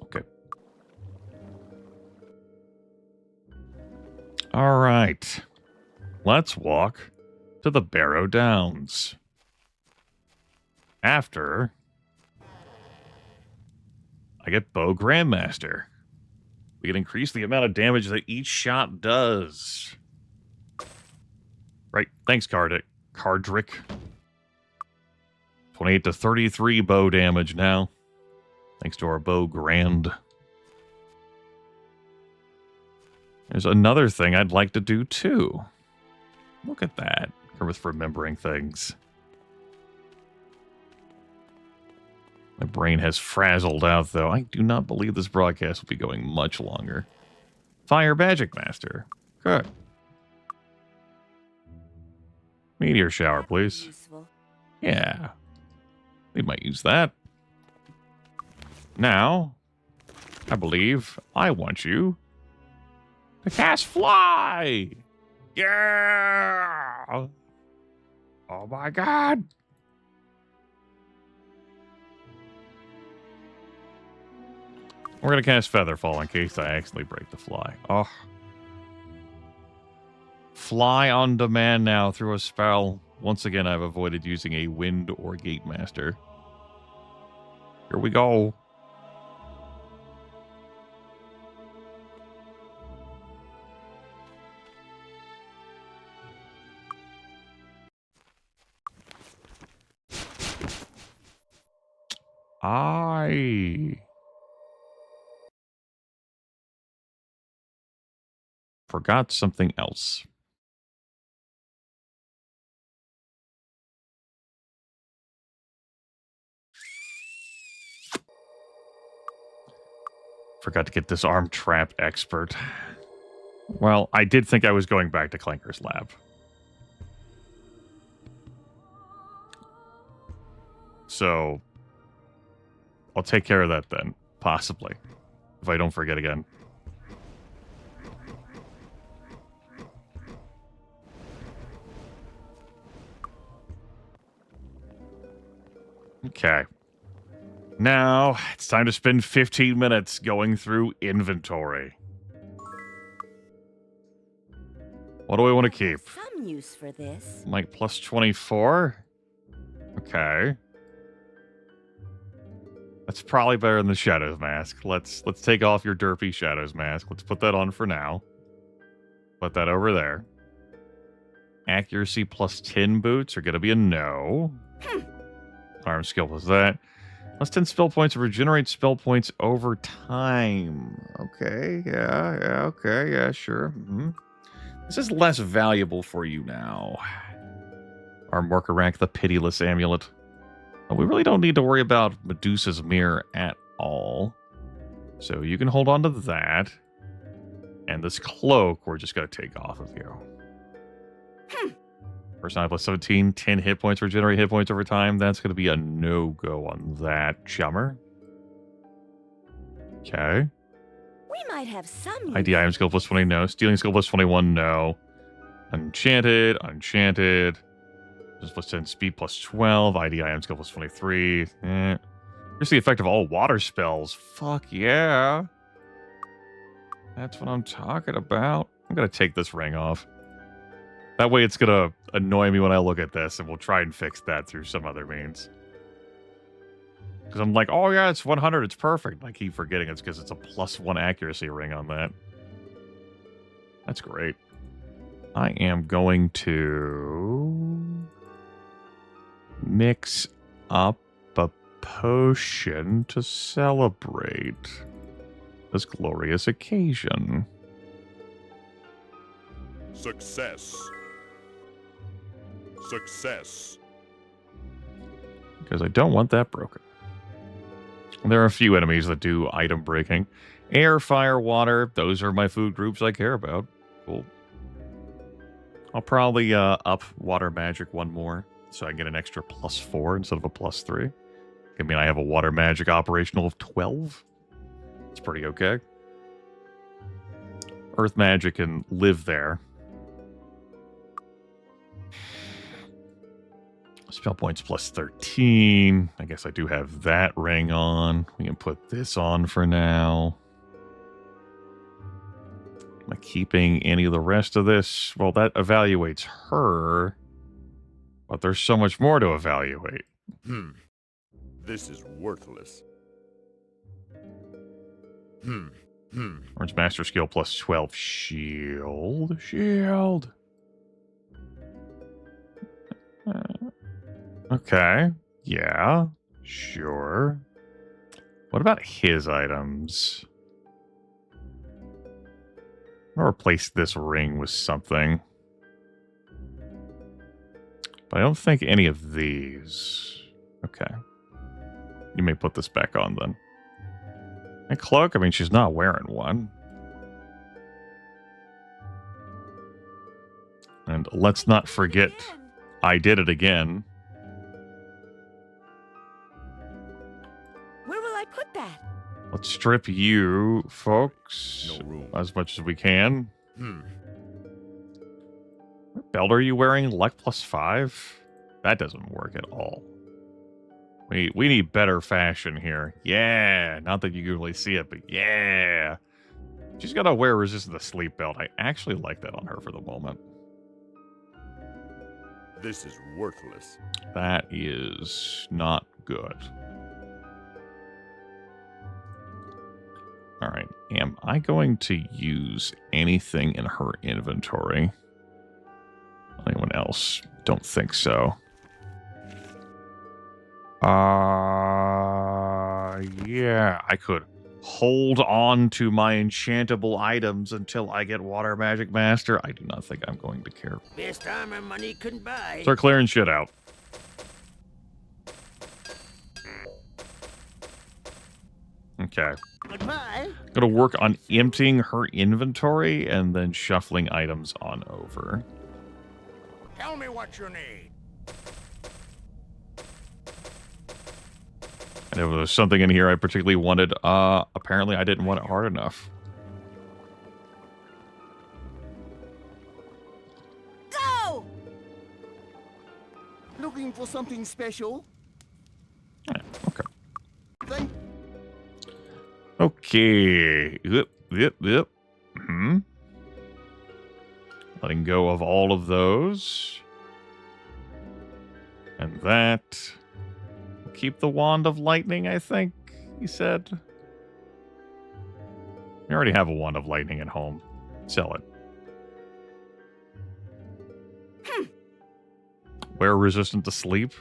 Okay. All right. Let's walk to the Barrow Downs. After I get Bow Grandmaster. We can increase the amount of damage that each shot does. Right. Thanks, Cardrick. 28 to 33 bow damage now. Thanks to our Bow Grand. There's another thing I'd like to do, too. Look at that. Grimith remembering things. My brain has frazzled out, though. I do not believe this broadcast will be going much longer. Fire Magic Master. Good. Meteor shower, please. Useful. Yeah. We might use that. Now, I believe I want you to cast Fly. Yeah. Oh my god. We're going to cast Featherfall in case I accidentally break the fly. Oh. Fly on demand now through a spell. Once again, I've avoided using a Wind or Gate Master. Here we go. I forgot something else. Forgot to get this arm trap expert. Well, I did think I was going back to Clinker's lab. So I'll take care of that then, possibly, if I don't forget again. Okay. Now, it's time to spend 15 minutes going through inventory. What do we want to keep? Some use for this. Might plus 24? Okay. That's probably better than the Shadows Mask. Let's take off your derpy Shadows Mask. Let's put that on for now. Put that over there. Accuracy plus 10 boots are going to be a no. Arm skill plus that. Plus 10 spell points to regenerate spell points over time. Okay, yeah, sure. This is less valuable for you now. Our marker rank, the Pitiless Amulet. We really don't need to worry about Medusa's Mirror at all. So you can hold on to that. And this cloak, we're just going to take off of you. Personality plus 17, 10 hit points, regenerate hit points over time. That's going to be a no-go on that, chummer. Okay. We might have some. ID item skill plus 20, no. Stealing skill plus 21, no. Enchanted. Just plus 10 speed plus 12. ID item skill plus 23. Here's the effect of all water spells. Fuck yeah. That's what I'm talking about. I'm going to take this ring off. That way it's going to annoy me when I look at this, and we'll try and fix that through some other means. Because I'm like, oh yeah, it's 100, it's perfect. I keep forgetting it's because it's a +1 accuracy ring on that. That's great. I am going to mix up a potion to celebrate this glorious occasion. Success. Success. Because I don't want that broken. There are a few enemies that do item breaking. Air, fire, water. Those are my food groups I care about. Cool. I'll probably up water magic one more. So I get an extra +4 instead of a +3. I mean, I have a water magic operational of 12. It's pretty okay. Earth magic can live there. Spell points plus 13. I guess I do have that ring on. We can put this on for now. Am I keeping any of the rest of this? Well, that evaluates her. But there's so much more to evaluate. This is worthless. Orange Master Skill plus 12. Shield. Okay. Yeah. Sure. What about his items? I'm going to replace this ring with something. But I don't think any of these. Okay. You may put this back on then. And cloak, I mean, she's not wearing one. And let's not forget, I did it again. Where will I put that? Let's strip you, folks, No room. as much as we can. What belt are you wearing? Luck plus 5? That doesn't work at all. We need better fashion here. Yeah, not that you can really see it, but yeah. She's got to wear resistant to sleep belt. I actually like that on her for the moment. This is worthless. That is not good. All right. Am I going to use anything in her inventory? Anyone else? Don't think so. Yeah, I could hold on to my enchantable items until I get Water Magic Master. I do not think I'm going to care. Best armor money can buy. Start clearing shit out. Okay. Goodbye. Gonna work on emptying her inventory and then shuffling items on over. Tell me what you need. And if there was something in here I particularly wanted, apparently I didn't want it hard enough. Go! Looking for something special? Yeah, okay. Thank Okay. Yep. Letting go of all of those. And that. Keep the Wand of Lightning, I think he said. We already have a Wand of Lightning at home. Sell it. We're resistant to sleep.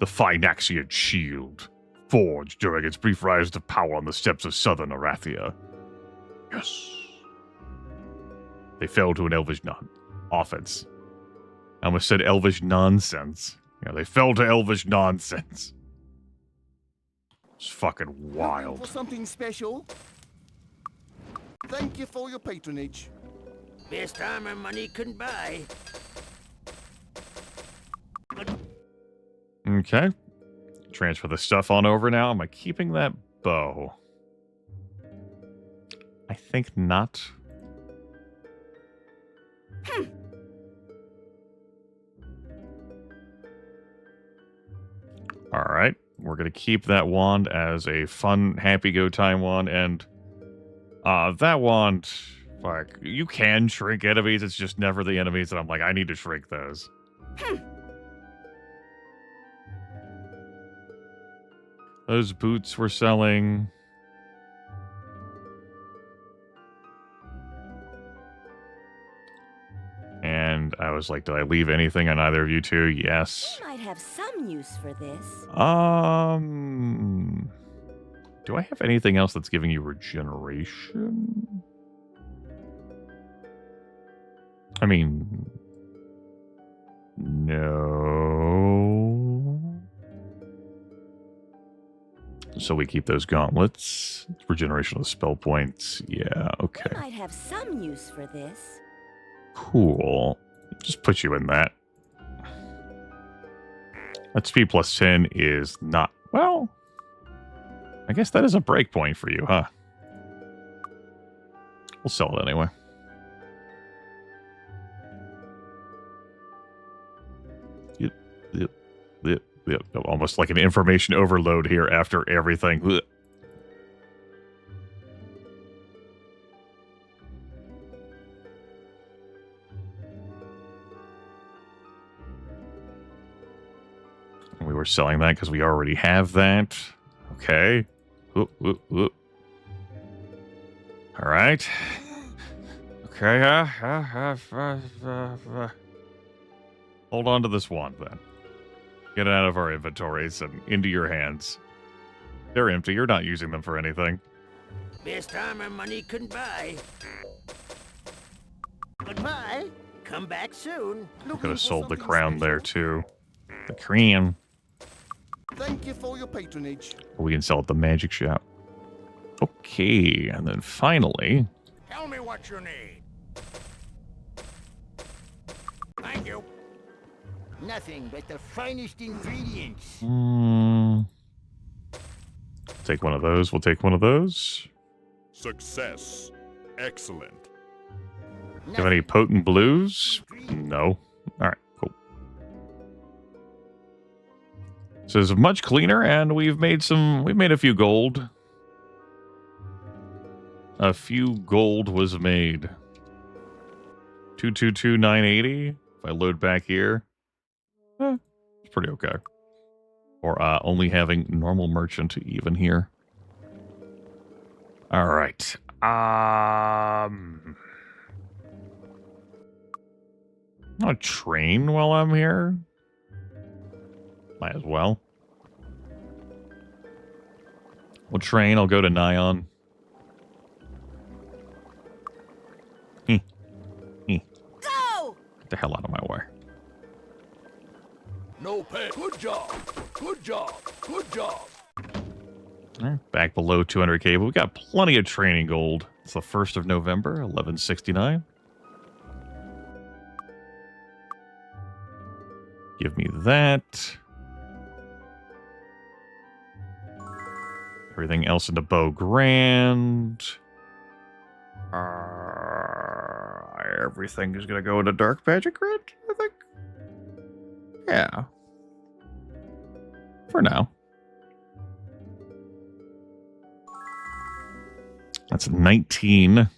The Phynaxian shield, forged during its brief rise to power on the steppes of southern Arathia. Yes. They fell to an elvish offense. I almost said elvish nonsense. Yeah, they fell to elvish nonsense. It's fucking Looking wild. for something special? Thank you for your patronage. Best armor money can buy. Okay. Transfer the stuff on over now. Am I keeping that bow? I think not. All right. We're going to keep that wand as a fun, happy go time wand. And that wand, like, you can shrink enemies. It's just never the enemies that I'm like, I need to shrink those. Those boots we're selling. And I was like, did I leave anything on either of you two? Yes. We might have some use for this. Do I have anything else that's giving you regeneration? I mean, no. So we keep those gauntlets. Regeneration of spell points. Yeah, okay. We might have some use for this. Cool. Just put you in that. That speed plus 10 is not... Well, I guess that is a break point for you, huh? We'll sell it anyway. Yep. Almost like an information overload here after everything. Ugh. We were selling that because we already have that. Okay. All right. Okay. Hold on to this wand then. Get it out of our inventories and into your hands. They're empty. You're not using them for anything. Best armor money can buy. Goodbye. Come back soon. Could have sold the crown there too. The cream. Thank you for your patronage. We can sell at the magic shop. Okay, and then finally... Tell me what you need. Thank you. Nothing but the finest ingredients. Take one of those. We'll take one of those. Success. Excellent. Have any potent blues? No. All right, cool. So it's much cleaner, and we've made a few gold. A few gold was made. 222,980. If I load back here, it's pretty okay. Or only having normal merchant even here. All right. I'll train while I'm here. Might as well. We'll train. I'll go to Nyon. Go! Get the hell out of my way. No pay. Good job. Good job. Good job. All right, back below 200k, but we got plenty of training gold. It's the 1st of November, 1169. Give me that. Everything else into Bow Grand. Everything is going to go into Dark Magic Grid, I think. Yeah. For now. That's 19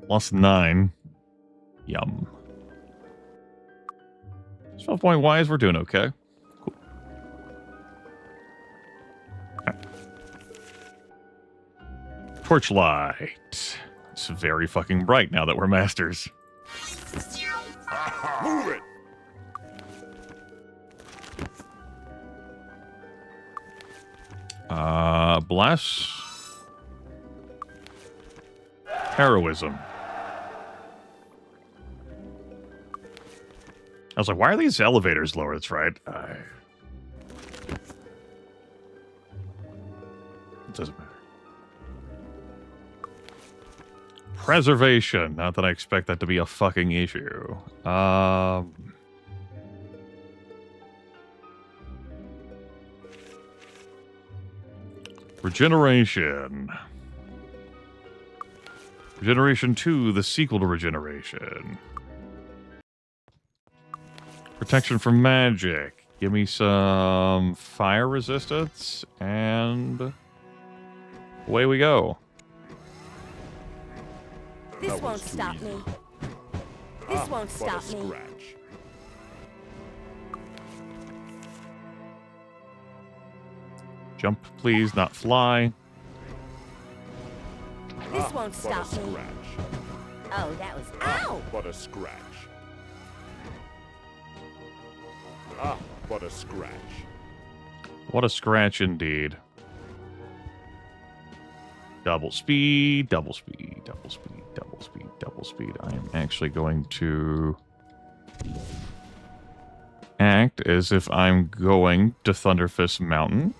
plus 9. Yum. 12-point wise, we're doing okay. Cool. Okay. Torchlight. It's very fucking bright now that we're masters. Move it! Bless. Heroism. I was like, why are these elevators lower? That's right. It doesn't matter. Preservation. Not that I expect that to be a fucking issue. Regeneration. Regeneration 2, the sequel to Regeneration. Protection from magic. Give me some fire resistance, and away we go. This won't stop me. This won't stop me. Scratch. Jump, please, not fly. This won't stop me. Scratch. Oh, that was... Ow! But a scratch. Ah, but a scratch. What a scratch indeed. Double speed, double speed, double speed, double speed, double speed. I am actually going to act as if I'm going to Thunderfist Mountain.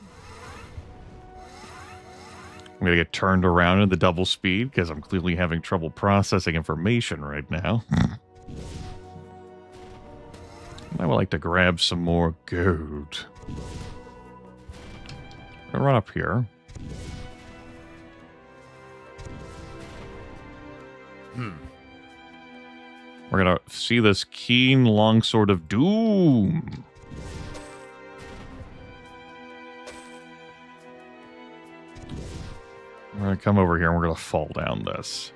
I'm going to get turned around in the double speed because I'm clearly having trouble processing information right now. I would like to grab some more gold. I'm going to run up here. We're going to see this keen longsword of doom. We're going to come over here and we're going to fall down this.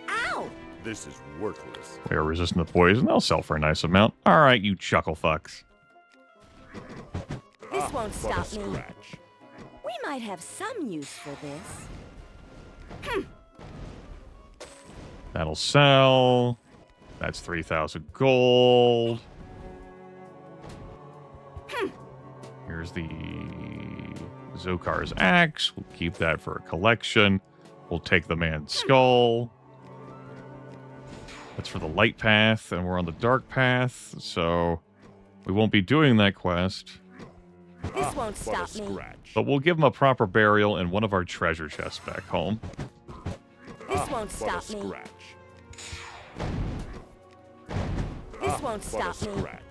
Ow! This is worthless. We are resistant to poison. They'll sell for a nice amount. All right, you chuckle fucks. This won't But a stop me. scratch. We might have some use for this. That'll sell. That's 3,000 gold. Here's the Zokar's axe. We'll keep that for a collection. We'll take the man's skull. That's for the light path, and we're on the dark path, so we won't be doing that quest. This won't But a stop me. scratch. But we'll give him a proper burial in one of our treasure chests back home. This won't But a stop me. scratch. This won't But a stop me. scratch.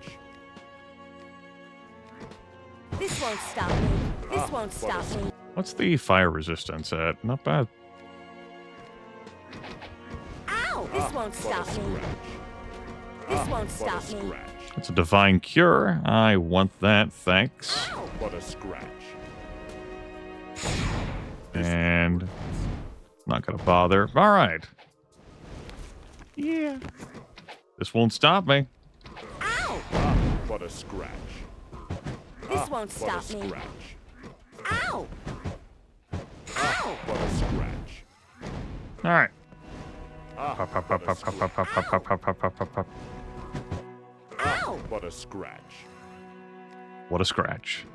This won't stop me. This won't stop me. What's the fire resistance at? Not bad. Ow! This won't But a stop me. scratch. This won't But a stop me. scratch. It's a divine cure. I want that, thanks. Ow! But a scratch. And not gonna bother. All right. Yeah. This won't stop me. Ow! But a scratch. This won't But a stop me. scratch. Ow! Ow! But a scratch. All right. Pop, Pop, pop, pop, pop, pop, pop, pop, pop, pop, pop, pop, pop, pop. Ow! But a scratch. What a scratch.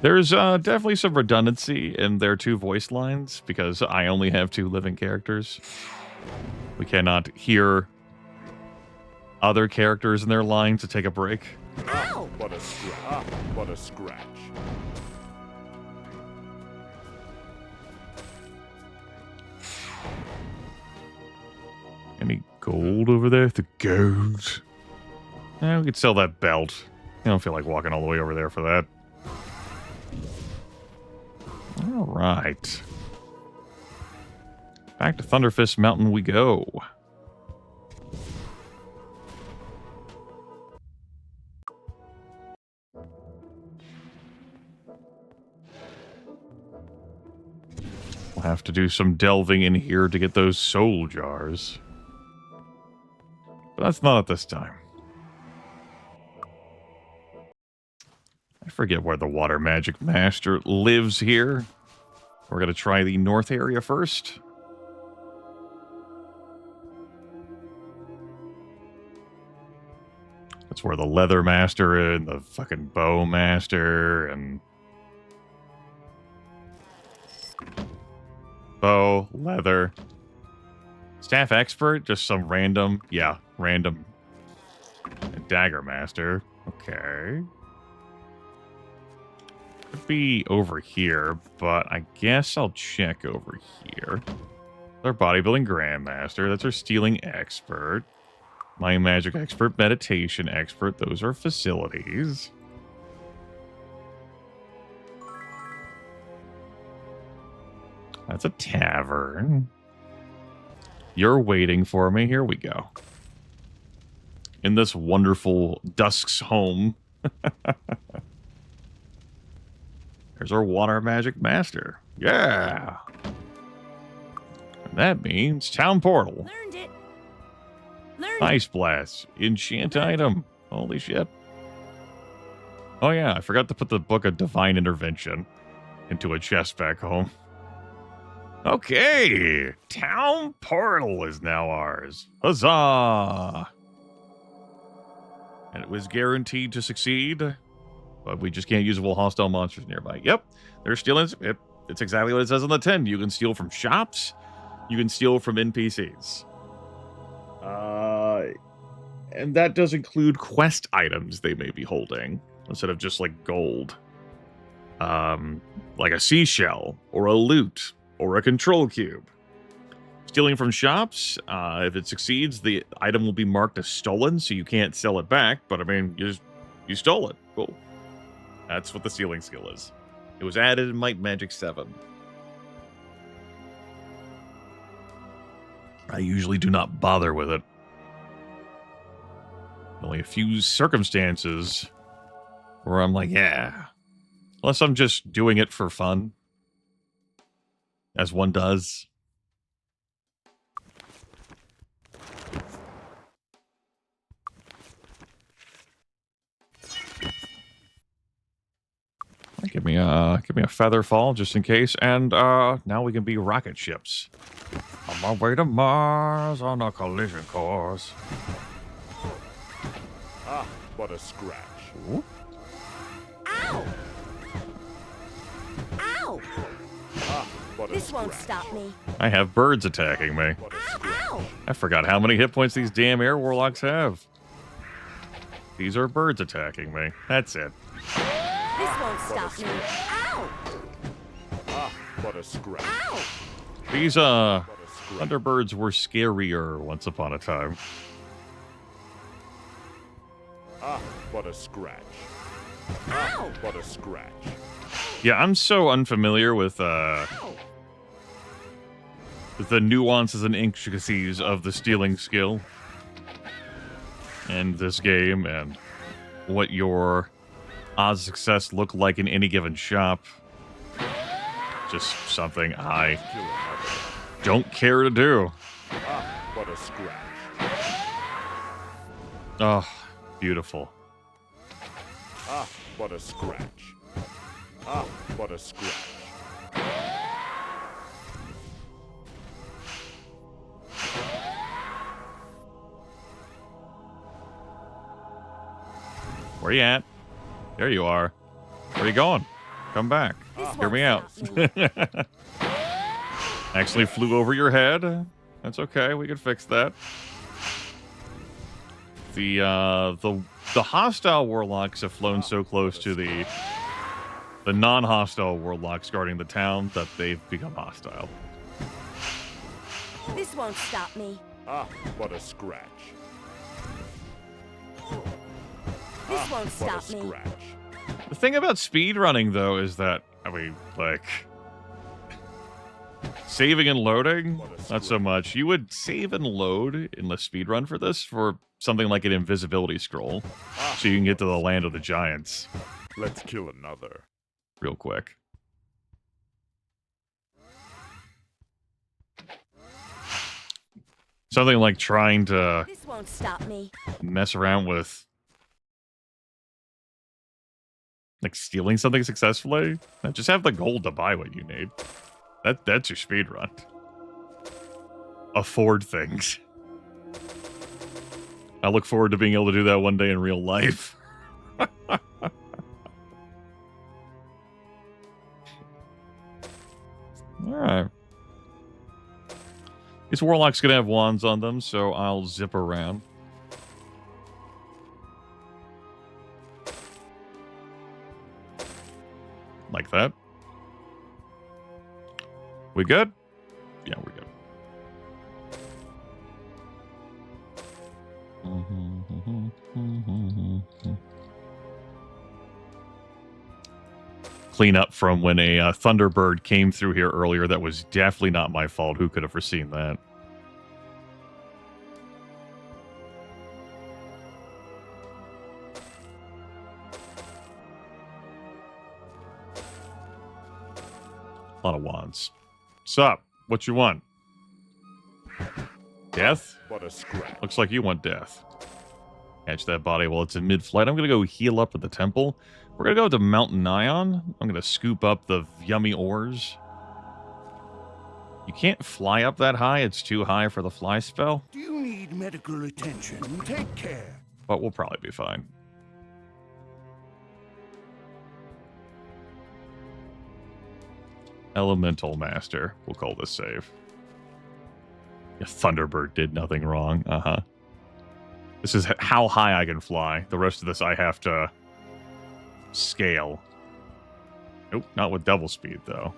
There's definitely some redundancy in their two voice lines because I only have two living characters. We cannot hear other characters in their lines to take a break. Ow! But a scratch. But a scratch. Any gold over there? The gold. We could sell that belt. I don't feel like walking all the way over there for that. All right. Back to Thunderfist Mountain we go. We'll have to do some delving in here to get those soul jars. But that's not at this time. I forget where the Water Magic Master lives here. We're going to try the north area first. That's where the leather master and the fucking bow master and bow, leather. Staff expert, just some random, random. And dagger master. Okay. Could be over here, but I guess I'll check over here. Our bodybuilding grandmaster. That's our stealing expert. My magic expert, meditation expert. Those are facilities. That's a tavern. You're waiting for me. Here we go. In this wonderful Dusk's home. There's our water magic master. Yeah. And that means town portal. Learned it. Learned Ice blast. Enchant item. Holy shit. Oh yeah, I forgot to put the Book of Divine Intervention into a chest back home. Okay. Town portal is now ours. Huzzah! And it was guaranteed to succeed, but we just can't use hostile monsters nearby. Yep, they're stealing. It's exactly what it says on the tin. You can steal from shops. You can steal from NPCs. And that does include quest items they may be holding, instead of just, like, gold. Like a seashell, or a loot, or a control cube. Stealing from shops, if it succeeds, the item will be marked as stolen, so you can't sell it back, but I mean, you stole it. Cool. That's what the stealing skill is. It was added in Might Magic 7. I usually do not bother with it. Only a few circumstances where I'm like, yeah. Unless I'm just doing it for fun. As one does. Give me a feather fall just in case, and now we can be rocket ships. On my way to Mars on a collision course. Ah, but a scratch. Ooh. Ow! Ow! Ah, but a This won't scratch. stop me. I have birds attacking me. But a Ow! scratch. Ow! I forgot how many hit points these damn air warlocks have. These are birds attacking me. That's it. This won't stop me. Ow! Ah, but a scratch. Ow! These But a scratch. Thunderbirds were scarier once upon a time. Ah, but a scratch. Ow! But a scratch. Yeah, I'm so unfamiliar with Ow! the nuances and intricacies of the stealing skill in this game and what your odds of success look like in any given shop. Just something I Kill another. don't care to do. Ah, but a scratch. Oh, beautiful. Ah, but a scratch. Ah, but a scratch. Where you at? There you are. Where you going? Come back. This Hear me won't out. stop me. Actually flew over your head. That's okay. We can fix that. The hostile warlocks have flown so close to the non-hostile warlocks guarding the town that they've become hostile. This won't stop me. Ah, but a scratch. This won't But a stop me. scratch. The thing about speedrunning, though, is that, I mean, like, saving and loading, not so much. You would save and load in the speedrun for this for something like an invisibility scroll, so you can get to the land of the giants Let's kill another. real quick. Something like trying to This won't stop me. mess around with, like, stealing something successfully. Just have the gold to buy what you need. That's your speed run. Afford things. I look forward to being able to do that one day in real life. Alright. These warlocks could have wands on them, so I'll zip around. Like that. We good? Yeah, we're good. Clean up from when a Thunderbird came through here earlier. That was definitely not my fault. Who could have foreseen that? A lot of wands. Sup? What you want? Death? What a scratch. Looks like you want death. Catch that body while it's in mid-flight. I'm going to go heal up at the temple. We're going to go to Mountain Ion. I'm going to scoop up the yummy ores. You can't fly up that high. It's too high for the fly spell. Do you need medical attention? Take care. But we'll probably be fine. Elemental Master. We'll call this save. Yeah, Thunderbird did nothing wrong. Uh-huh. This is how high I can fly. The rest of this I have to scale. Nope, not with double speed, though.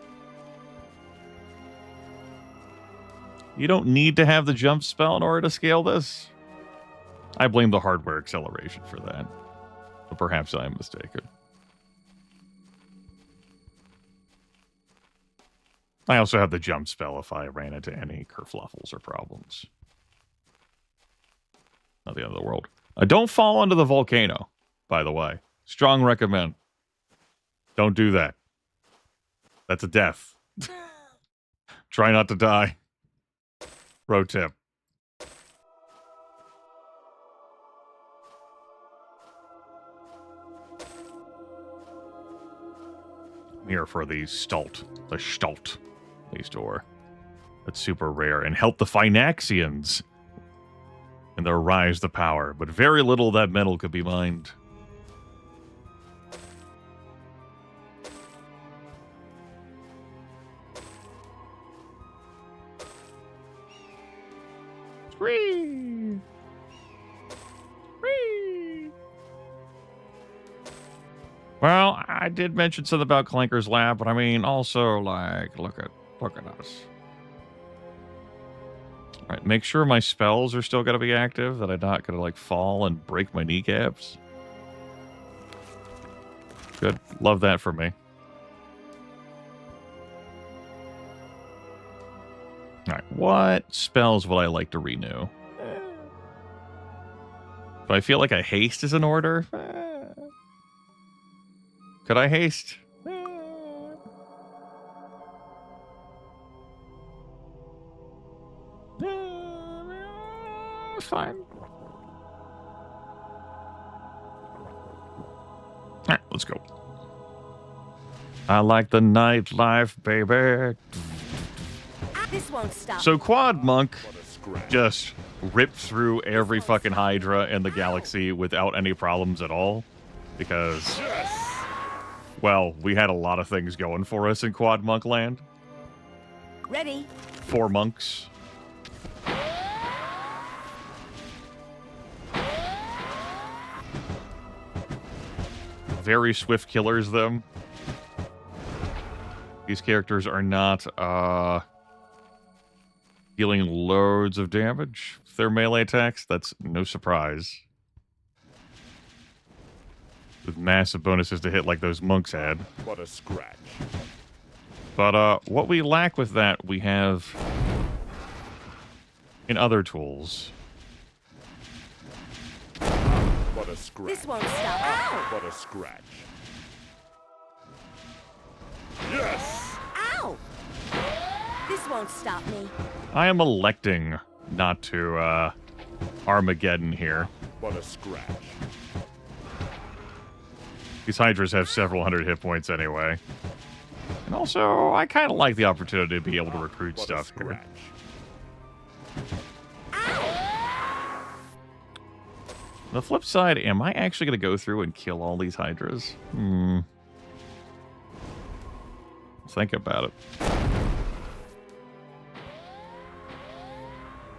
You don't need to have the jump spell in order to scale this. I blame the hardware acceleration for that. But perhaps I am mistaken. I also have the jump spell if I ran into any kerfluffles or problems. Not the end of the world. Don't fall into the volcano, by the way. Strong recommend. Don't do that. That's a death. Try not to die. Pro tip. I'm here for the Stalt. The Stalt. Please door. That's super rare. And help the Finaxians in their rise to power. But very little of that metal could be mined. Whee! Whee! Well, I did mention something about Clanker's lab, but I mean, also, like, look at us. All right, make sure my spells are still going to be active, that I'm not going to, like, fall and break my kneecaps. Good. Love that for me. All right, what spells would I like to renew? Do I feel like a haste is in order? Could I haste? Fine. Alright, let's go. I like the nightlife, baby. This won't stop. So Quad Monk just ripped through every fucking Hydra in the galaxy without any problems at all. Because, well, we had a lot of things going for us in Quad Monk land. Ready. 4 monks. Very swift killers, them. These characters are not, dealing loads of damage with their melee attacks. That's no surprise. With massive bonuses to hit like those monks had. What a scratch. But what we lack with that, we have in other tools. What a scratch. This won't stop. Ow! What a scratch. Yes! Ow! This won't stop me. I am electing not to Armageddon here. What a scratch. These Hydras have several hundred hit points anyway. And also, I kind of like the opportunity to be able to recruit What stuff a here. scratch. On the flip side, am I actually going to go through and kill all these hydras? Think about it.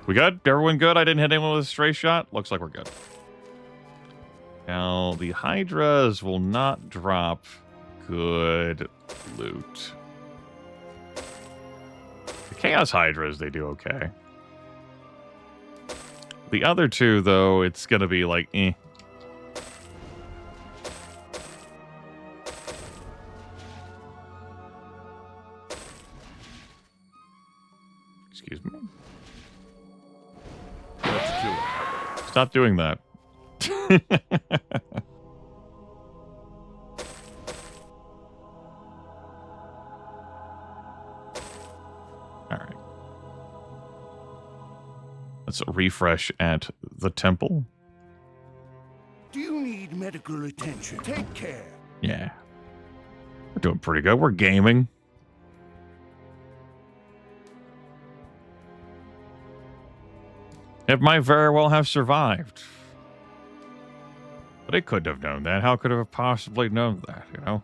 We good? Everyone good? I didn't hit anyone with a stray shot? Looks like we're good. Now, the hydras will not drop good loot. The chaos hydras, they do okay. The other two, though, it's going to be like, eh. Excuse me. Let's kill it. Stop doing that. All right. Let's refresh at the temple. Do you need medical attention? Take care. Yeah. We're doing pretty good. We're gaming. It might very well have survived. But it couldn't have known that. How could it have possibly known that, you know?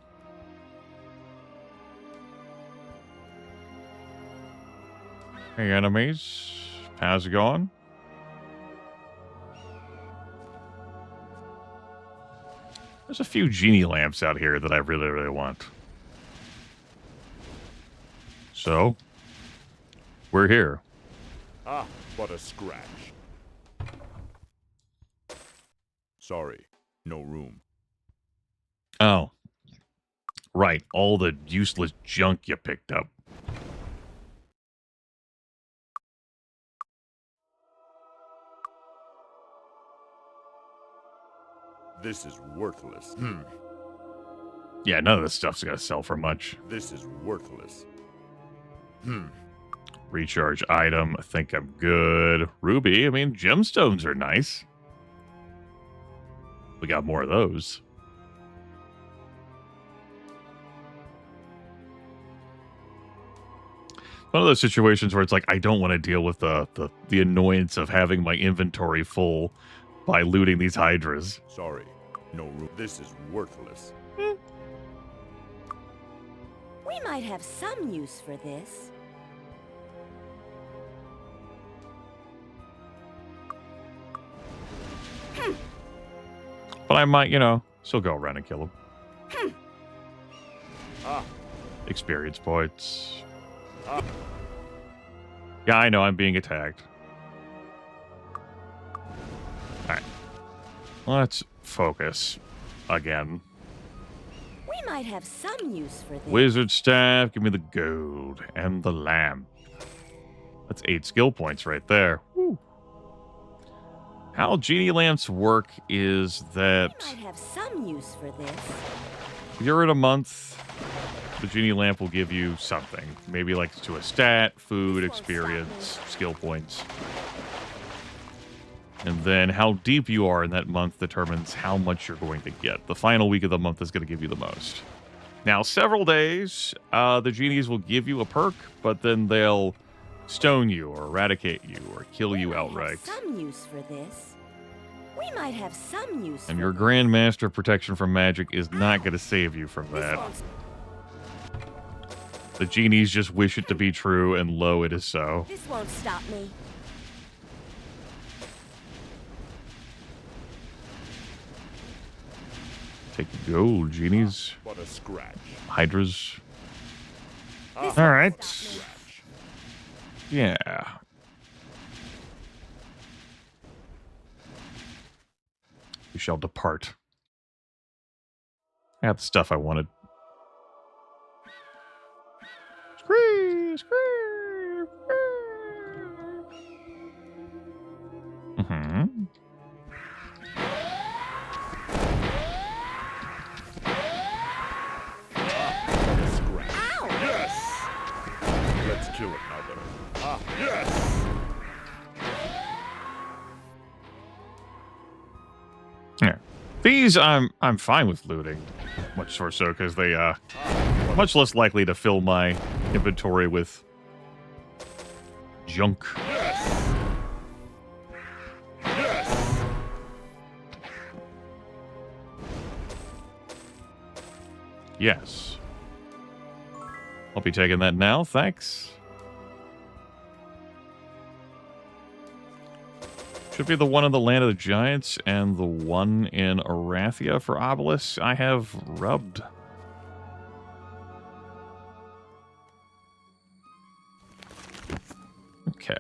Hey, enemies. How's it going? There's a few genie lamps out here that I really, really want. So, we're here. Ah, but a scratch. Sorry, no room. Oh. Right, all the useless junk you picked up. This is worthless. Yeah, none of this stuff's gonna sell for much. This is worthless. Recharge item, I think I'm good. Ruby, I mean, gemstones are nice. We got more of those. One of those situations where it's like, I don't want to deal with the annoyance of having my inventory full by looting these hydras. Sorry, no room. This is worthless. We might have some use for this. But I might, you know, still go around and kill them. Ah, Experience points. ah. Yeah, I know, I'm being attacked. Alright. Let's focus again. We might have some use for this. Wizard staff, give me the gold and the lamp. That's 8 skill points right there. Woo. How genie lamps work is that We might have some use for this. if you're in a month, the genie lamp will give you something. Maybe like to a stat, food, experience, skill points. And then how deep you are in that month determines how much you're going to get. The final week of the month is going to give you the most. Now, several days, the genies will give you a perk, but then they'll stone you or eradicate you or kill you outright. Some use for this. We might have some use. And for your this. Grandmaster Protection from Magic is not going to save you from This that. won't- The genies just wish it to be true, and lo, it is so. This won't stop me. Take the gold, genies. But a scratch. Hydras. This All won't right. stop me. Yeah. We shall depart. I got the stuff I wanted. Scree, scree, Mm-hmm. But a scratch. Ow! Yes! Let's kill it, mother. Ah, yes! Yeah. These I'm fine with looting. Much more so because they much less likely to fill my inventory with junk. Yes! Yes! Yes. I'll be taking that now, thanks. Should be the one in the Land of the Giants and the one in Arathia for Obelisk. I have rubbed. Okay.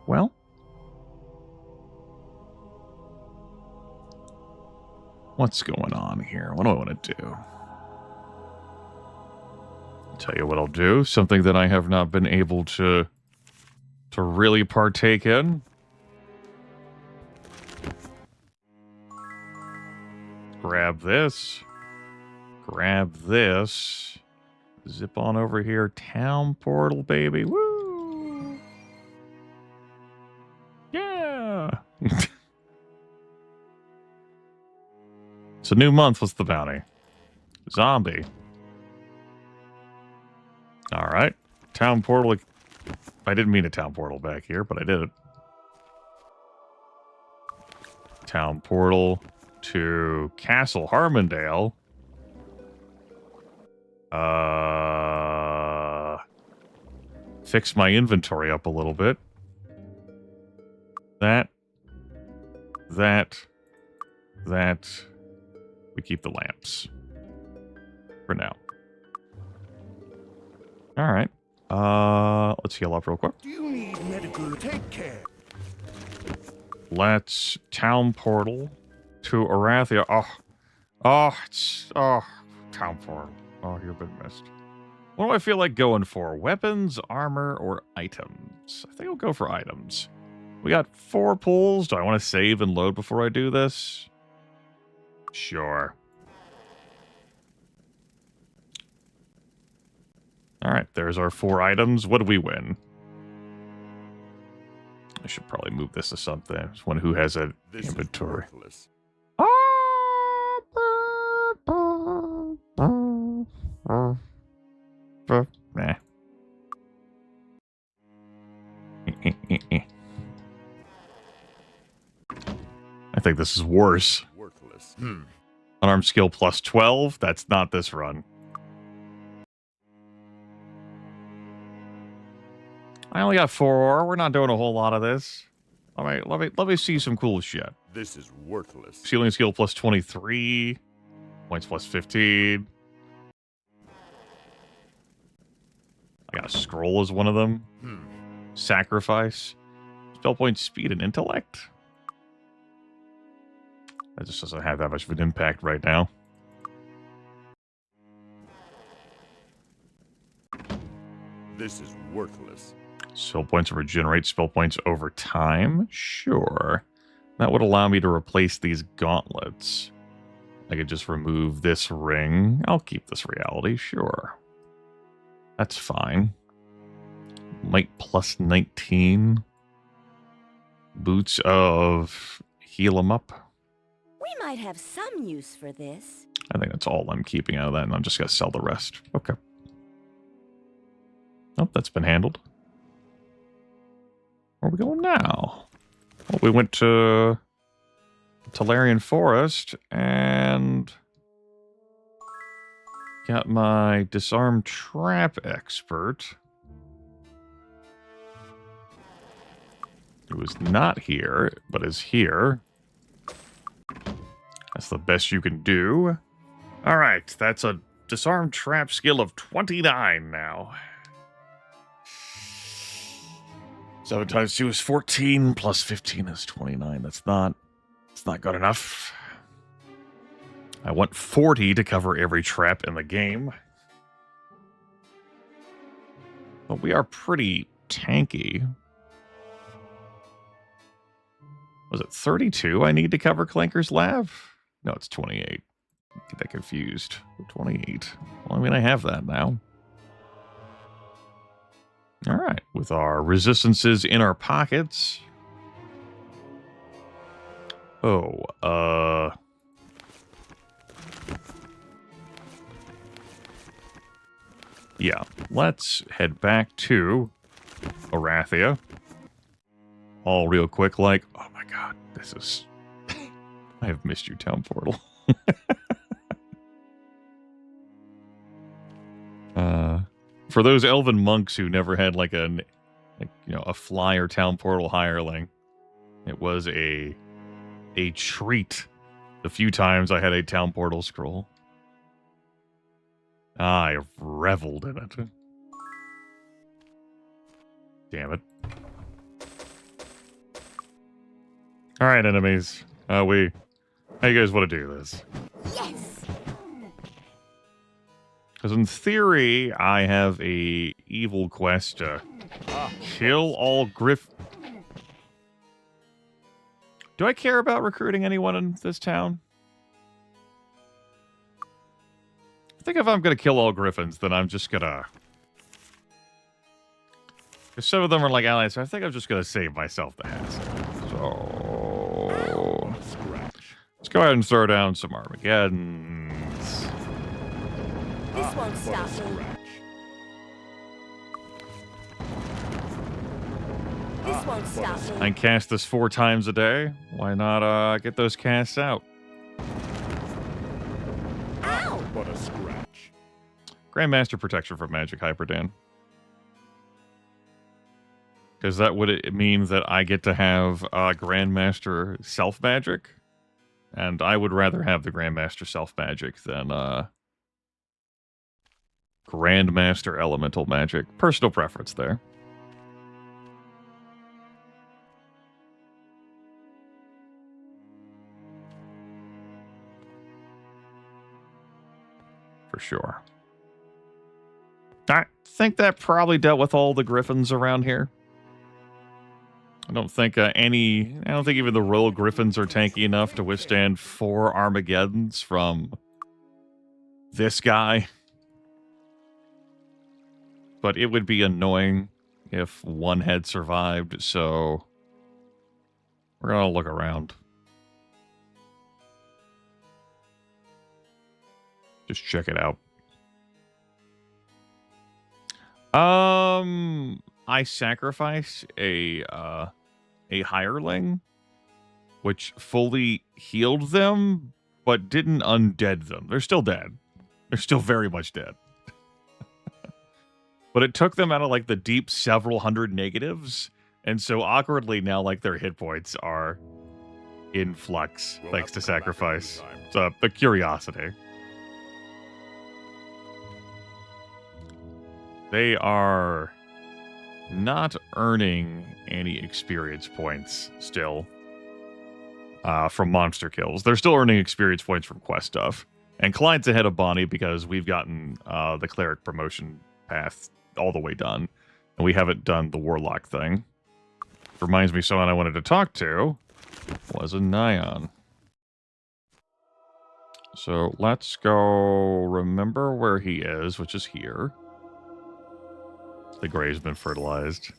Well. What's going on here? What do I want to do? I'll tell you what I'll do. Something that I have not been able to really partake in. Grab this. Grab this. Zip on over here. Town portal, baby. Woo! Yeah! It's a new month. What's the bounty? Zombie. Alright. Town portal. I didn't mean a town portal back here, but I did it. Town portal to Castle Harmondale. Fix my inventory up a little bit. That. We keep the lamps. For now. Alright. Let's heal up real quick. Do you need medical? Take care. Let's town portal to Arathia. Town portal. Oh, you've been missed. What do I feel like going for? Weapons, armor, or items? I think I'll go for items. We got 4 pulls. Do I want to save and load before I do this? Sure. Alright, there's our 4 items. What do we win? I should probably move this to something. There's one who has an inventory. Nah. I think this is worse. Worthless. Unarmed skill plus 12. That's not this run. I only got 4. We're not doing a whole lot of this. All right, let me see some cool shit. This is worthless. Sealing skill plus 23. Points plus 15. I got a scroll as one of them. Sacrifice. Spell point speed and intellect. That just doesn't have that much of an impact right now. This is worthless. Spell points regenerate spell points over time. Sure. That would allow me to replace these gauntlets. I could just remove this ring. I'll keep this reality. Sure. That's fine. Might plus 19. Boots of heal 'em up. We might have some use for this. I think that's all I'm keeping out of that, and I'm just going to sell the rest. Okay. Oh, that's been handled. Where are we going now? Well, we went to Talarian Forest and got my disarm trap expert. Who was not here, but is here. That's the best you can do. All right, that's a disarm trap skill of 29 now. 7 times 2 is 14, plus 15 is 29. It's not good enough. I want 40 to cover every trap in the game. But we are pretty tanky. Was it 32 I need to cover Clanker's Lav? No, it's 28. Get that confused. 28. Well, I mean, I have that now. All right, with our resistances in our pockets. Yeah, let's head back to Arathia. All real quick, like, oh my god, this is... I have missed you, Town Portal. For those elven monks who never had like a fly or town portal hireling, it was a treat the few times I had a town portal scroll. I reveled in it. Damn it. Alright, enemies. How you guys want to do this? Yes! Because in theory, I have a evil quest to kill all Do I care about recruiting anyone in this town? I think if I'm going to kill all griffins, then I'm just going to... Because some of them are like allies, so I think I'm just going to save myself the hassle. So... let's go ahead and throw down some Armageddons. This won't stop me. This won't stop me. I can cast this 4 times a day. Why not get those casts out? Ow! What a scratch. Grandmaster protection from magic, Hyperdan. Because that would mean that I get to have Grandmaster self-magic. And I would rather have the Grandmaster self-magic than Grandmaster elemental magic. Personal preference there. For sure. I think that probably dealt with all the griffins around here. I don't think I don't think even the Royal Griffins are tanky enough to withstand 4 Armageddons from this guy. But it would be annoying if one had survived, so we're gonna look around. Just check it out. I sacrifice a hireling, which fully healed them, but didn't undead them. They're still dead. They're still very much dead. But it took them out of like the deep several hundred negatives, and so awkwardly now like their hit points are in flux thanks to sacrifice. So the curiosity. They are not earning any experience points still from monster kills. They're still earning experience points from quest stuff. And Clyde's ahead of Bonnie because we've gotten the Cleric promotion path all the way done. And we haven't done the Warlock thing. Reminds me, someone I wanted to talk to was a Nyan. So let's go remember where he is, which is here. The grave's been fertilized.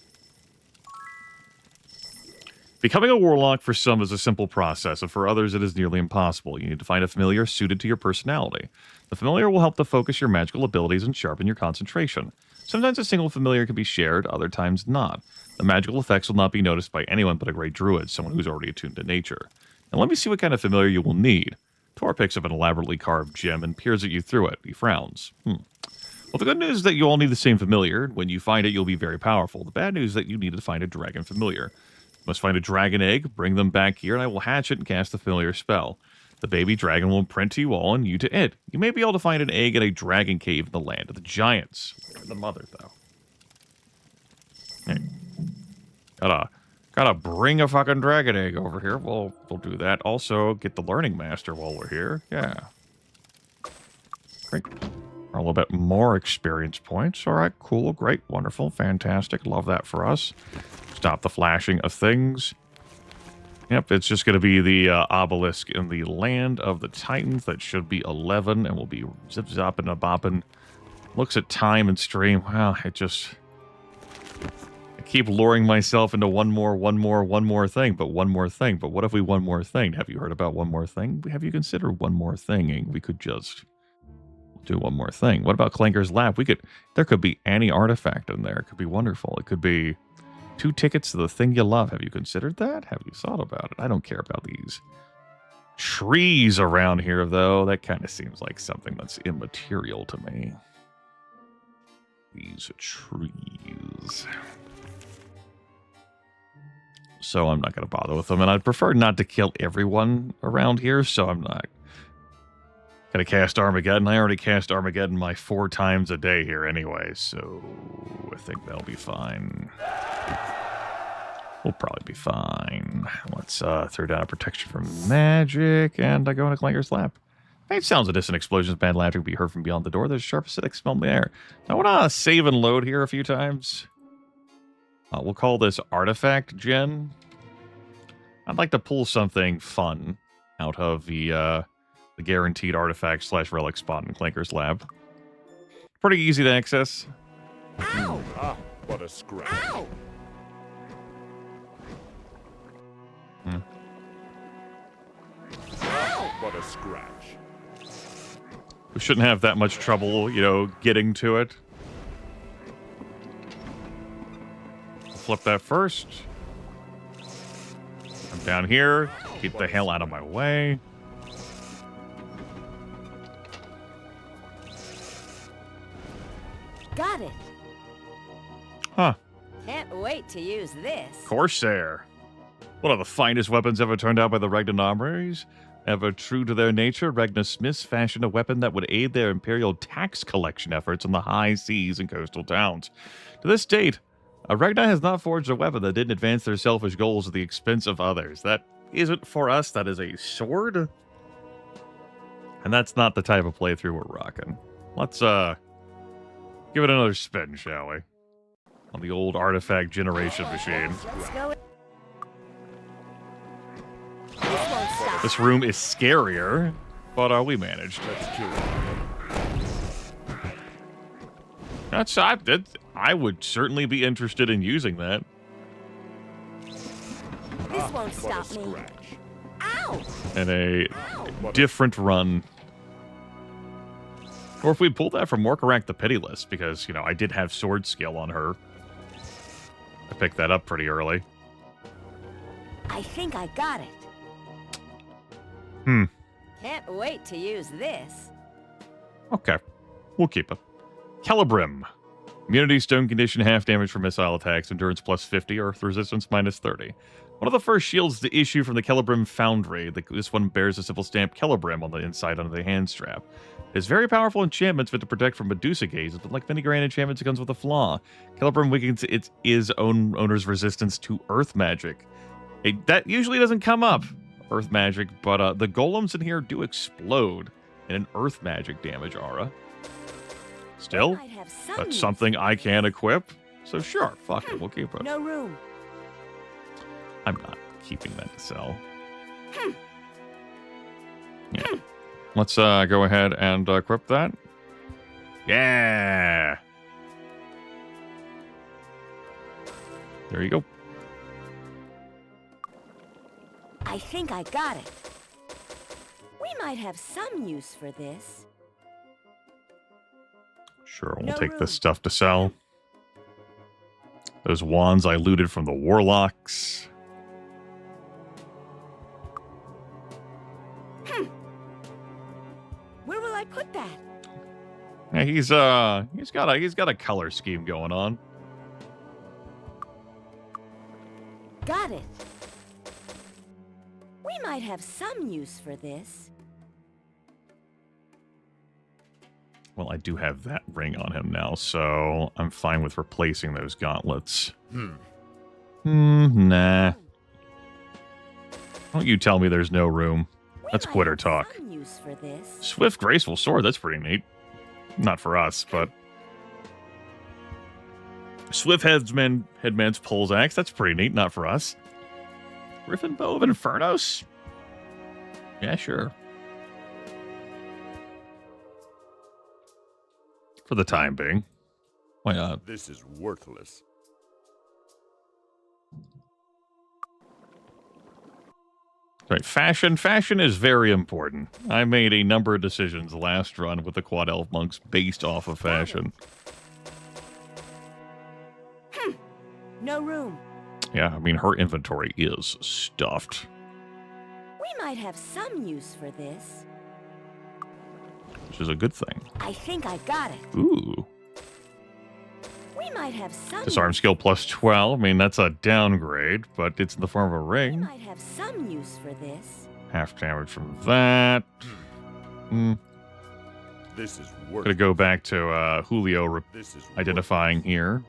Becoming a warlock for some is a simple process, and for others it is nearly impossible. You need to find a familiar suited to your personality. The familiar will help to focus your magical abilities and sharpen your concentration. Sometimes a single familiar can be shared, other times not. The magical effects will not be noticed by anyone but a great druid, someone who's already attuned to nature. Now let me see what kind of familiar you will need. Tor picks up an elaborately carved gem and peers at you through it. He frowns. Well, the good news is that you all need the same familiar. When you find it, you'll be very powerful. The bad news is that you need to find a dragon familiar. You must find a dragon egg, bring them back here, and I will hatch it and cast the familiar spell. The baby dragon will imprint to you all and you to it. You may be able to find an egg in a dragon cave in the land of the giants. The mother, though. Hey. Gotta bring a fucking dragon egg over here. We'll do that. Also, get the learning master while we're here. Yeah. Great. A little bit more experience points. All right, cool, great, wonderful, fantastic. Love that for us. Stop the flashing of things. Yep, it's just going to be the obelisk in the land of the Titans. That should be 11, and we'll be zip-zopping and bopping. Looks at time and stream. Wow, I keep luring myself into one more thing, but one more thing. But what if we one more thing? Have you heard about one more thing? Have you considered one more thing? We could just do one more thing. What about Clanker's Lab? There could be any artifact in there. It could be wonderful. It could be 2 tickets to the thing you love. Have you considered that? Have you thought about it? I don't care about these trees around here, though. That kind of seems like something that's immaterial to me. These trees. So I'm not going to bother with them. And I'd prefer not to kill everyone around here, so I'm not going to cast Armageddon. I already cast Armageddon 4 times a day here anyway, so I think that'll be fine. We'll probably be fine. Let's throw down a protection from magic, and I go into Clanker's lap. Faint sounds of distant explosions, bad laughter can be heard from beyond the door. There's a sharp acidic smell in the air. I want to save and load here a few times. We'll call this Artifact Gen. I'd like to pull something fun out of the guaranteed artifact / relic spot in Clanker's lab. Pretty easy to access. Ow! Ah, what a scratch. Ow! Ah, what a scratch. We shouldn't have that much trouble, you know, getting to it. Flip that first. I'm down here. Keep the hell out of my way. Got it. Huh. Can't wait to use this. Corsair. One of the finest weapons ever turned out by the Ragnar armories. Ever true to their nature, Ragnar Smiths fashioned a weapon that would aid their imperial tax collection efforts on the high seas and coastal towns. To this date, Ragnar has not forged a weapon that didn't advance their selfish goals at the expense of others. That isn't for us, that is a sword. And that's not the type of playthrough we're rocking. Let's give it another spin, shall we? On the old artifact generation machine. Let's go. This won't stop. This room is scarier, but we managed. Let's kill it. I would certainly be interested in using that. This won't What a stop me. scratch. Ow! In a What a different run. Or if we pulled that from Morkarak the Pitiless, because, you know, I did have sword skill on her. I picked that up pretty early. I think I got it. Can't wait to use this. Okay. We'll keep it. Celebrim. Immunity, stone condition, half damage for missile attacks, endurance plus 50, earth resistance minus 30. One of the first shields to issue from the Celebrim Foundry. This one bears a simple stamp Celebrim on the inside under the hand strap. It's very powerful enchantments fit to protect from Medusa gazes, but like many grand enchantments, it comes with a flaw. Celebrim weakens its owner's resistance to earth magic. That usually doesn't come up, earth magic, but the golems in here do explode in an earth magic damage aura. Still, Might have some that's use. something I can equip, so sure, fuck it, we'll keep it. No room. I'm not keeping that to sell. Yeah. Let's go ahead and equip that. Yeah! There you go. I think I got it. We might have some use for this. Sure, we'll No take room. this stuff to sell. Those wands I looted from the warlocks. Where will I put that? Yeah, he's got a color scheme going on. Got it. We might have some use for this. Well, I do have that ring on him now, so I'm fine with replacing those gauntlets. Nah. Don't you tell me there's no room. We That's might quitter have talk. Some use for this. Swift, graceful sword, that's pretty neat. Not for us, but... Swift Headman's Pole's Axe, that's pretty neat, not for us. Griffin Bow of Infernos? Yeah, sure. For the time being. Why not? This is worthless. Right, fashion. Fashion is very important. I made a number of decisions last run with the Quad Elf Monks based off of fashion. No room. Yeah, I mean, her inventory is stuffed. We We might have some use for this. Which is a good thing. I think I got it. Ooh. We might have some. Disarm skill plus 12. I mean, that's a downgrade, but it's in the form of a We ring. might have some use for this. Half damage from that. This is worth Gonna go back to Julio This is identifying here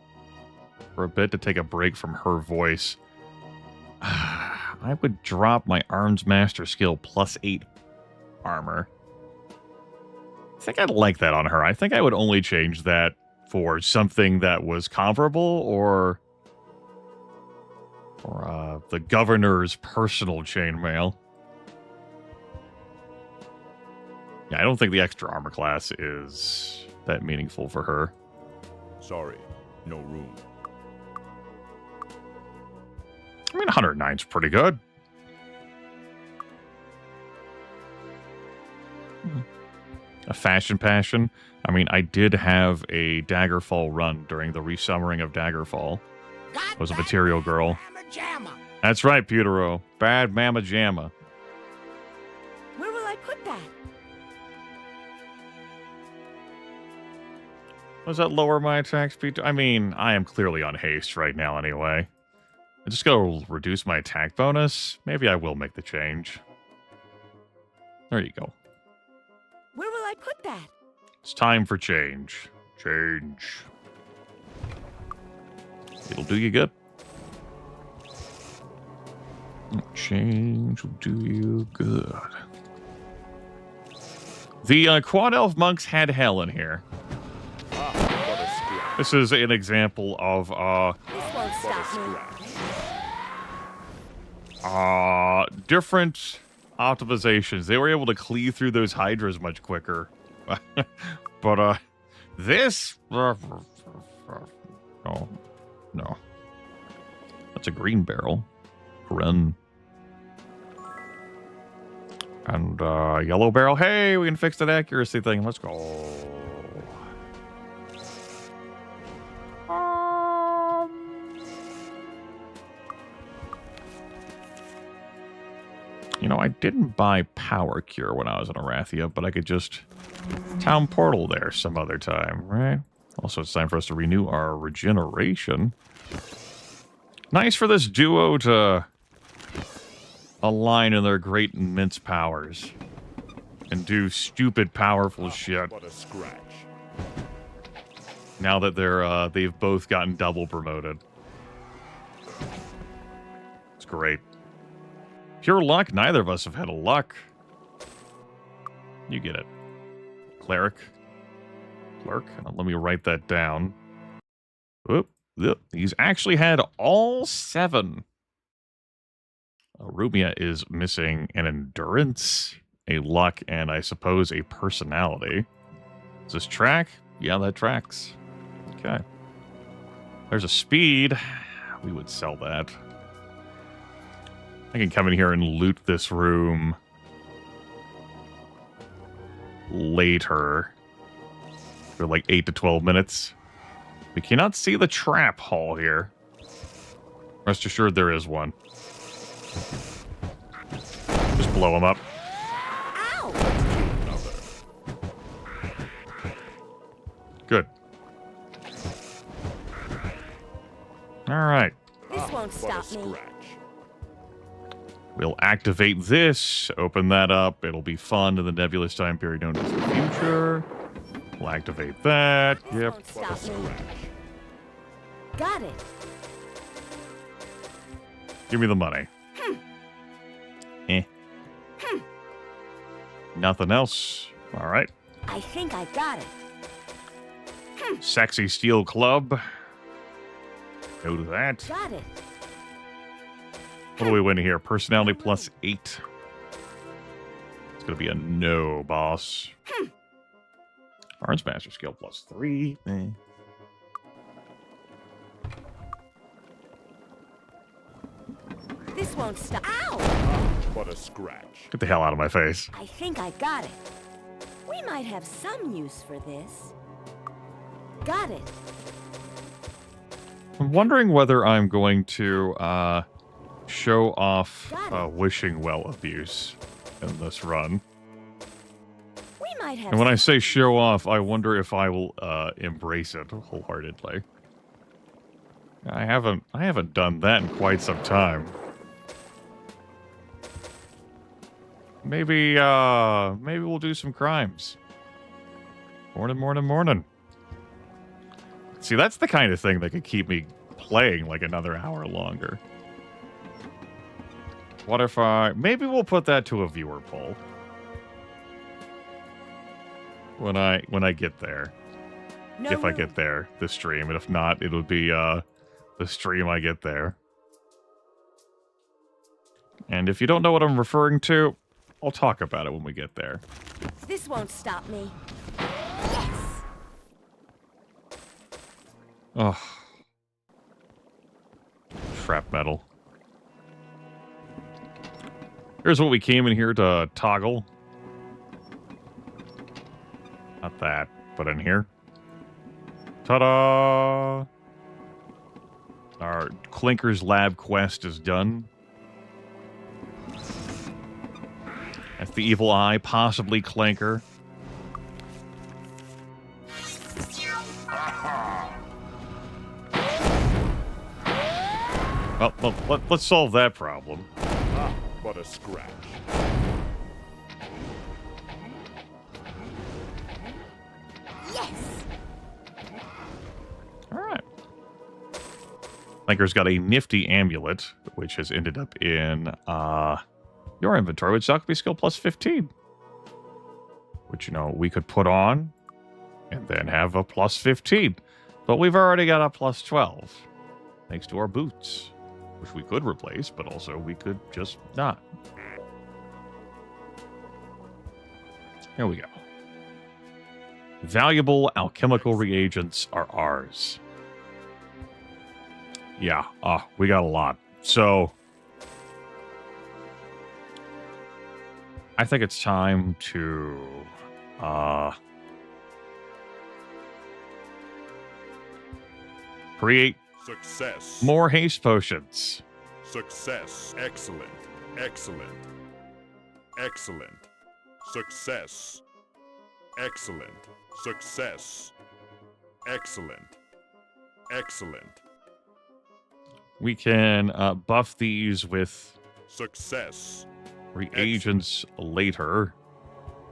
for a bit to take a break from her voice. I would drop my Arms Master skill plus 8 armor. I think I'd like that on her. I think I would only change that for something that was comparable or the governor's personal chainmail. Yeah, I don't think the extra armor class is that meaningful for her. Sorry, no room. I mean, 109's pretty good. A fashion passion. I mean, I did have a Daggerfall run during the resummering of Daggerfall. I was a material girl. That's right, Pewtero. Bad Mama Jamma. Where will I put that? Does that lower my attack speed? I mean, I am clearly on haste right now anyway. I just go reduce my attack bonus. Maybe I will make the change. There you go. Where will I put that? It's time for change. Change. It'll do you good. Change will do you good. The Quad Elf monks had hell in here. This is an example of This won't stop me. different optimizations. They were able to cleave through those hydras much quicker. But this no. That's a green barrel. Run. And yellow barrel. Hey, we can fix that accuracy thing. Let's go. You know, I didn't buy Power Cure when I was in Arathia, but I could just town portal there some other time, right? Also, it's time for us to renew our regeneration. Nice for this duo to align in their great immense powers and do stupid powerful shit. What a scratch. Now that they've both gotten double promoted. It's great. Pure luck. Neither of us have had a luck. You get it. Cleric. Clerk. Let me write that down. Oop. He's actually had all 7. Rumia is missing an endurance, a luck, and I suppose a personality. Does this track? Yeah, that tracks. Okay. There's a speed. We would sell that. I can come in here and loot this room later for like 8 to 12 minutes. We cannot see the trap hall here. Rest assured there is one. Just blow him up. Ow! Good. All right. This won't stop me. We'll activate this, open that up. It'll be fun in the nebulous time period known as the future. We'll activate that. This Yep. won't stop me. Got it. Give me the money. Nothing else. All right. I think I got it. Sexy Steel Club. Go to that. Got it. What do we win here? Personality plus 8. It's going to be a no, boss. Arms Master skill plus 3. This won't stop. Ow! What a scratch. Get the hell out of my face. I think I got it. We might have some use for this. Got it. I'm wondering whether I'm going to show off Got it. wishing well abuse in this run. We might have And when I say show off, I wonder if I will embrace it wholeheartedly. I haven't done that in quite some time. Maybe we'll do some crimes. Morning. See, that's the kind of thing that could keep me playing like another hour longer. What if maybe we'll put that to a viewer poll. When I get there. no If I room. get there, the stream. And if not, it'll be the stream I get there. And if you don't know what I'm referring to, I'll talk about it when we get there. This won't stop me. Yes. Oh. Shrapnel. Here's what we came in here to toggle. Not that, but in here. Ta-da! Our Clinker's Lab quest is done. That's the evil eye, possibly Clinker. Well, let's solve that problem. Ah, but a scratch. Yes. All right. Clinker's got a nifty amulet, which has ended up in your inventory, which could be skill plus 15. Which, you know, we could put on and then have a plus 15. But we've already got a plus 12, thanks to our boots, which we could replace, but also we could just not. Here we go. Valuable alchemical reagents are ours. Yeah, we got a lot. So, I think it's time to, create Success. more haste potions. Success. Excellent. Excellent. Excellent. Success. Excellent. Success. Excellent. Excellent. We can buff these with Success. reagents later.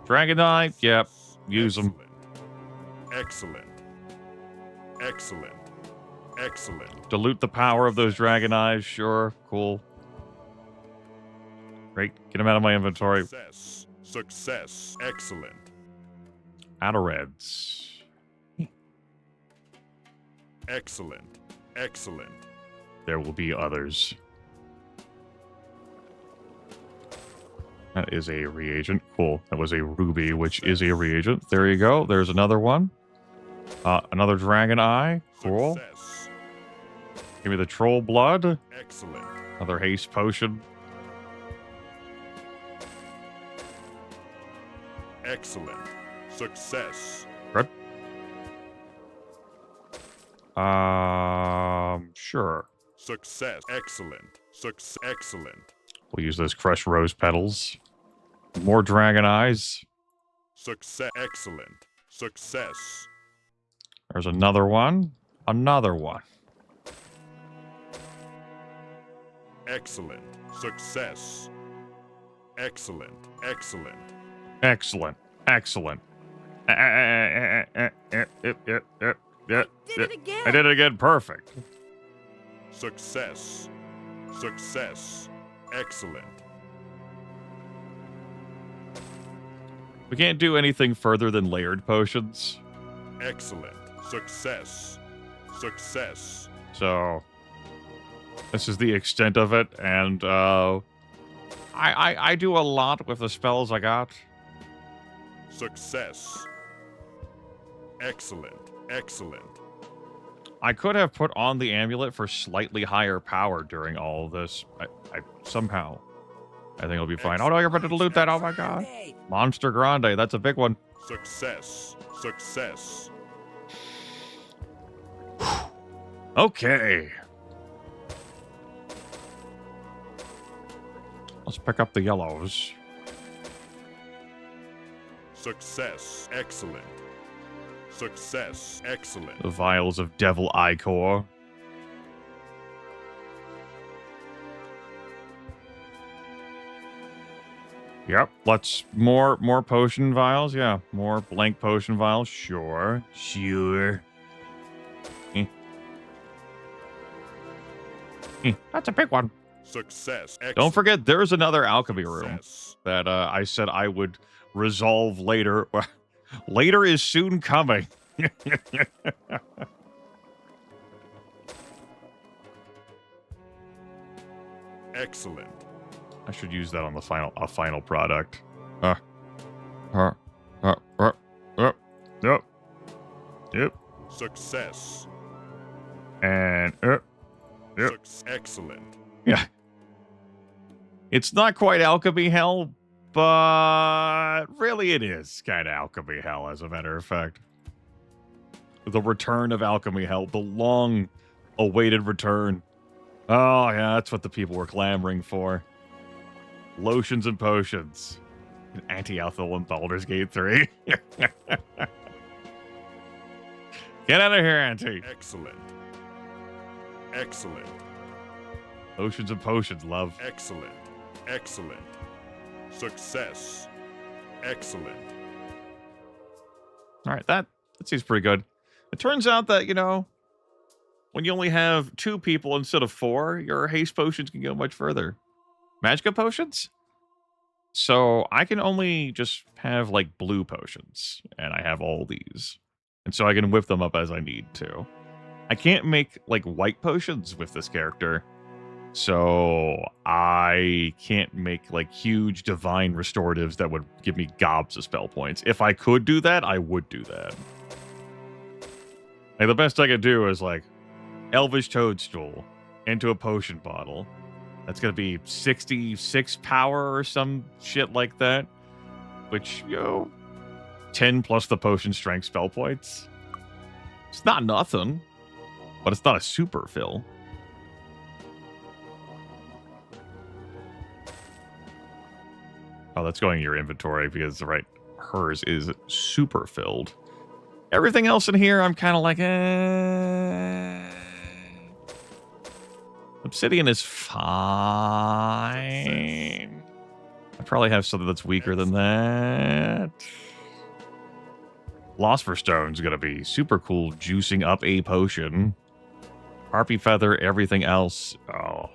Dragonite, yep, use them. Excellent. Excellent. Excellent. Dilute the power of those dragon eyes, sure, cool. Great, get them out of my inventory. Success. Success. Excellent. Out of reds. Excellent. Excellent. There will be others. That is a reagent. Cool. That was a ruby, which is a reagent. There you go. There's another one. Another dragon eye. Cool. Success. Give me the troll blood. Excellent. Another haste potion. Excellent. Success. Good. Sure. Success. Excellent. Excellent. We'll use those crushed rose petals. More dragon eyes. Success. Excellent. Success. There's another one. Another one. Excellent. Success. Excellent. Excellent. Excellent. Excellent. Did it again. I did it again. Perfect. Success. Success. Excellent. We can't do anything further than layered potions. Excellent. Success. Success. So this is the extent of it, and I do a lot with the spells I got. Success. Excellent. Excellent. I could have put on the amulet for slightly higher power during all of this. I somehow, I think it'll be fine. Oh no, you're about to loot that. Oh my god. Monster Grande, that's a big one. Success. Success. Okay. Let's pick up the yellows. Success. Excellent. Success. Excellent. The vials of Devil Ichor. Yep, let's more potion vials. Yeah, more blank potion vials. Sure. That's a big one. Success. Excellent. Don't forget, there's another alchemy room Success. that I said I would resolve later. Later is soon coming. Excellent. I should use that on the final product. Yep. Success. And yep. Excellent. Yeah. It's not quite alchemy hell, but really it is kind of alchemy hell, as a matter of fact. The return of alchemy hell, the long awaited return. Oh yeah, that's what the people were clamoring for. Lotions and potions. Anti-Althal in Baldur's Gate 3. Get out of here, Auntie. Excellent. Excellent. Lotions and potions, love. Excellent. Excellent. Success. Excellent. All right, that seems pretty good. It turns out that, you know, when you only have 2 people instead of 4, your haste potions can go much further. Magicka potions? So I can only just have, like, blue potions, and I have all these. And so I can whip them up as I need to. I can't make, like, white potions with this character. So I can't make, like, huge divine restoratives that would give me gobs of spell points. If I could do that, I would do that. Like, the best I could do is, like, Elvish Toadstool into a potion bottle. That's going to be 66 power or some shit like that. Which, you know, 10 plus the potion strength spell points. It's not nothing, but it's not a super fill. Oh, that's going in your inventory because, right, hers is super filled. Everything else in here, I'm kind of like, Obsidian is fine. I probably have something that's weaker than that. Philosopher Stone's going to be super cool, juicing up a potion. Harpy Feather, everything else. Oh.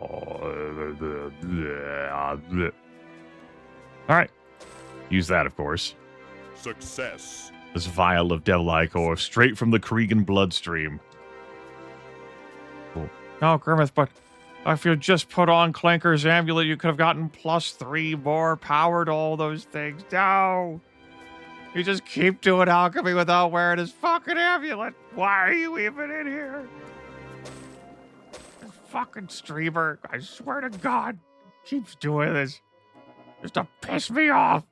All right. Use that, of course. Success. This vial of Devil Ichor, straight from the Cregan bloodstream. Cool. No, Grimith, but if you just put on Clanker's amulet, you could have gotten +3 more power to all those things. No! You just keep doing alchemy without wearing his fucking amulet. Why are you even in here? This fucking streamer, I swear to God, keeps doing this just to piss me off.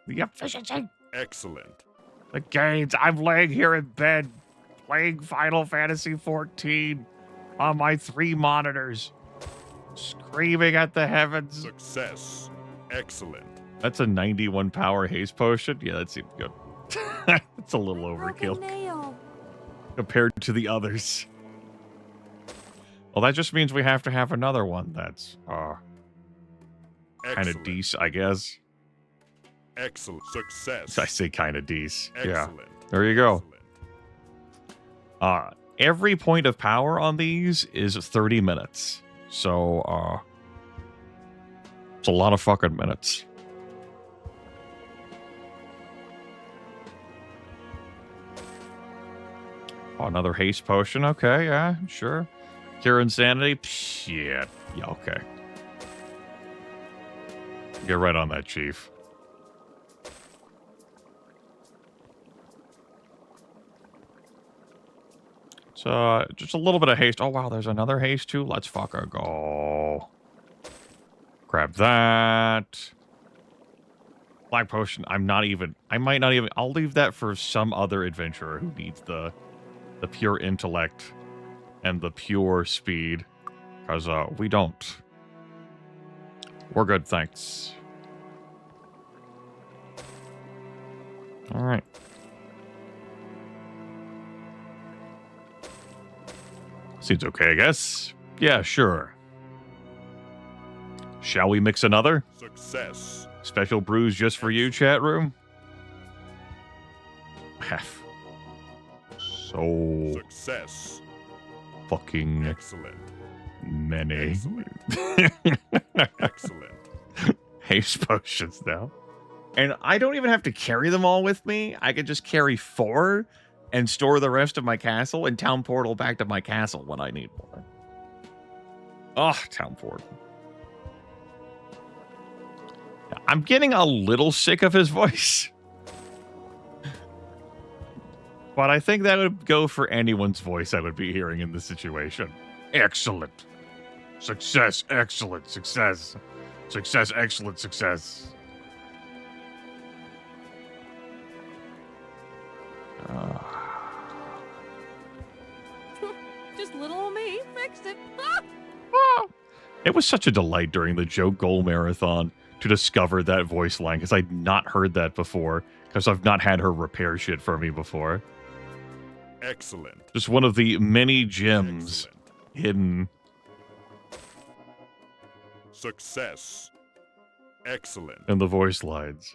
The efficiency. Excellent. The gains. I'm laying here in bed, playing Final Fantasy XIV on my 3 monitors, screaming at the heavens. Success. Excellent. That's a 91 power haste potion. Yeah, that seems good. It's a little overkill compared to the others. Well, that just means we have to have another one that's kind of decent, I guess. Excellent. Success. I say kind of decent. Excellent. Yeah. There you go. Excellent. Every point of power on these is 30 minutes. So, it's a lot of fucking minutes. Oh, another haste potion. Okay, yeah, sure. Cure insanity. Shit. Yeah, okay. Get right on that, Chief. So, just a little bit of haste. Oh, wow, there's another haste, too. Let's fucking go. Grab that. Black potion. I might not even... I'll leave that for some other adventurer who needs the pure intellect and the pure speed. Because, we don't. We're good, thanks. All right. Seems okay, I guess. Yeah, sure. Shall we mix another? Success. Special brews just for you, chat room? Half. So Success. fucking Excellent. many. Excellent. Haste potions now. And I don't even have to carry them all with me. I could just carry 4 and store the rest of my castle and town portal back to my castle when I need more. Oh, town portal. I'm getting a little sick of his voice. But I think that would go for anyone's voice I would be hearing in this situation. Excellent. Success, excellent, success. Success, excellent, success. Just little old me fixed it. It was such a delight during the Joe Goal Marathon to discover that voice line, because I'd not heard that before, because I've not had her repair shit for me before. Excellent. Just one of the many gems Excellent. hidden. Success. Excellent. In the voice lines.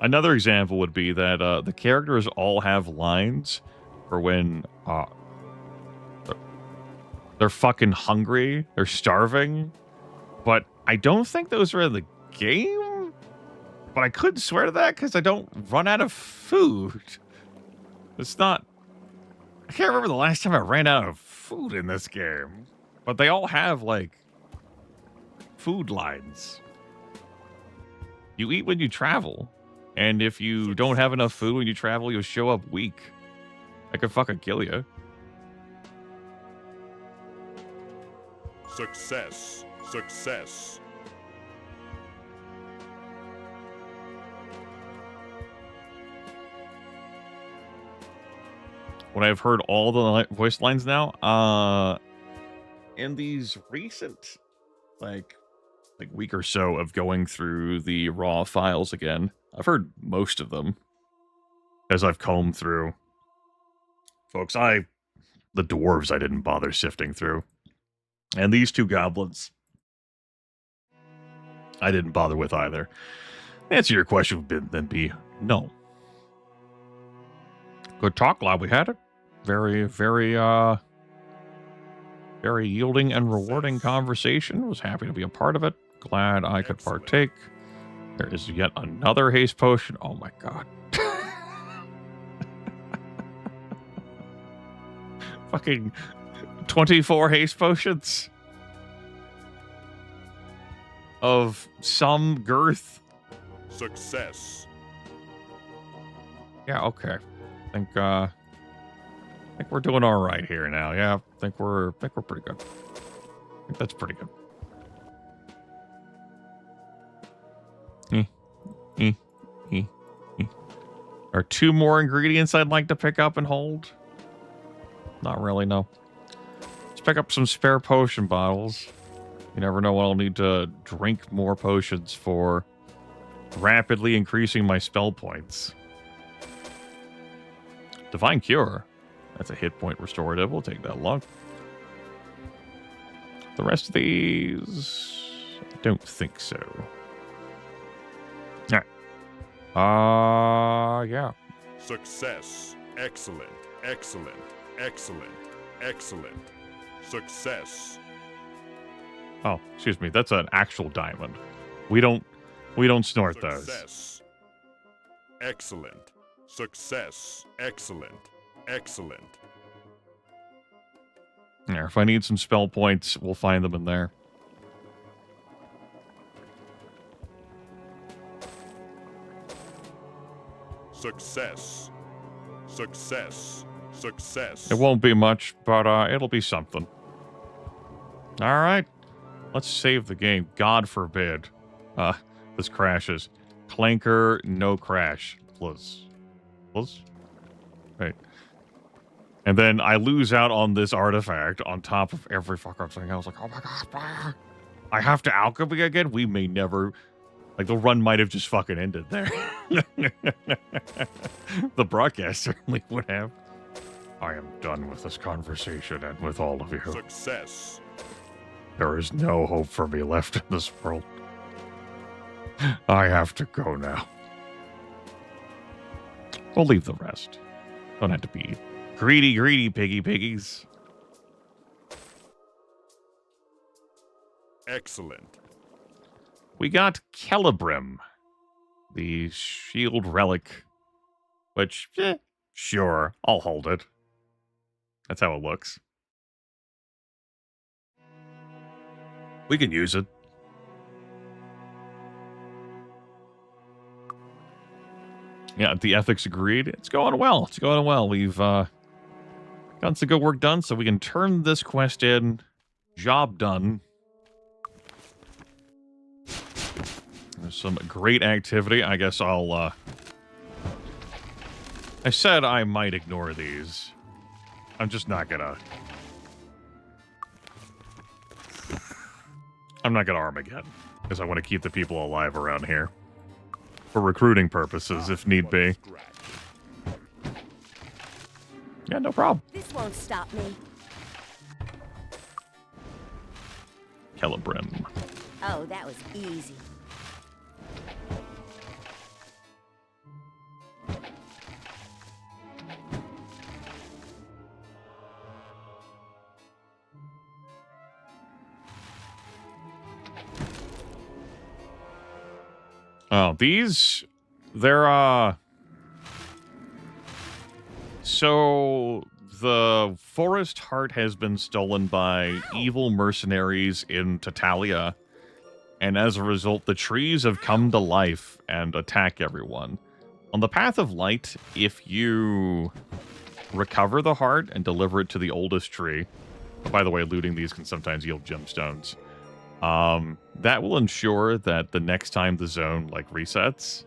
Another example would be that the characters all have lines for when they're fucking hungry, they're starving, but I don't think those are in the game. But I could swear to that because I don't run out of food. It's not... I can't remember the last time I ran out of food in this game. But they all have, like, food lines. You eat when you travel. And if you don't have enough food when you travel, you'll show up weak. I could fucking kill you. Success. Success. When I've heard all the voice lines now, in these recent, like week or so of going through the raw files again, I've heard most of them as I've combed through. Folks, the dwarves I didn't bother sifting through. And these 2 goblins, I didn't bother with either. Answer your question would then be no. Good talk, glad we had it. Very, very, very yielding and rewarding conversation. Was happy to be a part of it. Glad I could partake. There is yet another haste potion. Oh my god. Fucking 24 haste potions. Of some girth. Success. Yeah, okay. I think we're doing all right here now. Yeah, I think we're pretty good. I think that's pretty good. Are 2 more ingredients I'd like to pick up and hold? Not really, no. Let's pick up some spare potion bottles. You never know when I'll need to drink more potions for rapidly increasing my spell points. Divine Cure. That's a hit point restorative. We'll take that long. The rest of these... I don't think so. Alright. Yeah. Success. Excellent. Excellent. Excellent. Excellent. Success. Oh, excuse me. That's an actual diamond. We don't snort those. Success. Excellent. Success. Excellent. Excellent. Yeah, if I need some spell points, we'll find them in there. Success. Success. Success. It won't be much, but it'll be something. All right. Let's save the game. God forbid this crashes. Clanker, no crash. Please. Please? Wait. And then I lose out on this artifact on top of every fucking thing. I was like, oh my god, I have to alchemy again? We may never... Like, the run might have just fucking ended there. The broadcast certainly would have. I am done with this conversation and with all of you. Success. There is no hope for me left in this world. I have to go now. We'll leave the rest. Don't have to be greedy piggies. Excellent. We got Celebrim, the shield relic, which, sure, I'll hold it. That's how it looks. We can use it. Yeah, the ethics agreed. It's going well. It's going well. We've gotten some good work done, so we can turn this quest in. Job done. There's some great activity. I guess I'll, I said I might ignore these. I'm just not gonna... I'm not gonna Armageddon, because I want to keep the people alive around here. For recruiting purposes, if need be. Yeah, no problem. This won't stop me. Celebrim. Oh, that was easy. Oh, these, they're, so the forest heart has been stolen by evil mercenaries in Tatalia, and as a result, the trees have come to life and attack everyone. On the Path of Light, if you recover the heart and deliver it to the oldest tree, by the way, looting these can sometimes yield gemstones, that will ensure that the next time the zone, like, resets,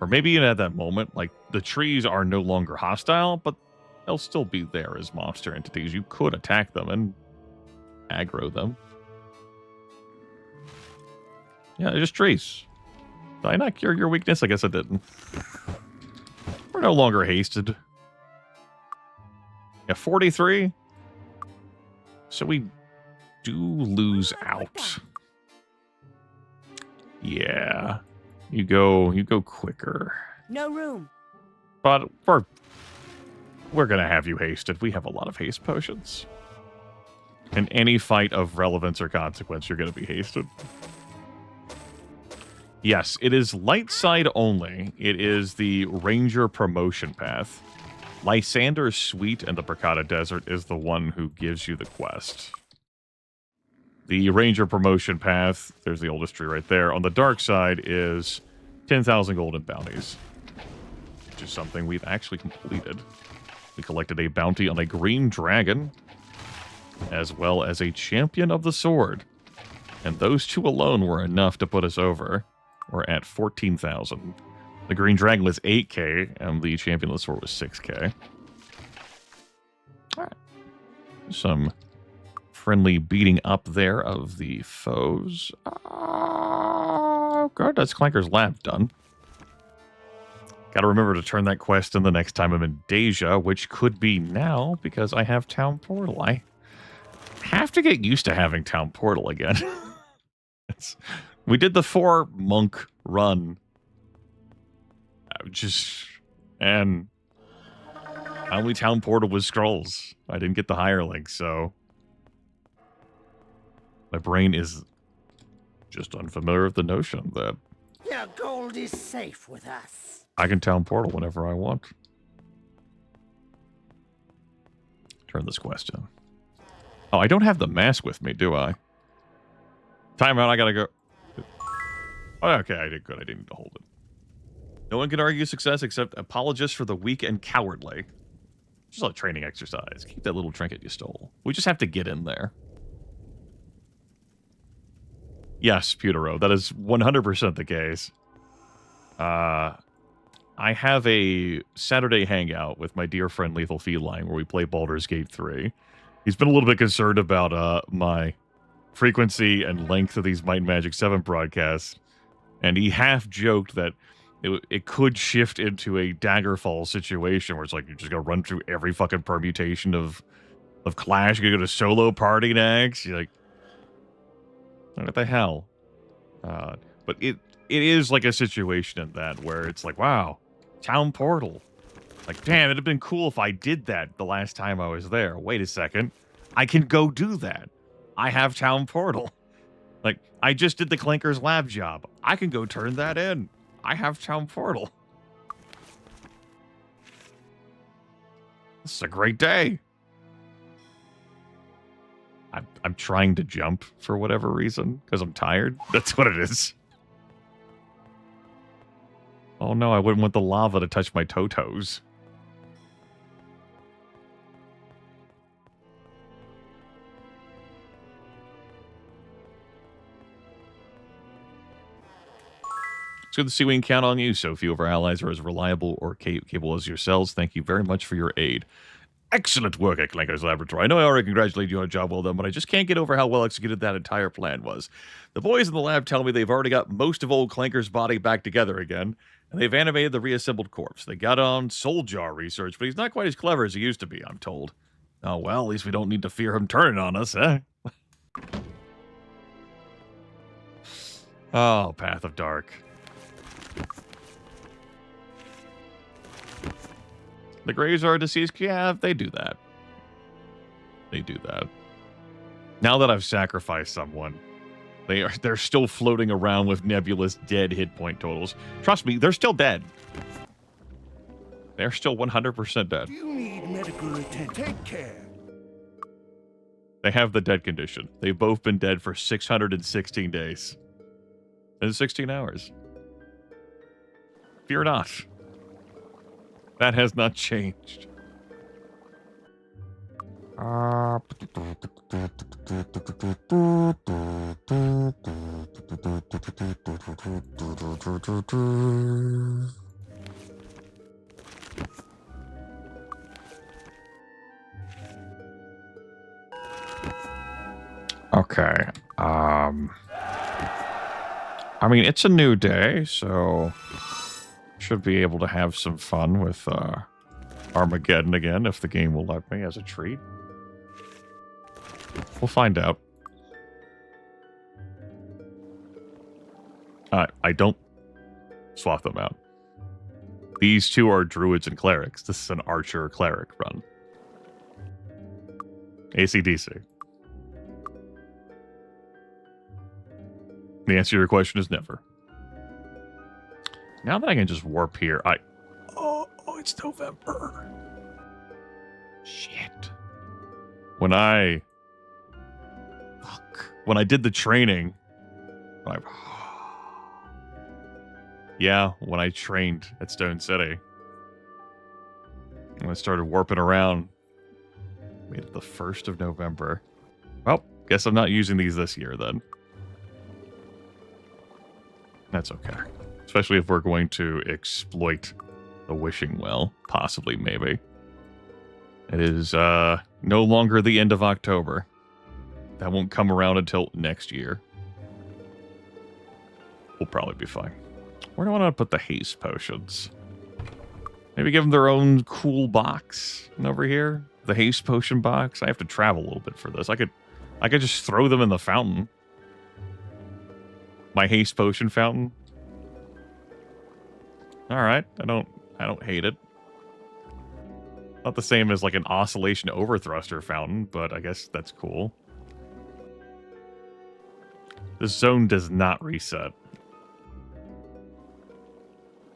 or maybe even at that moment, like, the trees are no longer hostile, but they'll still be there as monster entities. You could attack them and aggro them. Yeah, they're just trees. Did I not cure your weakness? I guess I didn't. We're no longer hasted. Yeah, 43. So we do lose out. Yeah. You go quicker. No room. But we're gonna have you hasted. We have a lot of haste potions. In any fight of relevance or consequence, you're gonna be hasted. Yes, it is light side only. It is the Ranger promotion path. Lysander's Suite and the Bracada Desert is the one who gives you the quest. The Ranger promotion path, there's the oldest tree right there. On the dark side is 10,000 golden bounties, which is something we've actually completed. We collected a bounty on a green dragon, as well as a champion of the sword. And those two alone were enough to put us over. We're at 14,000. The green dragon was 8k, and the champion of the sword was 6k. All right. Some friendly beating up there of the foes. Oh, good. That's Clanker's Lab done. Gotta remember to turn that quest in the next time I'm in Deja, which could be now, because I have Town Portal. I have to get used to having Town Portal again. We did the 4-monk run. And my only Town Portal was scrolls. I didn't get the hirelink, so my brain is just unfamiliar with the notion that Your gold is safe with us. I can Town Portal whenever I want. Turn this quest in. Oh, I don't have the mask with me, do I? Time out, I gotta go. Oh, okay, I did good. I didn't need to hold it. No one can argue success except apologists for the weak and cowardly. Just a training exercise. Keep that little trinket you stole. We just have to get in there. Yes, Putero, that is 100% the case. I have a Saturday hangout with my dear friend Lethal Feline where we play Baldur's Gate 3. He's been a little bit concerned about my frequency and length of these Might and Magic 7 broadcasts, and he half joked that it could shift into a Daggerfall situation where it's like you're just gonna run through every fucking permutation of Clash. You're gonna go to solo party next. You're like, what the hell? But it is like a situation in that where it's like, wow, town portal. Like, damn, it'd have been cool if I did that the last time I was there. Wait a second. I can go do that. I have town portal. Like, I just did the Clanker's lab job. I can go turn that in. I have town portal. This is a great day. I'm trying to jump for whatever reason because I'm tired. That's what it is. Oh no, I wouldn't want the lava to touch my toes. It's good to see we can count on you. So few of our allies are as reliable or capable as yourselves. Thank you very much for your aid. Excellent work at Clanker's Laboratory. I know I already congratulated you on a job well done, but I just can't get over how well executed that entire plan was. The boys in the lab tell me they've already got most of old Clanker's body back together again, and they've animated the reassembled corpse. They got on soul jar research, but he's not quite as clever as he used to be, I'm told. Oh, well, at least we don't need to fear him turning on us, eh? Oh, Path of Dark. The Graves are deceased. Yeah, they do that. They do that. Now that I've sacrificed someone, they're still floating around with nebulous dead hit point totals. Trust me, they're still dead. They're still 100% dead. You need medical attention. Take care. They have the dead condition. They've both been dead for 616 days. And 16 hours. Fear not. That has not changed. Okay. I mean, it's a new day, so should be able to have some fun with Armageddon again if the game will let me as a treat. We'll find out. I don't swap them out. These two are druids and clerics. This is an archer cleric run. AC/DC. The answer to your question is never. Now that I can just warp here, Oh, it's November. Shit. When I did the training, when I trained at Stone City, and I started warping around, made it the 1st of November. Well, guess I'm not using these this year then. That's okay. Especially if we're going to exploit the wishing well. Possibly, maybe. It is no longer the end of October. That won't come around until next year. We'll probably be fine. Where do I want to put the haste potions? Maybe give them their own cool box over here. The haste potion box. I have to travel a little bit for this. I could just throw them in the fountain. My haste potion fountain. All right, I don't hate it. Not the same as like an oscillation overthruster fountain, but I guess that's cool. This zone does not reset.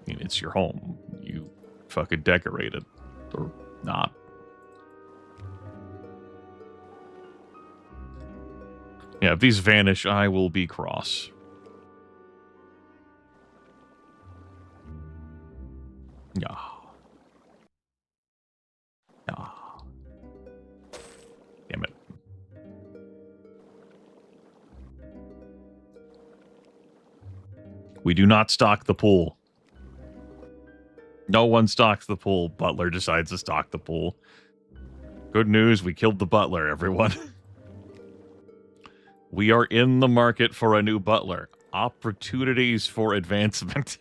I mean, it's your home. You fucking decorate it. Or not. Yeah, if these vanish, I will be cross. Yeah. Yeah. Damn it. We do not stock the pool. No one stocks the pool. Butler decides to stock the pool. Good news, we killed the butler, everyone. We are in the market for a new butler. Opportunities for advancement.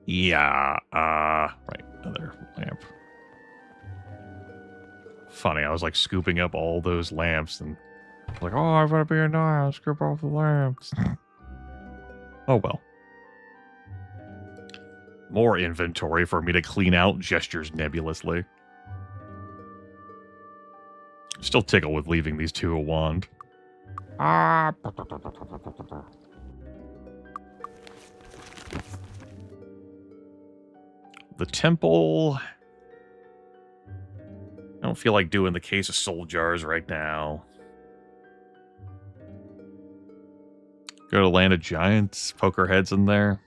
Yeah, right, another lamp. Funny, I was like scooping up all those lamps and like, oh, I'm gonna be a nice, I'll scoop off the lamps. Oh well. More inventory for me to clean out, gestures nebulously. Still tickled with leaving these two a wand. Ah. The temple. I don't feel like doing the case of soul jars right now. Go to Land of Giants, poker heads in there.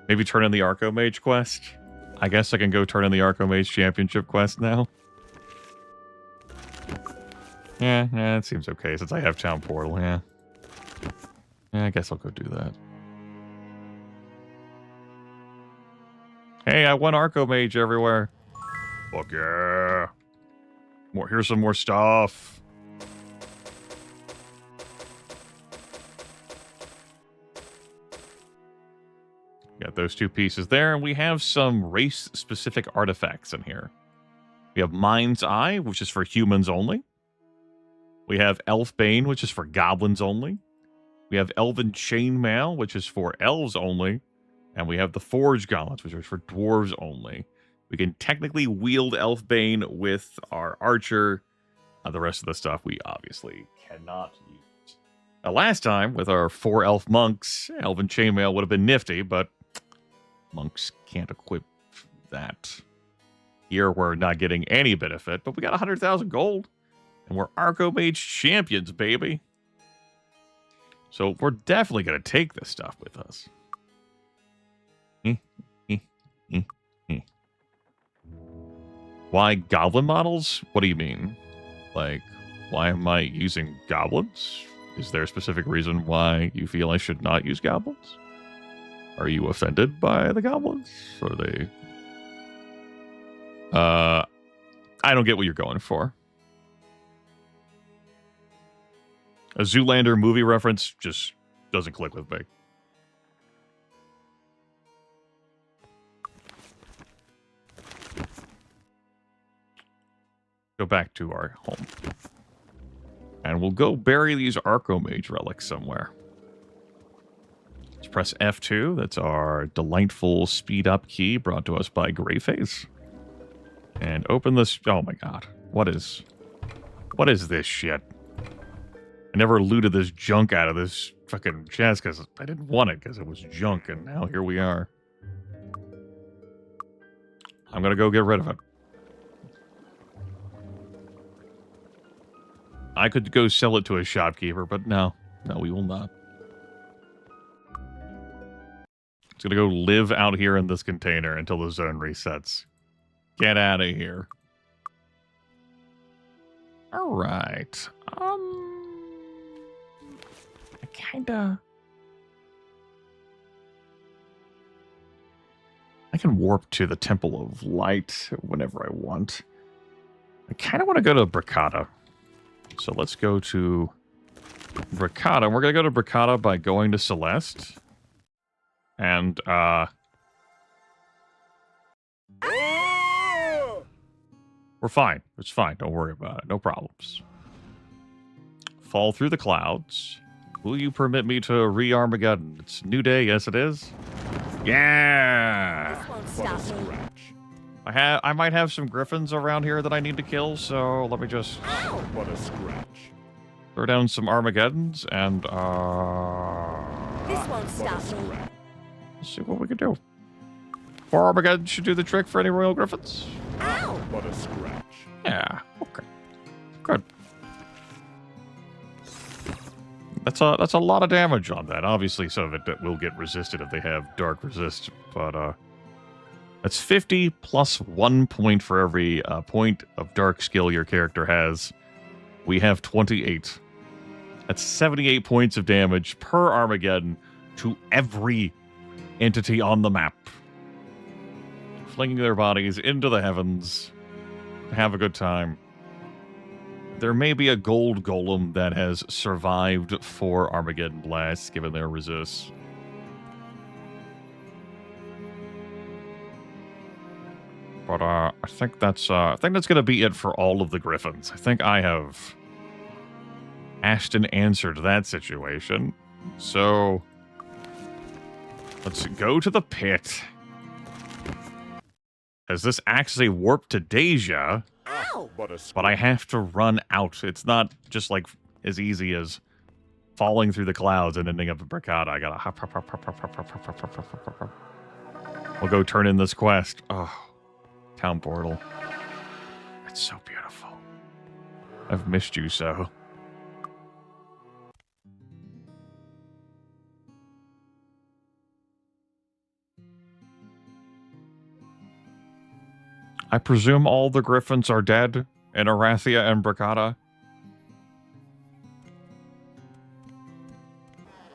Maybe turn in the Archomage quest. I guess I can go turn in the Archomage Championship quest now. Yeah, it seems okay since I have Town Portal, yeah. Yeah, I guess I'll go do that. Hey, I won Archomage everywhere. Fuck yeah. Here's some more stuff. Got those two pieces there, and we have some race-specific artifacts in here. We have Mind's Eye, which is for humans only. We have Elfbane, which is for goblins only. We have Elven Chainmail, which is for elves only. And we have the Forge Gauntlets, which are for dwarves only. We can technically wield Elfbane with our archer. The rest of the stuff we obviously cannot use. Now, last time, with our 4 elf monks, Elven Chainmail would have been nifty, but monks can't equip that. Here, we're not getting any benefit, but we got 100,000 gold. And we're Archomage champions, baby. So we're definitely going to take this stuff with us. Why goblin models? What do you mean? Like, why am I using goblins? Is there a specific reason why you feel I should not use goblins? Are you offended by the goblins? Or are they... I don't get what you're going for. A Zoolander movie reference just doesn't click with me. Go back to our home. And we'll go bury these Archomage relics somewhere. Let's press F2. That's our delightful speed up key brought to us by Greyface. And open this. Oh my god. What is this shit? I never looted this junk out of this fucking chest because I didn't want it because it was junk, and now here we are. I'm gonna go get rid of it. I could go sell it to a shopkeeper, but no, we will not. It's gonna go live out here in this container until the zone resets. Get out of here. All right. I can warp to the Temple of Light whenever I want. I kind of want to go to Bricata. So let's go to Bricata. We're going to go to Bricata by going to Celeste. And, we're fine. It's fine. Don't worry about it. No problems. Fall through the clouds. Will you permit me to re-Armageddon? It's a new day. Yes, it is. Yeah! This won't stop me. I might have some griffins around here that I need to kill, so let me just What a scratch. throw down some Armageddons and This won't stop me. let's see what we can do. 4 Armageddon should do the trick for any Royal Griffins. Ow! What a scratch. Yeah, okay. Good. That's a lot of damage on that. Obviously, some of it will get resisted if they have dark resist, but that's 50 plus 1 point for every point of dark skill your character has. We have 28. That's 78 points of damage per Armageddon, to every entity on the map, flinging their bodies into the heavens to have a good time. There may be a gold golem that has survived 4 Armageddon blasts, given their resists. But I think that's gonna be it for all of the Griffins. I think I have asked and answered that situation. So let's go to the pit. As this acts as a warp to Deja, Ow! but I have to run out. It's not just like as easy as falling through the clouds and ending up at Bricata. I gotta hop. We'll go turn in this quest. Oh, town portal. It's so beautiful. I've missed you so. I presume all the Griffins are dead in Arathia and Bricata.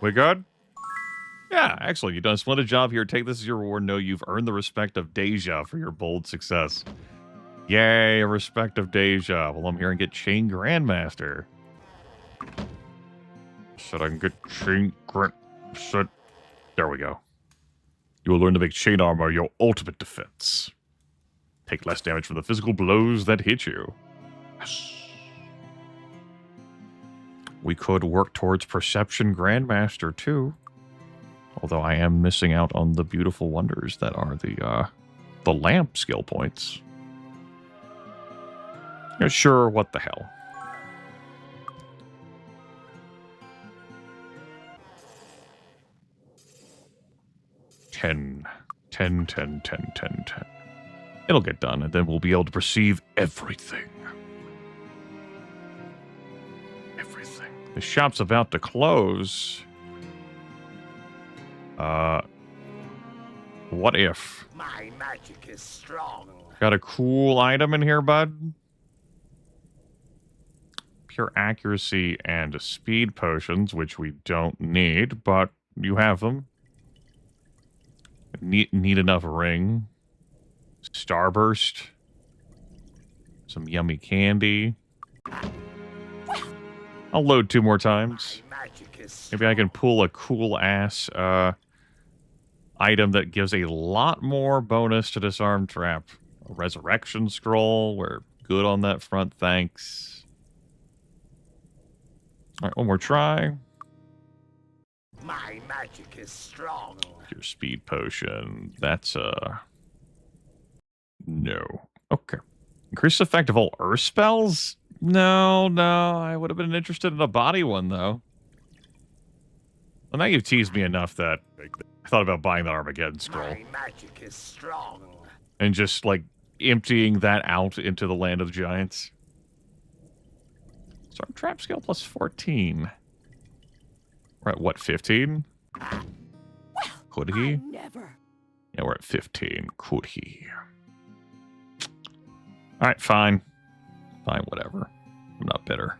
We good? Yeah, excellent. You've done a splendid job here. Take this as your reward. Know you've earned the respect of Deja for your bold success. Yay, respect of Deja. Well, I'm here and get Chain Grandmaster. Should I can get Chain Grand... There we go. You will learn to make chain armor your ultimate defense. Take less damage from the physical blows that hit you. Yes. We could work towards Perception Grandmaster, too. Although I am missing out on the beautiful wonders that are the lamp skill points. Yeah, sure, what the hell. Ten. It'll get done, and then we'll be able to perceive everything. Everything. The shop's about to close. What if? My magic is strong. Got a cool item in here, bud? Pure accuracy and speed potions, which we don't need, but you have them. Need enough ring. Starburst. Some yummy candy. I'll load 2 more times. Maybe I can pull a cool-ass item that gives a lot more bonus to disarm trap. A resurrection scroll. We're good on that front, thanks. Alright, one more try. My magic is strong. Your speed potion. That's no. Okay. Increase the effect of all earth spells? No. I would have been interested in a body one, though. Well, now you've teased me enough that I thought about buying the Armageddon scroll. My magic is strong. And just, like, emptying that out into the land of giants. So our trap skill plus 14. We're at, what, 15? Could he? Never. Yeah, we're at 15. Could he? Alright, fine. Fine, whatever. I'm not bitter.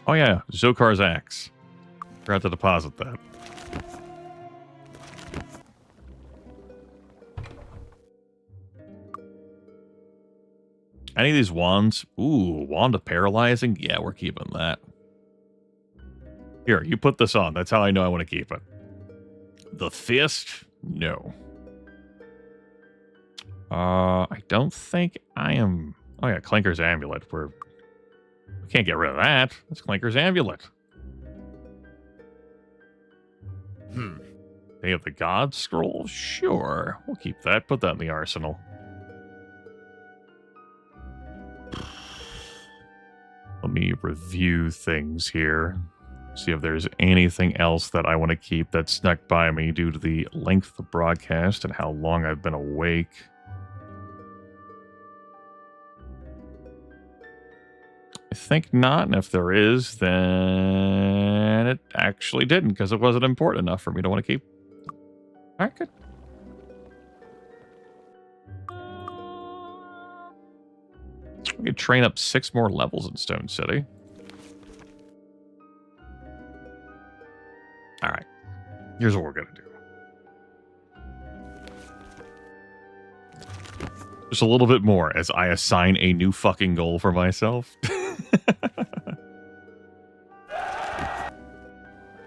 Oh yeah, Zokar's axe. Forgot to deposit that. Any of these wands? Ooh, wand of paralyzing? Yeah, we're keeping that. Here, you put this on. That's how I know I want to keep it. The fist? No. I don't think I am... Oh yeah, Clinker's amulet. We can't get rid of that. That's Clinker's amulet. They have the God Scroll? Sure. We'll keep that. Put that in the arsenal. Let me review things here. See if there's anything else that I want to keep that snuck by me due to the length of the broadcast and how long I've been awake. I think not, and if there is, then it actually didn't, because it wasn't important enough for me to want to keep. Alright, good. We could train up 6 more levels in Stone City. Alright. Here's what we're gonna do. Just a little bit more as I assign a new fucking goal for myself.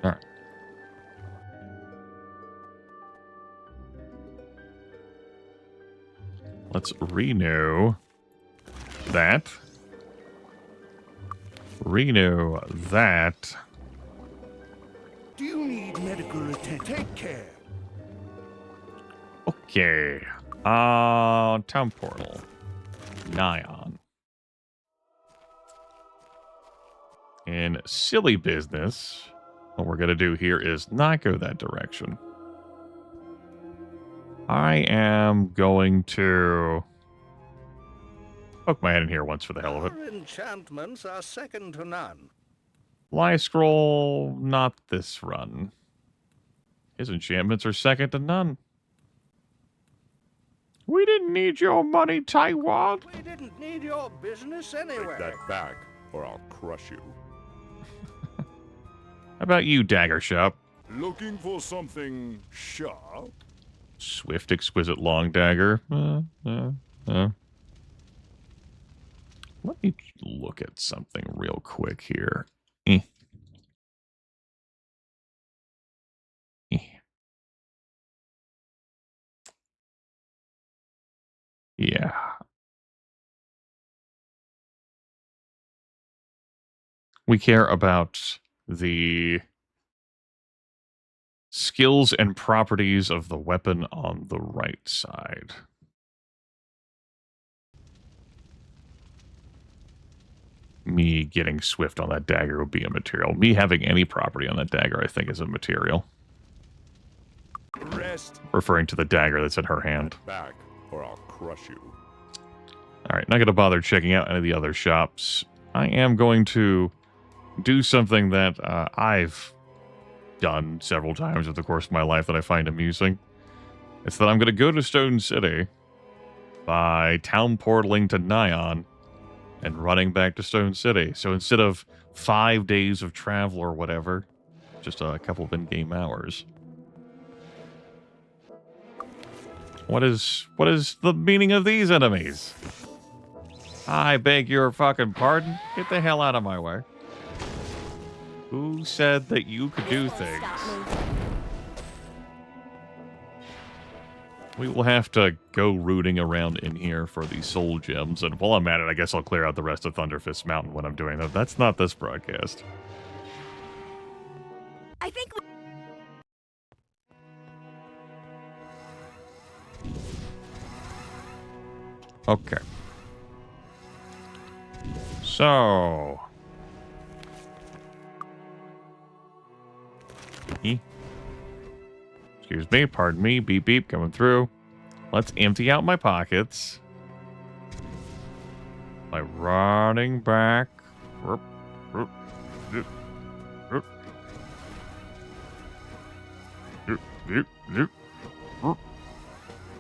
Alright. Let's renew that. Renew that. Do you need medical attention? Take care. Okay. Town portal. Nyan. In silly business, what we're going to do here is not go that direction. I am going to poke my head in here once for the hell of it. Our enchantments are second to none. Fly scroll, not this run. His enchantments are second to none. We didn't need your money, Taiwan. We didn't need your business anyway. Take that back, or I'll crush you. How about you, Dagger Shop? Looking for something sharp? Swift, exquisite, long dagger. Let me look at something real quick here. Yeah. We care about the skills and properties of the weapon on the right side. Me getting swift on that dagger would be immaterial. Me having any property on that dagger, I think, is immaterial. Rest. Referring to the dagger that's in her hand. Back, or I'll crush you. Alright, not going to bother checking out any of the other shops. I am going to do something that I've done several times over the course of my life that I find amusing. It's that I'm going to go to Stone City by town portaling to Nyan and running back to Stone City. So instead of 5 days of travel or whatever, just a couple of in-game hours. What is the meaning of these enemies? I beg your fucking pardon? Get the hell out of my way. Who said that you could do things? We will have to go rooting around in here for the soul gems, and while I'm at it, I guess I'll clear out the rest of Thunderfist Mountain when I'm doing that. That's not this broadcast. I think Okay. So... Excuse me, pardon me, beep beep, coming through. Let's empty out my pockets by running back.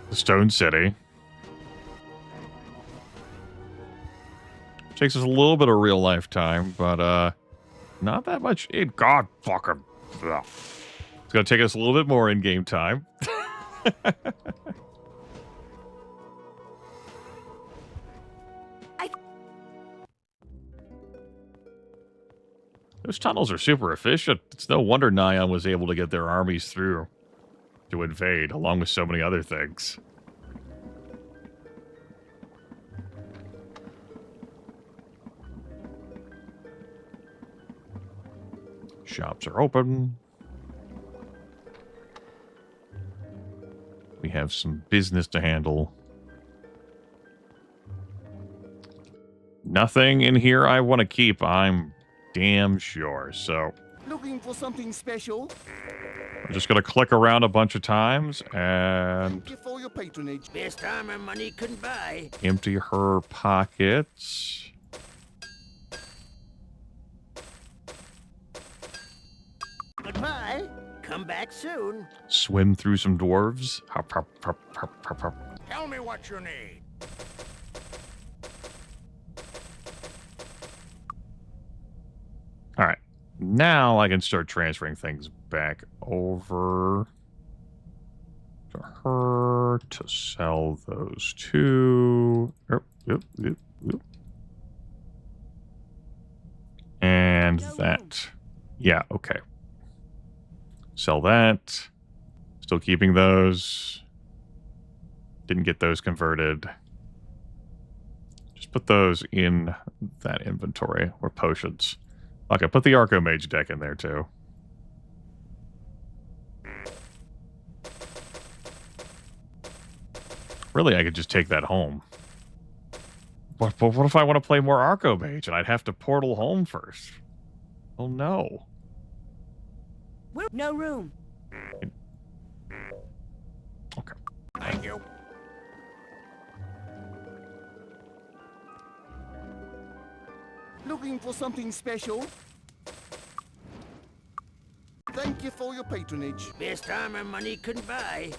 The Stone City. Takes us a little bit of real life time, but not that much in God fucking. Ugh. It's gonna take us a little bit more in-game time. Those tunnels are super efficient. It's no wonder Nyan was able to get their armies through to invade, along with so many other things. Shops are open. We have some business to handle. Nothing in here I want to keep, I'm damn sure. So, Looking for something special? I'm just going to click around a bunch of times and Thank you for your patronage. Best armor money can buy. empty her pockets. Goodbye. Come back soon. Swim through some dwarves. Hop, hop, hop, hop, hop, hop. Tell me what you need. All right. Now I can start transferring things back over to her to sell those two. Yep. And that. Yeah, okay. Sell that. Still keeping those. Didn't get those converted. Just put those in that inventory, or potions. Okay, put the Archomage deck in there too. Really, I could just take that home. But what if I want to play more Archomage and I'd have to portal home first? Oh no. No room. Okay. Thank you. Looking for something special? Thank you for your patronage. Best armor money can buy.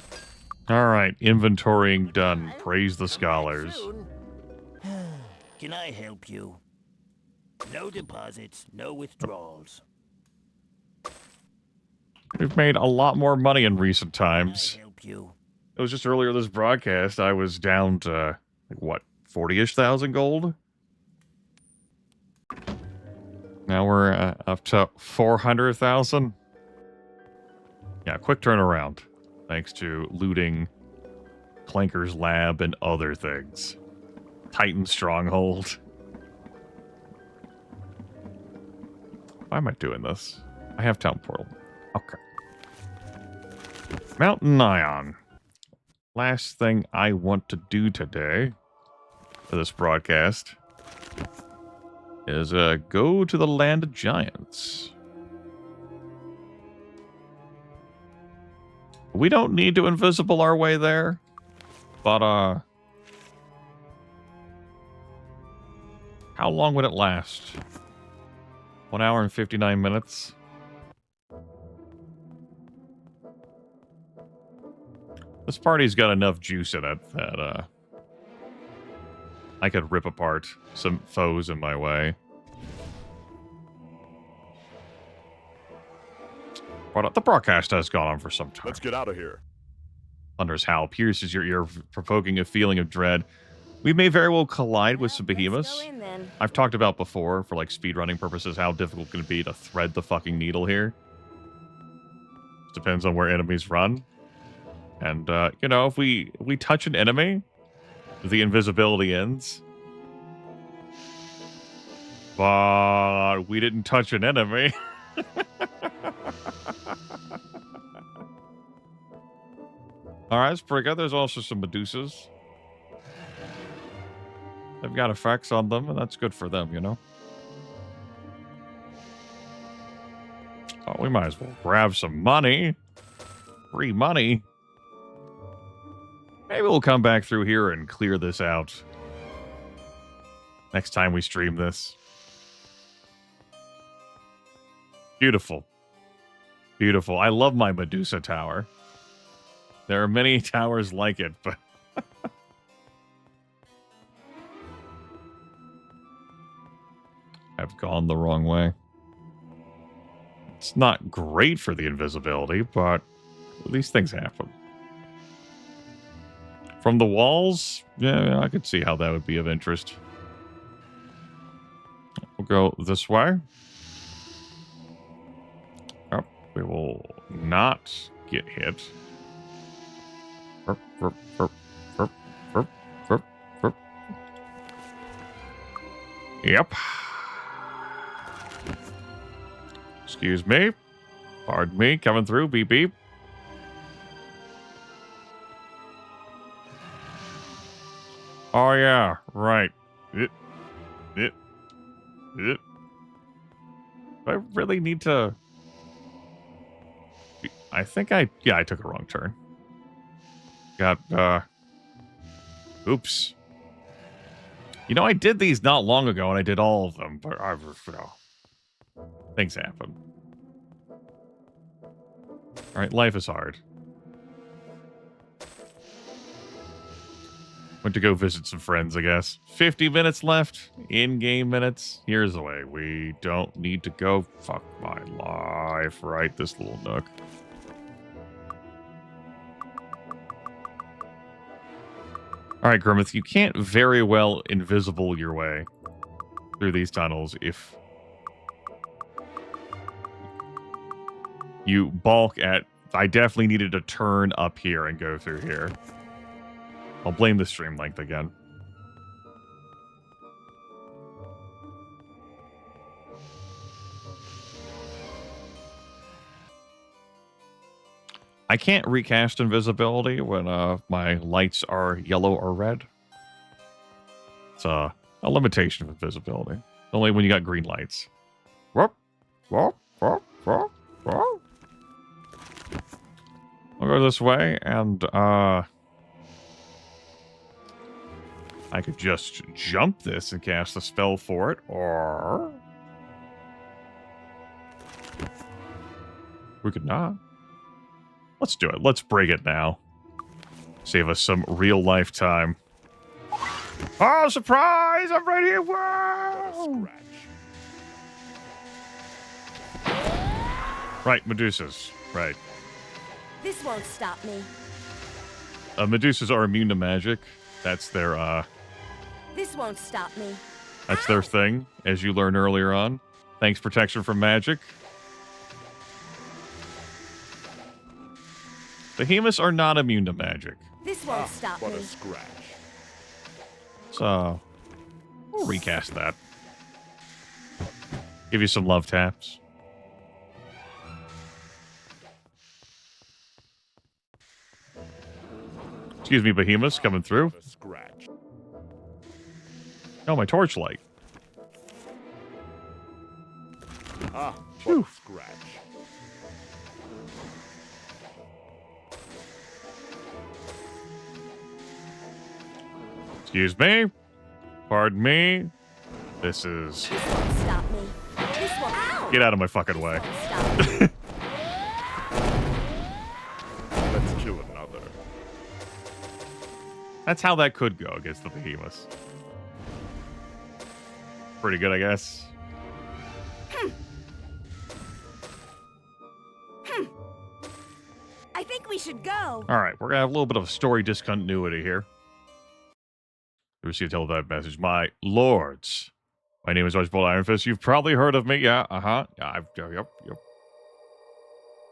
All right, inventorying done. Praise the scholars. Can I help you? No deposits, no withdrawals. We've made a lot more money in recent Can I times. help you? It was just earlier this broadcast, I was down to, like, what, 40-ish thousand gold? Now we're up to 400,000. Yeah, quick turnaround. Thanks to looting Clanker's lab and other things. Titan Stronghold. Why am I doing this? I have Town Portal. Okay. Mountain Ion. Last thing I want to do today for this broadcast is go to the Land of Giants. We don't need to invisible our way there, but how long would it last? 1 hour and 59 minutes. This party's got enough juice in it that I could rip apart some foes in my way. But the broadcast has gone on for some time. Let's get out of here. Thunder's howl pierces your ear, provoking a feeling of dread. We may very well collide with some behemoths. Let's go in then. I've talked about before, for like speedrunning purposes, how difficult it can be to thread the fucking needle here. Depends on where enemies run. And, you know, if we touch an enemy, the invisibility ends. But we didn't touch an enemy. Alright, that's pretty good. There's also some Medusas. They've got effects on them, and that's good for them, you know? Oh, we might as well grab some money. Free money. Maybe we'll come back through here and clear this out. Next time we stream this. Beautiful. Beautiful. I love my Medusa tower. There are many towers like it, but... I've gone the wrong way. It's not great for the invisibility, but these things happen. From the walls, yeah, I could see how that would be of interest. We'll go this way. Oh, we will not get hit. Burp, burp, burp, burp, burp, burp, burp. Yep. Excuse me. Pardon me. Coming through. Beep, beep. Oh, yeah. Right. Do I really need to... I think I took a wrong turn. Got, oops. You know, I did these not long ago, and I did all of them, but things happen. All right, life is hard. Went to go visit some friends, I guess. 50 minutes left. In-game minutes. Here's the way. We don't need to go. Fuck my life. Right, this little nook. Alright, Grimith, you can't very well invisible your way through these tunnels if you balk at... I definitely needed to turn up here and go through here. I'll blame the stream length again. I can't recast invisibility when my lights are yellow or red. It's a limitation of invisibility. Only when you got green lights. Whoop, whoop, whoop, whoop, whoop. I'll go this way, and I could just jump this and cast a spell for it, or we could not. Let's do it. Let's break it now. Save us some real life time. Oh, surprise! I'm right here! Wow! Right, Medusas. Right. This won't stop me. Medusas are immune to magic. That's their, This won't stop me. That's their thing, as you learned earlier on. Thanks, protection from magic. Behemoths are not immune to magic. This won't stop What me. a scratch. So, we'll recast that. Give you some love taps. Excuse me, Behemoths coming through. What a scratch. Oh, my torchlight. Ah, what a scratch. Excuse me. Pardon me. This is... This won't stop me. This won't. Ow! Get out of my fucking way. Stop me. Let's kill another. That's how that could go against the Behemoths. Pretty good, I guess. I think we should go. All right, we're going to have a little bit of story discontinuity here. We received a teletype message. My lords, my name is Archibald Ironfist. You've probably heard of me. Yeah, Yeah, yep.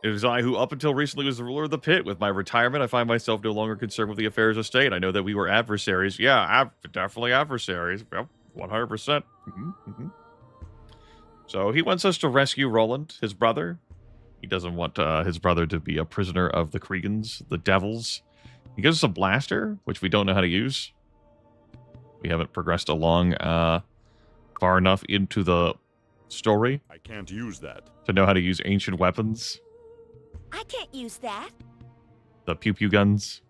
It is I who up until recently was the ruler of the pit. With my retirement, I find myself no longer concerned with the affairs of state. I know that we were adversaries. Yeah, definitely adversaries. Yep, 100%. So he wants us to rescue Roland, his brother. He doesn't want his brother to be a prisoner of the Kriegans, the devils. He gives us a blaster, which we don't know how to use. We haven't progressed along far enough into the story I can't use that. to know how to use ancient weapons. I can't use that. The pew-pew guns.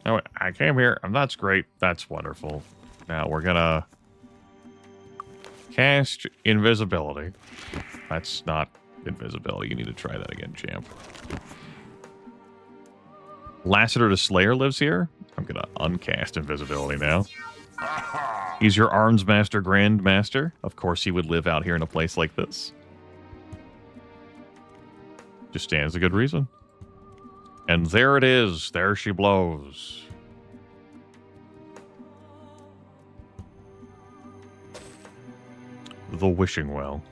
Oh, I came here, and that's great. That's wonderful. Now we're gonna cast invisibility. That's not invisibility. You need to try that again, champ. Lassiter the Slayer lives here. I'm gonna uncast invisibility now. He's your arms master, grand master. Of course he would live out here in a place like this. Just stands a good reason. And there it is. There she blows. The wishing well.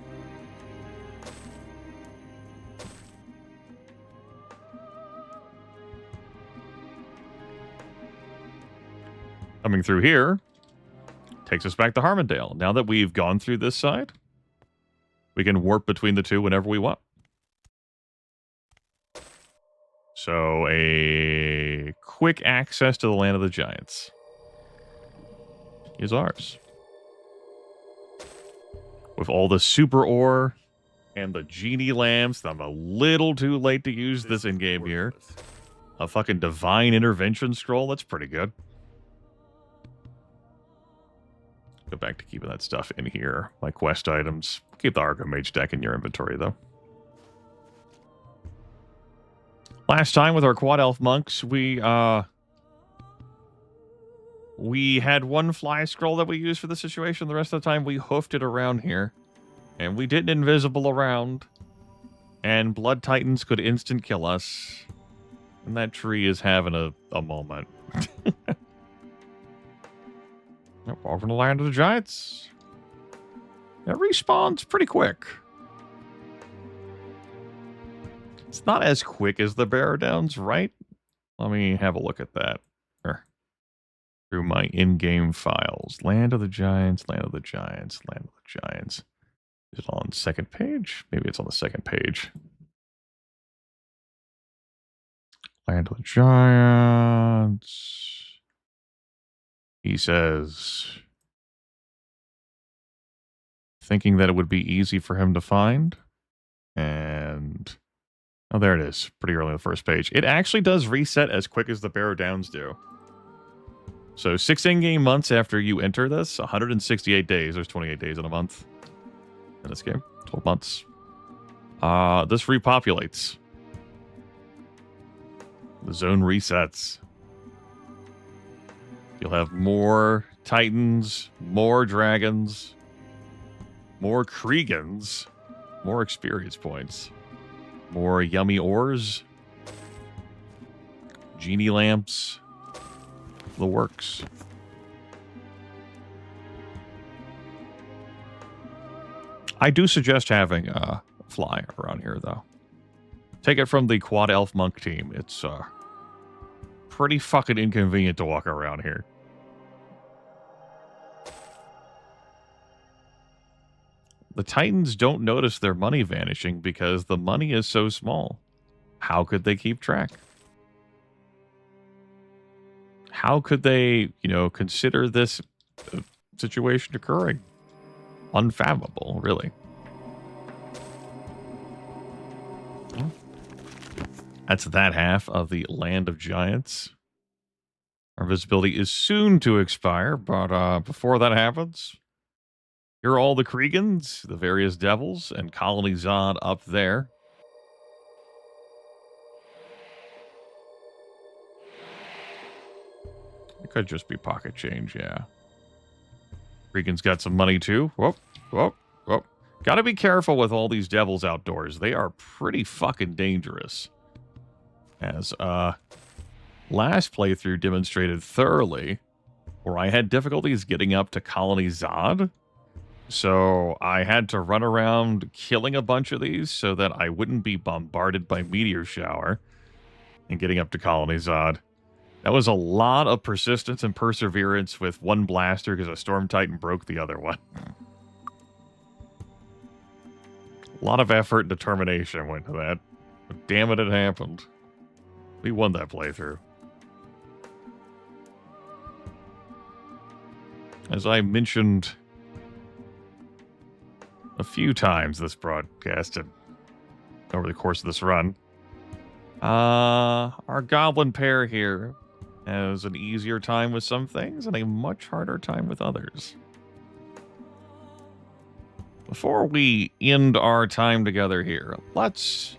Coming through here takes us back to Harmondale. Now that we've gone through this side, we can warp between the two whenever we want. So, a quick access to the land of the giants is ours. With all the super ore and the genie lamps, I'm a little too late to use this in-game here. A fucking divine intervention scroll, that's pretty good. Go back to keeping that stuff in here. My quest items. Keep the Archimage deck in your inventory, though. Last time with our Quad Elf monks, we We had one fly scroll that we used for the situation. The rest of the time, we hoofed it around here. And we did an invisible around. And Blood Titans could instant kill us. And that tree is having a moment. Over the land of the giants. It respawns pretty quick. It's not as quick as the Bear Downs, right? Let me have a look at that. Through my in-game files. Land of the Giants, Land of the Giants, Land of the Giants. Is it on second page? Maybe it's on the second page. Land of the Giants. He says, thinking that it would be easy for him to find. And, oh, there it is. Pretty early on the first page. It actually does reset as quick as the Barrow Downs do. So 6 in-game months after you enter this, 168 days. There's 28 days in a month in this game. 12 months. This repopulates. The zone resets. You'll have more Titans, more Dragons, more Kriegans, more experience points, more yummy ores, genie lamps, the works. I do suggest having a fly around here, though. Take it from the Quad Elf Monk team. It's pretty fucking inconvenient to walk around here. The Titans don't notice their money vanishing because the money is so small. How could they keep track? How could they, consider this situation occurring? Unfathomable, really. That's that half of the Land of Giants. Our visibility is soon to expire, but before that happens, here are all the Kriegans, the various devils, and Colony Zod up there. It could just be pocket change, yeah. Kriegans got some money too. Whoop, whoop, whoop. Gotta be careful with all these devils outdoors. They are pretty fucking dangerous. As last playthrough demonstrated thoroughly, where I had difficulties getting up to Colony Zod. So I had to run around killing a bunch of these so that I wouldn't be bombarded by meteor shower and getting up to Colony Zod. That was a lot of persistence and perseverance with one blaster because a Storm Titan broke the other one. A lot of effort and determination went to that. But damn it, it happened. We won that playthrough. As I mentioned a few times this broadcast and over the course of this run, our goblin pair here has an easier time with some things and a much harder time with others. Before we end our time together here, let's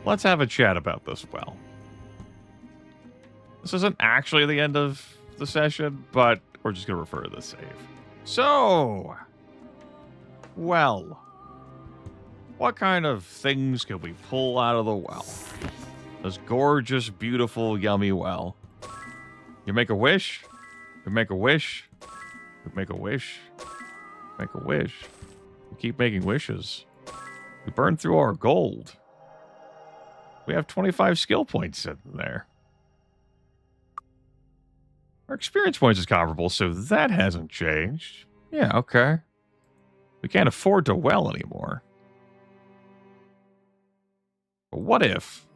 have a chat about this well. This isn't actually the end of the session, but we're just going to refer to this save. So, well, what kind of things can we pull out of the well? This gorgeous, beautiful, yummy well. You make a wish. You make a wish. You make a wish. Make a wish. We keep making wishes. We burn through our gold. We have 25 skill points sitting there. Our experience points is comparable, so that hasn't changed. Yeah, okay. We can't afford to well anymore. But what if,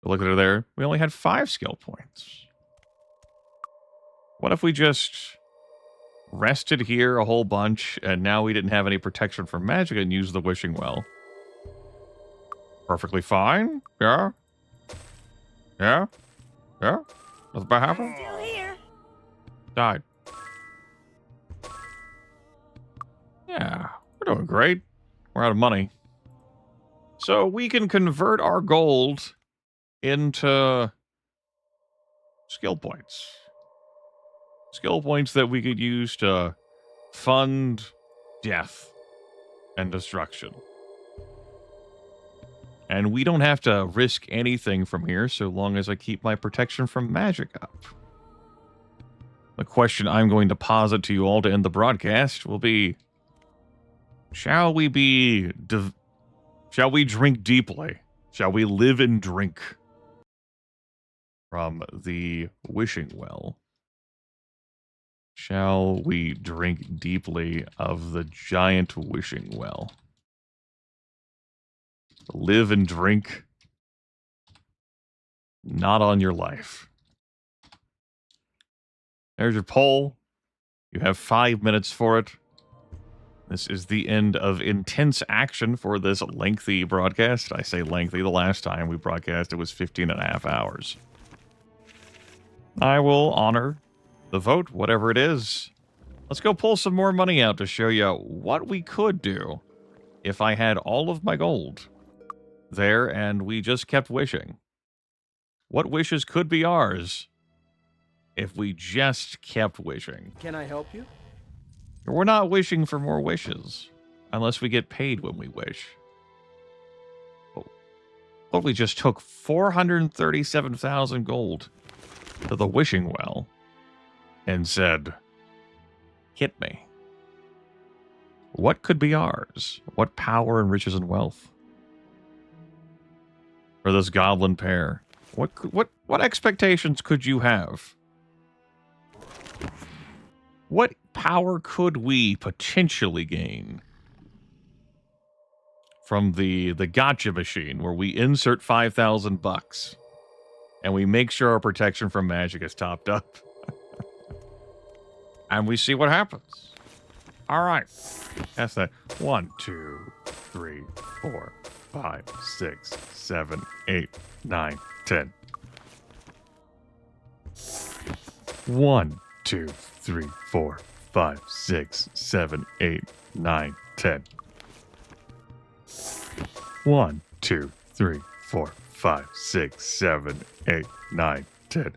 look at it there, we only had 5 skill points. What if we just rested here a whole bunch, and now we didn't have any protection from magic and used the wishing well? Perfectly fine. Yeah. Yeah. Yeah. Nothing bad happened. Still here. Died. Yeah. We're doing great. We're out of money. So we can convert our gold into skill points. Skill points that we could use to fund death and destruction. And we don't have to risk anything from here so long as I keep my protection from magic up. The question I'm going to posit to you all to end the broadcast will be, shall we drink deeply? Shall we live and drink from the wishing well? Shall we drink deeply of the giant wishing well? Live and drink, not on your life. There's your poll. You have 5 minutes for it. This is the end of intense action for this lengthy broadcast. I say lengthy. The last time we broadcast, it was 15 and a half hours. I will honor the vote, whatever it is. Let's go pull some more money out to show you what we could do if I had all of my gold there and we just kept wishing. What wishes could be ours if we just kept wishing? Can I help you? We're not wishing for more wishes unless we get paid when we wish. What we just took 437,000 gold to the wishing well and said, hit me. What could be ours? What power and riches and wealth? For this goblin pair. What expectations could you have? What power could we potentially gain from the gotcha machine where we insert 5,000 bucks and we make sure our protection from magic is topped up? And we see what happens. All right. That's that. 1, 2, 3, 4, 5, 6, 7, 8, 9, 10. 1, 2, 3, 4, 5, 6, 7, 8, 9, 10. 1, 2, 3, 4, 5, 6, 7, 8, 9, 10.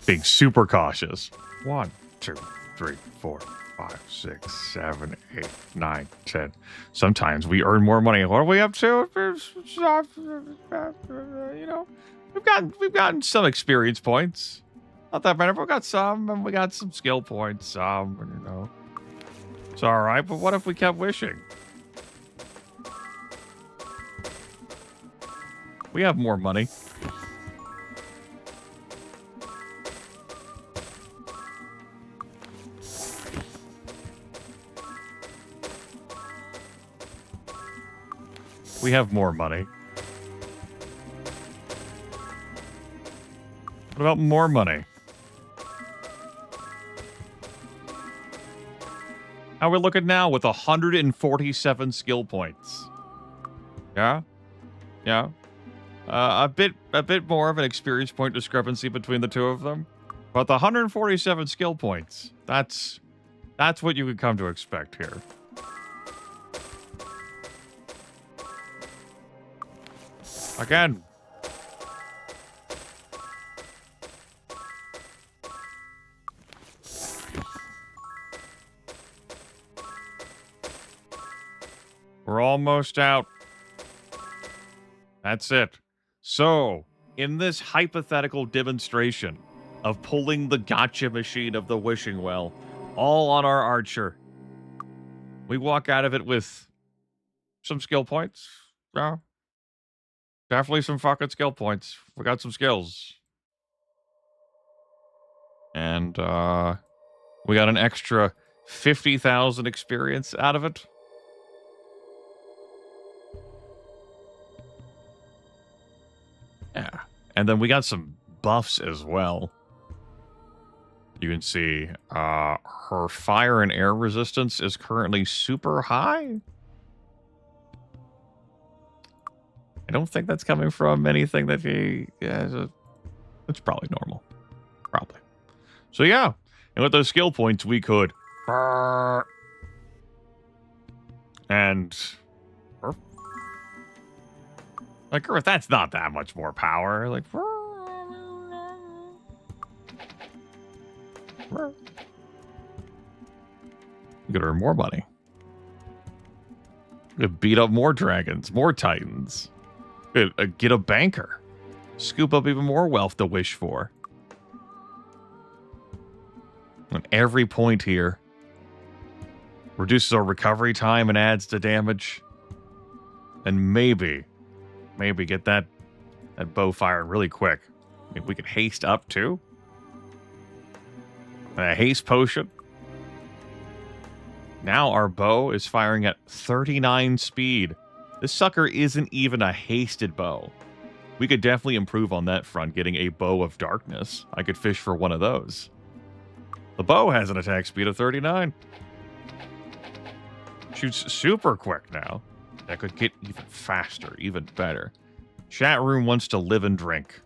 Being super cautious. 1, 2, 3, 4, 5, 6, 7, 8, 9, 10. Sometimes we earn more money. What are we up to? You know, we've gotten some experience points. Not that many, but we got some, and we got some skill points. You know, it's all right. But what if we kept wishing? We have more money. We have more money. What about more money? How we looking now with 147 skill points? Yeah? Yeah? A bit more of an experience point discrepancy between the two of them. But the 147 skill points, that's what you could come to expect here. Again. We're almost out. That's it. So, in this hypothetical demonstration of pulling the gotcha machine of the wishing well, all on our archer, we walk out of it with some skill points. Yeah. Definitely some fucking skill points. We got some skills. And, we got an extra 50,000 experience out of it. Yeah. And then we got some buffs as well. You can see her fire and air resistance is currently super high. I don't think that's coming from anything that he has. It's probably normal. Probably. So yeah. And with those skill points, we could... And... Like, Earth, that's not that much more power. Like, We could earn more money. We could beat up more dragons, more titans. We could get a banker. Scoop up even more wealth to wish for. And every point here reduces our recovery time and adds to damage. And maybe get that bow firing really quick. I mean, we could haste up too. And a haste potion. Now our bow is firing at 39 speed. This sucker isn't even a hasted bow. We could definitely improve on that front, getting a bow of darkness. I could fish for one of those. The bow has an attack speed of 39. Shoots super quick now. That could get even faster, even better. Chat room wants to live and drink.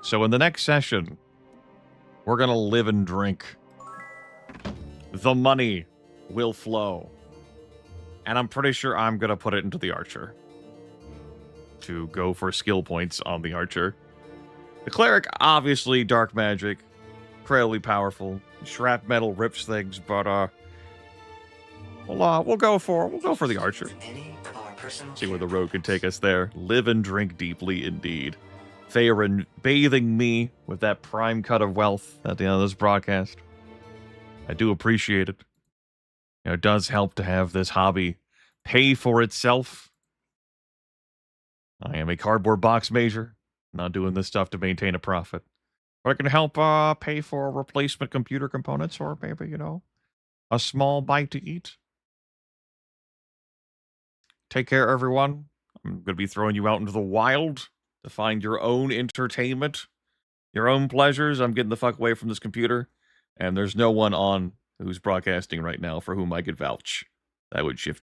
So in the next session, we're going to live and drink. The money will flow. And I'm pretty sure I'm going to put it into the archer. To go for skill points on the archer. The cleric, obviously dark magic. Incredibly powerful. Shrapnel rips things, but we'll go for the archer. See where the road can take us there. Live and drink deeply indeed. Theron bathing me with that prime cut of wealth at the end of this broadcast. I do appreciate it. You know, it does help to have this hobby pay for itself. I am a cardboard box major, not doing this stuff to maintain a profit. But I can help pay for replacement computer components or maybe, you know, a small bite to eat. Take care, everyone. I'm going to be throwing you out into the wild to find your own entertainment, your own pleasures. I'm getting the fuck away from this computer, and there's no one on who's broadcasting right now for whom I could vouch. That would shift.